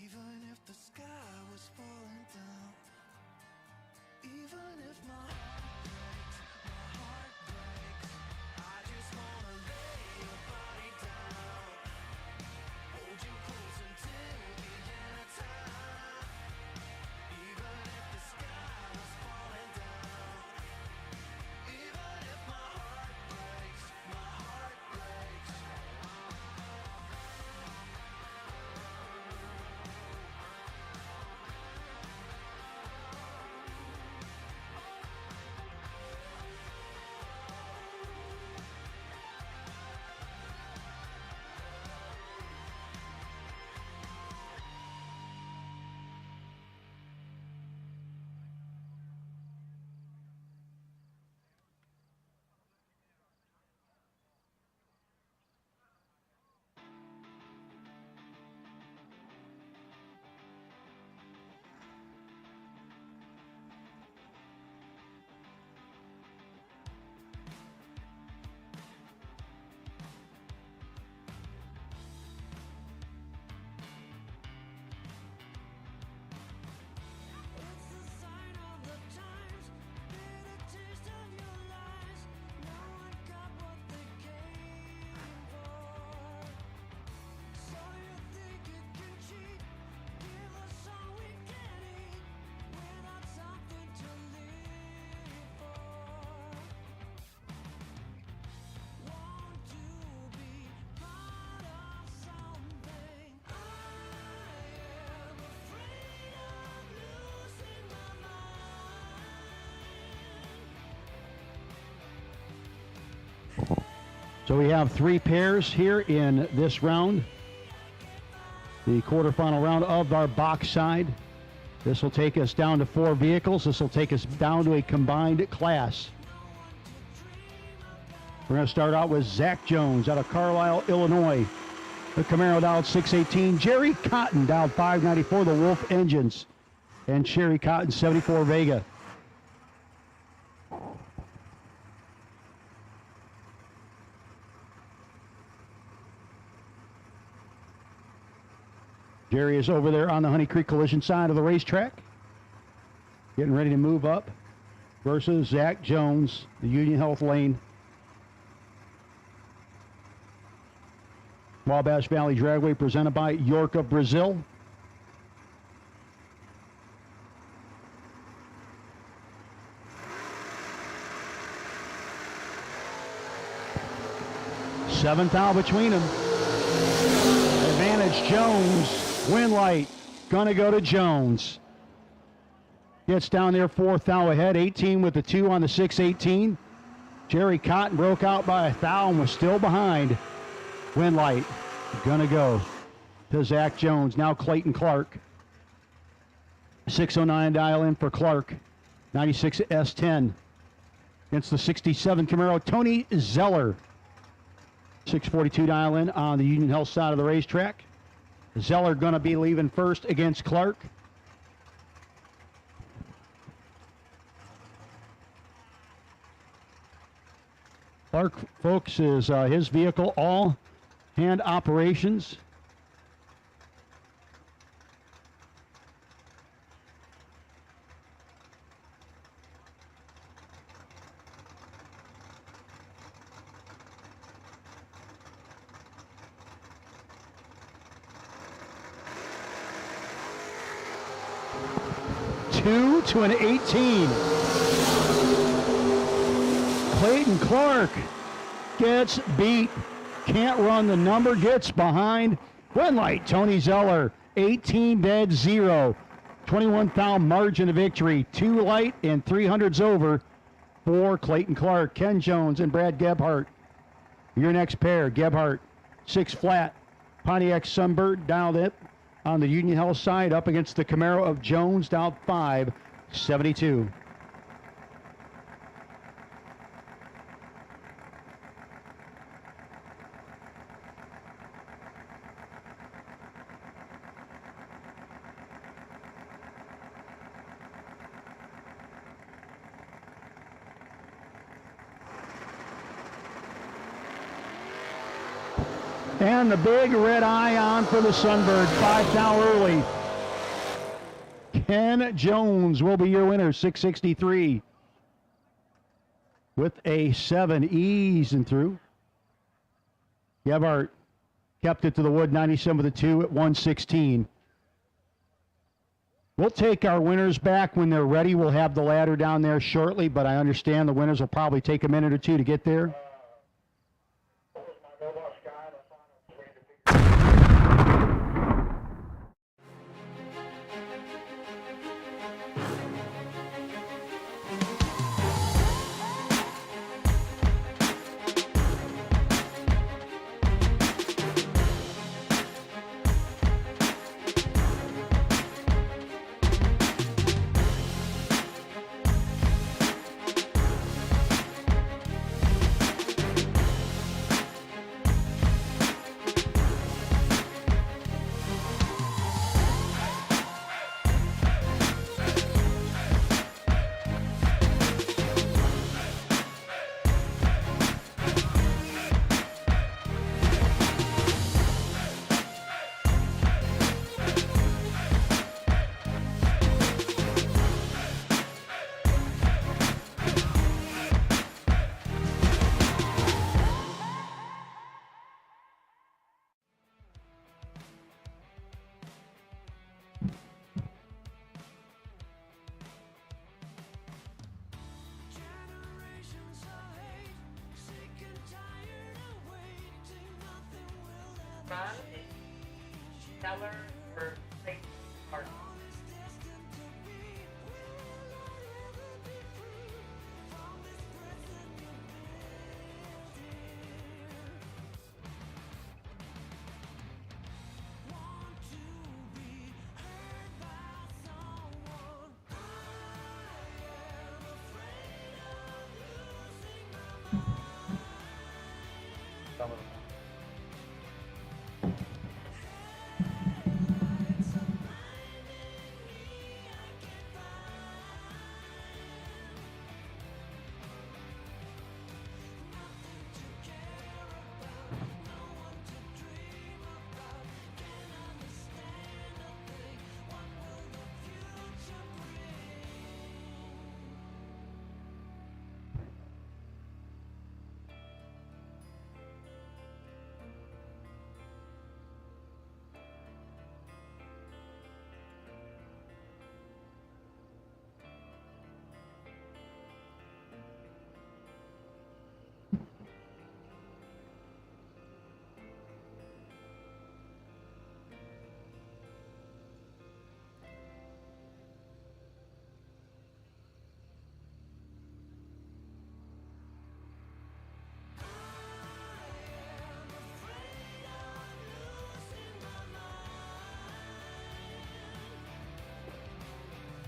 Even if the sky was falling down. Even if my heart breaks, I just wanna lay your body down. Hold you close until the end of time. Even if the sky was falling down. Even if my heart breaks, my heart breaks. It's the sign of the times, bitter taste of your lies. No one got what they came for. So you think you can cheat? Give us all we can eat, without something to live for. Want to be part of something. I am afraid of losing my mind. So we have 3 pairs here in this round, the quarterfinal round of our box side. This will take us down to 4 vehicles. This will take us down to a combined class. We're going to start out with Zach Jones out of Carlisle, Illinois. The Camaro dialed 618. Jerry Cotton dialed 594, the Wolf Engines. And Sherry Cotton, 74 Vega. Jerry is over there on the Honey Creek Collision side of the racetrack, getting ready to move up versus Zach Jones, the Union Health lane. Wabash Valley Dragway presented by York of Brazil. Seventh out between them. Advantage Jones. Win light, gonna go to Jones. Gets down there, 4th thou ahead, 18 with the 2 on the 618. Jerry Cotton broke out by a thou and was still behind. Win light, gonna go to Zach Jones. Now Clayton Clark. 609 dial in for Clark. 96 S10. Against the 67 Camaro, Tony Zeller. 642 dial in on the Union Health side of the racetrack. Zeller going to be leaving first against Clark. Clark, folks, is his vehicle, all hand operations. Two to an 18. Clayton Clark gets beat. Can't run the number. Gets behind. Win light, Tony Zeller. 18 dead, 0. 21 foul margin of victory. 2 light and 300s over for Clayton Clark. Ken Jones and Brad Gebhardt. Your next pair. Gebhardt, 6 flat. Pontiac Sunbird dialed it on the Union Health side, up against the Camaro of Jones, dialed 572. And the big red eye on for the Sunbird. 5 now early. Ken Jones will be your winner, 663. With a 7, easing through. Gebhardt kept it to the wood, 97 with a 2 at 116. We'll take our winners back when they're ready. We'll have the ladder down there shortly, but I understand the winners will probably take a minute or two to get there. Seller or state park.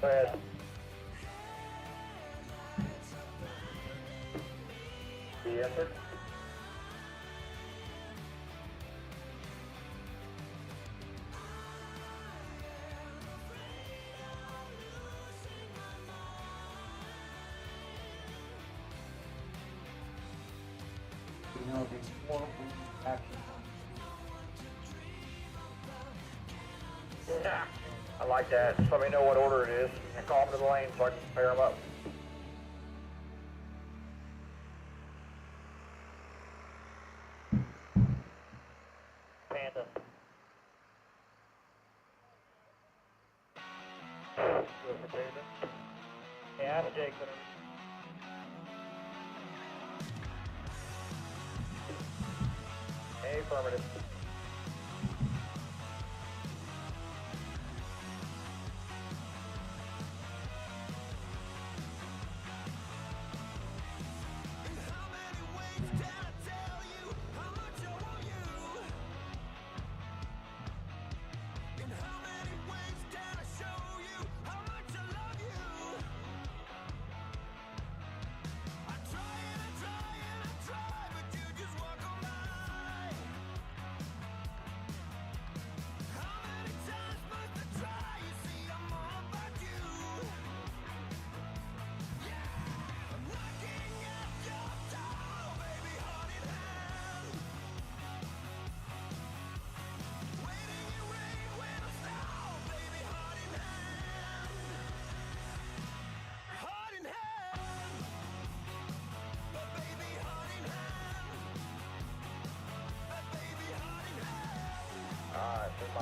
Go ahead. The effort. You know, before we action. Yeah. I like that. Just let me know what order it is and call them to the lane so I can pair them up. Panda. Good for Panda. Yeah, ask Jake. Affirmative.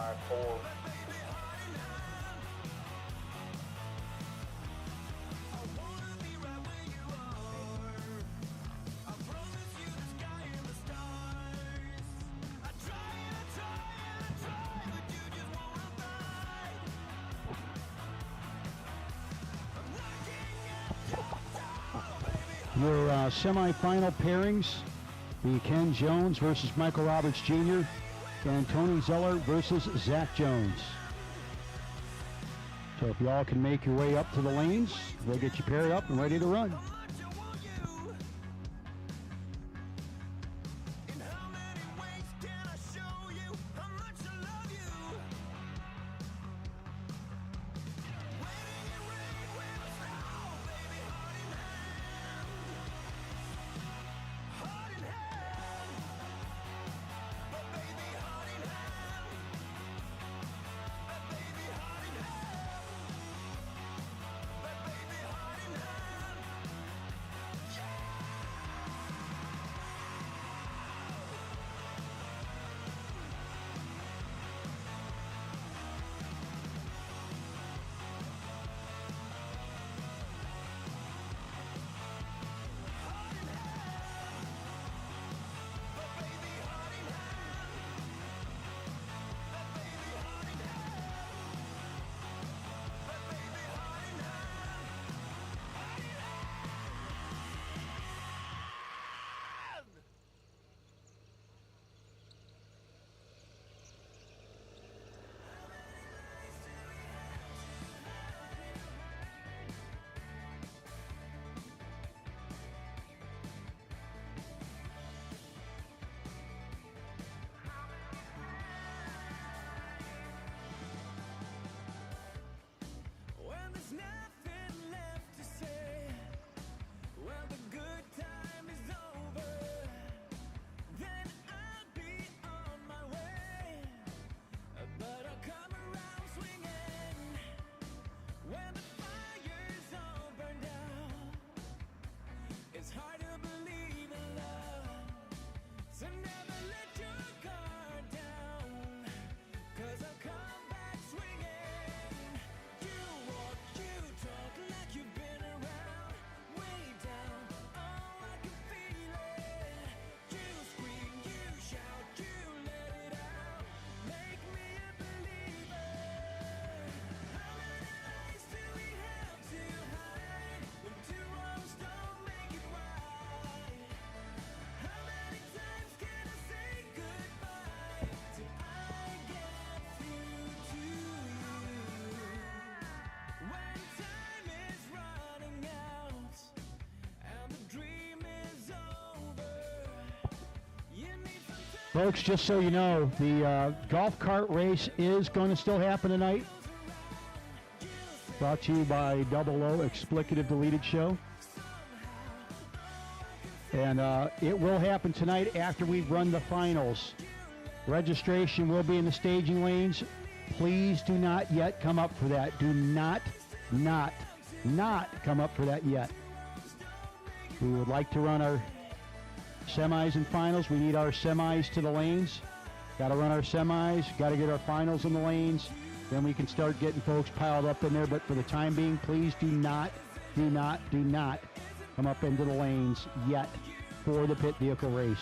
5-4. Your semifinal pairings, the Ken Jones versus Michael Roberts Jr. and Tony Zeller versus Zach Jones. So if y'all can make your way up to the lanes, we'll get you paired up and ready to run. Folks, just so you know, the golf cart race is going to still happen tonight. Brought to you by Double O Explicative Deleted Show. And it will happen tonight after we run the finals. Registration will be in the staging lanes. Please do not yet come up for that. Do not come up for that yet. We would like to run our semis and finals. We need our semis to the lanes. Got to run our semis. Got to get our finals in the lanes. Then we can start getting folks piled up in there. But for the time being, please do not come up into the lanes yet for the pit vehicle race.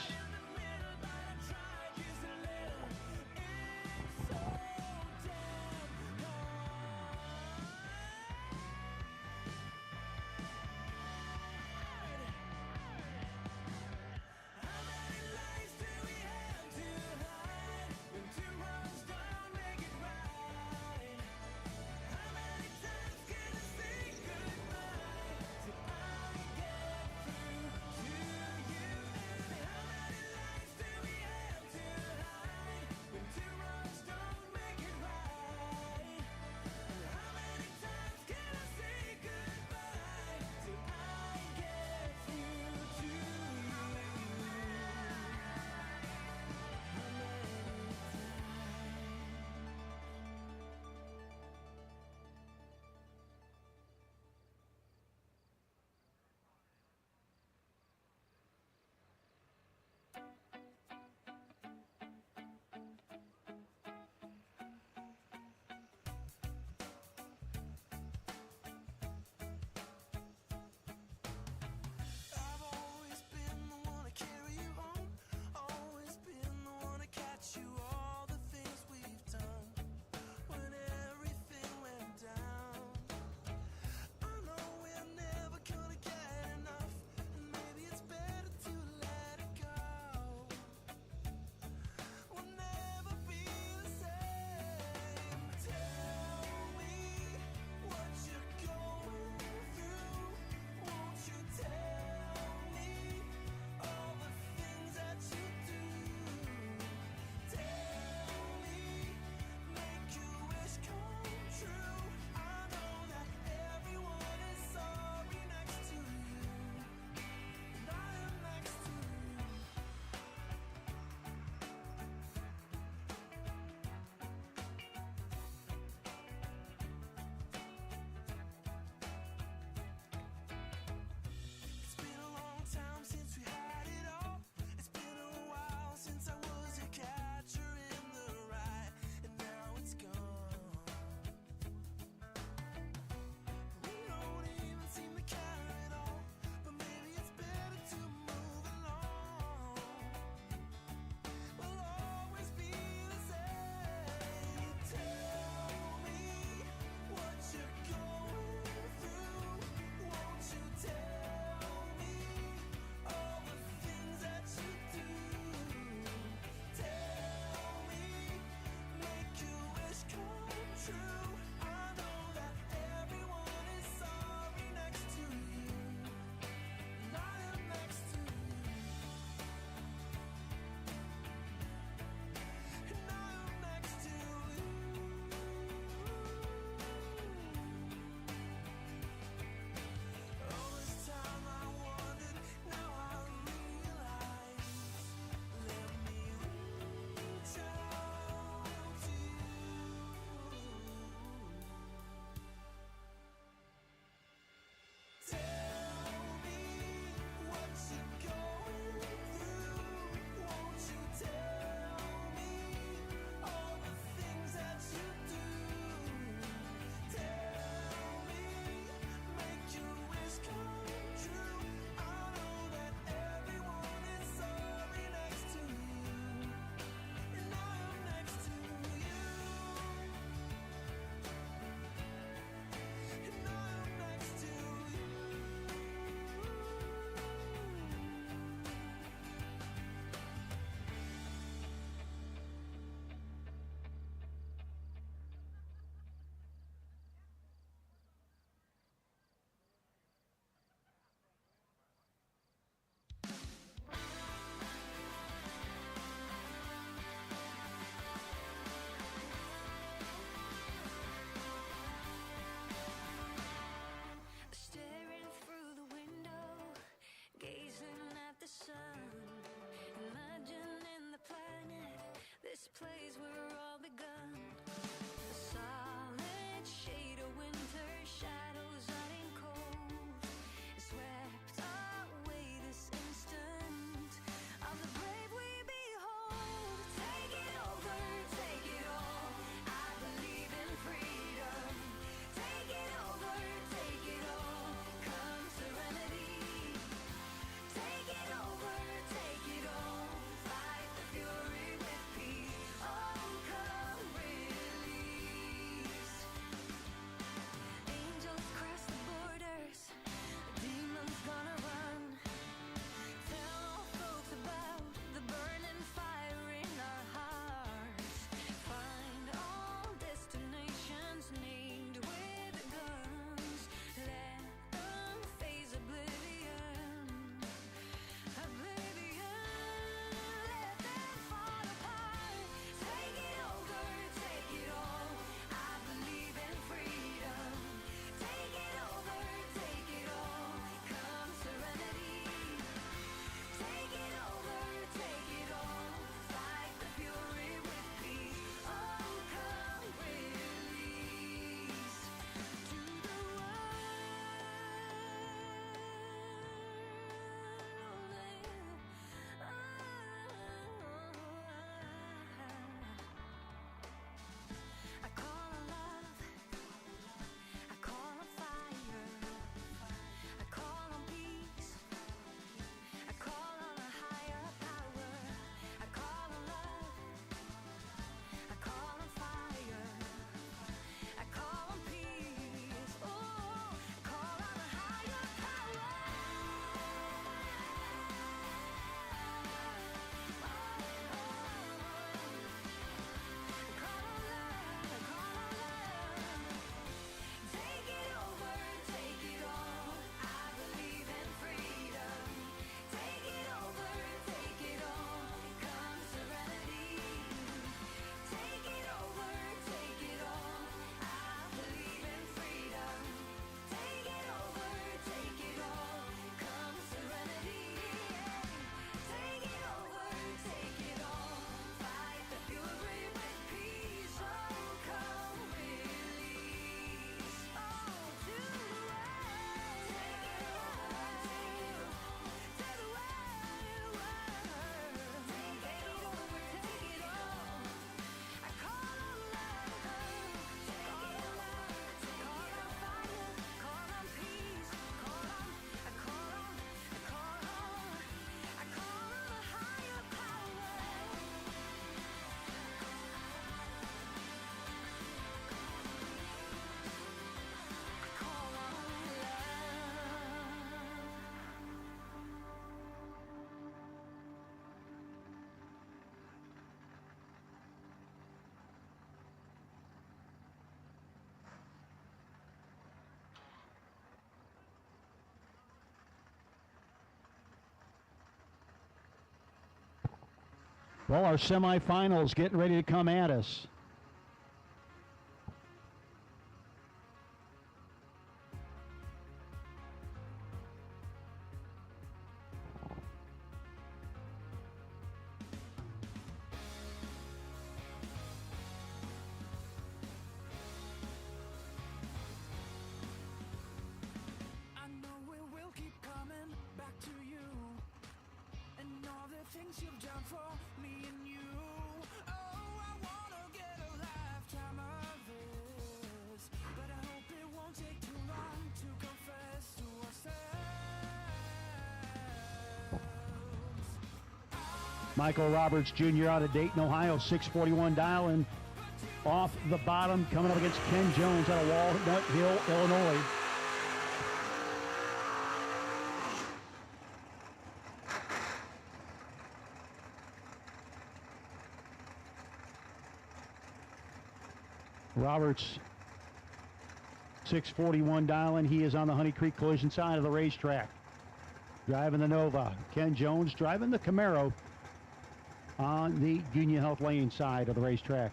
Well, our semifinals getting ready to come at us. I know it will keep coming back to you, and all the things you've done for me and you. Oh, I wanna get a lifetime of this, but I hope it won't take too long to confess to ourselves. Michael Roberts Jr. out of Dayton, Ohio, 641 dialing off the bottom, coming up against Ken Jones out of Walnut Hill, Illinois. Roberts, 641 dialing. He is on the Honey Creek Collision side of the racetrack. Driving the Nova. Ken Jones driving the Camaro on the Union Health Lane side of the racetrack.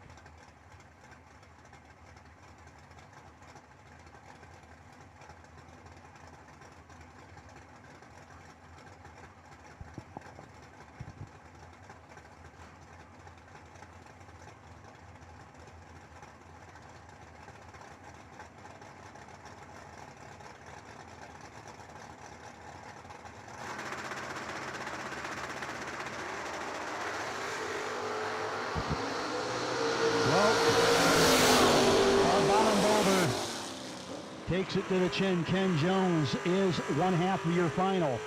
Takes it to the chin. Ken Jones is one half of your final.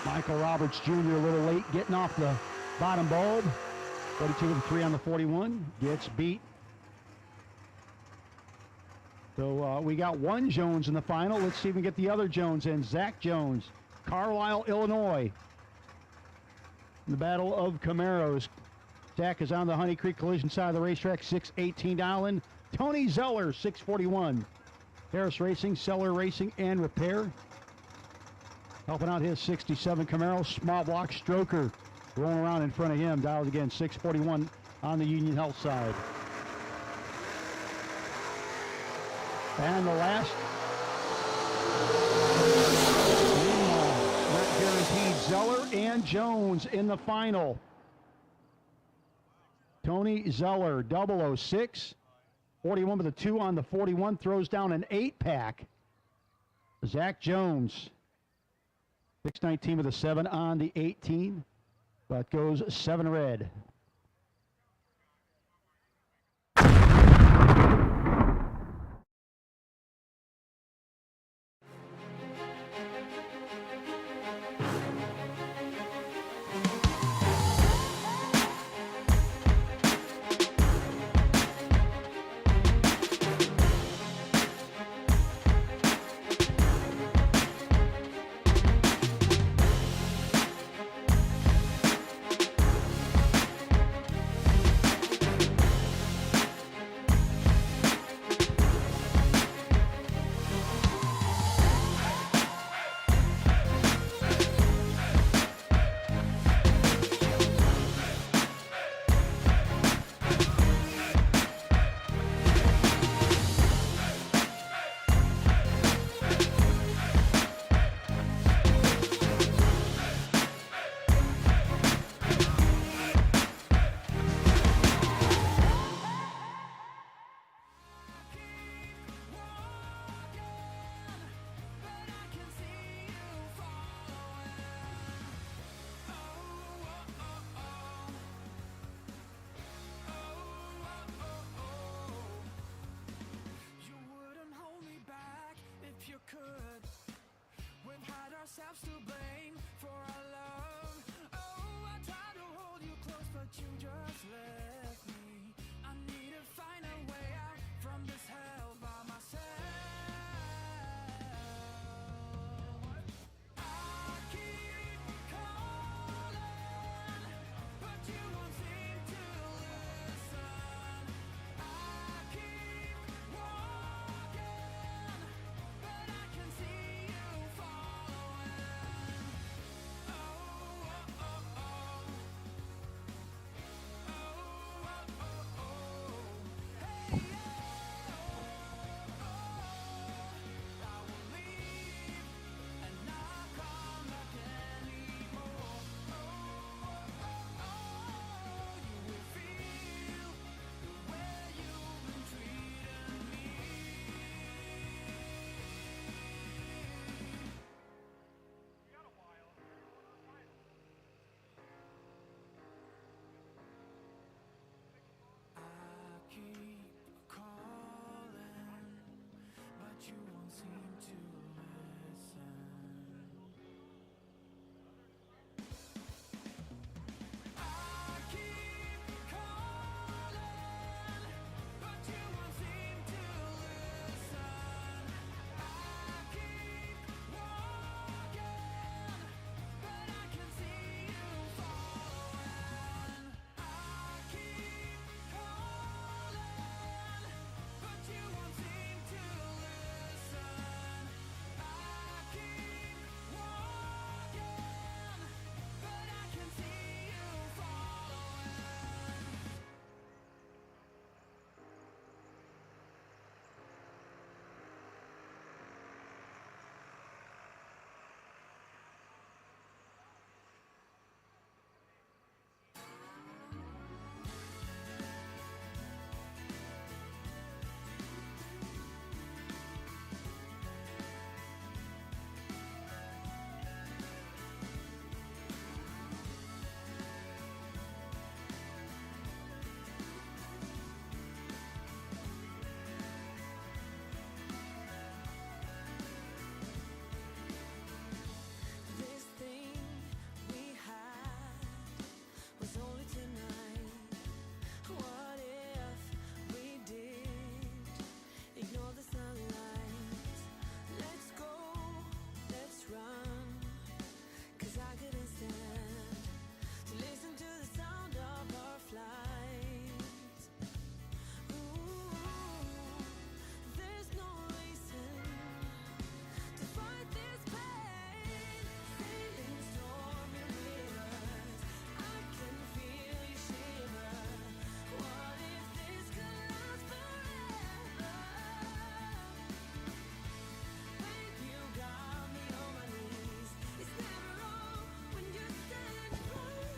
Michael Roberts Jr. a little late getting off the bottom bulb. 42 with a 3 on the 41. Gets beat. So we got one Jones in the final. Let's see if we can get the other Jones in. Zach Jones, Carlisle, Illinois. In the Battle of Camaros. Zach is on the Honey Creek Collision side of the racetrack, 618 dialing. Tony Zeller, 641. Harris Racing, Seller Racing and Repair. Helping out his 67 Camaro. Small block Stroker rolling around in front of him. Dialed again, 641 on the Union Health side. And the last, not guaranteed, Zeller and Jones in the final. Tony Zeller, 006. 41 with a 2 on the 41, throws down an 8-pack. Zach Jones, 619 with a 7 on the 18, but goes 7 red.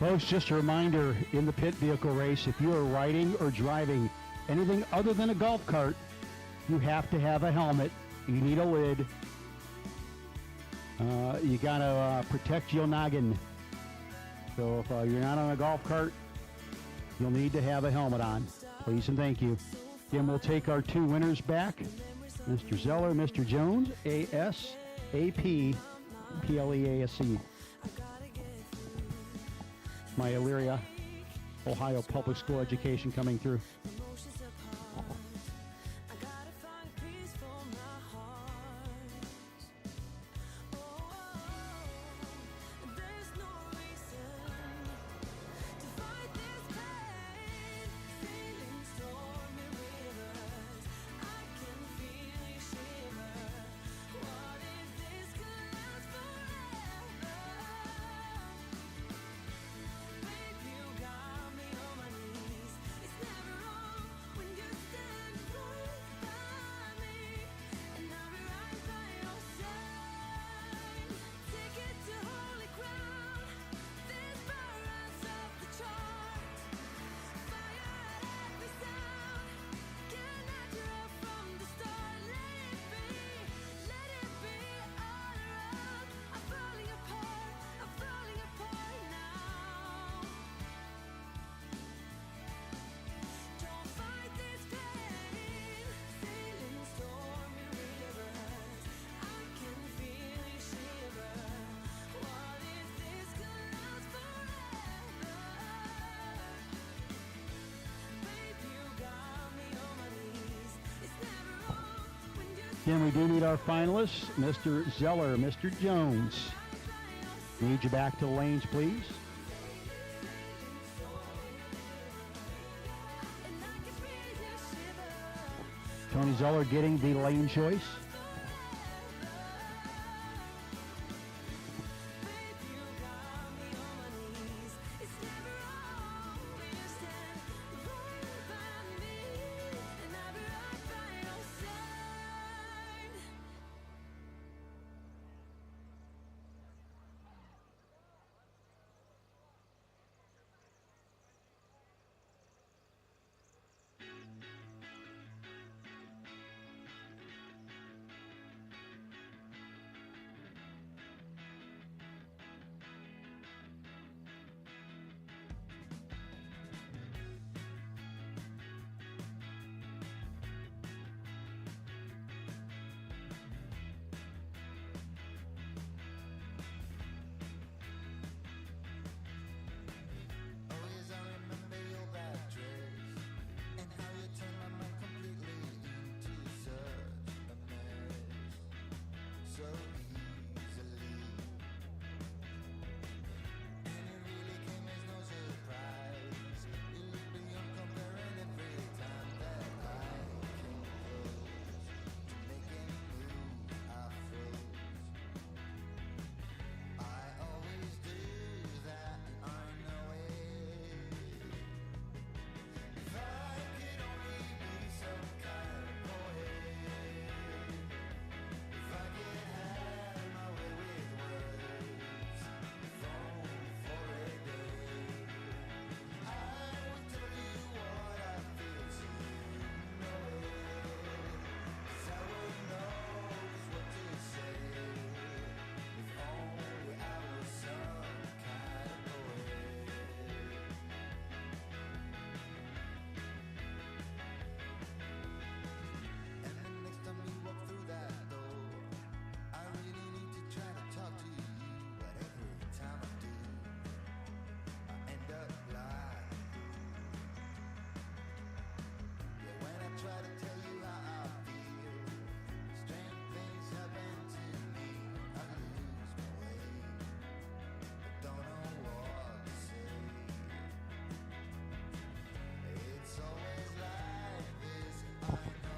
Folks, just a reminder, in the pit vehicle race, if you are riding or driving anything other than a golf cart, you have to have a helmet. You need a lid. You gotta protect your noggin. So if you're not on a golf cart, you'll need to have a helmet on. Please and thank you. Again, we'll take our two winners back. Mr. Zeller, Mr. Jones, ASAP, PLEASC. My Elyria, Ohio public school education coming through. Again, we do need our finalists, Mr. Zeller, Mr. Jones. Need you back to the lanes, please. Tony Zeller getting the lane choice.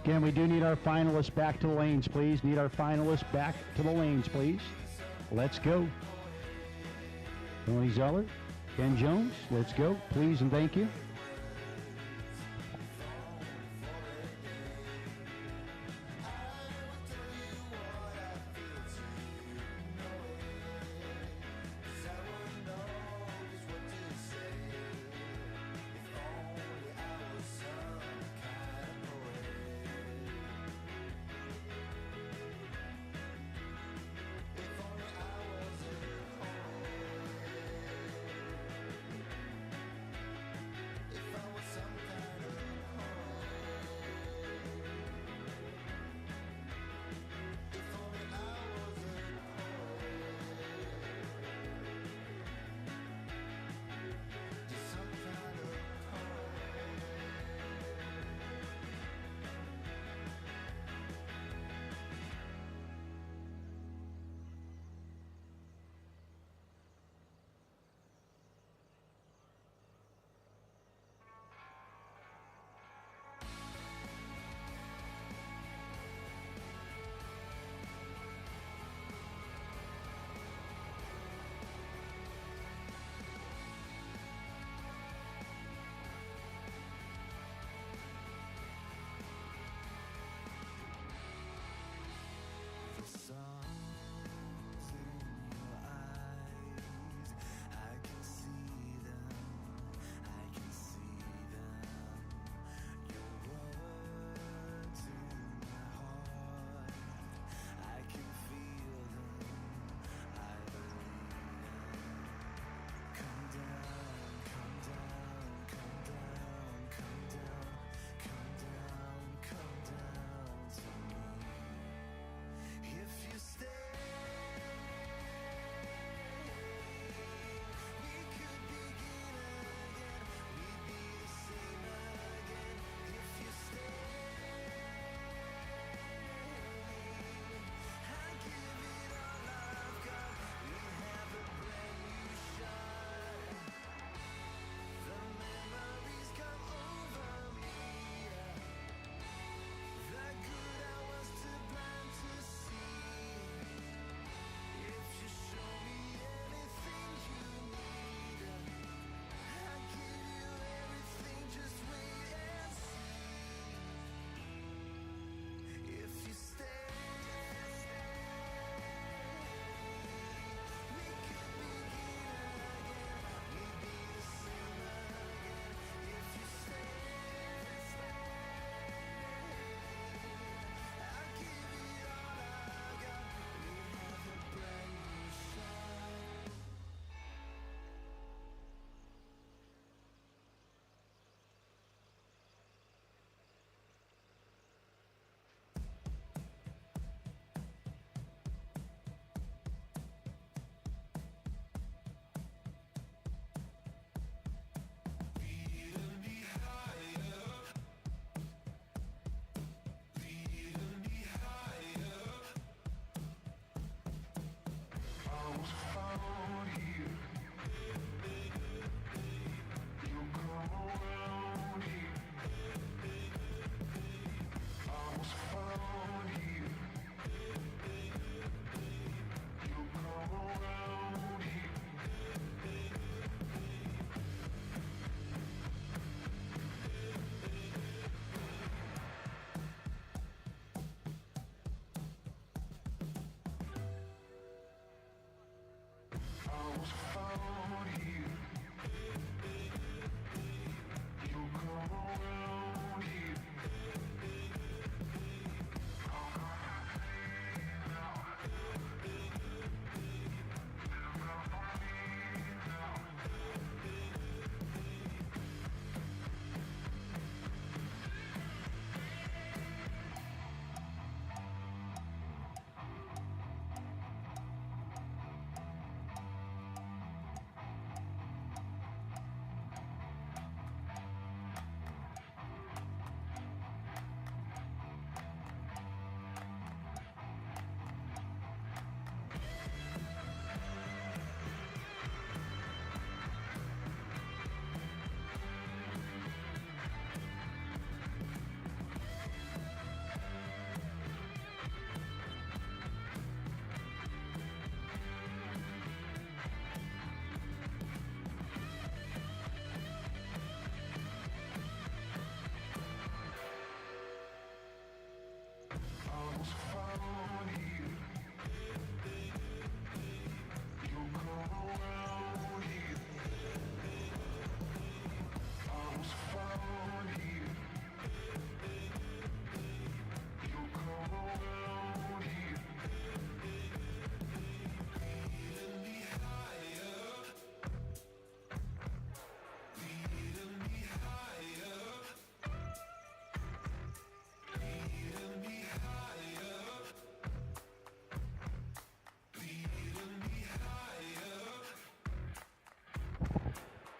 Again, we do need our finalists back to the lanes, please. Need our finalists back to the lanes, please. Let's go. Tony Zeller, Ken Jones, let's go. Please and thank you.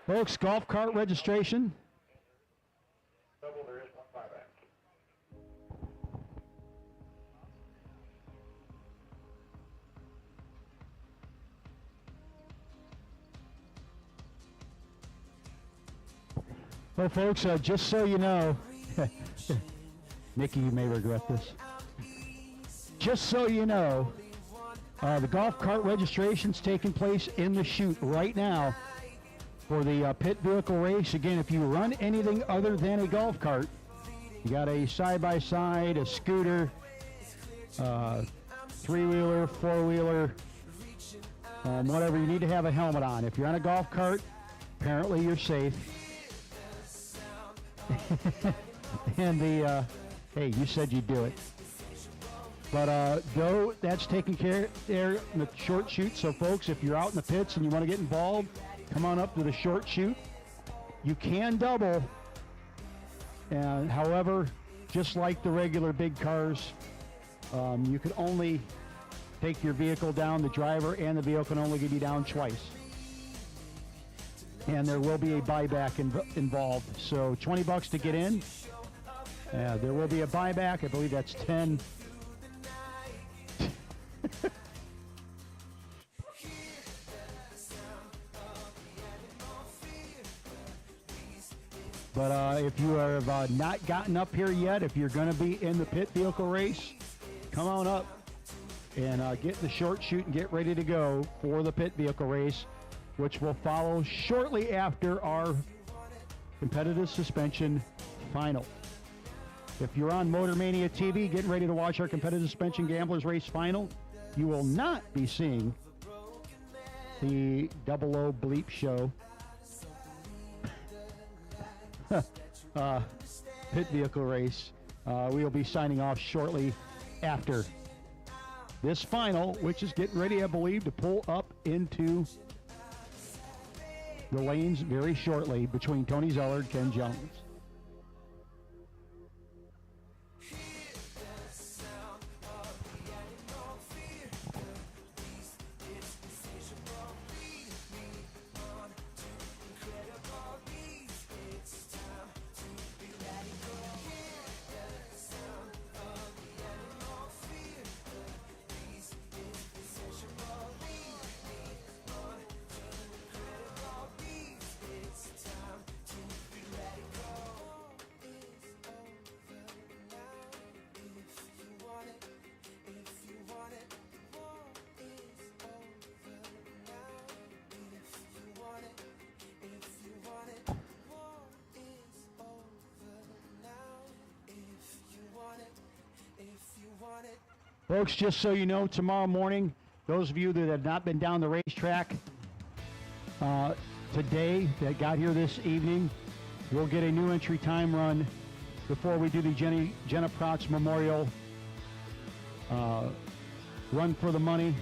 Folks, golf cart registration. Double, there is one buyback. Well, folks, just so you know, Nikki, you may regret this. Just so you know, the golf cart registration's taking place in the chute right now for the pit vehicle race. Again, if you run anything other than a golf cart, you got a side-by-side, a scooter, three-wheeler, four-wheeler, whatever, you need to have a helmet on. If you're on a golf cart, apparently you're safe. And hey, you said you'd do it. But though that's taken care there in the short chute, so folks, if you're out in the pits and you want to get involved, come on up to the short chute. You can double, and however, just like the regular big cars, you can only take your vehicle down, the driver and the vehicle can only get you down twice. And there will be a buyback involved. So $20 to get in. There will be a buyback. I believe that's 10. But if you have not gotten up here yet, if you're going to be in the pit vehicle race, come on up and get in the short chute and get ready to go for the pit vehicle race, which will follow shortly after our competitive suspension final. If you're on Motor Mania TV getting ready to watch our competitive suspension gamblers race final, you will not be seeing the 00 bleep show pit vehicle race. We will be signing off shortly after this final, which is getting ready, I believe, to pull up into the lanes very shortly between Tony Zeller and Ken Jones. Folks, just so you know, tomorrow morning, those of you that have not been down the racetrack today, that got here this evening, we'll get a new entry time run before we do the Jenna Protz Memorial Run for the Money.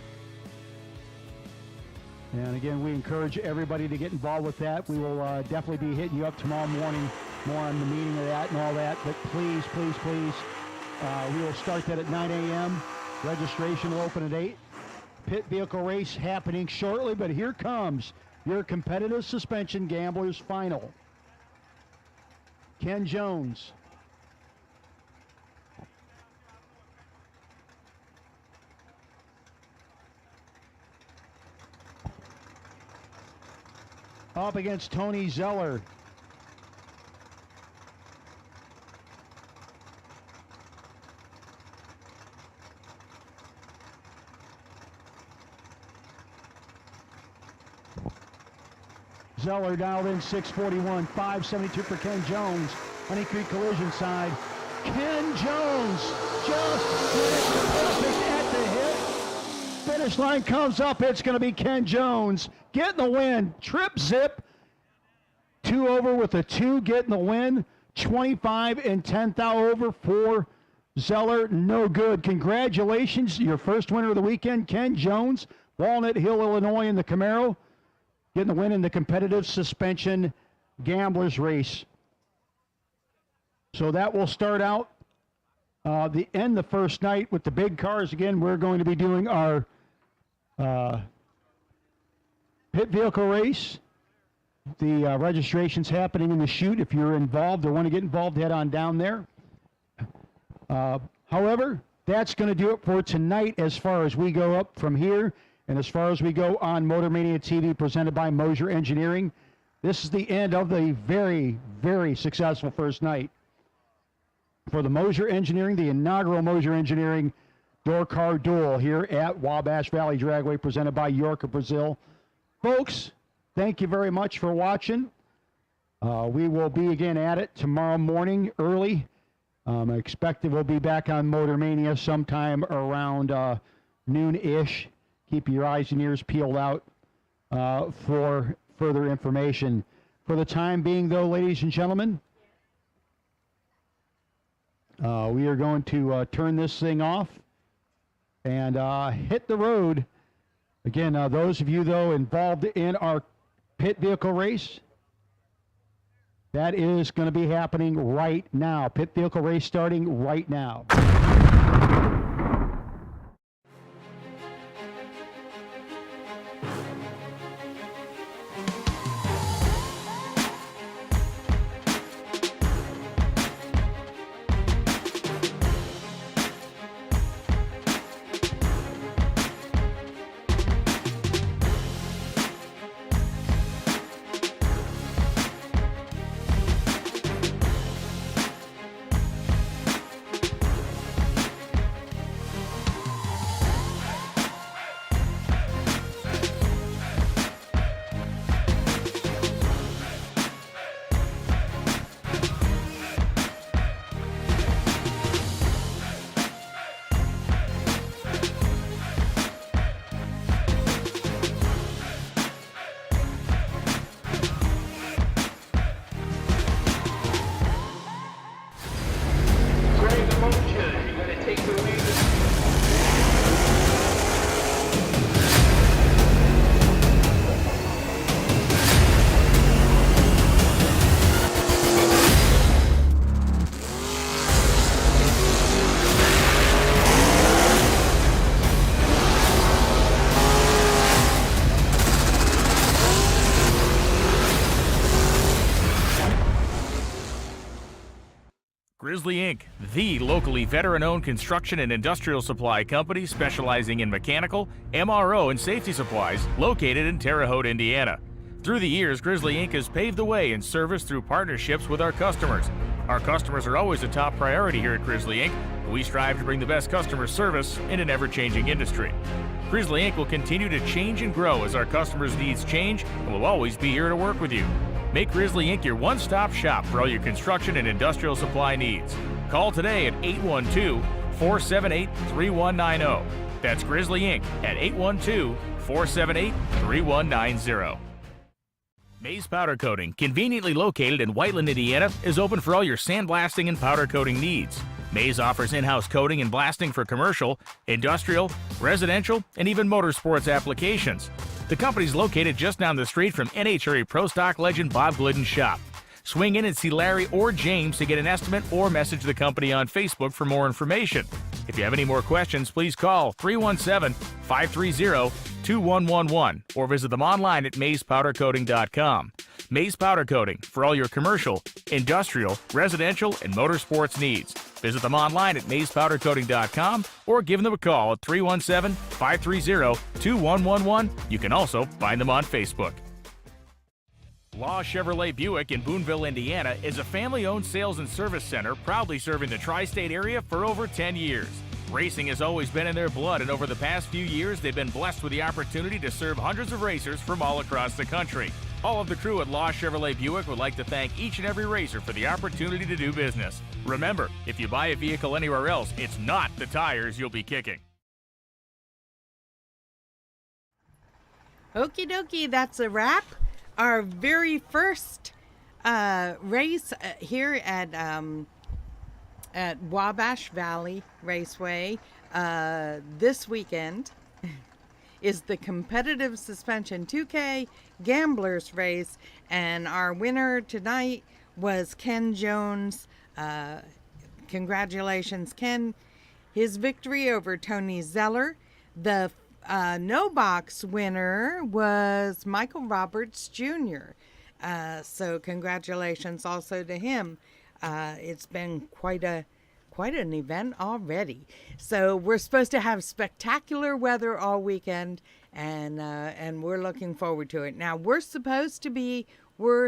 And again, we encourage everybody to get involved with that. We will definitely be hitting you up tomorrow morning, more on the meaning of that and all that. But please, please, please, we will start that at 9 a.m. Registration will open at 8. Pit vehicle race happening shortly, but here comes your competitive suspension gamblers final. Ken Jones. Up against Tony Zeller. Zeller dialed in 641, 572 for Ken Jones. Honey Creek Collision side. Ken Jones just perfect at the hit. Finish line comes up. It's going to be Ken Jones getting the win. Trip zip. 2 over with a 2, getting the win. 25 and 10th over for Zeller. No good. Congratulations. Your first winner of the weekend, Ken Jones. Walnut Hill, Illinois in the Camaro. Getting the win in the competitive suspension gamblers race. So that will start out the first night with the big cars. Again, we're going to be doing our pit vehicle race. The registration's happening in the chute. If you're involved or want to get involved, head on down there. However, that's going to do it for tonight as far as we go up from here and as far as we go on Motor Mania TV presented by Moser Engineering. This is the end of the very, very successful first night for the Moser Engineering, the inaugural Moser Engineering Door Car Duel here at Wabash Valley Dragway presented by York of Brazil. Folks, thank you very much for watching. We will be again at it tomorrow morning early. I expect we'll be back on Motor Mania sometime around noon-ish. Keep your eyes and ears peeled out for further information. For the time being, though, ladies and gentlemen, we are going to turn this thing off and hit the road. Again, those of you, though, involved in our pit vehicle race, that is going to be happening right now. Pit vehicle race starting right now. Grizzly Inc., the locally veteran-owned construction and industrial supply company specializing in mechanical, MRO, and safety supplies located in Terre Haute, Indiana. Through the years, Grizzly Inc. has paved the way in service through partnerships with our customers. Our customers are always a top priority here at Grizzly Inc. We strive to bring the best customer service in an ever-changing industry. Grizzly Inc. will continue to change and grow as our customers' needs change, and will always be here to work with you. Make Grizzly Inc. your one-stop shop for all your construction and industrial supply needs. Call today at 812-478-3190. That's Grizzly Inc. at 812-478-3190. Maze Powder Coating, conveniently located in Whiteland, Indiana, is open for all your sandblasting and powder coating needs. Maze offers in-house coating and blasting for commercial, industrial, residential, and even motorsports applications. The company's located just down the street from NHRA Pro Stock legend Bob Glidden's shop. Swing in and see Larry or James to get an estimate or message the company on Facebook for more information. If you have any more questions, please call 317-530-2111 or visit them online at mazepowdercoating.com. Maze Powder Coating for all your commercial, industrial, residential, and motorsports needs. Visit them online at mazepowdercoating.com or give them a call at 317-530-2111. You can also find them on Facebook. Law Chevrolet Buick in Boonville, Indiana is a family-owned sales and service center proudly serving the tri-state area for over 10 years. Racing has always been in their blood, and over the past few years, they've been blessed with the opportunity to serve hundreds of racers from all across the country. All of the crew at Law Chevrolet Buick would like to thank each and every racer for the opportunity to do business. Remember, if you buy a vehicle anywhere else, it's not the tires you'll be kicking. Okie dokie, that's a wrap. Our very first race here at Wabash Valley Raceway this weekend is the competitive suspension 2K Gamblers race, and our winner tonight was Ken Jones. Congratulations, Ken. His victory over Tony Zeller. The no box winner was Michael Roberts Jr. So congratulations also to him. It's been quite an event already. So we're supposed to have spectacular weather all weekend, and we're looking forward to it. Now we're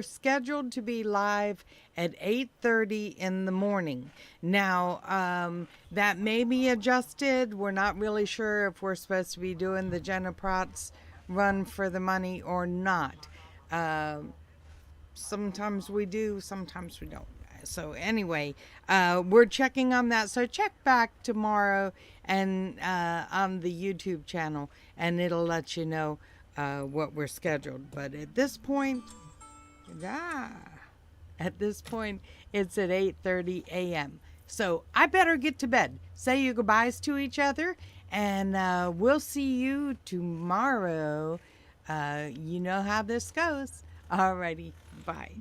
scheduled to be live at 8:30 in the morning. Now that may be adjusted. We're not really sure if we're supposed to be doing the Jenna Pratt's Run for the Money or not. Sometimes we do, sometimes we don't. So anyway, we're checking on that. So check back tomorrow and on the YouTube channel, and it'll let you know what we're scheduled. But at this point, it's at 8:30 a.m. So I better get to bed. Say your goodbyes to each other, and we'll see you tomorrow. You know how this goes. Alrighty, bye.